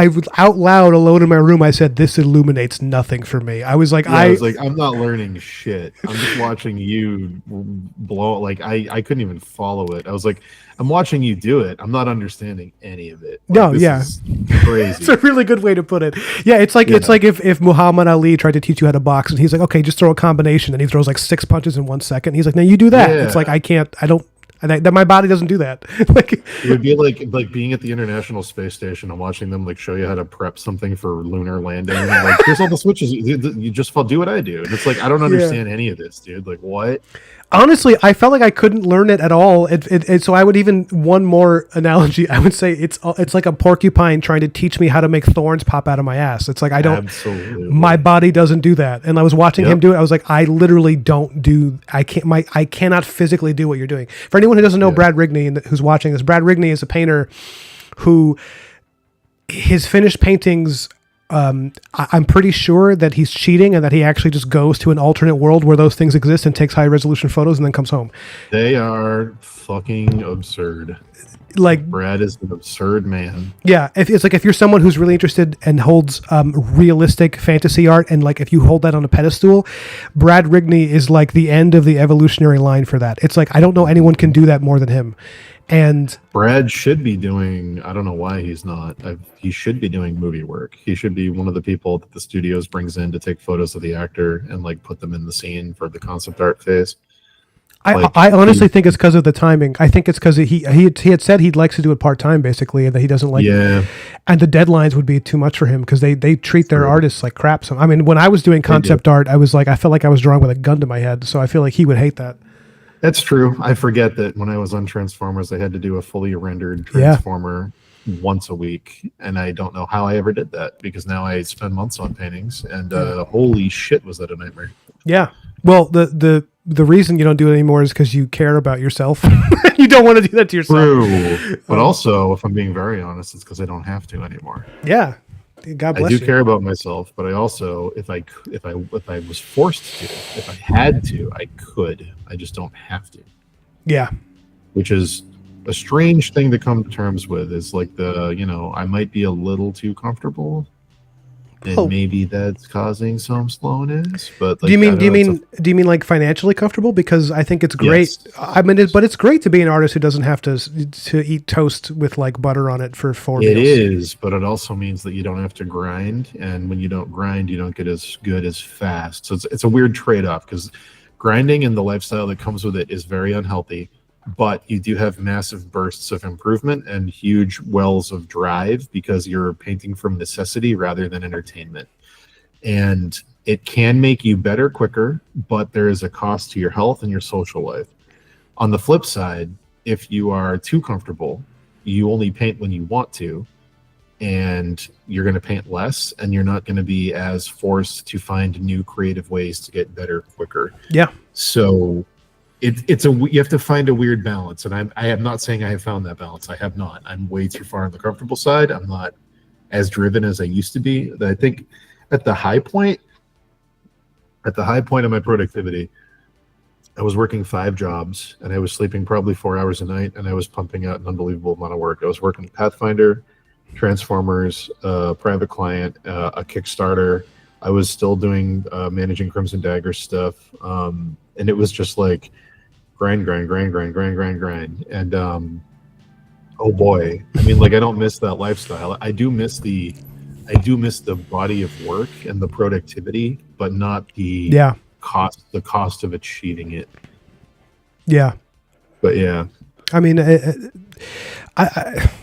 Speaker 1: was out loud alone in my room. I said, "This illuminates nothing for me." I was like,
Speaker 2: I was like, I'm not learning shit. I'm just watching you blow. Like I couldn't even follow it. I was like, I'm watching you do it. I'm not understanding any of it. Like,
Speaker 1: this
Speaker 2: is crazy.
Speaker 1: It's a really good way to put it. Yeah, it's like if Muhammad Ali tried to teach you how to box, and he's like, okay, just throw a combination, and he throws like 6 punches in 1 second. He's like, now you do that. Yeah. It's like that my body doesn't do that. Like
Speaker 2: it would be like being at the International Space Station and watching them like show you how to prep something for lunar landing. And like, here's all the switches. You just do what I do. And it's like I don't understand any of this, dude. Like what?
Speaker 1: Honestly, I felt like I couldn't learn it at all. So I would even one more analogy. I would say it's like a porcupine trying to teach me how to make thorns pop out of my ass. It's like I don't.
Speaker 2: Absolutely.
Speaker 1: My body doesn't do that. And I was watching him do it. I was like, I literally don't do. I cannot physically do what you're doing. For anyone who doesn't know Brad Rigney and who's watching this, Brad Rigney is a painter who his finished paintings. I'm pretty sure that he's cheating and that he actually just goes to an alternate world where those things exist and takes high resolution photos and then comes home.
Speaker 2: They are fucking absurd.
Speaker 1: Like
Speaker 2: Brad is an absurd man.
Speaker 1: Yeah, if you're someone who's really interested and holds realistic fantasy art, and like if you hold that on a pedestal, Brad Rigney is like the end of the evolutionary line for that. It's like I don't know anyone can do that more than him. And
Speaker 2: Brad should be doing, I don't know why he's not. He should be doing movie work. He should be one of the people that the studios brings in to take photos of the actor and like put them in the scene for the concept art phase. Like
Speaker 1: I honestly think it's because of the timing. I think it's because he had said he likes to do it part time, basically, and that he doesn't like.
Speaker 2: Yeah,
Speaker 1: And the deadlines would be too much for him because they treat their artists like crap. So I mean, when I was doing concept art, I felt like I was drawing with a gun to my head. So I feel like he would hate that.
Speaker 2: that's true. I forget that when I was on Transformers, I had to do a fully rendered Transformer once a week, and I don't know how I ever did that because now I spend months on paintings, and holy shit, was that a nightmare?
Speaker 1: Yeah. Well, the reason you don't do it anymore is because you care about yourself. You don't want to do that to yourself.
Speaker 2: True, but also, if I'm being very honest, it's because I don't have to anymore.
Speaker 1: Yeah. God bless
Speaker 2: I do
Speaker 1: you.
Speaker 2: care about myself, but I also, if I was forced to, if I had to, I could. I just don't have to.
Speaker 1: Yeah.
Speaker 2: Which is a strange thing to come to terms with. Is like I might be a little too comfortable, and maybe that's causing some slowness. But like,
Speaker 1: do you mean like financially comfortable? Because I think it's great.
Speaker 2: Yes.
Speaker 1: I mean, but it's great to be an artist who doesn't have to eat toast with like butter on it for 4 meals.
Speaker 2: It is, but it also means that you don't have to grind, and when you don't grind, you don't get as good as fast. So it's a weird trade-off because grinding and the lifestyle that comes with it is very unhealthy. But you do have massive bursts of improvement and huge wells of drive because you're painting from necessity rather than entertainment. And it can make you better quicker, but there is a cost to your health and your social life. On the flip side, if you are too comfortable, you only paint when you want to, and you're going to paint less, and you're not going to be as forced to find new creative ways to get better quicker.
Speaker 1: Yeah.
Speaker 2: So you have to find a weird balance, and I am not saying I have found that balance. I have not. I'm way too far on the comfortable side. I'm not as driven as I used to be. I think at the high point of my productivity, I was working 5 jobs, and I was sleeping probably 4 hours a night, and I was pumping out an unbelievable amount of work. I was working Pathfinder, Transformers, private client, a Kickstarter. I was still doing managing Crimson Dagger stuff, and it was just like grind. And oh boy, I mean, like, I don't miss that lifestyle. I do miss the body of work and the productivity, but not the cost of achieving it.
Speaker 1: Yeah.
Speaker 2: But yeah,
Speaker 1: I mean,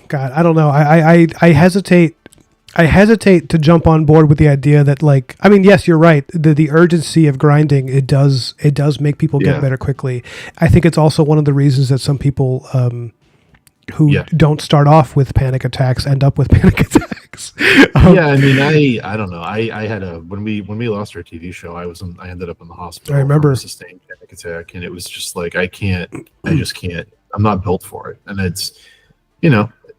Speaker 1: God, I don't know. I hesitate. I hesitate to jump on board with the idea that, like, I mean, yes, you're right. The urgency of grinding, it does make people get better quickly. I think it's also one of the reasons that some people who don't start off with panic attacks end up with panic attacks.
Speaker 2: I mean, I don't know. I had when we lost our TV show, I ended up in the hospital.
Speaker 1: I remember
Speaker 2: from a sustained panic attack, and it was just like I just can't. I'm not built for it, and it's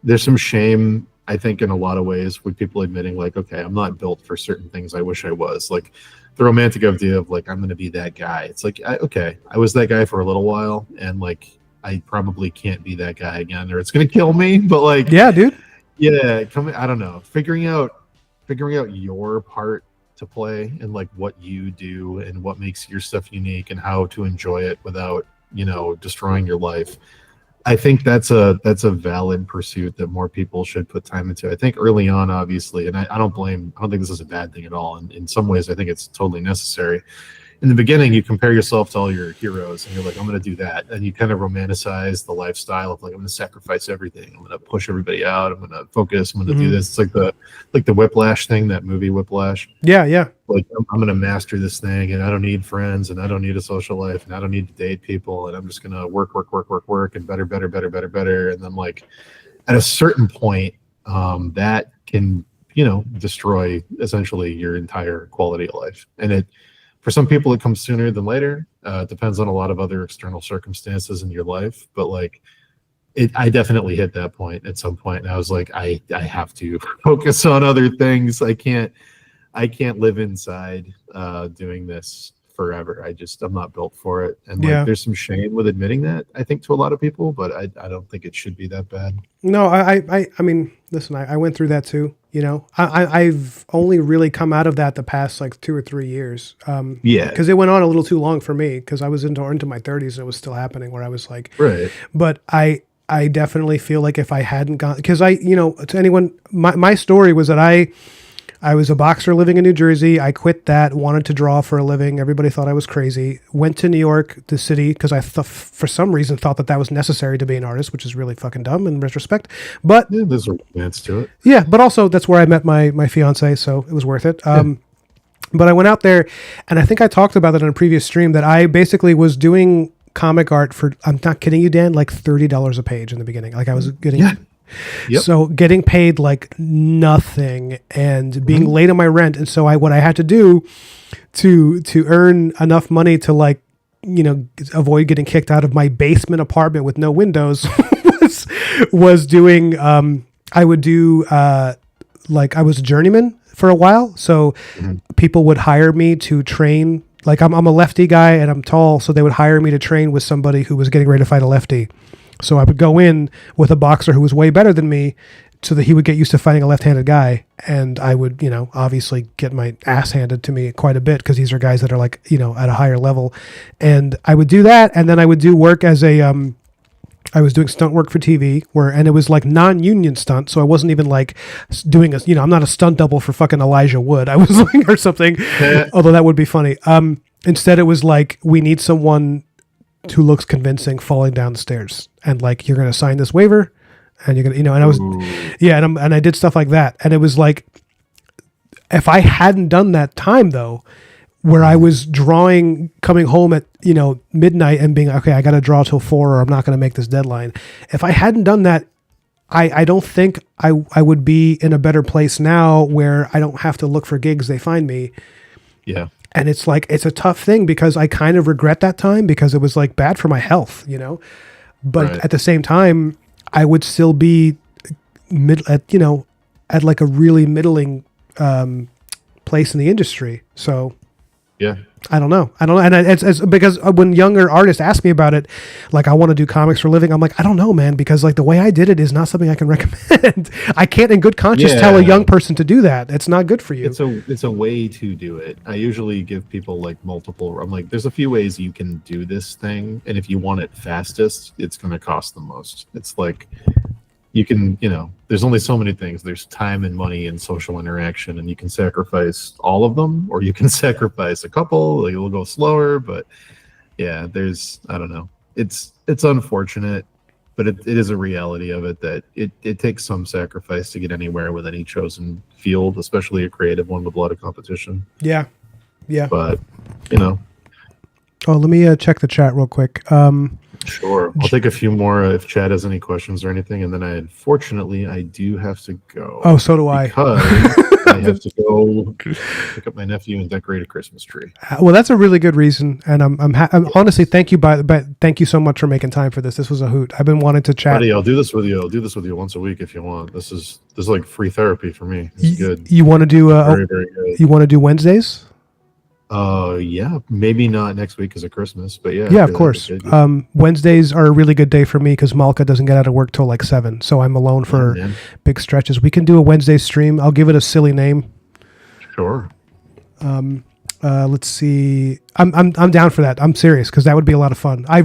Speaker 2: there's some shame, I think, in a lot of ways, with people admitting, like, okay, I'm not built for certain things I wish I was. Like the romantic idea of, like, I'm going to be that guy. It's like, okay, I was that guy for a little while, and, like, I probably can't be that guy again, or it's going to kill me. But, like,
Speaker 1: yeah, dude.
Speaker 2: Yeah, I don't know. Figuring out your part to play and, like, what you do and what makes your stuff unique and how to enjoy it without, destroying your life. I think that's a valid pursuit that more people should put time into. I think early on, obviously, and I don't think this is a bad thing at all. And in some ways, I think it's totally necessary. In the beginning, you compare yourself to all your heroes, and you're like, I'm going to do that. And you kind of romanticize the lifestyle of, like, I'm going to sacrifice everything. I'm going to push everybody out. I'm going to focus. I'm going to do this. It's like the Whiplash thing, that movie Whiplash.
Speaker 1: Yeah, yeah.
Speaker 2: Like, I'm going to master this thing, and I don't need friends, and I don't need a social life, and I don't need to date people, and I'm just going to work, and better. And then, like, at a certain point, that can, destroy essentially your entire quality of life. And for some people, it comes sooner than later. It depends on a lot of other external circumstances in your life. But, like, I definitely hit that point at some point, and I was like, I have to focus on other things. I can't live inside doing this forever. I'm not built for it. And like, there's some shame with admitting that, I think, to a lot of people, but I don't think it should be that bad.
Speaker 1: No, I mean, listen, I went through that too. I've only really come out of that the past, like, 2 or 3 years. Because it went on a little too long for me, because I was into my 30s and it was still happening, where I was like,
Speaker 2: right.
Speaker 1: But I I definitely feel like if I hadn't gone, because to anyone, my story was that I was a boxer living in New Jersey. I quit that, wanted to draw for a living. Everybody thought I was crazy. Went to New York, the city, because I for some reason thought that was necessary to be an artist, which is really fucking dumb in retrospect. But
Speaker 2: yeah, there's a romance to it.
Speaker 1: Yeah, but also that's where I met my fiance, so it was worth it. But I went out there, and I think I talked about it on a previous stream that I basically was doing comic art for, I'm not kidding you, Dan, like $30 a page in the beginning. Like I was getting...
Speaker 2: Yeah. Yep.
Speaker 1: So getting paid like nothing and being late on my rent. And so what I had to do to earn enough money to like, avoid getting kicked out of my basement apartment with no windows was doing, I would do, like I was a journeyman for a while. So people would hire me to train. Like I'm a lefty guy and I'm tall. So they would hire me to train with somebody who was getting ready to fight a lefty. So I would go in with a boxer who was way better than me so that he would get used to fighting a left-handed guy. And I would, obviously get my ass handed to me quite a bit because these are guys that are like, at a higher level. And I would do that. And then I would do work as I was doing stunt work for TV and it was like non-union stunt. So I wasn't even like doing I'm not a stunt double for fucking Elijah Wood. I was like, or something, although that would be funny. Instead it was like, we need someone who looks convincing falling down the stairs, and like, you're going to sign this waiver and you're going to, and I was, and I did stuff like that. And it was like, if I hadn't done that time though, where I was drawing, coming home at, midnight and being, okay, I got to draw till 4 or I'm not going to make this deadline. If I hadn't done that, I don't think I would be in a better place now where I don't have to look for gigs. They find me.
Speaker 2: Yeah.
Speaker 1: And it's like, it's a tough thing because I kind of regret that time because it was like bad for my health, but at the same time, I would still be at like a really middling place in the industry. So
Speaker 2: yeah,
Speaker 1: I don't know. And it's because when younger artists ask me about it, like I want to do comics for a living, I'm like, I don't know, man, because like the way I did it is not something I can recommend. I can't in good conscience tell a young person to do that. It's not good for you.
Speaker 2: It's a way to do it. I usually give people like multiple. I'm like, there's a few ways you can do this thing, and if you want it fastest, it's going to cost the most. It's like, you can, there's only so many things. There's time and money and social interaction, and you can sacrifice all of them, or you can sacrifice a couple. Like, it'll go slower, but yeah, I don't know. It's unfortunate, but it is a reality of it that it takes some sacrifice to get anywhere with any chosen field, especially a creative one with a lot of competition.
Speaker 1: Yeah.
Speaker 2: But,
Speaker 1: Oh, let me check the chat real quick.
Speaker 2: Sure. I'll take a few more if Chad has any questions or anything, and then unfortunatally I do have to go.
Speaker 1: Oh, so do I.
Speaker 2: Because I have to go pick up my nephew and decorate a Christmas tree.
Speaker 1: Well, that's a really good reason, and I'm honestly thank you thank you so much for making time for this. This was a hoot. I've been wanting to chat.
Speaker 2: Buddy, I'll do this with you. I'll do this with you once a week if you want. This is like free therapy for me. It's good.
Speaker 1: You want to do
Speaker 2: very, very good.
Speaker 1: You want to do Wednesdays?
Speaker 2: Yeah, maybe not next week because of Christmas, but yeah.
Speaker 1: Yeah, of course. Wednesdays are a really good day for me because Malka doesn't get out of work till like 7, so I'm alone for big stretches. We can do a Wednesday stream. I'll give it a silly name.
Speaker 2: Sure.
Speaker 1: Let's see. I'm down for that. I'm serious because that would be a lot of fun. I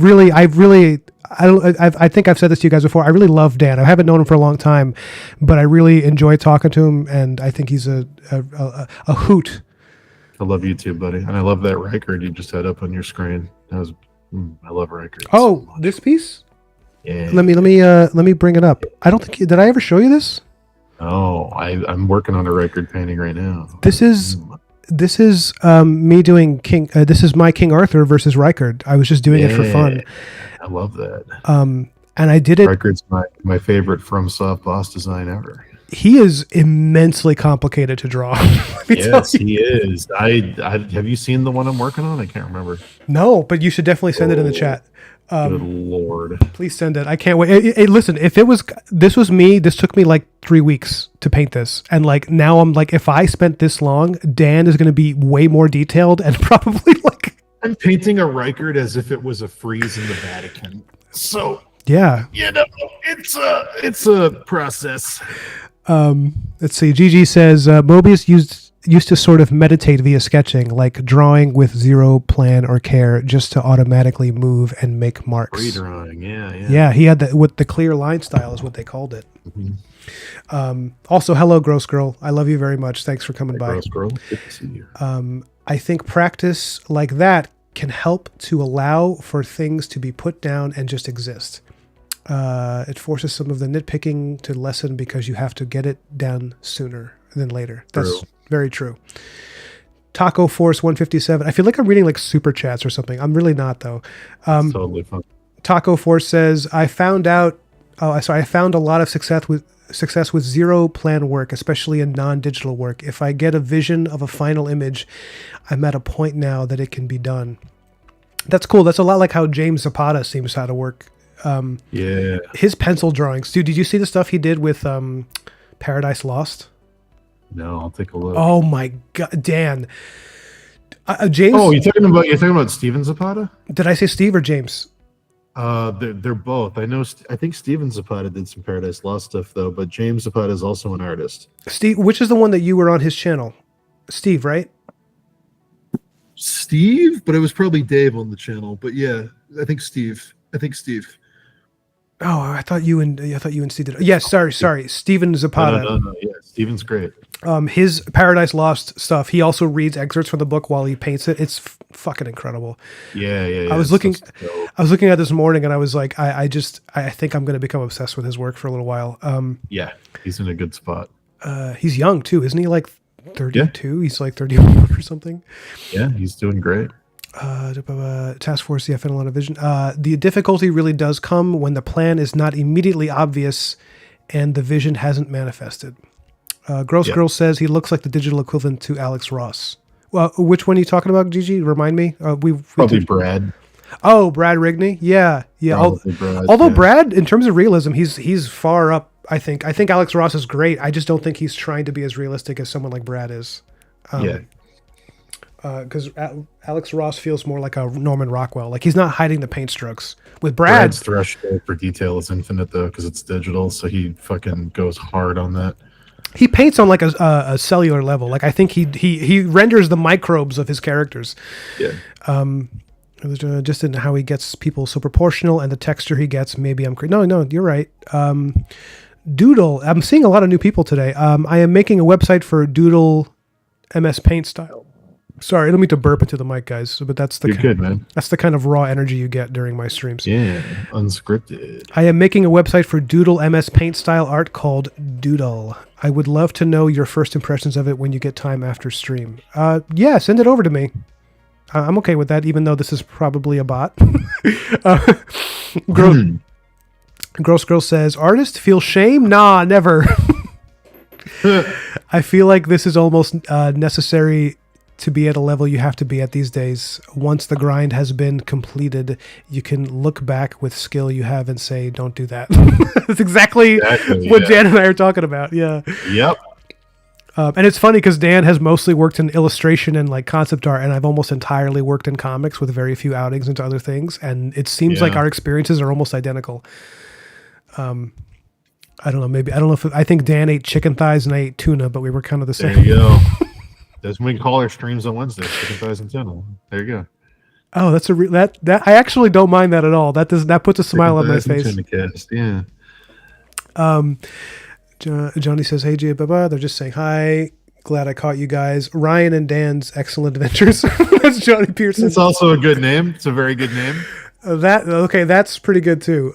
Speaker 1: think I've said this to you guys before. I really love Dan. I haven't known him for a long time, but I really enjoy talking to him, and I think he's a hoot.
Speaker 2: I love you too, buddy, and I love that record you just had up on your screen. I love records.
Speaker 1: Oh, this piece?
Speaker 2: Yeah.
Speaker 1: Let me bring it up. I don't think did I ever show you this?
Speaker 2: Oh, I'm working on a record painting right now.
Speaker 1: This is me doing King. This is my King Arthur versus Reichard. I was just doing it for fun.
Speaker 2: I love that.
Speaker 1: And I did it.
Speaker 2: Reichar's my favorite FromSoft boss design ever.
Speaker 1: He is immensely complicated to draw.
Speaker 2: Yes, he is. I have you seen the one I'm working on? I can't remember.
Speaker 1: No, but you should definitely send it in the chat.
Speaker 2: Good Lord.
Speaker 1: Please send it. I can't wait. Hey, listen, if this was me, this took me like 3 weeks to paint this. And like now I'm like, if I spent this long, Dan is going to be way more detailed and probably like.
Speaker 2: I'm painting a Reichard as if it was a frieze in the Vatican. So
Speaker 1: yeah,
Speaker 2: it's a process.
Speaker 1: Let's see. Gigi says Mobius used used to sort of meditate via sketching, like drawing with zero plan or care, just to automatically move and make marks.
Speaker 2: Free drawing, yeah.
Speaker 1: Yeah, he had that with the clear line style is what they called it. Also, hello, Gross Girl. I love you very much. Thanks for coming by.
Speaker 2: Gross Girl, good to see you.
Speaker 1: I think practice like that can help to allow for things to be put down and just exist. It forces some of the nitpicking to lessen because you have to get it down sooner than later. That's very true. Taco Force 157. I feel like I'm reading like super chats or something. I'm really not though.
Speaker 2: It's totally fun.
Speaker 1: Taco Force says, I found a lot of success with zero plan work, especially in non-digital work. If I get a vision of a final image, I'm at a point now that it can be done. That's cool. That's a lot like how James Zapata seems how to work.
Speaker 2: Yeah.
Speaker 1: His pencil drawings. Dude, did you see the stuff he did with Paradise Lost?
Speaker 2: No, I'll take a look.
Speaker 1: Oh my God, Dan. James.
Speaker 2: Oh, you're talking about Steven Zapata?
Speaker 1: Did I say Steve or James?
Speaker 2: They're both. I think Steven Zapata did some Paradise Lost stuff though, but James Zapata is also an artist.
Speaker 1: Steve, which is the one that you were on his channel? Steve, right?
Speaker 2: Steve, but it was probably Dave on the channel. But yeah, I think Steve.
Speaker 1: Oh, I thought you and Steve did. Yes, sorry. Steven Zapata.
Speaker 2: No. Yeah, Steven's great.
Speaker 1: His Paradise Lost stuff. He also reads excerpts from the book while he paints it. It's fucking incredible.
Speaker 2: Yeah.
Speaker 1: I was looking at this morning, and I was like, I think I'm going to become obsessed with his work for a little while.
Speaker 2: Yeah, he's in a good spot.
Speaker 1: He's young too, isn't he? Like 32. Yeah. He's like 31 or something.
Speaker 2: Yeah, he's doing great.
Speaker 1: Task Force, and a lot of vision. The difficulty really does come when the plan is not immediately obvious and the vision hasn't manifested. Gross Girl says he looks like the digital equivalent to Alex Ross. Well, which one are you talking about, Gigi? Remind me.
Speaker 2: Probably Brad.
Speaker 1: Oh, Brad Rigney. Yeah.
Speaker 2: Brad,
Speaker 1: Brad, in terms of realism, he's far up. I think Alex Ross is great. I just don't think he's trying to be as realistic as someone like Brad is. Because Alex Ross feels more like a Norman Rockwell. Like he's not hiding the paint strokes. With
Speaker 2: Brad's threshold for detail is infinite though, because it's digital. So he fucking goes hard on that.
Speaker 1: He paints on like a cellular level. Like I think he renders the microbes of his characters.
Speaker 2: Yeah.
Speaker 1: It was just in how he gets people so proportional and the texture he gets. Maybe I'm crazy. No, you're right. Doodle. I'm seeing a lot of new people today. I am making a website for Doodle MS Paint style. Sorry, I don't mean to burp into the mic, guys, but that's
Speaker 2: good, man.
Speaker 1: That's the kind of raw energy you get during my streams.
Speaker 2: Yeah, unscripted.
Speaker 1: I am making a website for Doodle MS Paint style art called Doodle. I would love to know your first impressions of it when you get time after stream. Yeah, send it over to me. I'm okay with that, even though this is probably a bot. Gross Girl says, artist feel shame? Nah, never. I feel like this is almost necessary to be at a level you have to be at these days. Once the grind has been completed, you can look back with skill you have and say, don't do that. That's exactly what Dan and I are talking about. Yeah.
Speaker 2: Yep.
Speaker 1: And it's funny because Dan has mostly worked in illustration and like concept art, and I've almost entirely worked in comics with very few outings into other things. And it seems like our experiences are almost identical. I don't know. I think Dan ate chicken thighs and I ate tuna, but we were kind of the same.
Speaker 2: There you go. That's when we call our streams on Wednesday, chicken thighs and tuna. There you go.
Speaker 1: Oh, that's that I actually don't mind that at all. That puts a smile on my face.
Speaker 2: Yeah.
Speaker 1: Johnny says, "Hey, Jay, bye. They're just saying hi. Glad I caught you guys. Ryan and Dan's excellent adventures." That's Johnny Pearson.
Speaker 2: It's also a good name. It's a very good name.
Speaker 1: That's pretty good too.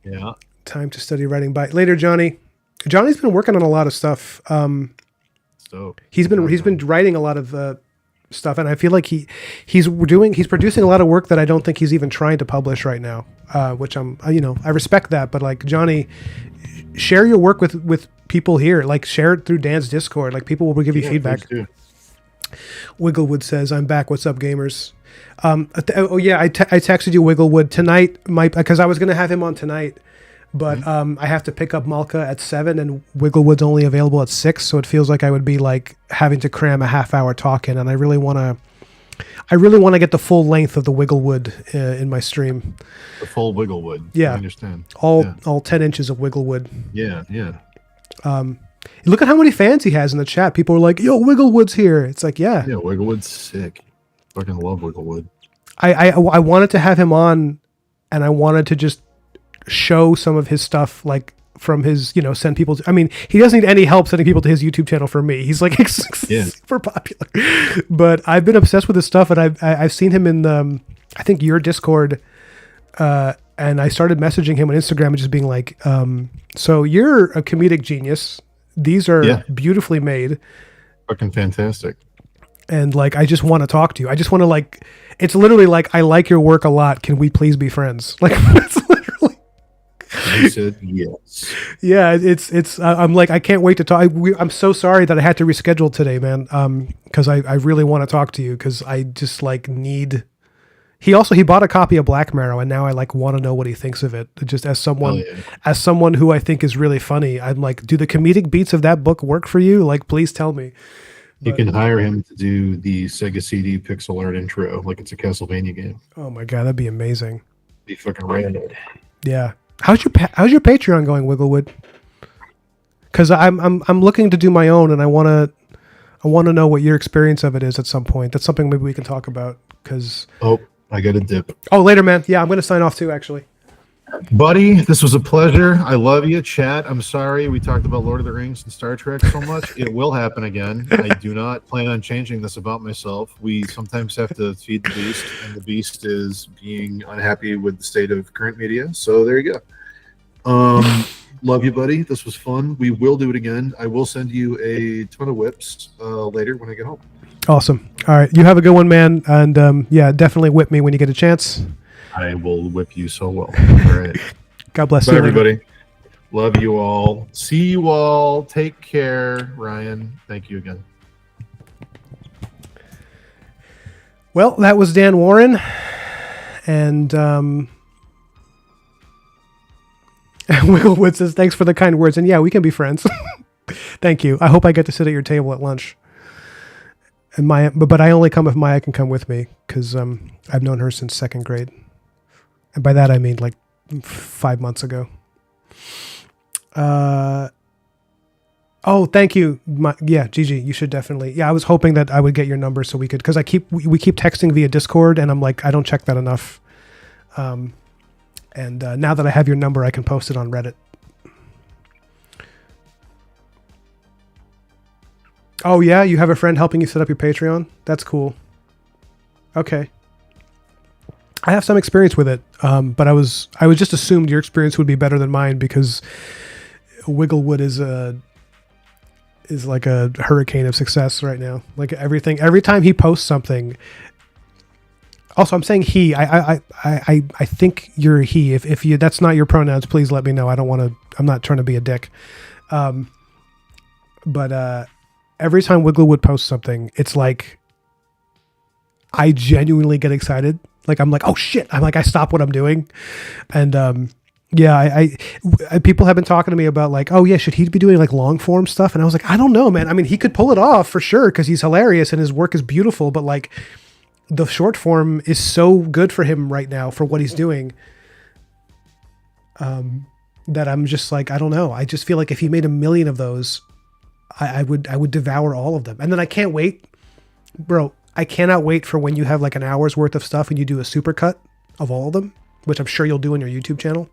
Speaker 2: Yeah.
Speaker 1: Time to study writing by later, Johnny. Johnny's been working on a lot of stuff. He's been writing a lot of stuff, and I feel like he's producing a lot of work that I don't think he's even trying to publish right now. Which I respect that, but like Johnny, share your work with people here. Like share it through Dan's Discord. Like people will give you feedback. Wigglewood says, "I'm back. What's up, gamers?" I texted you, Wigglewood, tonight. Because I was going to have him on tonight. But I have to pick up Malka at 7, and Wigglewood's only available at 6, so it feels like I would be like having to cram a half-hour talk in, and I really want to get the full length of the Wigglewood in my stream.
Speaker 2: The full Wigglewood.
Speaker 1: Yeah,
Speaker 2: I understand.
Speaker 1: All 10 inches of Wigglewood.
Speaker 2: Yeah.
Speaker 1: Look at how many fans he has in the chat. People are like, "Yo, Wigglewood's here." It's like, yeah,
Speaker 2: Yeah, Wigglewood's sick. Fucking love Wigglewood.
Speaker 1: I wanted to have him on, and I wanted to just show some of his stuff, like from his, send people to, I mean, he doesn't need any help sending people to his YouTube channel from me. He's like super popular, but I've been obsessed with his stuff, and I've seen him in the, I think your Discord, and I started messaging him on Instagram and just being like, so you're a comedic genius. These are beautifully made.
Speaker 2: Fucking fantastic.
Speaker 1: And like, I just want to talk to you. I just want to like, it's literally like, I like your work a lot. Can we please be friends? Like, it's literally.
Speaker 2: I said yes.
Speaker 1: Yeah, it's. I'm like, I can't wait to talk. I'm so sorry that I had to reschedule today, man. Because I really want to talk to you because I just like need. He bought a copy of Black Mirror, and now I like want to know what he thinks of it. Just as someone who I think is really funny, I'm like, do the comedic beats of that book work for you? Like, please tell me.
Speaker 2: You can hire him to do the Sega CD pixel art intro, like it's a Castlevania game.
Speaker 1: Oh my god, that'd be amazing.
Speaker 2: Be fucking random.
Speaker 1: Yeah. How's your Patreon going, Wigglewood? Because I'm looking to do my own, and I want to know what your experience of it is at some point. That's something maybe we can talk about. Because
Speaker 2: I got a dip.
Speaker 1: Oh, later, man. Yeah, I'm going to sign off too, actually.
Speaker 2: Buddy, this was a pleasure. I love you, chat. I'm sorry we talked about Lord of the Rings and Star Trek so much. It will happen again. I do not plan on changing this about myself. We sometimes have to feed the beast, and the beast is being unhappy with the state of current media. So there you go. Love you, buddy. This was fun. We will do it again. I will send you a ton of whips later when I get home.
Speaker 1: Awesome. All right. You have a good one, man. And yeah, definitely whip me when you get a chance.
Speaker 2: I will whip you so well. All right.
Speaker 1: God bless
Speaker 2: Bye,
Speaker 1: you,
Speaker 2: everybody. Love you all. See you all. Take care. Ryan, thank you again.
Speaker 1: Well, that was Dan Warren. And Wigglewood says, thanks for the kind words. And yeah, we can be friends. Thank you. I hope I get to sit at your table at lunch. And Maya, but I only come if Maya can come with me because I've known her since second grade. And by that, I mean like 5 months ago. Oh, thank you. Gigi, you should definitely. Yeah, I was hoping that I would get your number so we could, because we keep texting via Discord, and I'm like, I don't check that enough. And now that I have your number, I can post it on Reddit. Oh yeah, you have a friend helping you set up your Patreon? That's cool. Okay. I have some experience with it, but I was just assumed your experience would be better than mine because Wigglewood is like a hurricane of success right now. Like every time he posts something. Also, I'm saying he. I think you're he. If you that's not your pronouns, please let me know. I don't want to. I'm not trying to be a dick. But every time Wigglewood posts something, it's like I genuinely get excited. Like I'm like, oh shit! I'm like, I stop what I'm doing, and yeah, I people have been talking to me about like, oh yeah, should he be doing like long form stuff? And I was like, I don't know, man. I mean, he could pull it off for sure because he's hilarious and his work is beautiful, but like the short form is so good for him right now for what he's doing. That I'm just like, I don't know. I just feel like if he made 1 million of those, I would devour all of them. And then I can't wait, bro. I cannot wait for when you have like an hour's worth of stuff and you do a supercut of all of them, which I'm sure you'll do on your YouTube channel.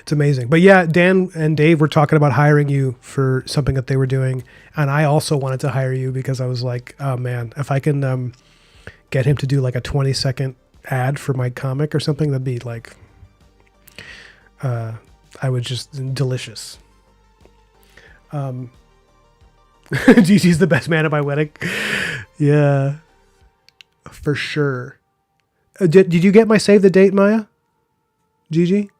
Speaker 1: It's amazing. But yeah, Dan and Dave were talking about hiring you for something that they were doing. And I also wanted to hire you because I was like, oh man, if I can get him to do like a 20-second ad for my comic or something, that'd be like, I would just delicious. Gigi's the best man at my wedding. Yeah, for sure. Did you get my save the date, Maya? Gigi?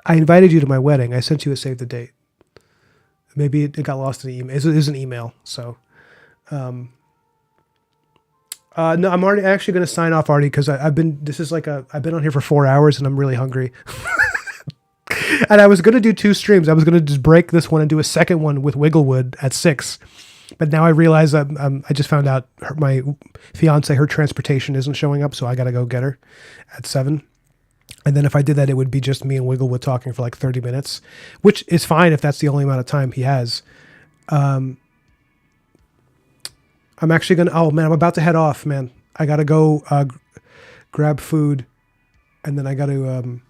Speaker 1: I invited you to my wedding. I sent you a save the date. Maybe it got lost in the email. It was an email. So, no, I'm actually going to sign off already because I've been on here for 4 hours and I'm really hungry. And I was going to do 2 streams. I was going to just break this one and do a second one with Wigglewood at 6. But now I realize I just found out my fiance, her transportation isn't showing up. So I got to go get her at 7. And then if I did that, it would be just me and Wigglewood talking for like 30 minutes, which is fine if that's the only amount of time he has. I'm actually going to, oh man, I'm about to head off, man. I got to go grab food, and then I got to,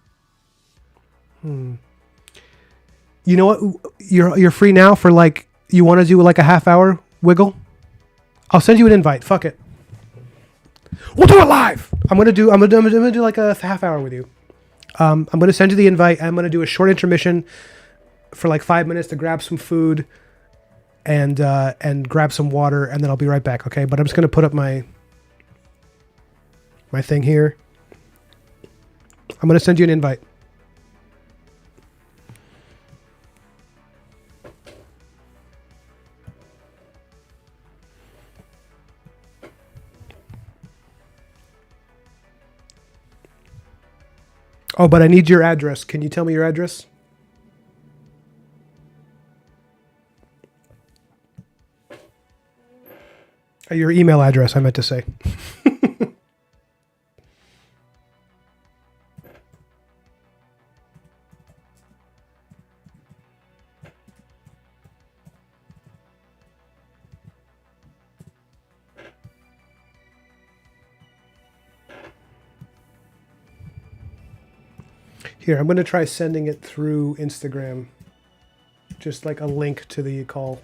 Speaker 1: you know what? You're free now for like, you want to do like a half hour, Wiggle? I'll send you an invite. Fuck it. We'll do it live. I'm gonna do like a half hour with you. I'm gonna send you the invite. I'm gonna do a short intermission for like 5 minutes to grab some food and grab some water, and then I'll be right back. Okay, but I'm just gonna put up my thing here. I'm gonna send you an invite. Oh, but I need your address. Can you tell me your address? Your email address, I meant to say. Here, I'm going to try sending it through Instagram. Just like a link to the call.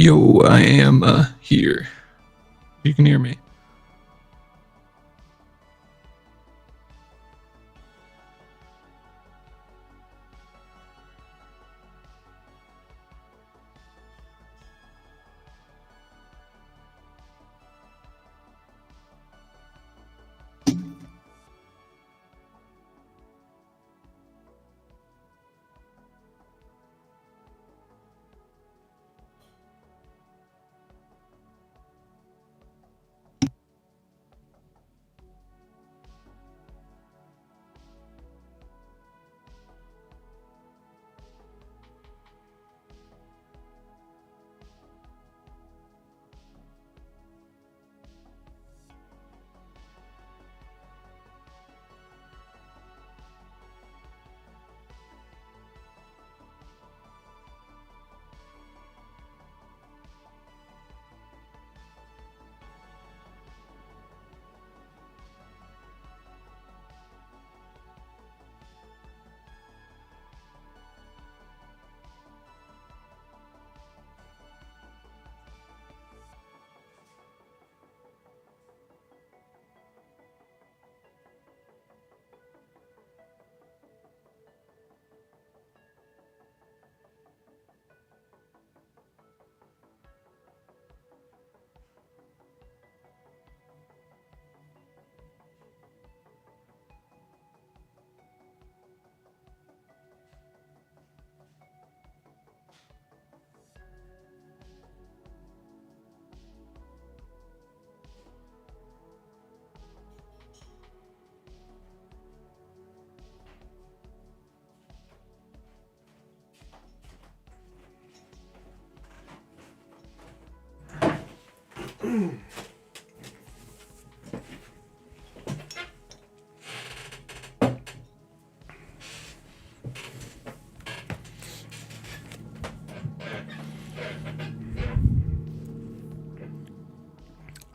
Speaker 3: Yo, I am here. You can hear me.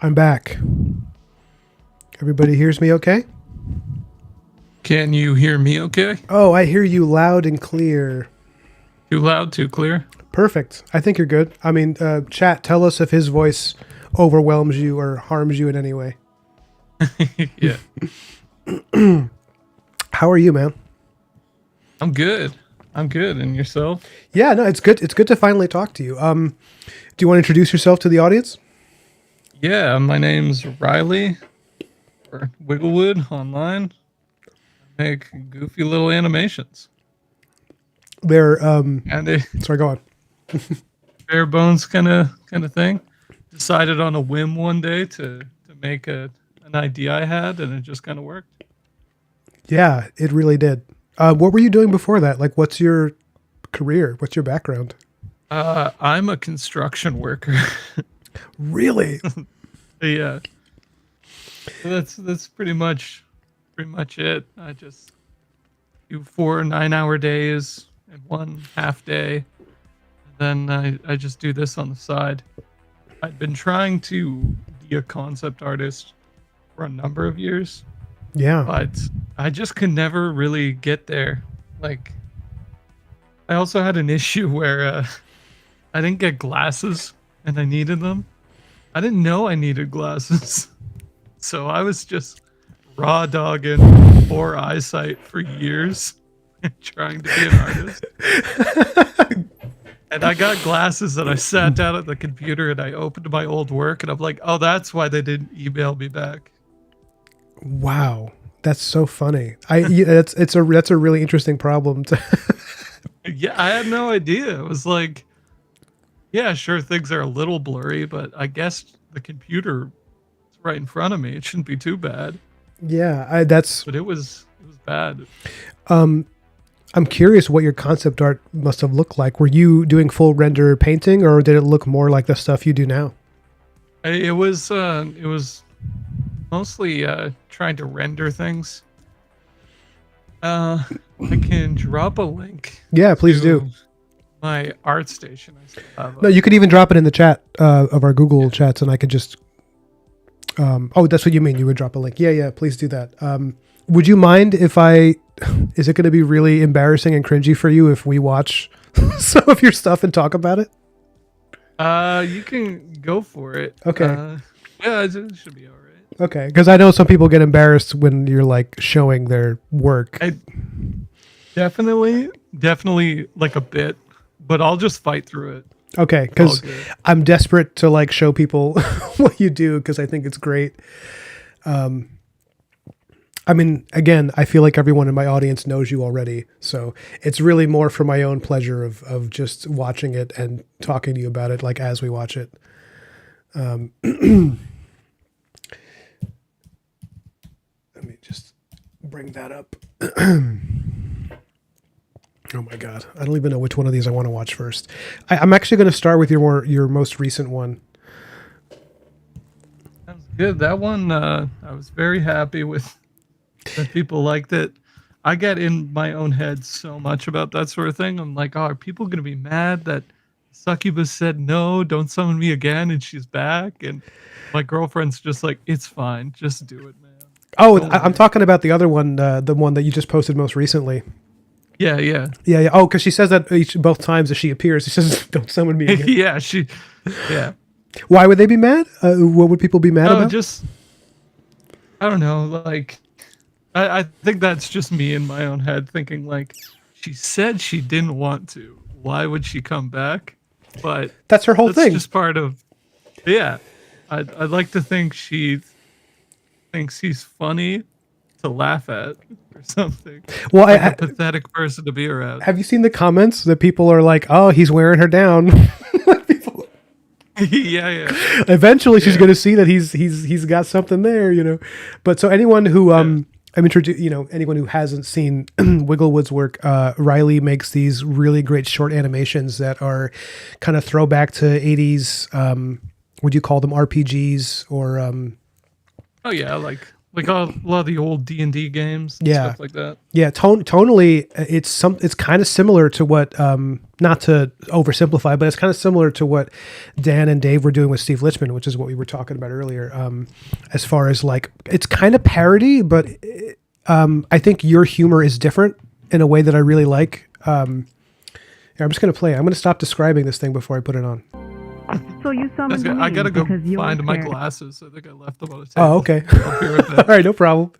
Speaker 1: I'm back. Everybody hears me okay?
Speaker 3: Can you hear me okay?
Speaker 1: Oh, I hear you loud and clear.
Speaker 3: Too loud, too clear?
Speaker 1: Perfect. I think you're good. I mean, chat, tell us if his voice overwhelms you or harms you in any way.
Speaker 3: Yeah.
Speaker 1: How are you, man?
Speaker 3: I'm good. And yourself?
Speaker 1: Yeah, no, it's good. It's good to finally talk to you. Do you want to introduce yourself to the audience?
Speaker 3: Yeah, my name's Riley, or Wigglewood online. I make goofy little animations.
Speaker 1: They're
Speaker 3: And a
Speaker 1: sorry, go on.
Speaker 3: bare bones kind of thing. Decided on a whim one day to make an idea I had, and it just kind of worked.
Speaker 1: Yeah, it really did. What were you doing before that? Like, what's your career? What's your background?
Speaker 3: I'm a construction worker.
Speaker 1: Really?
Speaker 3: Yeah. That's pretty much it. I just do 4 9-hour days and one half day. And then I just do this on the side. I've been trying to be a concept artist for a number of years,
Speaker 1: Yeah.
Speaker 3: but I just could never really get there. Like, I also had an issue where I didn't get glasses and I needed them. I didn't know I needed glasses. So I was just raw dogging poor eyesight for years trying to be an artist. And I got glasses and I sat down at the computer and I opened my old work and I'm like, oh, that's why they didn't email me back.
Speaker 1: Wow, that's so funny. That's a really interesting problem.
Speaker 3: Yeah, I had no idea. It was like, yeah, sure, things are a little blurry, but I guess the computer is right in front of me. It shouldn't be too bad.
Speaker 1: Yeah,
Speaker 3: But it was bad.
Speaker 1: I'm curious what your concept art must have looked like. Were you doing full render painting, or did it look more like the stuff you do now?
Speaker 3: It was mostly trying to render things. I can drop a link.
Speaker 1: Yeah, please do.
Speaker 3: My art station. I still have
Speaker 1: No, you could even drop it in the chat of our Google chats, and I could just. Oh, that's what you mean. You would drop a link. Yeah, please do that. Would you mind if I? Is it going to be really embarrassing and cringy for you if we watch some of your stuff and talk about it?
Speaker 3: You can go for it.
Speaker 1: Okay.
Speaker 3: Yeah, it should be all right.
Speaker 1: Okay, because I know some people get embarrassed when you're like showing their work.
Speaker 3: I definitely like a bit, but I'll just fight through it.
Speaker 1: Okay,
Speaker 3: It's all
Speaker 1: because
Speaker 3: good.
Speaker 1: I'm desperate to like show people what you do because I think it's great. I mean, again, I feel like everyone in my audience knows you already, so it's really more for my own pleasure of just watching it and talking to you about it, like as we watch it. Let me just bring that up. Oh my god, I don't even know which one of these I want to watch first. I'm actually going to start with your most recent one.
Speaker 3: Sounds good. That one, I was very happy with that people liked it. I get in my own head so much about that sort of thing. I'm like, oh, are people gonna be mad that Succubus said no, don't summon me again, and she's back? And my girlfriend's just like, it's fine, just do it, man.
Speaker 1: Oh,
Speaker 3: Don't
Speaker 1: I'm
Speaker 3: worry.
Speaker 1: talking about the other one, the one that you just posted most recently.
Speaker 3: Yeah.
Speaker 1: Yeah. Oh, because she says that both times as she appears. She says, "Don't summon me again."
Speaker 3: Yeah.
Speaker 1: Why would they be mad? What would people be mad
Speaker 3: Oh,
Speaker 1: about?
Speaker 3: just I don't know. Like, I think that's just me in my own head thinking like, she said she didn't want to. Why would she come back? But
Speaker 1: That's her whole
Speaker 3: that's
Speaker 1: thing.
Speaker 3: just part of. Yeah, I'd like to think she thinks he's funny to laugh at or something.
Speaker 1: Well,
Speaker 3: Like a pathetic person to be around.
Speaker 1: have you seen the comments that people are like, "Oh, he's wearing her down." Like people,
Speaker 3: yeah.
Speaker 1: eventually, she's going to see that he's got something there, you know. But so anyone who I'm anyone who hasn't seen Wigglewood's work, Riley makes these really great short animations that are kind of throwback to 80s. Would you call them RPGs or?
Speaker 3: Oh yeah, like a lot of the old D&D games. And
Speaker 1: Yeah.
Speaker 3: stuff like that.
Speaker 1: Yeah, tonally, it's kind of similar to what, not to oversimplify, but it's kind of similar to what Dan and Dave were doing with Steve Lichtman, which is what we were talking about earlier. As far as like, it's kind of parody, but I think your humor is different in a way that I really like. Here, I'm just gonna play. I'm gonna stop describing this thing before I put it on.
Speaker 4: So you summoned me
Speaker 3: I gotta go
Speaker 4: because you're
Speaker 3: find my
Speaker 4: scared.
Speaker 3: glasses. I think I left them on a table.
Speaker 1: Oh, okay.
Speaker 3: I'll be right
Speaker 1: All
Speaker 3: back.
Speaker 1: right, no problem.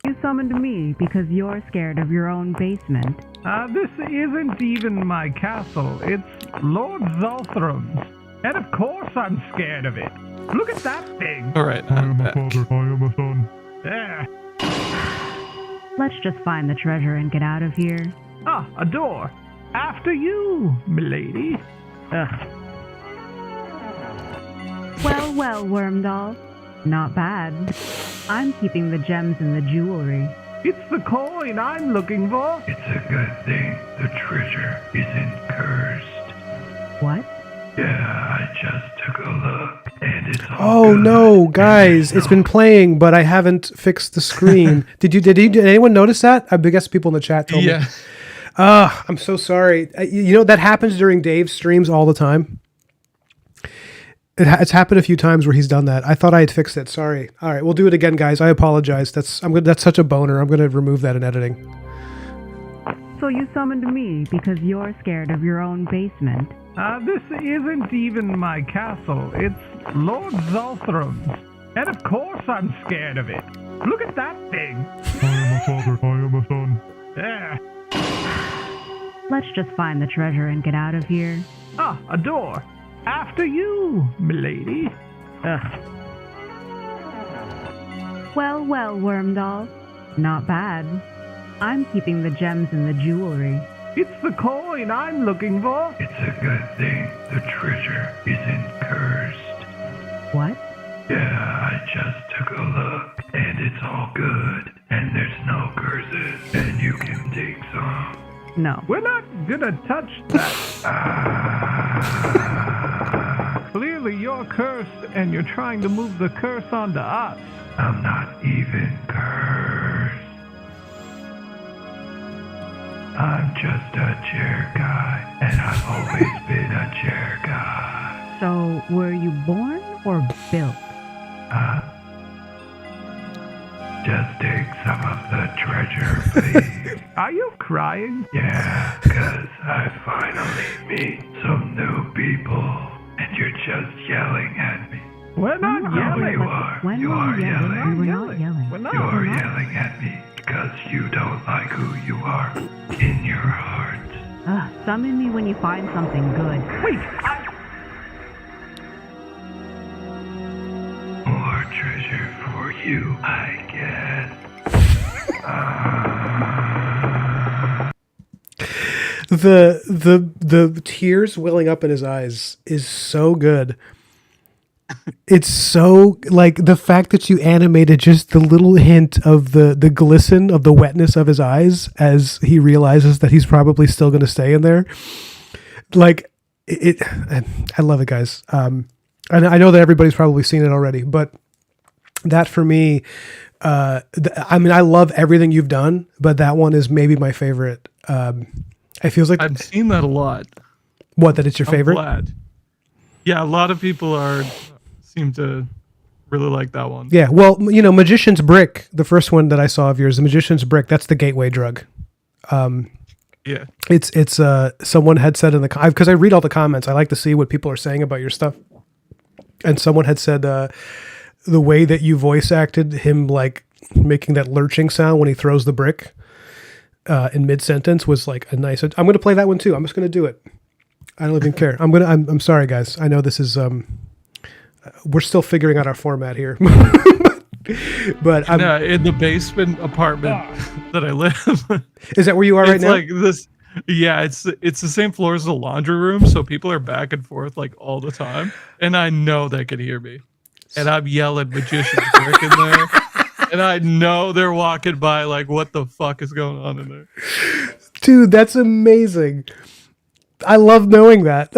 Speaker 4: You summoned me because you're scared of your own basement.
Speaker 5: This isn't even my castle. It's Lord Zolthrum's. And of course I'm scared of it. Look at that thing.
Speaker 3: All right, I'm back.
Speaker 5: I am a son. Yeah.
Speaker 4: Let's just find the treasure and get out of here.
Speaker 5: Ah, a door. After you, milady.
Speaker 4: Ugh. Well, Wormdoll. Not bad. I'm keeping the gems and the jewelry.
Speaker 5: It's the coin I'm looking for.
Speaker 6: It's a good thing the treasure isn't cursed.
Speaker 4: What?
Speaker 6: Yeah, I just took a look, and it's all
Speaker 1: Oh
Speaker 6: good.
Speaker 1: no, guys, it's been playing, but I haven't fixed the screen. Did anyone notice that? I guess people in the chat told me.
Speaker 3: Yeah.
Speaker 1: I'm so sorry. You know, that happens during Dave's streams all the time. It's happened a few times where he's done that. I thought I had fixed it. Sorry. All right, we'll do it again, guys. I apologize. That's such a boner. I'm going to remove that in editing.
Speaker 4: So you summoned me because you're scared of your own basement.
Speaker 5: This isn't even my castle. It's Lord Zolthrum's. And of course I'm scared of it. Look at that thing. I am a father. I am a son. Yeah.
Speaker 4: Let's just find the treasure and get out of here.
Speaker 5: Ah, a door. After you, milady.
Speaker 4: Ugh. Well, Wormdoll. Not bad. I'm keeping the gems and the jewelry.
Speaker 5: It's the coin I'm looking for.
Speaker 6: It's a good thing the treasure isn't cursed.
Speaker 4: What?
Speaker 6: Yeah, I just took a look, and it's all good, and there's no curses, and you can take some.
Speaker 4: No.
Speaker 5: We're not gonna touch that. Clearly you're cursed, and you're trying to move the curse onto us.
Speaker 6: I'm not even cursed. I'm just a chair guy, and I've always been a chair guy.
Speaker 4: So, were you born or built?
Speaker 6: Just take some of the treasure, please.
Speaker 5: Are you crying?
Speaker 6: Yeah, 'cause I finally meet some new people. and you're just yelling at me.
Speaker 5: We're not
Speaker 6: No,
Speaker 5: yelling.
Speaker 6: you are.
Speaker 4: When
Speaker 6: You
Speaker 4: were
Speaker 6: are
Speaker 4: we
Speaker 6: yelling.
Speaker 4: We're not yelling.
Speaker 5: We're not.
Speaker 6: You're yelling at me because you don't like who you are in your heart.
Speaker 4: Summon me when you find something good.
Speaker 5: Wait,
Speaker 6: More treasure for you, I guess.
Speaker 1: The tears welling up in his eyes is so good. It's so like the fact that you animated just the little hint of the glisten of the wetness of his eyes as he realizes that he's probably still going to stay in there. Like it, I love it, guys. And I know that everybody's probably seen it already, but that for me, I mean, I love everything you've done, but that one is maybe my favorite. It feels like
Speaker 3: I've seen that a lot.
Speaker 1: what, that it's your
Speaker 3: I'm
Speaker 1: favorite?
Speaker 3: glad. Yeah, a lot of people seem to really like that one.
Speaker 1: Yeah, well, you know, Magician's Brick, the first one that I saw of yours, the Magician's Brick, that's the gateway drug.
Speaker 3: Yeah.
Speaker 1: It's someone had said in the because I read all the comments, I like to see what people are saying about your stuff, and someone had said the way that you voice acted him like making that lurching sound when he throws the brick in mid sentence was like a nice. I'm going to play that one too. I'm just going to do it. I don't even care. I'm sorry, guys. I know this is we're still figuring out our format here. But I'm
Speaker 3: in the basement apartment that I live.
Speaker 1: Is that where you are right
Speaker 3: It's
Speaker 1: now?
Speaker 3: like this. Yeah, it's the same floor as the laundry room, so people are back and forth like all the time, and I know they can hear me, and I'm yelling magician's brick in there, and I know they're walking by like, what the fuck is going on in there?
Speaker 1: Dude, that's amazing. I love knowing that.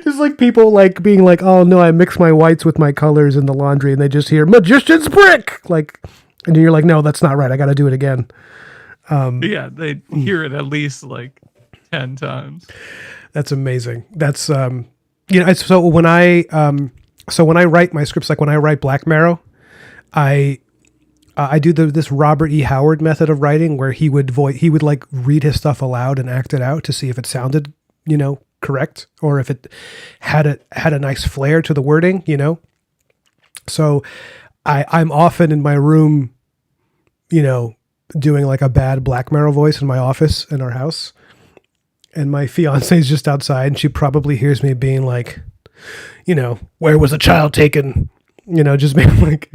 Speaker 1: Just like people like being like, oh no, I mix my whites with my colors in the laundry, and they just hear magician's brick, like, and you're like, no, that's not right. I got to do it again.
Speaker 3: Yeah, they hear it at least like 10 times.
Speaker 1: That's amazing. That's so when I write my scripts, like when I write Black Marrow, I do this Robert E. Howard method of writing where he would like read his stuff aloud and act it out to see if it sounded, correct, or if it had a nice flair to the wording, So I'm often in my room, doing like a bad Black Marrow voice in my office in our house. And my fiance's just outside and she probably hears me being like, where was the child taken? Just being like,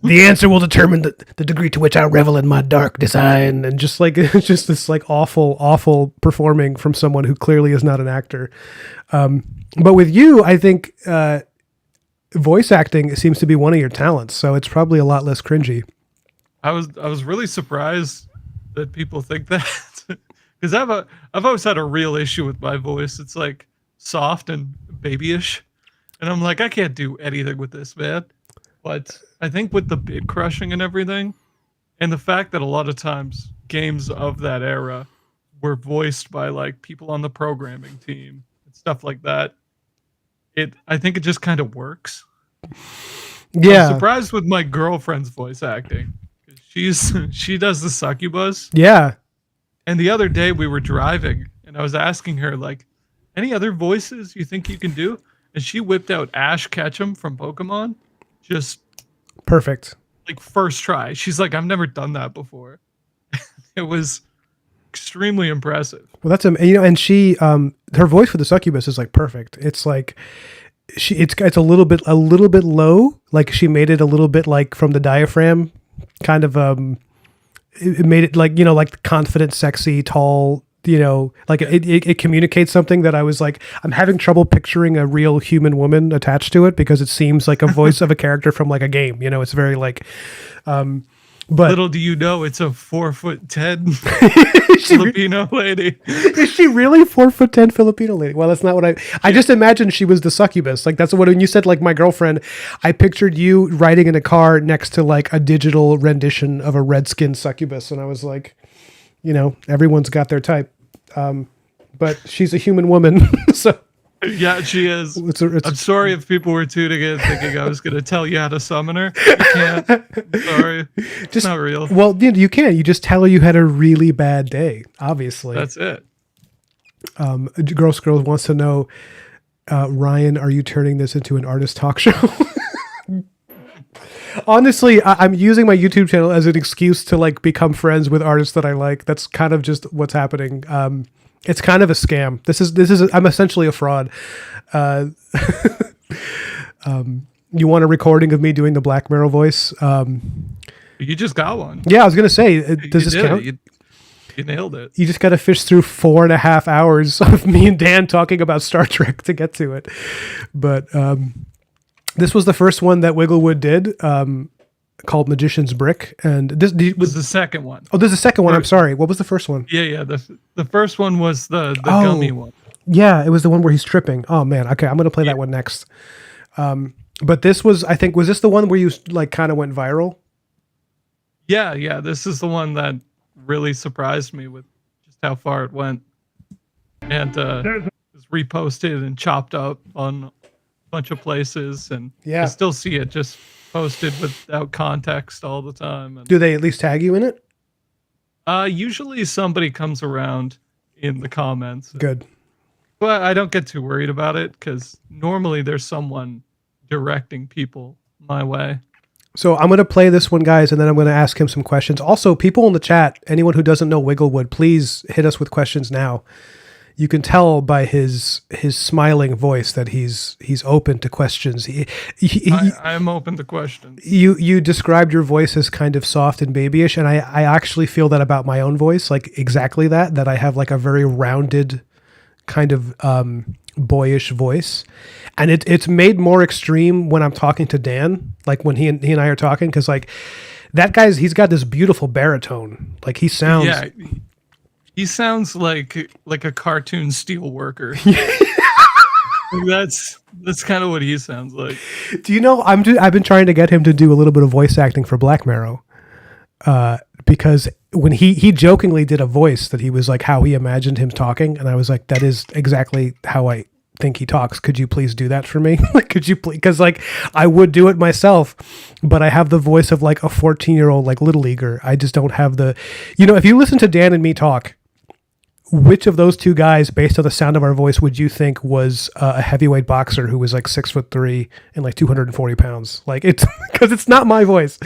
Speaker 1: the answer will determine the degree to which I revel in my dark design. And just like, it's just this like awful performing from someone who clearly is not an actor. But with you, I think voice acting seems to be one of your talents. So it's probably a lot less cringy.
Speaker 3: I was really surprised that people think that because I've always had a real issue with my voice. It's like soft and babyish, and I'm like, I can't do anything with this, man. But I think with the bit crushing and everything, and the fact that a lot of times games of that era were voiced by like people on the programming team and stuff like that, I think it just kind of works.
Speaker 1: Yeah,
Speaker 3: I'm surprised with my girlfriend's voice acting. She does the succubus.
Speaker 1: Yeah.
Speaker 3: And the other day we were driving and I was asking her like, any other voices you think you can do? And she whipped out Ash Ketchum from Pokemon. Just
Speaker 1: perfect.
Speaker 3: Like first try. She's like, I've never done that before. It was extremely impressive.
Speaker 1: Well, that's and she her voice for the succubus is like perfect. It's like it's a little bit low. Like she made it a little bit like from the diaphragm. Kind of it made it like like confident, sexy, tall, like it communicates something that I was like, I'm having trouble picturing a real human woman attached to it because it seems like a voice of a character from like a game. It's very like but
Speaker 3: little do you know it's a 4'10" Filipino lady.
Speaker 1: Is she really 4'10" Filipino lady? Well, that's not what I just imagined she was the succubus. Like that's what, when you said like my girlfriend, I pictured you riding in a car next to like a digital rendition of a red-skinned succubus. And I was like, everyone's got their type. But she's a human woman. So
Speaker 3: yeah, she is. I'm sorry if people were tuning in thinking I was going to tell you how to summon her. You can't. I'm sorry. It's not real.
Speaker 1: Well, you can. You just tell her you had a really bad day, obviously.
Speaker 3: That's it.
Speaker 1: Girls wants to know, Ryan, are you turning this into an artist talk show? Honestly, I'm using my YouTube channel as an excuse to like become friends with artists that I like. That's kind of just what's happening. It's kind of a scam. I'm essentially a fraud. You want a recording of me doing the Black Mirror voice?
Speaker 3: You just got one.
Speaker 1: Yeah, I was gonna say, does this count?
Speaker 3: You nailed it.
Speaker 1: You just got to fish through 4.5 hours of me and Dan talking about Star Trek to get to it. But this was the first one that Wigglewood did, called Magician's Brick, and this
Speaker 3: was the second one.
Speaker 1: Oh, there's a second one. I'm sorry. What was the first one?
Speaker 3: Yeah. The first one was the gummy one.
Speaker 1: Yeah, it was the one where he's tripping. Oh man. Okay, I'm gonna play that one next. But this was, I think, was this the one where you like kind of went viral?
Speaker 3: Yeah. This is the one that really surprised me with just how far it went, and it was reposted and chopped up on a bunch of places, and I still see it just posted without context all the time. And,
Speaker 1: do they at least tag you in it?
Speaker 3: Usually somebody comes around in the comments.
Speaker 1: Good.
Speaker 3: But I don't get too worried about it because normally there's someone directing people my way.
Speaker 1: So I'm going to play this one, guys, and then I'm going to ask him some questions. Also, people in the chat, anyone who doesn't know Wigglewood, please hit us with questions now. You can tell by his smiling voice that he's open to questions.
Speaker 3: I'm open to questions.
Speaker 1: You described your voice as kind of soft and babyish, and I actually feel that about my own voice, like exactly that I have like a very rounded kind of boyish voice, and it's made more extreme when I'm talking to Dan, like when he and I are talking, because like that he's got this beautiful baritone, like he sounds
Speaker 3: he sounds like a cartoon steel worker. That's kind of what he sounds like.
Speaker 1: Do you know I've been trying to get him to do a little bit of voice acting for Black Mirror, because when he jokingly did a voice that he was like how he imagined him talking, and I was like, that is exactly how I think he talks. Could you please do that for me? Like, could you please? Because like I would do it myself, but I have the voice of like a 14-year-old like little leaguer. I just don't have the, if you listen to Dan and me talk, which of those two guys, based on the sound of our voice, would you think was a heavyweight boxer who was like 6'3" and like 240 pounds? Like it's because it's not my voice.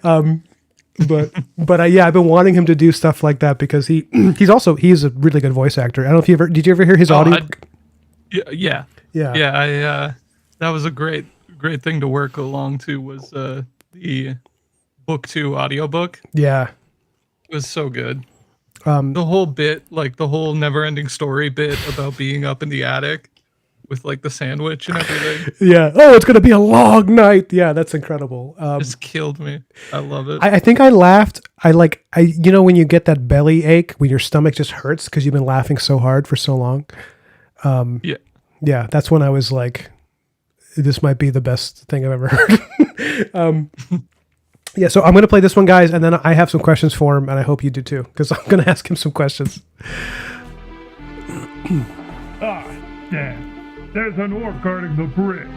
Speaker 1: But I've been wanting him to do stuff like that because he's a really good voice actor. I don't know if did you ever hear his audio?
Speaker 3: Yeah. That was a great thing to work along to, was the book 2 audiobook.
Speaker 1: Yeah,
Speaker 3: it was so good. The whole bit, like the whole never-ending story bit about being up in the attic with like the sandwich and everything.
Speaker 1: Yeah. Oh, it's gonna be a long night. Yeah, that's incredible.
Speaker 3: Just killed me. I love it.
Speaker 1: I think I laughed. When you get that belly ache when your stomach just hurts because you've been laughing so hard for so long. Yeah. That's when I was like, this might be the best thing I've ever heard. Yeah. So I'm gonna play this one, guys, and then I have some questions for him, and I hope you do too, because I'm gonna ask him some questions.
Speaker 5: Dan, there's an orc guarding the bridge.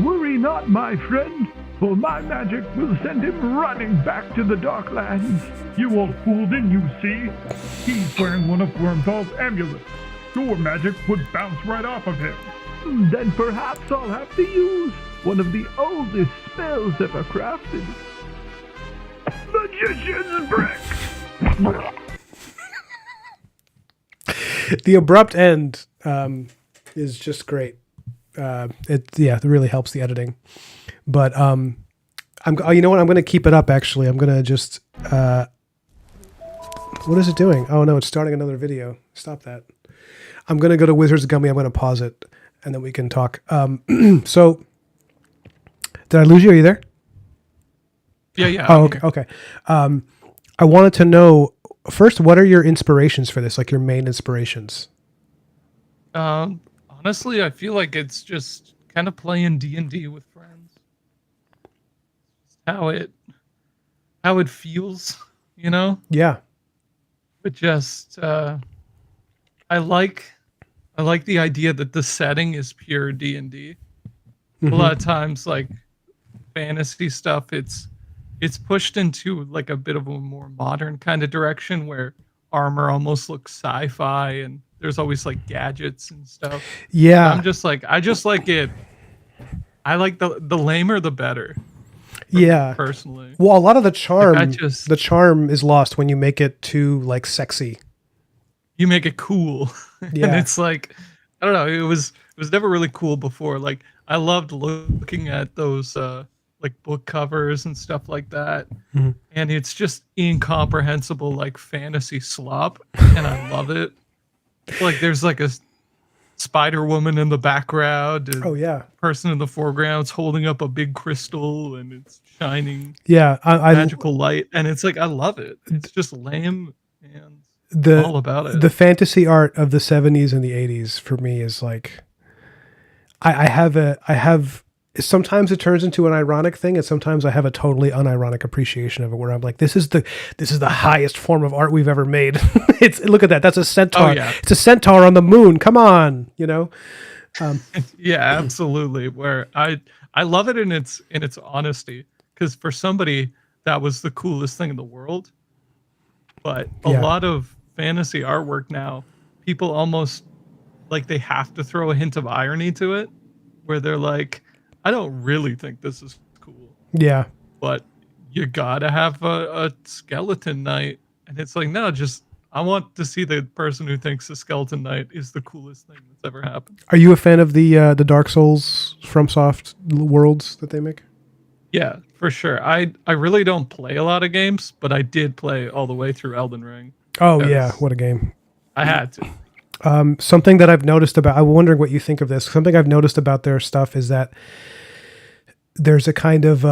Speaker 5: Worry not, my friend, for my magic will send him running back to the Darklands. You old fool, didn't you see? He's wearing one of Wormdoll's amulets. Your magic would bounce right off of him. Then perhaps I'll have to use one of the oldest spells ever crafted. Magician's Brick!
Speaker 1: The abrupt end is just great. It really helps the editing. But you know what? I'm going to keep it up. Actually, I'm going to just. What is it doing? Oh no, it's starting another video. Stop that. I'm going to go to Wizard's Gummy. I'm going to pause it, and then we can talk. So, did I lose you? Are you there?
Speaker 3: Yeah.
Speaker 1: Oh, okay. I wanted to know first, what are your inspirations for this? Like your main inspirations?
Speaker 3: Honestly, I feel like it's just kind of playing D&D with friends. How it feels,
Speaker 1: Yeah.
Speaker 3: But just I like the idea that the setting is pure D&D.
Speaker 1: Mm-hmm.
Speaker 3: A lot of times, like fantasy stuff, it's pushed into like a bit of a more modern kind of direction where armor almost looks sci-fi, and there's always like gadgets and stuff.
Speaker 1: Yeah.
Speaker 3: I'm just like, I just like it. I like the lamer the better.
Speaker 1: Yeah.
Speaker 3: Personally.
Speaker 1: Well, a lot of the charm,
Speaker 3: just-
Speaker 1: the charm is lost when you make it too like sexy.
Speaker 3: You make it cool.
Speaker 1: Yeah.
Speaker 3: And it's like, I don't know, it was never really cool before. Like I loved looking at those like book covers and stuff like that.
Speaker 1: Mhm.
Speaker 3: And it's just incomprehensible like fantasy slop, and I love it. Like there's like a Spider Woman in the background, and
Speaker 1: Oh yeah.
Speaker 3: person in the foreground's holding up a big crystal and it's shining
Speaker 1: Yeah. I
Speaker 3: magical light, and it's like I love it. It's just lame and
Speaker 1: the
Speaker 3: all about it.
Speaker 1: the fantasy art of the 70s and the 80s for me is like I have sometimes it turns into an ironic thing, and sometimes I have a totally unironic appreciation of it where I'm like, this is the highest form of art we've ever made. It's look at that, that's a centaur.
Speaker 3: Oh, yeah.
Speaker 1: It's a centaur on the moon, come on,
Speaker 3: Yeah, absolutely. Where I love it in its honesty, because for somebody that was the coolest thing in the world. But a
Speaker 1: Yeah.
Speaker 3: lot of fantasy artwork now, people almost like they have to throw a hint of irony to it, where they're like, I don't really think this is cool,
Speaker 1: Yeah.
Speaker 3: but you gotta have a skeleton knight, and it's like, no, just I want to see the person who thinks the skeleton knight is the coolest thing that's ever happened.
Speaker 1: Are you a fan of the Dark Souls FromSoft worlds that they make?
Speaker 3: Yeah, for sure. I really don't play a lot of games, but I did play all the way through Elden Ring.
Speaker 1: Oh
Speaker 3: Yes.
Speaker 1: yeah, what a game.
Speaker 3: I had to.
Speaker 1: Something that I've noticed about, I'm wondering what you think of this. Something I've noticed about their stuff is that there's a kind of,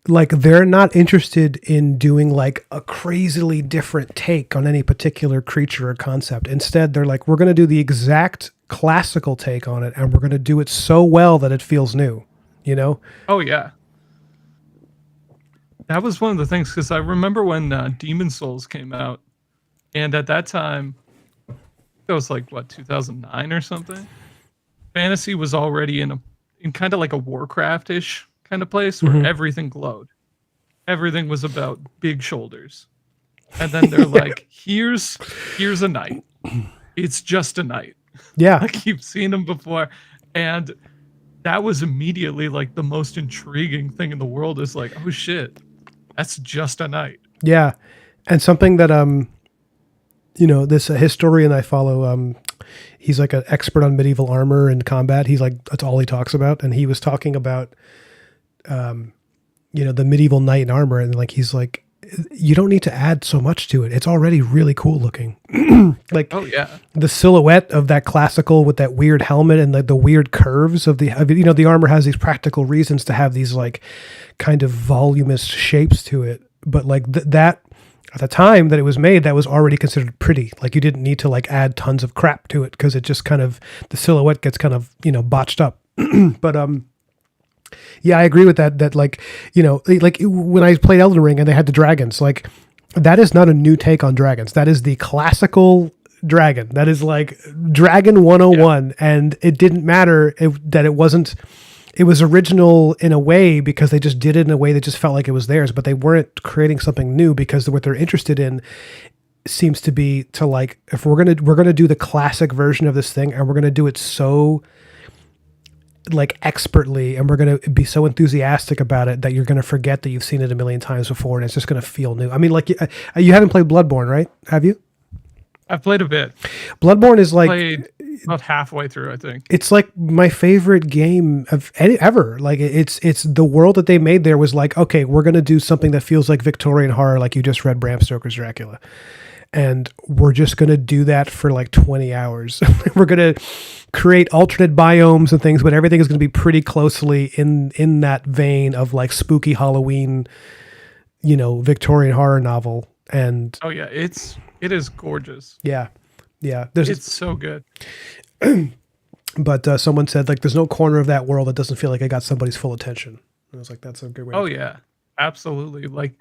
Speaker 1: like they're not interested in doing like a crazily different take on any particular creature or concept. Instead, they're like, we're going to do the exact classical take on it, and we're going to do it so well that it feels new, you know?
Speaker 3: Oh yeah. That was one of the things, because I remember when Demon Souls came out, and at that time, it was like what, 2009 or something. Fantasy was already in kind of like a Warcraft-ish kind of place where everything glowed. Everything was about big shoulders, and then they're like, "Here's a knight. It's just a knight."
Speaker 1: Yeah.
Speaker 3: Like you've seen them before, and that was immediately like the most intriguing thing in the world. Is like, oh shit, that's just a knight.
Speaker 1: Yeah. And something that, this historian I follow, he's like an expert on medieval armor and combat. He's like, that's all he talks about. And he was talking about, the medieval knight in armor. And like, he's like, you don't need to add so much to it. It's already really cool looking. Like,
Speaker 3: Oh yeah,
Speaker 1: the silhouette of that classical with that weird helmet and the weird curves of the armor has these practical reasons to have these like kind of voluminous shapes to it. But like that at the time that it was made, that was already considered pretty. Like you didn't need to like add tons of crap to it, because it just kind of, the silhouette gets kind of, botched up. But, yeah, I agree with that. That like, like when I played Elden Ring and they had the dragons, like that is not a new take on dragons. That is the classical dragon. That is like Dragon 101. Yeah. And it didn't matter that it wasn't, it was original in a way because they just did it in a way that just felt like it was theirs, but they weren't creating something new, because what they're interested in seems to be to like, if we're going to do the classic version of this thing, and we're going to do it so like expertly, and we're going to be so enthusiastic about it that you're going to forget that you've seen it a million times before, and it's just going to feel new. I mean, like you haven't played Bloodborne, right? Have you?
Speaker 3: I've played a bit.
Speaker 1: Bloodborne is like
Speaker 3: Played about halfway through, I think.
Speaker 1: it's like my favorite game of ever. Like it's the world that they made there was like, okay, we're going to do something that feels like Victorian horror, like you just read Bram Stoker's Dracula. And we're just going to do that for like 20 hours. We're going to create alternate biomes and things, but everything is going to be pretty closely in that vein of like spooky Halloween, Victorian horror novel. And
Speaker 3: Oh yeah, it is gorgeous.
Speaker 1: yeah.
Speaker 3: It's so good.
Speaker 1: But someone said like, there's no corner of that world that doesn't feel like it got somebody's full attention. I was like, that's a good way.
Speaker 3: Oh yeah, absolutely. Like,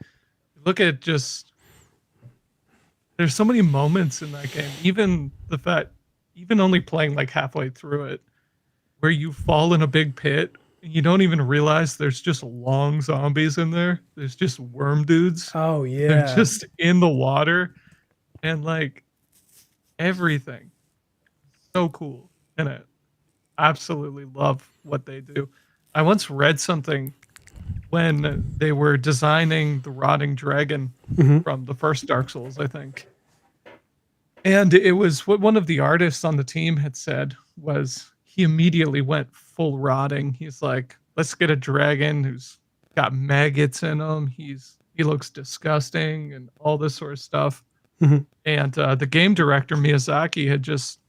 Speaker 3: look at just. There's so many moments in that game. Even only playing like halfway through it, where you fall in a big pit and you don't even realize there's just long zombies in there. There's just worm dudes.
Speaker 1: Oh yeah.
Speaker 3: They're just in the water, and like everything. So cool in it. Absolutely love what they do. I once read something when they were designing the rotting dragon
Speaker 1: Mm-hmm.
Speaker 3: from the first Dark Souls, I think. And it was what one of the artists on the team had said was he immediately went full rotting. He's like, let's get a dragon who's got maggots in him. He looks disgusting and all this sort of stuff.
Speaker 1: Mm-hmm.
Speaker 3: And the game director Miyazaki had just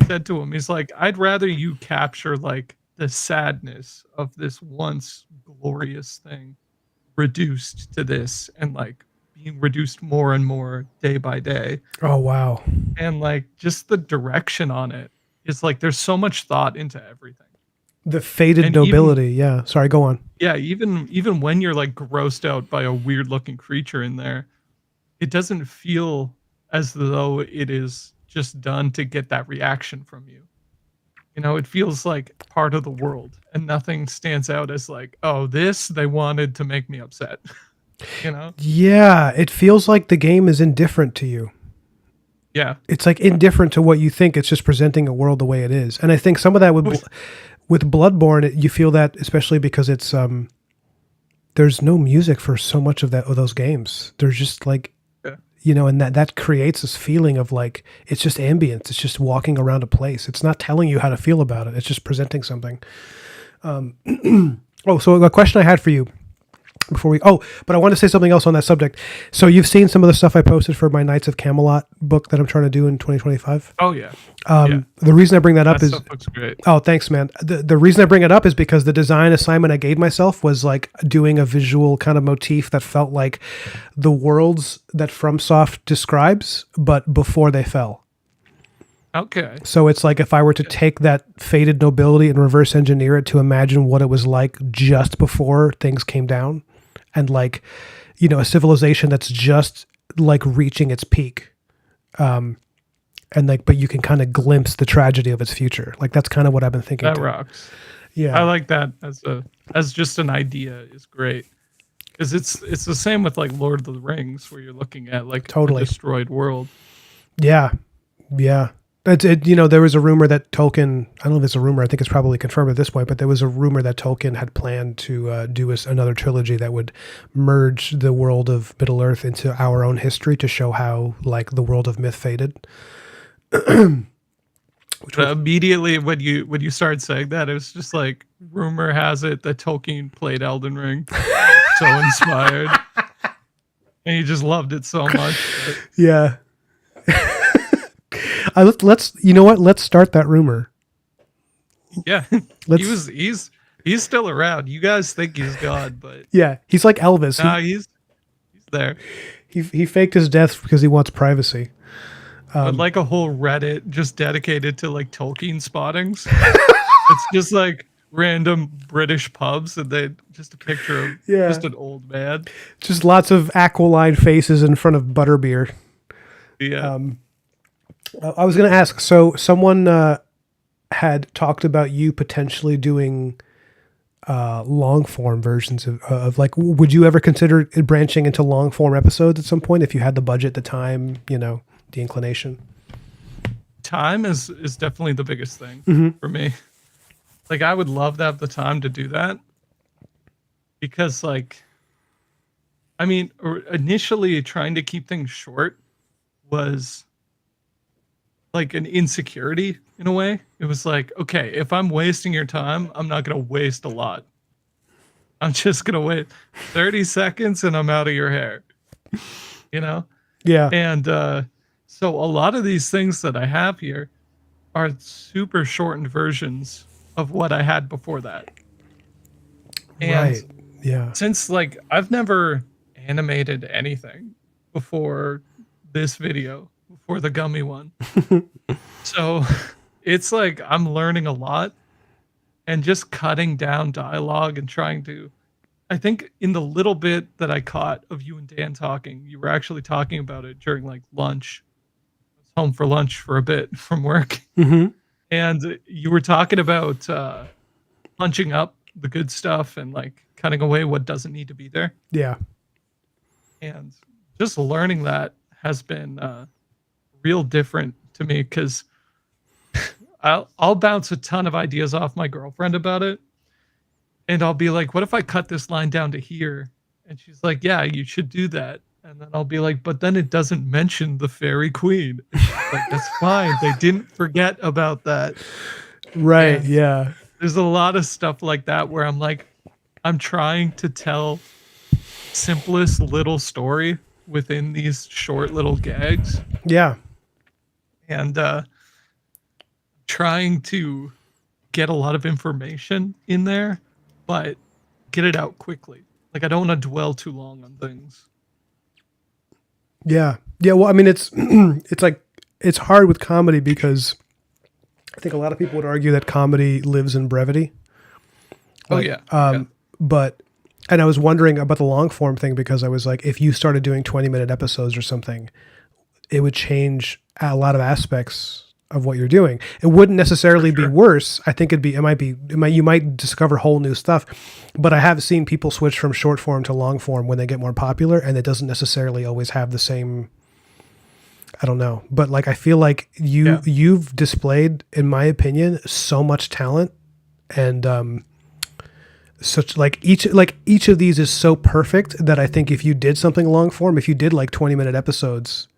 Speaker 3: said to him, he's like, I'd rather you capture like the sadness of this once glorious thing reduced to this and like being reduced more and more day by day.
Speaker 1: Oh wow.
Speaker 3: And like just the direction on it is like there's so much thought into everything.
Speaker 1: The faded
Speaker 3: And
Speaker 1: nobility. Yeah. Sorry, go on.
Speaker 3: Yeah, even when you're like grossed out by a weird looking creature in there, it doesn't feel as though it is just done to get that reaction from you. You know, it feels like part of the world and nothing stands out as like, oh, this they wanted to make me upset. You know?
Speaker 1: Yeah, it feels like the game is indifferent to you.
Speaker 3: Yeah.
Speaker 1: It's like indifferent to what you think. It's just presenting a world the way it is. And I think some of that with Bloodborne, you feel that especially because it's there's no music for so much of those games. There's just like, you know, and that creates this feeling of like it's just ambience. It's just walking around a place. It's not telling you how to feel about it. It's just presenting something. So a question I had for you before but I want to say something else on that subject. So you've seen some of the stuff I posted for my Knights of Camelot book that I'm trying to do in 2025.
Speaker 3: Oh yeah.
Speaker 1: The reason I bring that up is
Speaker 3: stuff looks great.
Speaker 1: Oh, thanks, man. The reason I bring it up is because the design assignment I gave myself was like doing a visual kind of motif that felt like the worlds that FromSoft describes, but before they fell.
Speaker 3: Okay.
Speaker 1: So it's like if I were to take that faded nobility and reverse engineer it to imagine what it was like just before things came down, and like, you know, a civilization that's just like reaching its peak. And like, but you can kind of glimpse the tragedy of its future. Like that's kind of what I've been thinking.
Speaker 3: That rocks.
Speaker 1: Yeah.
Speaker 3: I like that as just an idea is great. Because it's the same with like Lord of the Rings where you're looking at like
Speaker 1: Totally.
Speaker 3: a destroyed world.
Speaker 1: Yeah. Yeah. You know, there was a rumor that Tolkien, I don't know if it's a rumor, I think it's probably confirmed at this point, but there was a rumor that Tolkien had planned to do another trilogy that would merge the world of Middle Earth into our own history to show how like the world of myth faded.
Speaker 3: Immediately when you started saying that, it was just like rumor has it that Tolkien played Elden Ring. So inspired. And he just loved it so much.
Speaker 1: Yeah. Let's you know what? Let's start that rumor.
Speaker 3: Yeah. He's still around. You guys think he's gone, but
Speaker 1: Yeah, he's like Elvis.
Speaker 3: nah, he's there.
Speaker 1: He faked his death because he wants privacy.
Speaker 3: But like a whole Reddit just dedicated to like Tolkien spottings. It's just like random British pubs and they just a picture of just an old man.
Speaker 1: Just lots of aquiline faces in front of butterbeer.
Speaker 3: Yeah.
Speaker 1: I was going to ask, so someone had talked about you potentially doing long form versions of like, would you ever consider branching into long form episodes at some point if you had the budget, the time, you know, the inclination?
Speaker 3: Time is definitely the biggest thing for me. Like I would love to have the time to do that because like, I mean, initially trying to keep things short was like an insecurity in a way. It was like, okay, if I'm wasting your time, I'm not going to waste a lot. I'm just going to wait 30 seconds and I'm out of your hair, you know?
Speaker 1: Yeah.
Speaker 3: And so a lot of these things that I have here are super shortened versions of what I had before that. And
Speaker 1: Right. Yeah.
Speaker 3: since like I've never animated anything before this video, before the gummy one. So it's like I'm learning a lot and just cutting down dialogue and trying to, I think in the little bit that I caught of you and Dan talking, you were actually talking about it during like lunch. I was home for lunch for a bit from work.
Speaker 1: Mm-hmm.
Speaker 3: And you were talking about punching up the good stuff and like cutting away what doesn't need to be there.
Speaker 1: Yeah.
Speaker 3: And just learning that has been real different to me because I'll bounce a ton of ideas off my girlfriend about it, and I'll be like, "What if I cut this line down to here?" And she's like, "Yeah, you should do that." And then I'll be like, "But then it doesn't mention the fairy queen." And she's like, "That's fine. They didn't forget about that."
Speaker 1: Right.
Speaker 3: And
Speaker 1: Yeah.
Speaker 3: there's a lot of stuff like that where I'm like, I'm trying to tell simplest little story within these short little gags,
Speaker 1: Yeah.
Speaker 3: and trying to get a lot of information in there, but get it out quickly. Like I don't want to dwell too long on things.
Speaker 1: Yeah. Yeah. Well, I mean, it's it's like it's hard with comedy because I think a lot of people would argue that comedy lives in brevity.
Speaker 3: Oh
Speaker 1: Like,
Speaker 3: yeah.
Speaker 1: But, and I was wondering about the long form thing because I was like, if you started doing 20-minute episodes or something, it would change a lot of aspects of what you're doing. It wouldn't necessarily be worse. I think you might discover whole new stuff, but I have seen people switch from short form to long form when they get more popular, and it doesn't necessarily always have the same, I don't know, but like, I feel like you've displayed, in my opinion, so much talent, and, such like each of these is so perfect that I think if you did something long form, if you did like 20-minute episodes,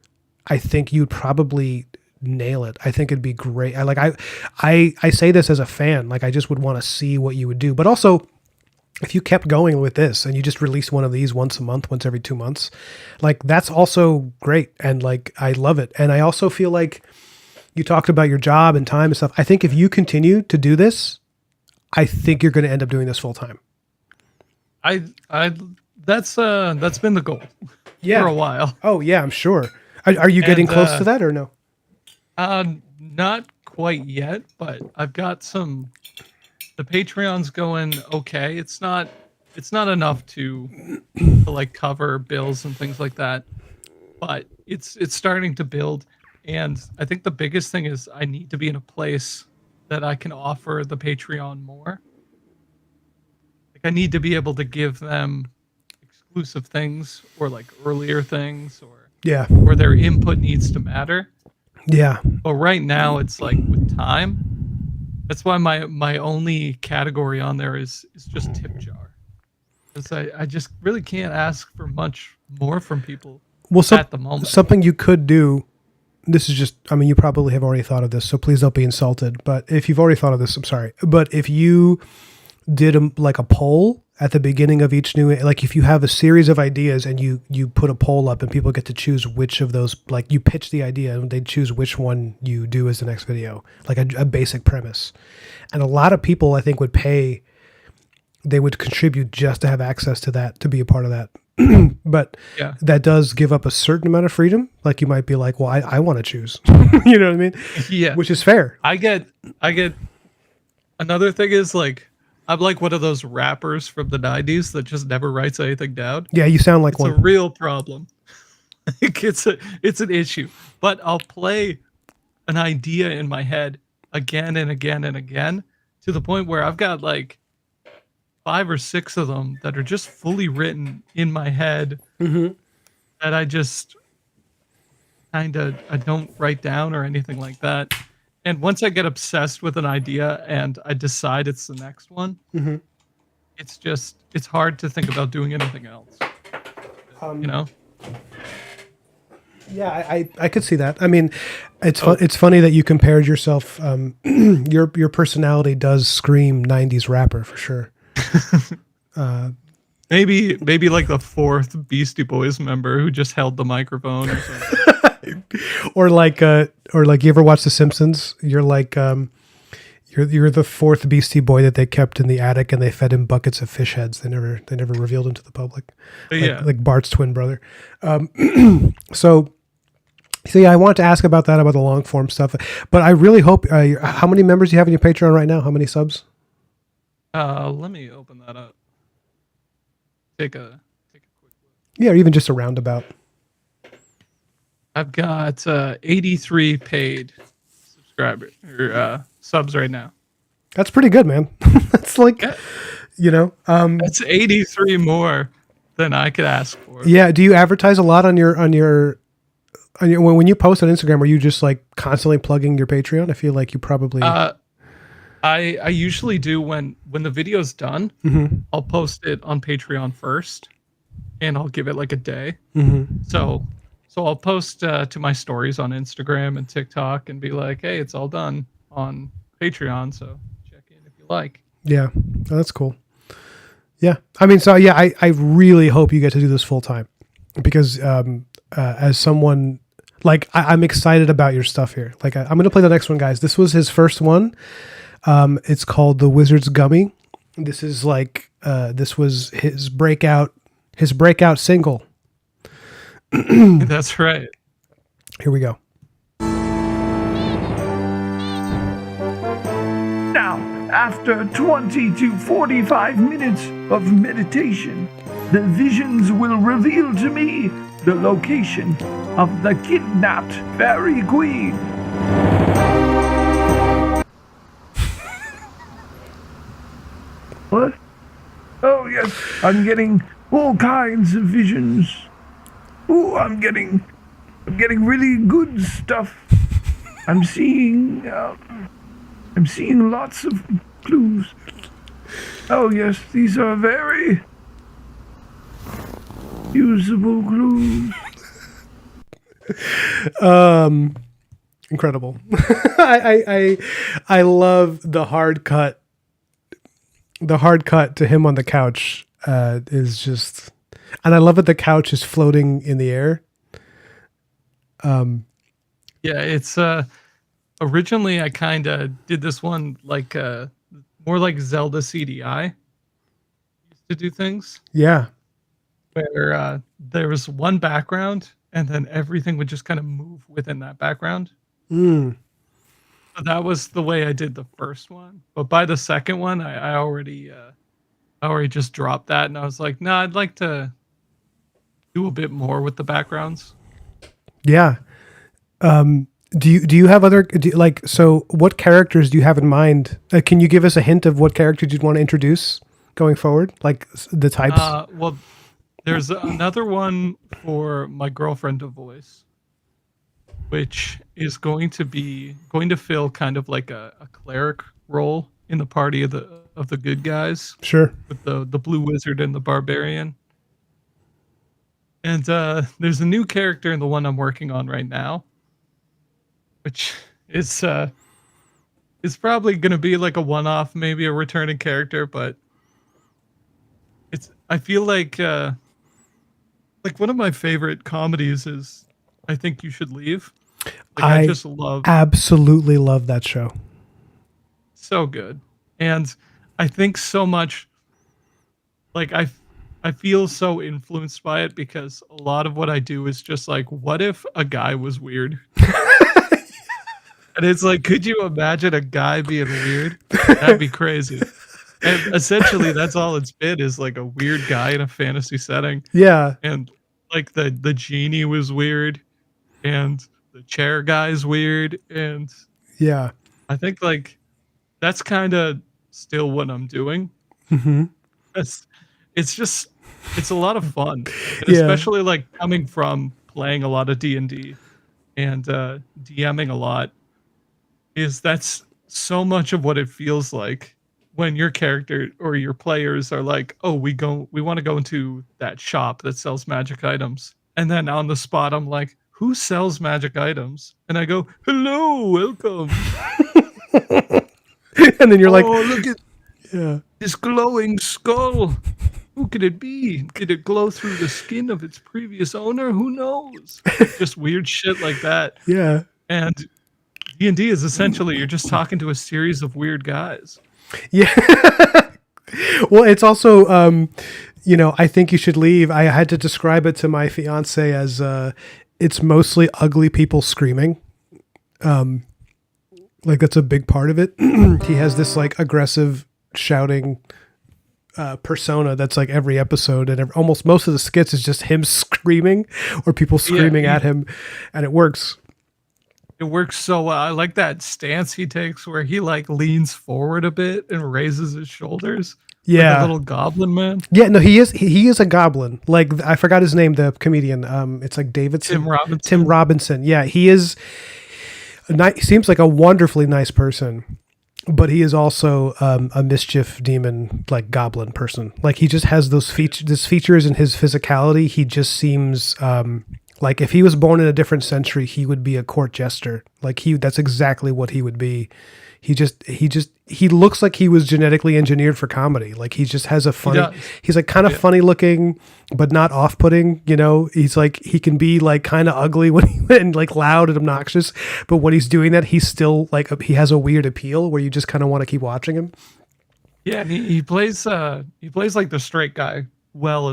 Speaker 1: I think you'd probably nail it. I think it'd be great. I say this as a fan, like I just would want to see what you would do. But also, if you kept going with this and you just released one of these once a month, once every 2 months, like that's also great. And like, I love it. And I also feel like you talked about your job and time and stuff. I think if you continue to do this, I think you're going to end up doing this full time.
Speaker 3: That's been the goal for a while.
Speaker 1: Oh yeah, I'm sure. Are you getting close to that or no?
Speaker 3: Not quite yet, but I've got the Patreon's going okay. It's not enough to like cover bills and things like that, but it's starting to build. And I think the biggest thing is I need to be in a place that I can offer the Patreon more. Like I need to be able to give them exclusive things or like earlier things or where their input needs to matter.
Speaker 1: Yeah.
Speaker 3: But right now it's like with time. That's why my only category on there is just tip jar. Because I just really can't ask for much more from people at the moment.
Speaker 1: Something you could do, this is just, I mean, you probably have already thought of this, so please don't be insulted. But if you've already thought of this, I'm sorry. But if you did like a poll at the beginning of each new, like if you have a series of ideas and you put a poll up and people get to choose which of those, like you pitch the idea and they choose which one you do as the next video, like a basic premise. And a lot of people I think they would contribute just to have access to that, to be a part of that. But that does give up a certain amount of freedom. Like you might be like, well, I want to choose, you know what I mean?
Speaker 3: Yeah.
Speaker 1: Which is fair.
Speaker 3: I get another thing is like, I'm like one of those rappers from the 90s that just never writes anything down.
Speaker 1: Yeah. You sound like
Speaker 3: it's
Speaker 1: one.
Speaker 3: It's a real problem. It's an issue, but I'll play an idea in my head again and again and again to the point where I've got like 5 or 6 of them that are just fully written in my head that I just I don't write down or anything like that. And once I get obsessed with an idea and I decide it's the next one, it's hard to think about doing anything else. You know?
Speaker 1: Yeah, I could see that. I mean, it's funny that you compared yourself. Your personality does scream 90s rapper for sure.
Speaker 3: Maybe like the 4th Beastie Boys member who just held the microphone or something.
Speaker 1: or like you ever watch The Simpsons? You're like you're the 4th Beastie Boy that they kept in the attic and they fed him buckets of fish heads. They never revealed him to the public. Like Bart's twin brother. So yeah, I want to ask about that, about the long form stuff. But I really hope. How many members do you have in your Patreon right now? How many subs?
Speaker 3: Let me open that up. Take a quick look.
Speaker 1: Yeah, or even just a roundabout.
Speaker 3: I've got 83 paid subscribers or subs right now.
Speaker 1: That's pretty good, man. That's like,
Speaker 3: that's 83 more than I could ask for.
Speaker 1: Yeah. Do you advertise a lot on your when you post on Instagram, are you just like constantly plugging your Patreon? I feel like you probably.
Speaker 3: I usually do when the video's done.
Speaker 1: Mhm.
Speaker 3: I'll post it on Patreon first, and I'll give it like a day.
Speaker 1: Mhm.
Speaker 3: So I'll post to my stories on Instagram and TikTok and be like, "Hey, it's all done on Patreon, so check in if you like."
Speaker 1: Yeah, oh, that's cool. Yeah, I mean, so yeah, I really hope you get to do this full time, because as someone like I'm excited about your stuff here. Like I'm going to play the next one, guys. This was his first one. It's called The Wizard's Gummy. This is like this was his breakout single.
Speaker 3: That's right.
Speaker 1: Here we go.
Speaker 5: Now, after 20 to 45 minutes of meditation, the visions will reveal to me the location of the kidnapped fairy queen. What? Oh, yes, I'm getting all kinds of visions. Ooh, I'm getting really good stuff. I'm seeing lots of clues. Oh, yes, these are very usable clues.
Speaker 1: Incredible. I love the hard cut. The hard cut to him on the couch is just, and I love that the couch is floating in the air.
Speaker 3: Yeah, it's originally I kind of did this one like more like Zelda CDI used to do things
Speaker 1: Yeah.
Speaker 3: where there was one background and then everything would just kind of move within that background.
Speaker 1: Mm.
Speaker 3: So that was the way I did the first one. But by the second one, I already just dropped that and I was like, no, I'd like to do a bit more with the backgrounds.
Speaker 1: Yeah. Do you have other so what characters do you have in mind? Can you give us a hint of what characters you'd want to introduce going forward? Like the types?
Speaker 3: Well, there's another one for my girlfriend to voice, which is going to fill kind of like a cleric role in the party of the good guys
Speaker 1: Sure.
Speaker 3: with the blue wizard and the barbarian. And there's a new character in the one I'm working on right now, which is probably going to be like a one-off, maybe a returning character, but I feel like one of my favorite comedies is I Think You Should Leave. Like I just
Speaker 1: absolutely love that show.
Speaker 3: So good. And I think so much like I feel so influenced by it because a lot of what I do is just like, what if a guy was weird? And it's like, could you imagine a guy being weird? That'd be crazy. And essentially that's all it's been is like a weird guy in a fantasy setting.
Speaker 1: Yeah.
Speaker 3: And like the genie was weird and the chair guy's weird. And
Speaker 1: yeah,
Speaker 3: I think like that's kind of still what I'm doing.
Speaker 1: Mm-hmm.
Speaker 3: It's a lot of fun, and
Speaker 1: Yeah.
Speaker 3: especially like coming from playing a lot of D&D and DMing a lot. That's so much of what it feels like when your character or your players are like, "Oh, we want to go into that shop that sells magic items," and then on the spot, I'm like, "Who sells magic items?" And I go, "Hello, welcome."
Speaker 1: And then you're like,
Speaker 3: "Oh, look at
Speaker 1: yeah.
Speaker 3: this glowing skull. Who could it be? Did it glow through the skin of its previous owner? Who knows?" Just weird shit like that.
Speaker 1: Yeah.
Speaker 3: And D&D is essentially you're just talking to a series of weird guys.
Speaker 1: Yeah. Well, it's also, I Think You Should Leave. I had to describe it to my fiance as it's mostly ugly people screaming. Like that's a big part of it. He has this like aggressive shouting persona that's like every episode, and almost most of the skits is just him screaming or people screaming at him, and it works.
Speaker 3: It works so well. I like that stance he takes where he like leans forward a bit and raises his shoulders.
Speaker 1: Yeah.
Speaker 3: Like a little goblin man.
Speaker 1: Yeah, no, he is a goblin. Like I forgot his name, the comedian. It's like Davidson.
Speaker 3: Tim Robinson.
Speaker 1: Tim Robinson. Yeah, he is. He seems like a wonderfully nice person, but he is also a mischief demon, like goblin person. Like he just has those features in his physicality. He just seems like if he was born in a different century, he would be a court jester. Like that's exactly what he would be. He looks like he was genetically engineered for comedy. Like he just has a funny, he's like kind of funny looking, but not off-putting, you know. He's like, he can be like kind of ugly and like loud and obnoxious, but when he's doing that, he's still like, he has a weird appeal where you just kind of want to keep watching him.
Speaker 3: Yeah, and he plays like the straight guy well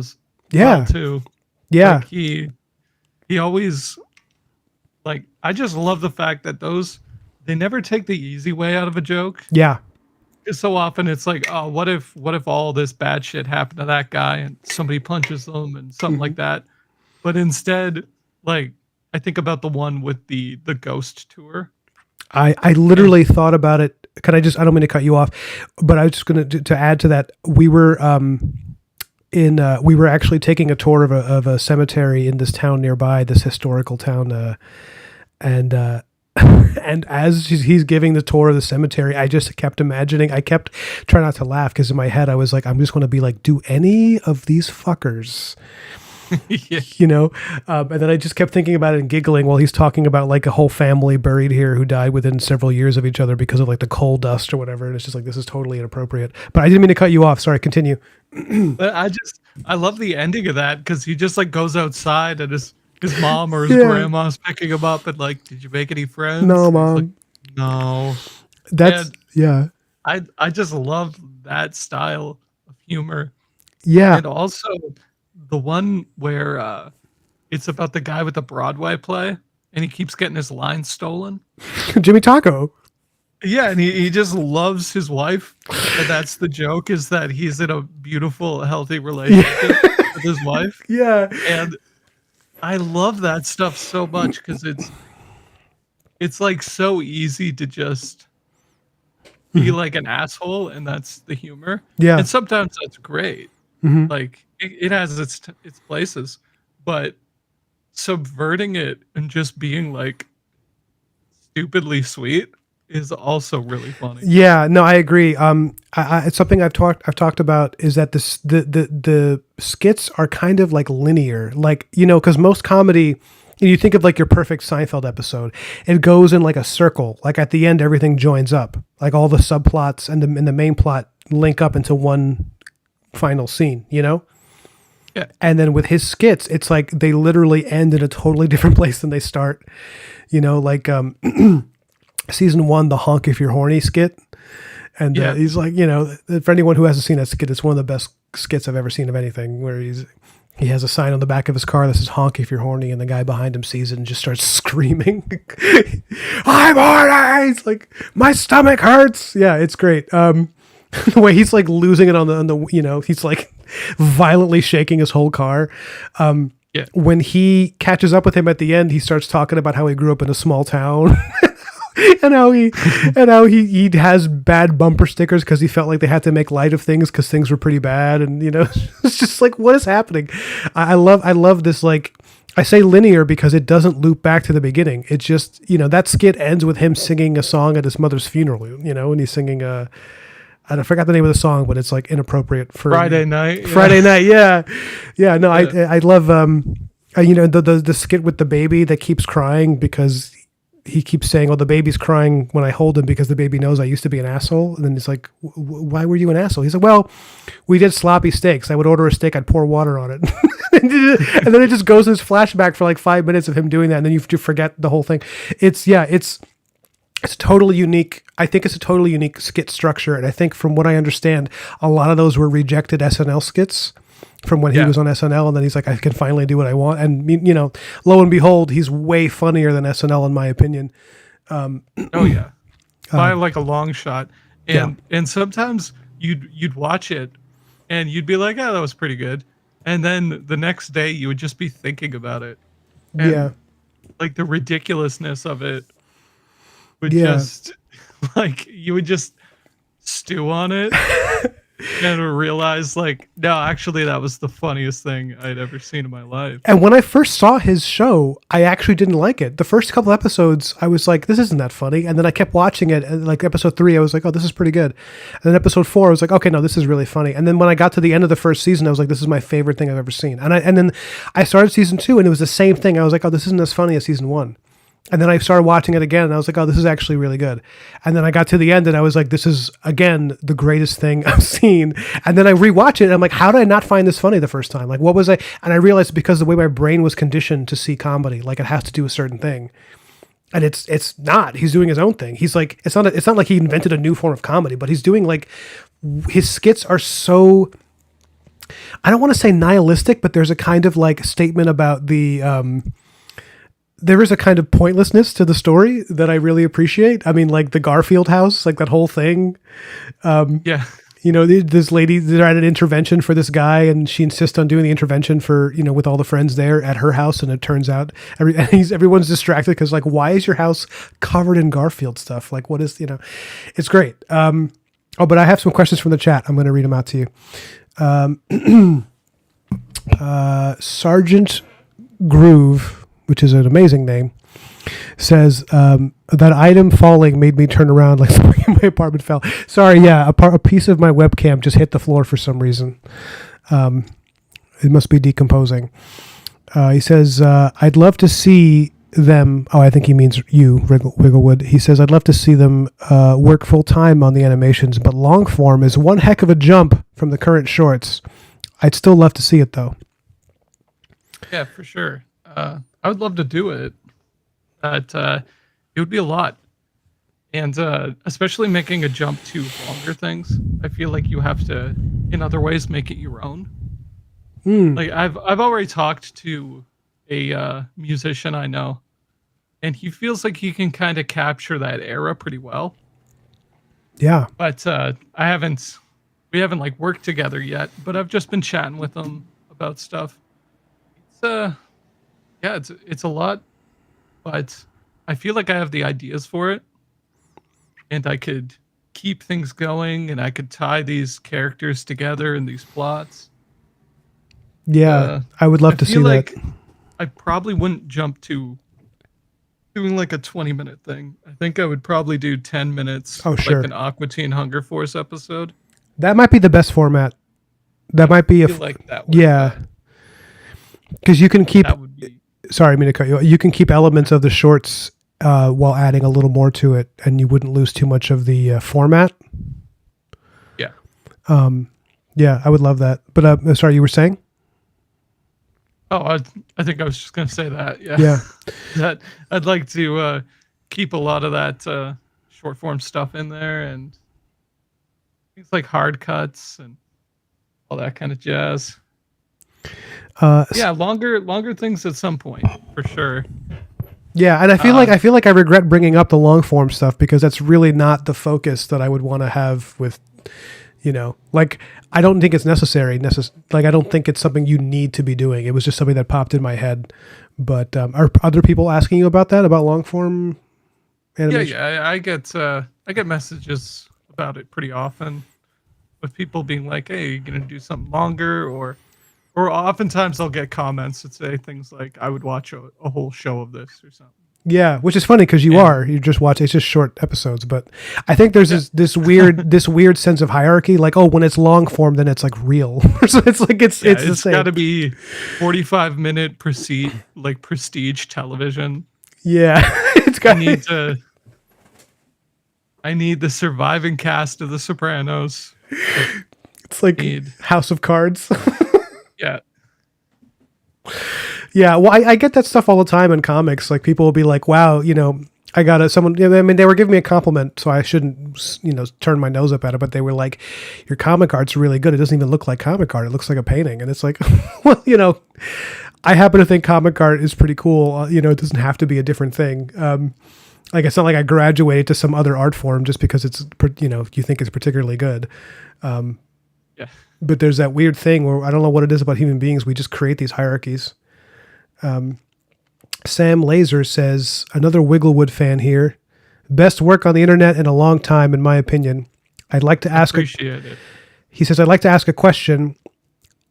Speaker 3: too.
Speaker 1: Yeah.
Speaker 3: Like he always, like, I just love the fact that they never take the easy way out of a joke.
Speaker 1: Yeah.
Speaker 3: Because so often it's like, oh, what if all this bad shit happened to that guy and somebody punches them and something like that. But instead, like, I think about the one with the ghost tour.
Speaker 1: I literally thought about it. I don't mean to cut you off, but I was just going to add to that. We were we were actually taking a tour of a cemetery in this town nearby, this historical town, and as he's giving the tour of the cemetery, I just kept imagining. I kept trying not to laugh because in my head I was like, I'm just going to be like, do any of these fuckers, you know? And then I just kept thinking about it and giggling while he's talking about like a whole family buried here who died within several years of each other because of like the coal dust or whatever. And it's just like, this is totally inappropriate. But I didn't mean to cut you off. Sorry, continue.
Speaker 3: But I love the ending of that because he just like goes outside and his mom or his grandma's picking him up and like, did you make any friends?
Speaker 1: No, Mom.
Speaker 3: Like, no.
Speaker 1: That's yeah.
Speaker 3: I just love that style of humor.
Speaker 1: Yeah.
Speaker 3: And also the one where it's about the guy with the Broadway play and he keeps getting his lines stolen.
Speaker 1: Jimmy Taco.
Speaker 3: Yeah, and he just loves his wife. And that's the joke, is that he's in a beautiful, healthy relationship with his wife.
Speaker 1: Yeah.
Speaker 3: And I love that stuff so much because it's like so easy to just be like an asshole, and that's the humor.
Speaker 1: Yeah.
Speaker 3: And sometimes that's great.
Speaker 1: Mm-hmm.
Speaker 3: Like it has its places, but subverting it and just being like stupidly sweet is also really funny.
Speaker 1: Yeah, no, I agree. It's something I've talked about is that the skits are kind of like linear, like, you know, because most comedy, you think of like your perfect Seinfeld episode, it goes in like a circle. Like at the end, everything joins up, like all the subplots and the main plot link up into one final scene, you know?
Speaker 3: Yeah.
Speaker 1: And then with his skits, it's like they literally end in a totally different place than they start, you know, like season 1, the honk if you're horny skit. And he's like, you know, for anyone who hasn't seen that skit, it's one of the best skits I've ever seen of anything, where he has a sign on the back of his car that says honk if you're horny, and the guy behind him sees it and just starts screaming, I'm horny! It's like, my stomach hurts! Yeah, it's great. The way he's like losing it on the you know, he's like violently shaking his whole car. When he catches up with him at the end, he starts talking about how he grew up in a small town. and how he has bad bumper stickers because he felt like they had to make light of things because things were pretty bad, and you know, it's just like, what is happening? I love this, like, I say linear because it doesn't loop back to the beginning. It just, you know, that skit ends with him singing a song at his mother's funeral, you know, and he's singing I forgot the name of the song, but it's like inappropriate for
Speaker 3: Friday night.
Speaker 1: Friday night, yeah. No, I love you know, the skit with the baby that keeps crying because he keeps saying, "Oh, the baby's crying when I hold him because the baby knows I used to be an asshole." And then he's like, "Why were you an asshole?" He's like, "Well, we did sloppy steaks. I would order a steak, I'd pour water on it." And then it just goes in this flashback for like 5 minutes of him doing that, and then you forget the whole thing. It's totally unique. I think it's a totally unique skit structure, and I think from what I understand, a lot of those were rejected SNL skits from when he was on SNL, and then he's like, I can finally do what I want. And, you know, lo and behold, he's way funnier than SNL in my opinion.
Speaker 3: Oh yeah, by like a long shot. And sometimes you'd watch it and you'd be like, oh, that was pretty good. And then the next day you would just be thinking about it. And like the ridiculousness of it would just, like, you would just stew on it. And realize, like, no, actually, that was the funniest thing I'd ever seen in my life.
Speaker 1: And when I first saw his show, I actually didn't like it. The first couple episodes, I was like, this isn't that funny. And then I kept watching it. And like episode 3, I was like, oh, this is pretty good. And then episode 4, I was like, okay, no, this is really funny. And then when I got to the end of the first season, I was like, this is my favorite thing I've ever seen. And then I started season 2, and it was the same thing. I was like, oh, this isn't as funny as season 1. And then I started watching it again, and I was like, oh, this is actually really good. And then I got to the end, and I was like, this is, again, the greatest thing I've seen. And then I rewatch it, and I'm like, how did I not find this funny the first time? Like, what was I? And I realized because the way my brain was conditioned to see comedy, like it has to do a certain thing. And it's not. He's doing his own thing. He's like, it's not like he invented a new form of comedy, but he's doing like, his skits are so, I don't want to say nihilistic, but there's a kind of like statement about there is a kind of pointlessness to the story that I really appreciate. I mean, like the Garfield house, like that whole thing.
Speaker 3: Yeah.
Speaker 1: You know, this lady, they're at an intervention for this guy, and she insists on doing the intervention for, you know, with all the friends there at her house. And it turns out everyone's distracted because, like, why is your house covered in Garfield stuff? Like, what is, you know, it's great. Oh, but I have some questions from the chat. I'm going to read them out to you. Sergeant Groove, which is an amazing name, says that item falling made me turn around like something in my apartment fell. Sorry, yeah, a piece of my webcam just hit the floor for some reason. It must be decomposing. He says, I'd love to see them. Oh, I think he means you, Wigglewood. He says, I'd love to see them work full time on the animations, but long form is one heck of a jump from the current shorts. I'd still love to see it though.
Speaker 3: Yeah, for sure. I would love to do it, but it would be a lot. And especially making a jump to longer things, I feel like you have to, in other ways, make it your own. Like I've already talked to a musician I know, and he feels like he can kind of capture that era pretty well.
Speaker 1: Yeah.
Speaker 3: But we haven't like worked together yet, but I've just been chatting with him about stuff. It's a lot, but I feel like I have the ideas for it, and I could keep things going, and I could tie these characters together in these plots.
Speaker 1: Yeah, I would love to see
Speaker 3: like
Speaker 1: that.
Speaker 3: I probably wouldn't jump to doing like a 20-minute thing. I think I would probably do 10 minutes.
Speaker 1: Oh, sure.
Speaker 3: Like an Aqua Teen Hunger Force episode.
Speaker 1: That might be the best format. That might be
Speaker 3: like that.
Speaker 1: Yeah. Because you can keep.
Speaker 3: That would be.
Speaker 1: Sorry, I mean to cut you off. You can keep elements of the shorts while adding a little more to it, and you wouldn't lose too much of the format.
Speaker 3: Yeah.
Speaker 1: Yeah, I would love that. But sorry, you were saying?
Speaker 3: Oh, I think I was just gonna say that. Yeah.
Speaker 1: Yeah.
Speaker 3: That I'd like to keep a lot of that short form stuff in there, and things like hard cuts and all that kind of jazz. Yeah, longer things at some point for sure.
Speaker 1: Yeah, and I feel like I regret bringing up the long form stuff because that's really not the focus that I would want to have with, you know, like I don't think it's necessary. Like I don't think it's something you need to be doing. It was just something that popped in my head. But are other people asking you about that, about long form animation?
Speaker 3: Yeah, I get messages about it pretty often, with people being like, "Hey, you're gonna do something longer," or oftentimes I'll get comments that say things like, "I would watch a whole show of this" or something.
Speaker 1: Yeah, which is funny because you just watch, it's just short episodes, but I think there's this weird sense of hierarchy, like, oh, when it's long form, then it's like real. So it's like it's the same.
Speaker 3: Got to be 45-minute prestige television.
Speaker 1: Yeah, it's got.
Speaker 3: I need the surviving cast of The Sopranos.
Speaker 1: It's like House of Cards.
Speaker 3: Yeah.
Speaker 1: Yeah, well, I get that stuff all the time in comics. Like people will be like, "Wow, you know, I got someone." I mean, they were giving me a compliment, so I shouldn't, you know, turn my nose up at it. But they were like, "Your comic art's really good. It doesn't even look like comic art. It looks like a painting." And it's like, well, you know, I happen to think comic art is pretty cool. You know, it doesn't have to be a different thing. Like it's not like I graduated to some other art form just because it's, you know, you think it's particularly good.
Speaker 3: Yeah.
Speaker 1: But there's that weird thing where I don't know what it is about human beings. We just create these hierarchies. Sam Laser says, another Wigglewood fan here. Best work on the internet in a long time, in my opinion. I'd like to ask.
Speaker 3: Appreciate it.
Speaker 1: He says, I'd like to ask a question.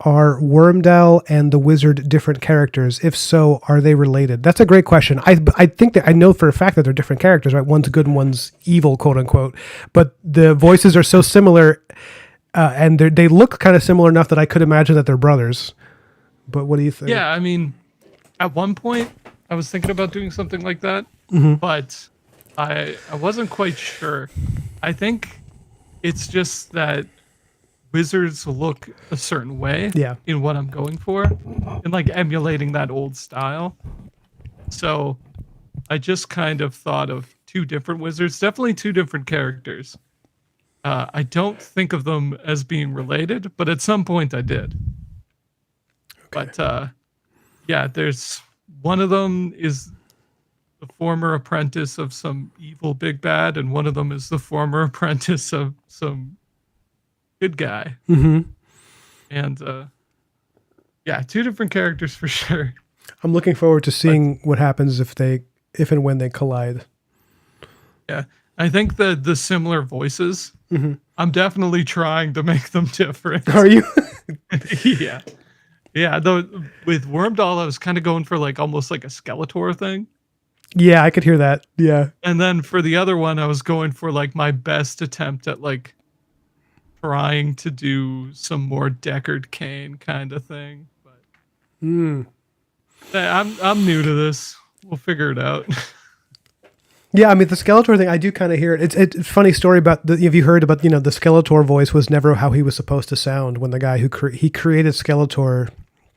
Speaker 1: Are Wormdal and the wizard different characters? If so, are they related? That's a great question. I think that I know for a fact that they're different characters, right? One's good and one's evil, quote unquote. But the voices are so similar, and they look kind of similar enough that I could imagine that they're brothers. But what do you think?
Speaker 3: Yeah, I mean, at one point I was thinking about doing something like that, but I wasn't quite sure. I think it's just that wizards look a certain way in what I'm going for, and like emulating that old style. So I just kind of thought of two different wizards, definitely two different characters. I don't think of them as being related, but at some point I did. Okay. But yeah, there's one of them is the former apprentice of some evil big bad, and one of them is the former apprentice of some good guy. And yeah, two different characters for sure.
Speaker 1: I'm looking forward to seeing what happens if and when they collide.
Speaker 3: Yeah, I think the similar voices, I'm definitely trying to make them different.
Speaker 1: Are you?
Speaker 3: Yeah, though with Wormdoll I was kind of going for like almost like a Skeletor thing.
Speaker 1: Yeah, I could hear that. Yeah.
Speaker 3: And then for the other one I was going for like my best attempt at like trying to do some more Deckard Cain kind of thing, but I'm new to this. We'll figure it out.
Speaker 1: Yeah, I mean the Skeletor thing, I do kind of hear it. It's a funny story about have you heard about the Skeletor voice was never how he was supposed to sound when the guy who he created Skeletor,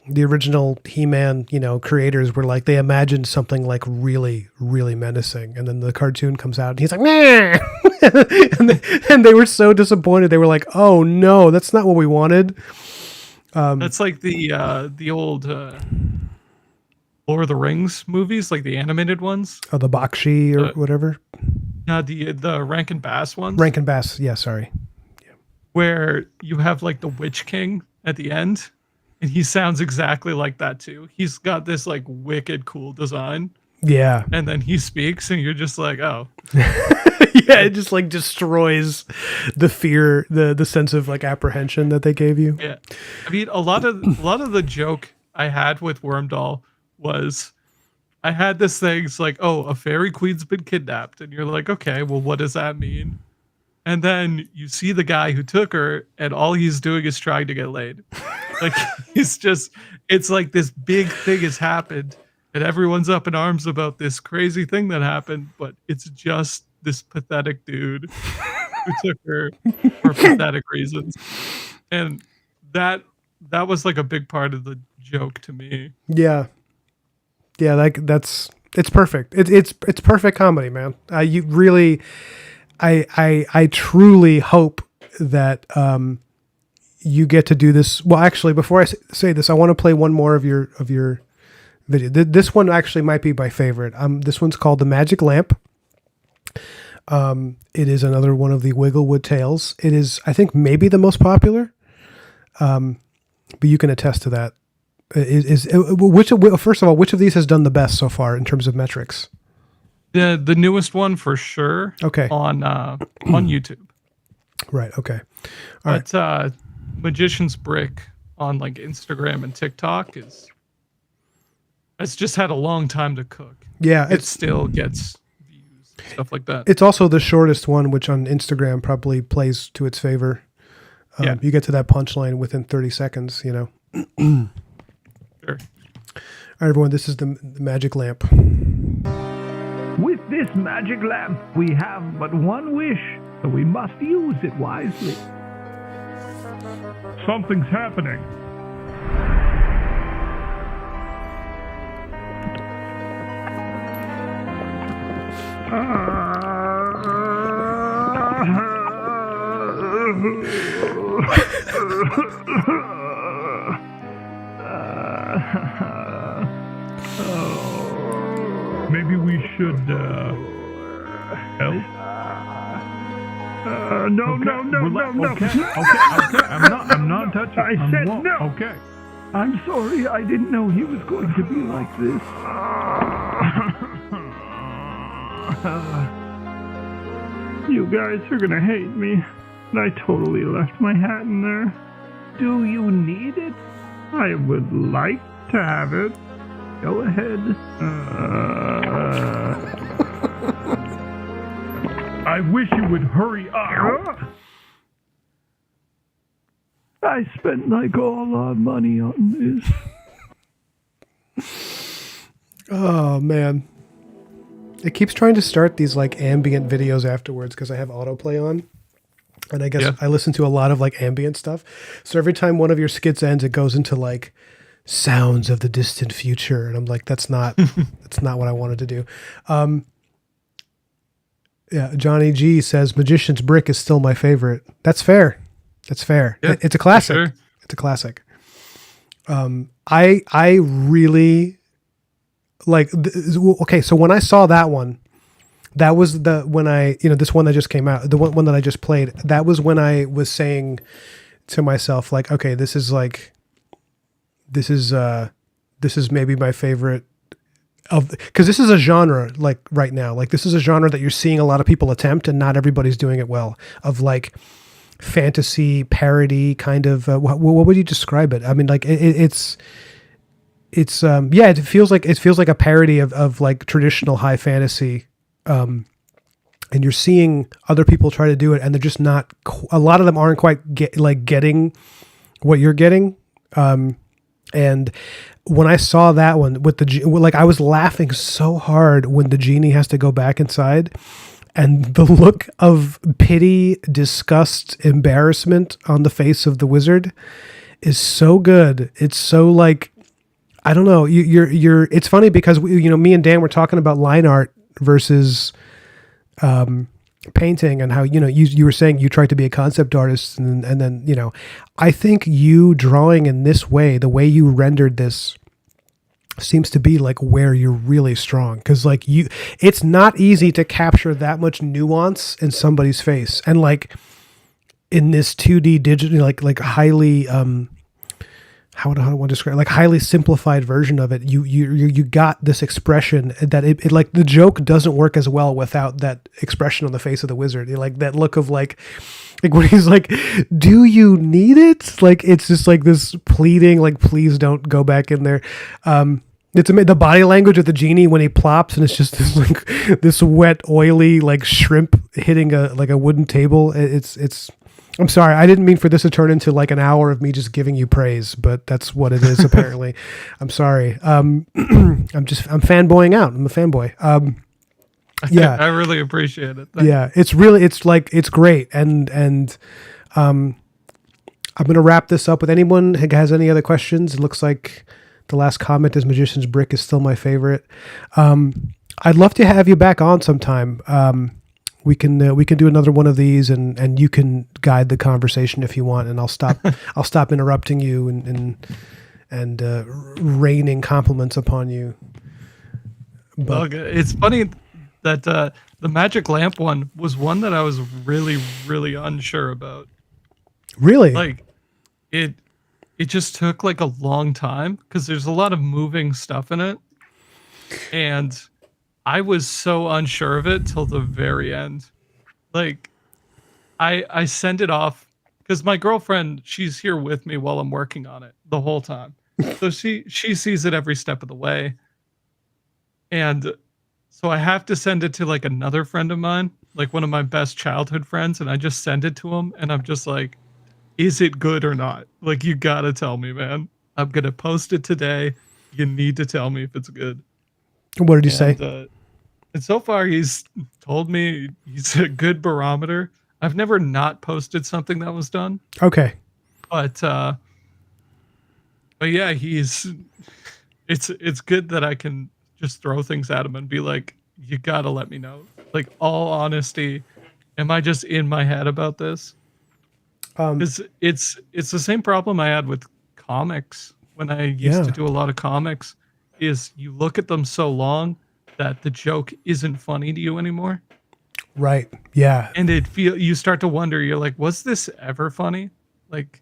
Speaker 1: the original He-Man, creators were like they imagined something like really, really menacing, and then the cartoon comes out and he's like, nah! and they were so disappointed. They were like, "Oh no, that's not what we wanted."
Speaker 3: That's like the old Lord of the Rings movies, like the animated ones.
Speaker 1: Oh, the Bakshi or whatever.
Speaker 3: No, the Rankin Bass ones.
Speaker 1: Rankin Bass, yeah, sorry. Yeah.
Speaker 3: Where you have like the Witch King at the end, and he sounds exactly like that too. He's got this like wicked cool design.
Speaker 1: Yeah.
Speaker 3: And then he speaks and you're just like, oh.
Speaker 1: Yeah, it just like destroys the fear, the sense of like apprehension that they gave you.
Speaker 3: Yeah. I mean, a lot of the joke I had with Wormdoll was I had this thing, it's like, oh, a fairy queen's been kidnapped. And you're like, okay, well, what does that mean? And then you see the guy who took her and all he's doing is trying to get laid. Like it's like this big thing has happened and everyone's up in arms about this crazy thing that happened, but it's just this pathetic dude who took her for pathetic reasons. And that was like a big part of the joke to me.
Speaker 1: Yeah. Yeah, it's perfect. It's perfect comedy, man. You really I truly hope that you get to do this. Well, actually, before I say this, I want to play one more of your video. This one actually might be my favorite. This one's called The Magic Lamp. It is another one of the Wigglewood tales. It is, I think, maybe the most popular. But you can attest to that. First of all, which of these has done the best so far in terms of metrics?
Speaker 3: The newest one for sure.
Speaker 1: Okay.
Speaker 3: On YouTube.
Speaker 1: Right. Okay. All right.
Speaker 3: But Magician's Brick on like Instagram and TikTok it's just had a long time to cook.
Speaker 1: Yeah,
Speaker 3: it still gets views, stuff like that.
Speaker 1: It's also the shortest one, which on Instagram probably plays to its favor.
Speaker 3: Yeah.
Speaker 1: You get to that punchline within 30 seconds.
Speaker 3: Sure.
Speaker 1: All right, everyone. This is the magic lamp.
Speaker 5: With this magic lamp, we have but one wish, so we must use it wisely. Something's happening. Maybe we should help. No. Okay. I'm not touching. I said no. Okay. I'm sorry. I didn't know he was going to be like this. You guys are gonna hate me. I totally left my hat in there. Do you need it? I would like to have it. Go ahead. I wish you would hurry up. I spent like all our money on this.
Speaker 1: Oh man. It keeps trying to start these like ambient videos afterwards because I have autoplay on. And I guess I listen to a lot of like ambient stuff. So every time one of your skits ends, it goes into like sounds of the distant future. And I'm like, that's not what I wanted to do. Yeah, Johnny G says Magician's Brick is still my favorite. That's fair. That's fair.
Speaker 3: Yeah,
Speaker 1: it's a classic.
Speaker 3: sure.
Speaker 1: It's a classic. I really like. Okay, so when I saw that one, that was this one that just came out, the one that I just played. That was when I was saying to myself, like, okay, this is maybe my favorite. Because this is a genre like right now, like this is a genre that you're seeing a lot of people attempt and not everybody's doing it well, of like fantasy parody kind of what would you describe it? I mean, like it feels like a parody of like traditional high fantasy, and you're seeing other people try to do it and they're just not, a lot of them aren't quite getting what you're getting. And when I saw that one with I was laughing so hard when the genie has to go back inside, and the look of pity, disgust, embarrassment on the face of the wizard is so good. It's so like, I don't know. It's funny because me and Dan were talking about line art versus painting, and how you were saying you tried to be a concept artist, and then I think you drawing in this way, the way you rendered this, seems to be like where you're really strong, because like it's not easy to capture that much nuance in somebody's face, and like in this 2D digital like highly how do I want to describe it? Like highly simplified version of it, you got this expression that it like the joke doesn't work as well without that expression on the face of the wizard. Like that look of like when he's like, do you need it? Like it's just like this pleading, like please don't go back in there. It's the body language of the genie when he plops, and it's just this like this wet, oily like shrimp hitting a wooden table. It's. I'm sorry, I didn't mean for this to turn into like an hour of me just giving you praise, but that's what it is apparently. I'm sorry. I'm fanboying out. I'm a fanboy. Yeah,
Speaker 3: I really appreciate it.
Speaker 1: Yeah, it's great, and I'm gonna wrap this up with anyone who has any other questions. It looks like the last comment is Magician's Brick is still my favorite. I'd love to have you back on sometime. We can do another one of these, and you can guide the conversation if you want, and I'll stop interrupting you and raining compliments upon you. But
Speaker 3: it's funny that the magic lamp one was one that I was really, really unsure about.
Speaker 1: Really,
Speaker 3: like it just took like a long time because there's a lot of moving stuff in it, and I was so unsure of it till the very end. Like, I sent it off because my girlfriend, she's here with me while I'm working on it the whole time. So she sees it every step of the way. And so I have to send it to like another friend of mine, like one of my best childhood friends, and I just send it to him, and I'm just like, is it good or not? Like, you gotta tell me, man. I'm gonna post it today. You need to tell me if it's good.
Speaker 1: What did you say?
Speaker 3: And so far, he's told me he's a good barometer. I've never not posted something that was done.
Speaker 1: Okay.
Speaker 3: But yeah, it's good that I can just throw things at him and be like, you gotta let me know. Like, all honesty, am I just in my head about this? It's the same problem I had with comics when I used to do a lot of comics, is you look at them so long that the joke isn't funny to you anymore.
Speaker 1: Right. Yeah.
Speaker 3: And you start to wonder, you're like, was this ever funny? Like,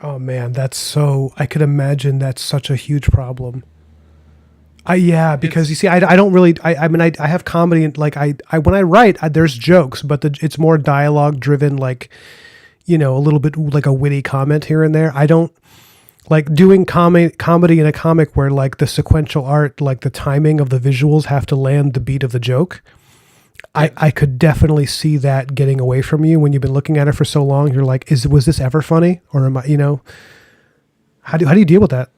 Speaker 1: oh man, I could imagine that's such a huge problem. Yeah, because you see, I don't really, I mean, I have comedy and like, when I write, there's jokes, but it's more dialogue driven, like, a little bit like a witty comment here and there. I don't like doing comedy in a comic where like the sequential art, like the timing of the visuals have to land the beat of the joke. I could definitely see that getting away from you when you've been looking at it for so long. You're like, was this ever funny? Or am I, how do you deal with that?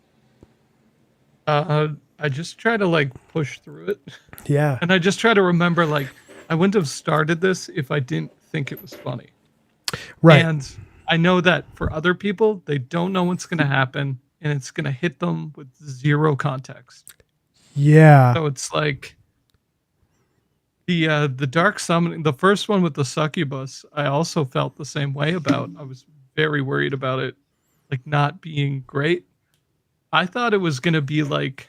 Speaker 3: I just try to like push through it.
Speaker 1: Yeah.
Speaker 3: And I just try to remember, like, I wouldn't have started this if I didn't think it was funny.
Speaker 1: Right.
Speaker 3: And I know that for other people, they don't know what's going to happen and it's going to hit them with zero context.
Speaker 1: Yeah.
Speaker 3: So it's like the dark summoning, the first one with the succubus, I also felt the same way about. I was very worried about it, like, not being great. I thought it was going to be like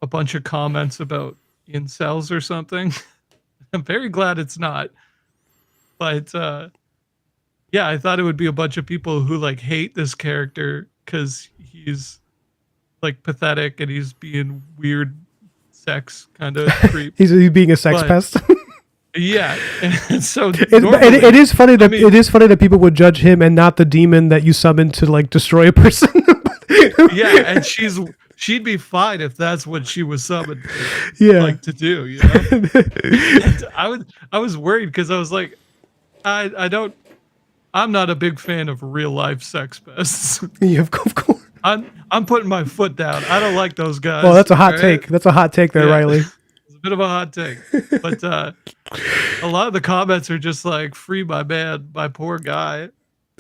Speaker 3: a bunch of comments about incels or something. I'm very glad it's not. But yeah, I thought it would be a bunch of people who like hate this character because he's like pathetic and he's being weird sex kind of creep.
Speaker 1: he's being a sex pest.
Speaker 3: Yeah, and so
Speaker 1: it is funny that it is funny that people would judge him and not the demon that you summoned to like destroy a person.
Speaker 3: Yeah, and she'd be fine if that's what she was summoned to, like, to do, you know? And I was worried because I was like, I'm not a big fan of real life sex pests.
Speaker 1: Yeah, of course.
Speaker 3: I'm putting my foot down. I don't like those guys.
Speaker 1: Well, that's a hot take. That's a hot take there,
Speaker 3: Yeah.
Speaker 1: Riley.
Speaker 3: It's a bit of a hot take. But a lot of the comments are just like, free my man, my poor guy.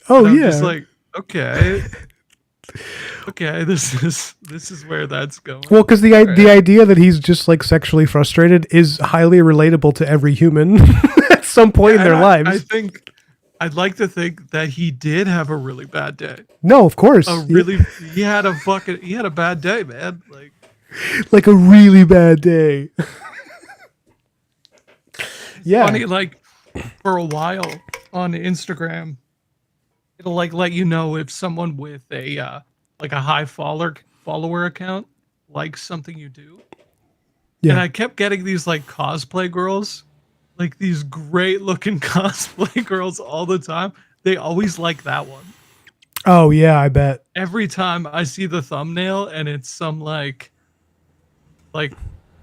Speaker 1: Oh,
Speaker 3: and I'm
Speaker 1: yeah.
Speaker 3: just like, okay. Okay, this is where that's going.
Speaker 1: Well, because the idea that he's just like sexually frustrated is highly relatable to every human at some point in their lives.
Speaker 3: I think I'd like to think that he did have a really bad day.
Speaker 1: No, of course.
Speaker 3: He had a bad day, man.
Speaker 1: Like a really bad day. Yeah.
Speaker 3: Funny, like, for a while on Instagram, it'll like let you know if someone with a like a high follower account likes something you do.
Speaker 1: Yeah.
Speaker 3: And I kept getting these like cosplay girls, like these great looking cosplay girls all the time. They always like that one.
Speaker 1: Oh yeah, I bet.
Speaker 3: Every time I see the thumbnail and it's some like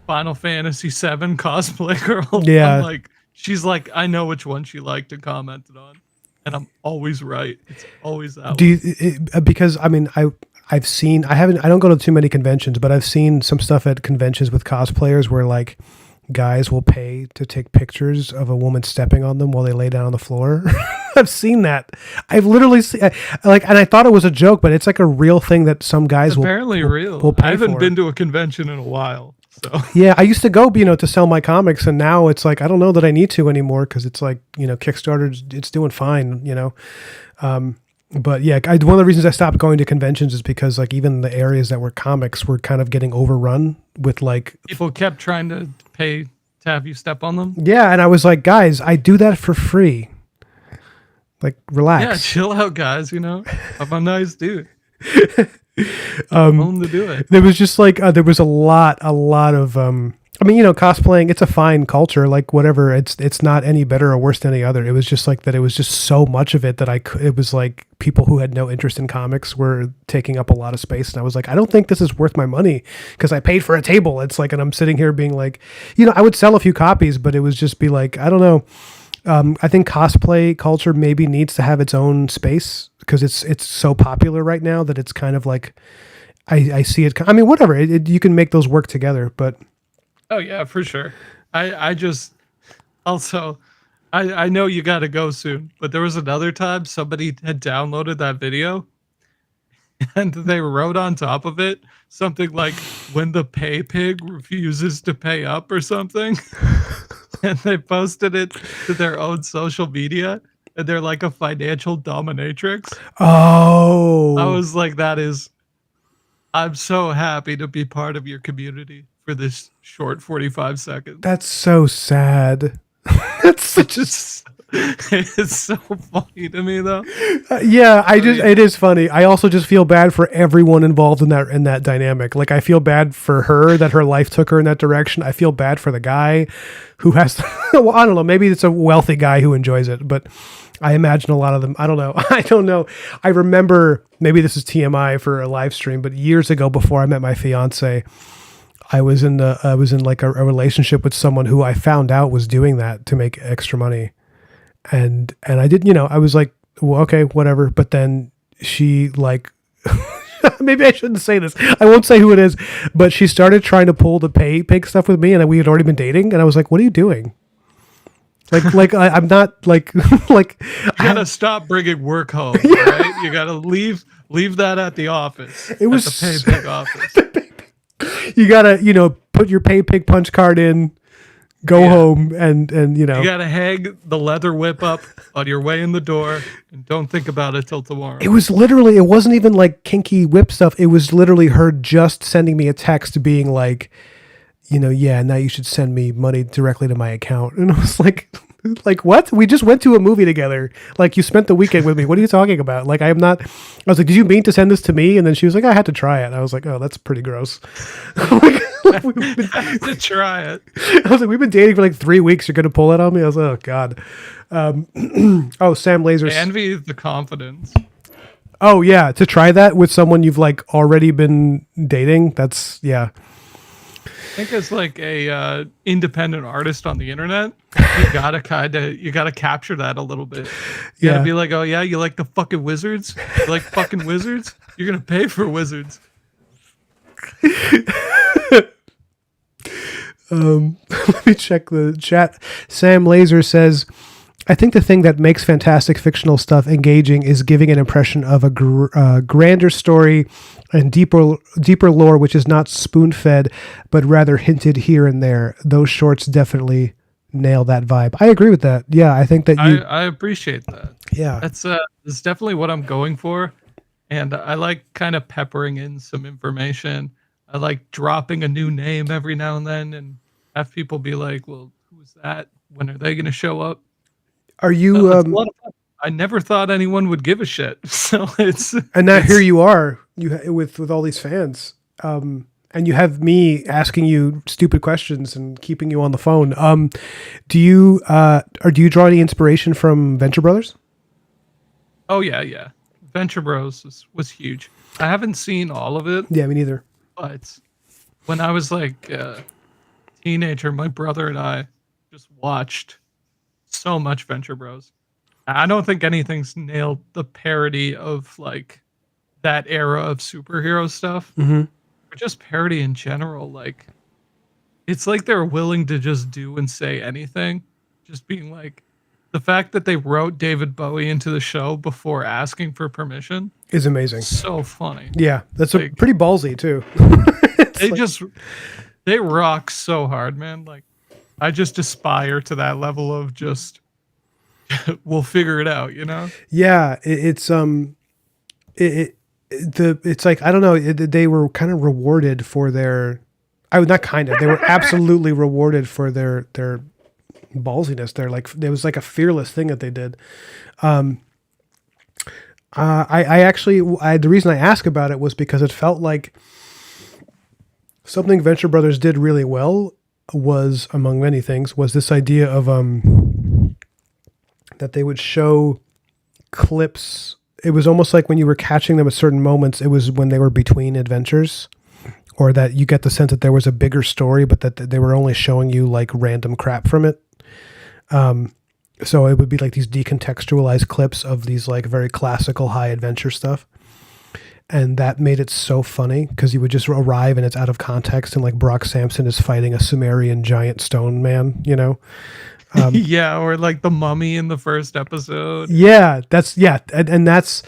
Speaker 3: Final Fantasy VII cosplay girl.
Speaker 1: Yeah.
Speaker 3: I'm like, she's like, I know which one she liked and commented on. And I'm always right. It's always that one.
Speaker 1: Because I mean, I don't go to too many conventions, but I've seen some stuff at conventions with cosplayers where like guys will pay to take pictures of a woman stepping on them while they lay down on the floor. I've seen that. I've literally seen and I thought it was a joke, but it's like a real thing that some guys
Speaker 3: apparently real.
Speaker 1: Will pay
Speaker 3: I haven't
Speaker 1: for.
Speaker 3: been to a convention in a while. So
Speaker 1: yeah, I used to go, to sell my comics, and now it's like I don't know that I need to anymore because it's like Kickstarter, it's doing fine, But yeah, one of the reasons I stopped going to conventions is because like even the areas that were comics were kind of getting overrun with like
Speaker 3: people kept trying to pay to have you step on them.
Speaker 1: Yeah, and I was like, guys, I do that for free. Like, relax.
Speaker 3: Yeah, chill out, guys. I'm a nice dude. To do it.
Speaker 1: There was just like there was a lot of cosplaying, it's a fine culture, like whatever, it's not any better or worse than any other. It was just like that, it was just so much of it that it was like people who had no interest in comics were taking up a lot of space, and I was like, I don't think this is worth my money because I paid for a table. It's like, and I'm sitting here being like, I would sell a few copies, but it was just be like, I don't know. I think cosplay culture maybe needs to have its own space because it's so popular right now that it's kind of like I see it. I mean, whatever, you can make those work together, but
Speaker 3: oh yeah, for sure. I just also I know you got to go soon, but there was another time somebody had downloaded that video and they wrote on top of it something like, when the pay pig refuses to pay up or something. And they posted it to their own social media, and they're like a financial dominatrix.
Speaker 1: Oh,
Speaker 3: I was like, I'm so happy to be part of your community for this short 45 seconds.
Speaker 1: That's so sad. That's such a
Speaker 3: It's so funny to me though.
Speaker 1: Yeah, it is funny. I also just feel bad for everyone involved in that dynamic. Like I feel bad for her that her life took her in that direction. I feel bad for the guy who has to, well, I don't know, maybe it's a wealthy guy who enjoys it, but I imagine a lot of them, I don't know. I don't know. I remember, maybe this is TMI for a live stream, but years ago before I met my fiance, I was in like a relationship with someone who I found out was doing that to make extra money. And I did, I was like, well, okay, whatever. But then she like, maybe I shouldn't say this. I won't say who it is, but she started trying to pull the pay pig stuff with me, and we had already been dating. And I was like, what are you doing? I'm not like, like
Speaker 3: you gotta stop bringing work home, right? You gotta leave that at the office.
Speaker 1: It was
Speaker 3: at the pay pig office.
Speaker 1: You gotta, put your pay pig punch card in, go home, and
Speaker 3: you gotta hang the leather whip up on your way in the door, and don't think about it till tomorrow.
Speaker 1: It wasn't even like kinky whip stuff. It was literally her just sending me a text being like, yeah, now you should send me money directly to my account. And I was like what? We just went to a movie together. Like, you spent the weekend with me. What are you talking about? Like, I was like, did you mean to send this to me? And then she was like, I had to try it. And I was like, oh, that's pretty gross.
Speaker 3: To try it.
Speaker 1: I was like, we've been dating for like 3 weeks. You're going to pull it on me? I was like, oh, God. Sam Laser.
Speaker 3: I envy the confidence.
Speaker 1: Oh, yeah. To try that with someone you've like already been dating. That's, yeah.
Speaker 3: I think as like a independent artist on the internet, you gotta capture that a little bit. You gotta be like, oh yeah, you like the fucking wizards? You like fucking wizards? You're gonna pay for wizards.
Speaker 1: Let me check the chat. Sam Laser says, I think the thing that makes fantastic fictional stuff engaging is giving an impression of a grander story and deeper lore, which is not spoon-fed, but rather hinted here and there. Those shorts definitely nail that vibe. I agree with that. Yeah, I think that
Speaker 3: I appreciate that.
Speaker 1: Yeah.
Speaker 3: That's definitely what I'm going for. And I like kind of peppering in some information. I like dropping a new name every now and then and have people be like, well, who's that? When are they going to show up?
Speaker 1: Are you...
Speaker 3: it's a lot of fun. I never thought anyone would give a shit. So
Speaker 1: and now here you are, with all these fans, and you have me asking you stupid questions and keeping you on the phone. Do you draw any inspiration from Venture Brothers?
Speaker 3: Oh yeah. Venture Bros was huge. I haven't seen all of it.
Speaker 1: Yeah, me neither.
Speaker 3: But when I was like a teenager, my brother and I just watched so much Venture Bros. I don't think anything's nailed the parody of like that era of superhero stuff.
Speaker 1: Mm-hmm.
Speaker 3: Or just parody in general. Like, it's like they're willing to just do and say anything. Just being like, the fact that they wrote David Bowie into the show before asking for permission
Speaker 1: is amazing.
Speaker 3: So funny.
Speaker 1: Yeah, that's like, pretty ballsy too.
Speaker 3: They rock so hard, man. Like, I just aspire to that level of just we'll figure it out,
Speaker 1: Yeah, it's like, I don't know, they were kind of rewarded for their, they were absolutely rewarded for their ballsiness. They're like, it was like a fearless thing that they did. The reason I ask about it was because it felt like something Venture Brothers did really well was, among many things, was this idea of that they would show clips. It was almost like when you were catching them at certain moments, it was when they were between adventures, or that you get the sense that there was a bigger story, but that they were only showing you like random crap from it. So it would be like these decontextualized clips of these like very classical high adventure stuff. And that made it so funny because you would just arrive and it's out of context, and like Brock Sampson is fighting a Sumerian giant stone man,
Speaker 3: yeah, or like the mummy in the first episode.
Speaker 1: Yeah, and that's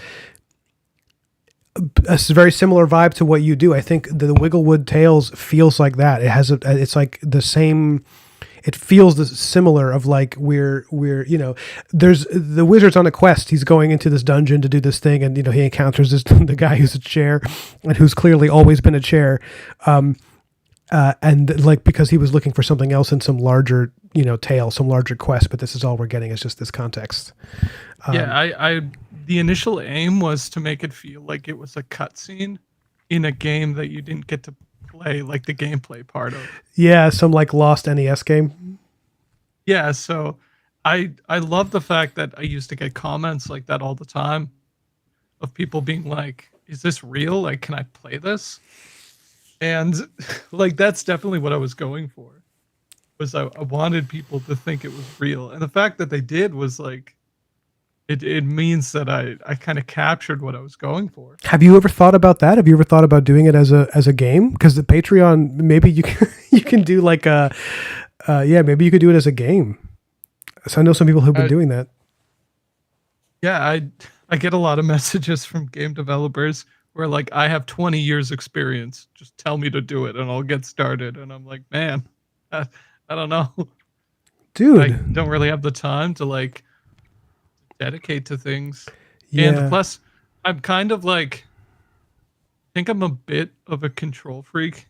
Speaker 1: a very similar vibe to what you do. I think the Wigglewood Tales feels like that. It's like the same. It feels similar of like we're there's the wizard's on a quest. He's going into this dungeon to do this thing, and he encounters the guy who's a chair and who's clearly always been a chair. and like because he was looking for something else in some larger, tale, some larger quest. But this is all we're getting is just this context.
Speaker 3: I the initial aim was to make it feel like it was a cutscene in a game that you didn't get to play, like the gameplay part of.
Speaker 1: Yeah, some like lost NES game.
Speaker 3: Yeah, so I love the fact that I used to get comments like that all the time of people being like, "Is this real? Like, can I play this?" And like that's definitely what I was going for. Was I wanted people to think it was real, and the fact that they did was like, it means that I kind of captured what I was going for.
Speaker 1: Have you ever thought about that? Have you ever thought about doing it as a game? Because the Patreon, maybe you can do like maybe you could do it as a game. So I know some people who've been doing that.
Speaker 3: Yeah, I get a lot of messages from game developers where like I have 20 years experience. Just tell me to do it and I'll get started. And I'm like, man, I don't know.
Speaker 1: Dude.
Speaker 3: I don't really have the time to like dedicate to things.
Speaker 1: Yeah.
Speaker 3: And plus I'm kind of like I think I'm a bit of a control freak.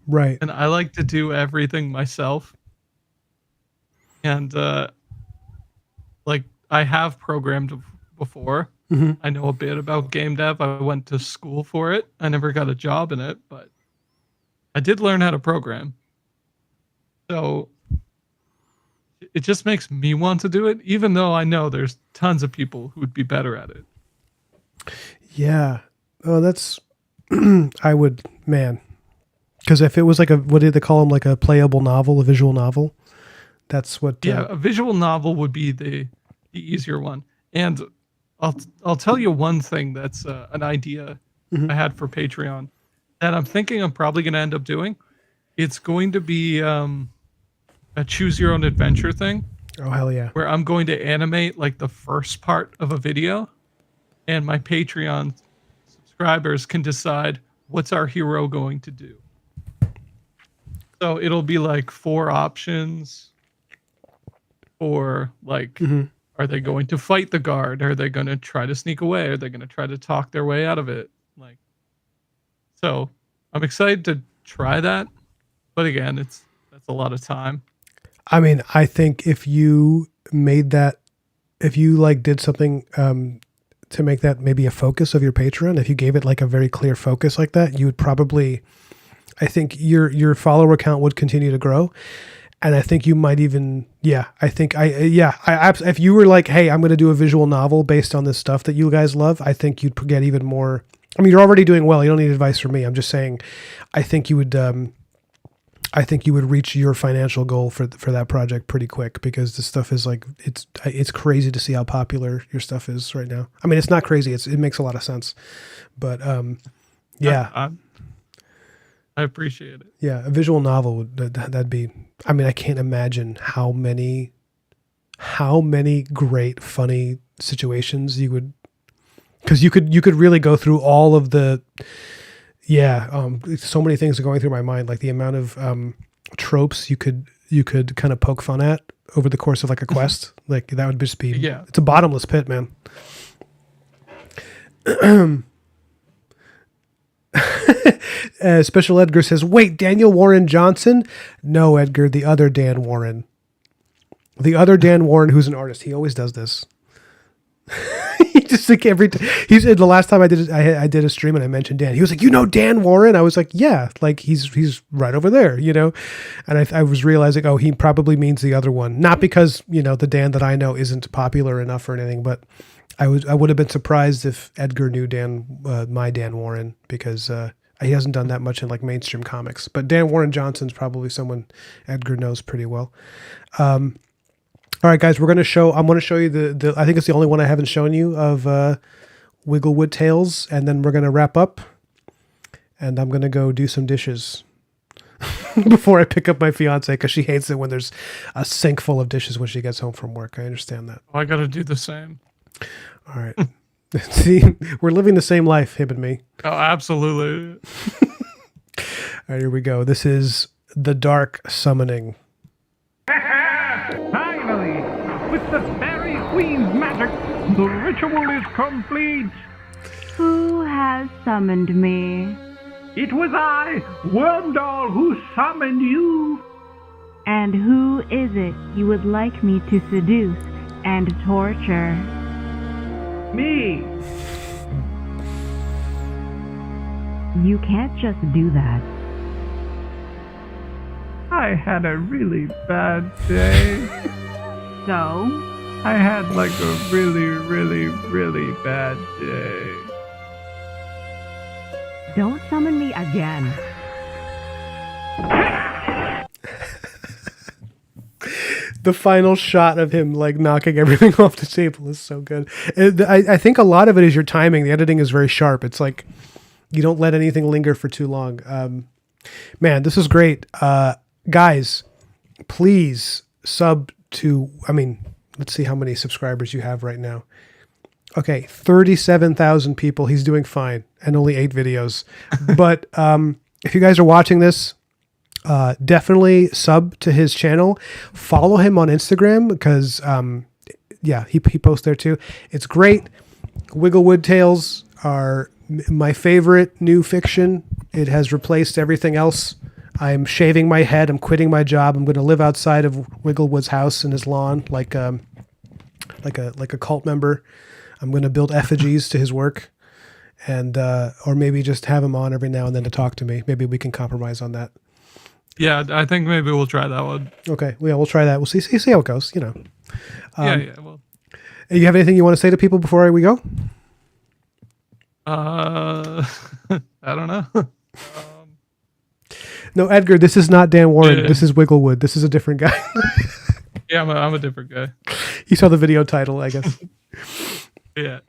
Speaker 1: Right.
Speaker 3: And I like to do everything myself. And like I have programmed before.
Speaker 1: Mm-hmm.
Speaker 3: I know a bit about game dev. I went to school for it. I never got a job in it, but I did learn how to program. So it just makes me want to do it, even though I know there's tons of people who would be better at it.
Speaker 1: Yeah. Oh, that's, I would, man. Because if it was like what did they call them? Like a playable novel, a visual novel? That's what.
Speaker 3: Yeah, a visual novel would be the easier one. And I'll tell you one thing that's an idea I had for Patreon that I'm thinking I'm probably going to end up doing. It's going to be a choose your own adventure thing.
Speaker 1: Oh, hell yeah.
Speaker 3: Where I'm going to animate like the first part of a video and my Patreon subscribers can decide what's our hero going to do. So it'll be like 4 options or like are they going to fight the guard? Are they going to try to sneak away? Are they going to try to talk their way out of it? Like, so I'm excited to try that. But again, that's a lot of time.
Speaker 1: I mean, I think if you made that, if you like did something to make that maybe a focus of your Patreon, if you gave it like a very clear focus like that, you would probably, I think your follower count would continue to grow. And I think you might even, if you were like, hey, I'm going to do a visual novel based on this stuff that you guys love, I think you'd get even more. I mean, you're already doing well. You don't need advice from me. I'm just saying, I think you would reach your financial goal for that project pretty quick because this stuff is like, it's crazy to see how popular your stuff is right now. I mean, it's not crazy. It makes a lot of sense, but yeah.
Speaker 3: I appreciate it.
Speaker 1: Yeah, a visual novel that'd be. I mean, I can't imagine how many great funny situations you would, because you could really go through all of the. Yeah, so many things are going through my mind, like the amount of tropes you could kind of poke fun at over the course of like a quest. Like that would just be. Yeah, it's a bottomless pit, man. Special Edgar says, wait, Daniel Warren Johnson? No, Edgar, the other Dan Warren. The other Dan Warren, who's an artist. He always does this. He just like every time. He said the last time I did a stream and I mentioned Dan. He was like, Dan Warren? I was like, yeah, like he's right over there, And I was realizing, oh, he probably means the other one. Not because, the Dan that I know isn't popular enough or anything, but I would have been surprised if Edgar knew my Dan Warren, because he hasn't done that much in like mainstream comics. But Dan Warren Johnson's probably someone Edgar knows pretty well. All right, guys, I'm going to show you the I think it's the only one I haven't shown you of Wigglewood Tales, and then we're going to wrap up, and I'm going to go do some dishes before I pick up my fiance, because she hates it when there's a sink full of dishes when she gets home from work. I understand that.
Speaker 3: I got to do the same.
Speaker 1: All right. See, we're living the same life, him and me.
Speaker 3: Oh, absolutely.
Speaker 1: All right, here we go. This is The Dark Summoning.
Speaker 5: Finally, with the fairy queen's magic, the ritual is complete.
Speaker 4: Who has summoned me?
Speaker 5: It was I, Wormdoll, who summoned you.
Speaker 4: And who is it you would like me to seduce and torture?
Speaker 5: Me.
Speaker 4: You can't just do that.
Speaker 5: I had a really bad day.
Speaker 4: So?
Speaker 5: I had like a really, really, really bad day.
Speaker 4: Don't summon me again.
Speaker 1: The final shot of him like knocking everything off the table is so good. I think a lot of it is your timing. The editing is very sharp. It's like you don't let anything linger for too long. Man, this is great. Guys, please sub to, let's see how many subscribers you have right now. Okay, 37,000 people. He's doing fine and only 8 videos. But if you guys are watching this, definitely sub to his channel. Follow him on Instagram because, he posts there too. It's great. Wigglewood Tales are my favorite new fiction. It has replaced everything else. I'm shaving my head. I'm quitting my job. I'm going to live outside of Wigglewood's house in his lawn, like a cult member. I'm going to build effigies to his work, and or maybe just have him on every now and then to talk to me. Maybe we can compromise on that.
Speaker 3: Yeah, I think maybe we'll try that one.
Speaker 1: Okay, we'll try that. We'll see how it goes. You know.
Speaker 3: Well,
Speaker 1: you have anything you want to say to people before we go?
Speaker 3: I don't know.
Speaker 1: No, Edgar, this is not Dan Warren.
Speaker 3: Yeah.
Speaker 1: This is Wigglewood. This is a different guy.
Speaker 3: Yeah, I'm a different guy.
Speaker 1: You saw the video title, I guess.
Speaker 3: Yeah.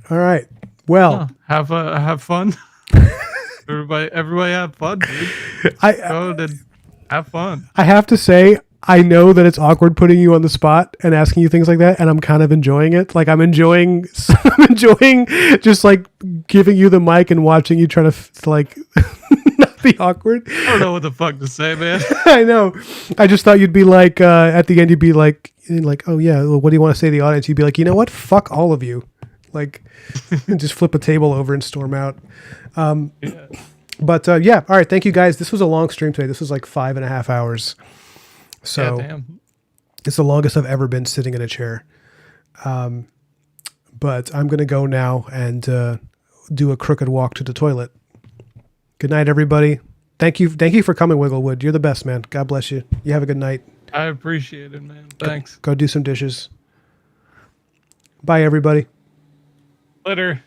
Speaker 1: All right. Well,
Speaker 3: have fun. Everybody have fun, dude. Go and have fun.
Speaker 1: I have to say, I know that it's awkward putting you on the spot and asking you things like that, and I'm kind of enjoying it. Like I'm enjoying just like giving you the mic and watching you try to like not be awkward.
Speaker 3: I don't know what the fuck to say, man.
Speaker 1: I know. I just thought you'd be like at the end you'd be like, oh yeah, well, what do you want to say to the audience? You'd be like, you know what? Fuck all of you. Like, and just flip a table over and storm out.
Speaker 3: Yeah.
Speaker 1: But yeah, all right. Thank you guys. This was a long stream today. This was like 5.5 hours. So
Speaker 3: yeah, damn.
Speaker 1: It's the longest I've ever been sitting in a chair. But I'm going to go now and do a crooked walk to the toilet. Good night, everybody. Thank you for coming, Wigglewood. You're the best, man. God bless you. You have a good night.
Speaker 3: I appreciate it, man. Thanks.
Speaker 1: Go do some dishes. Bye, everybody.
Speaker 3: Later.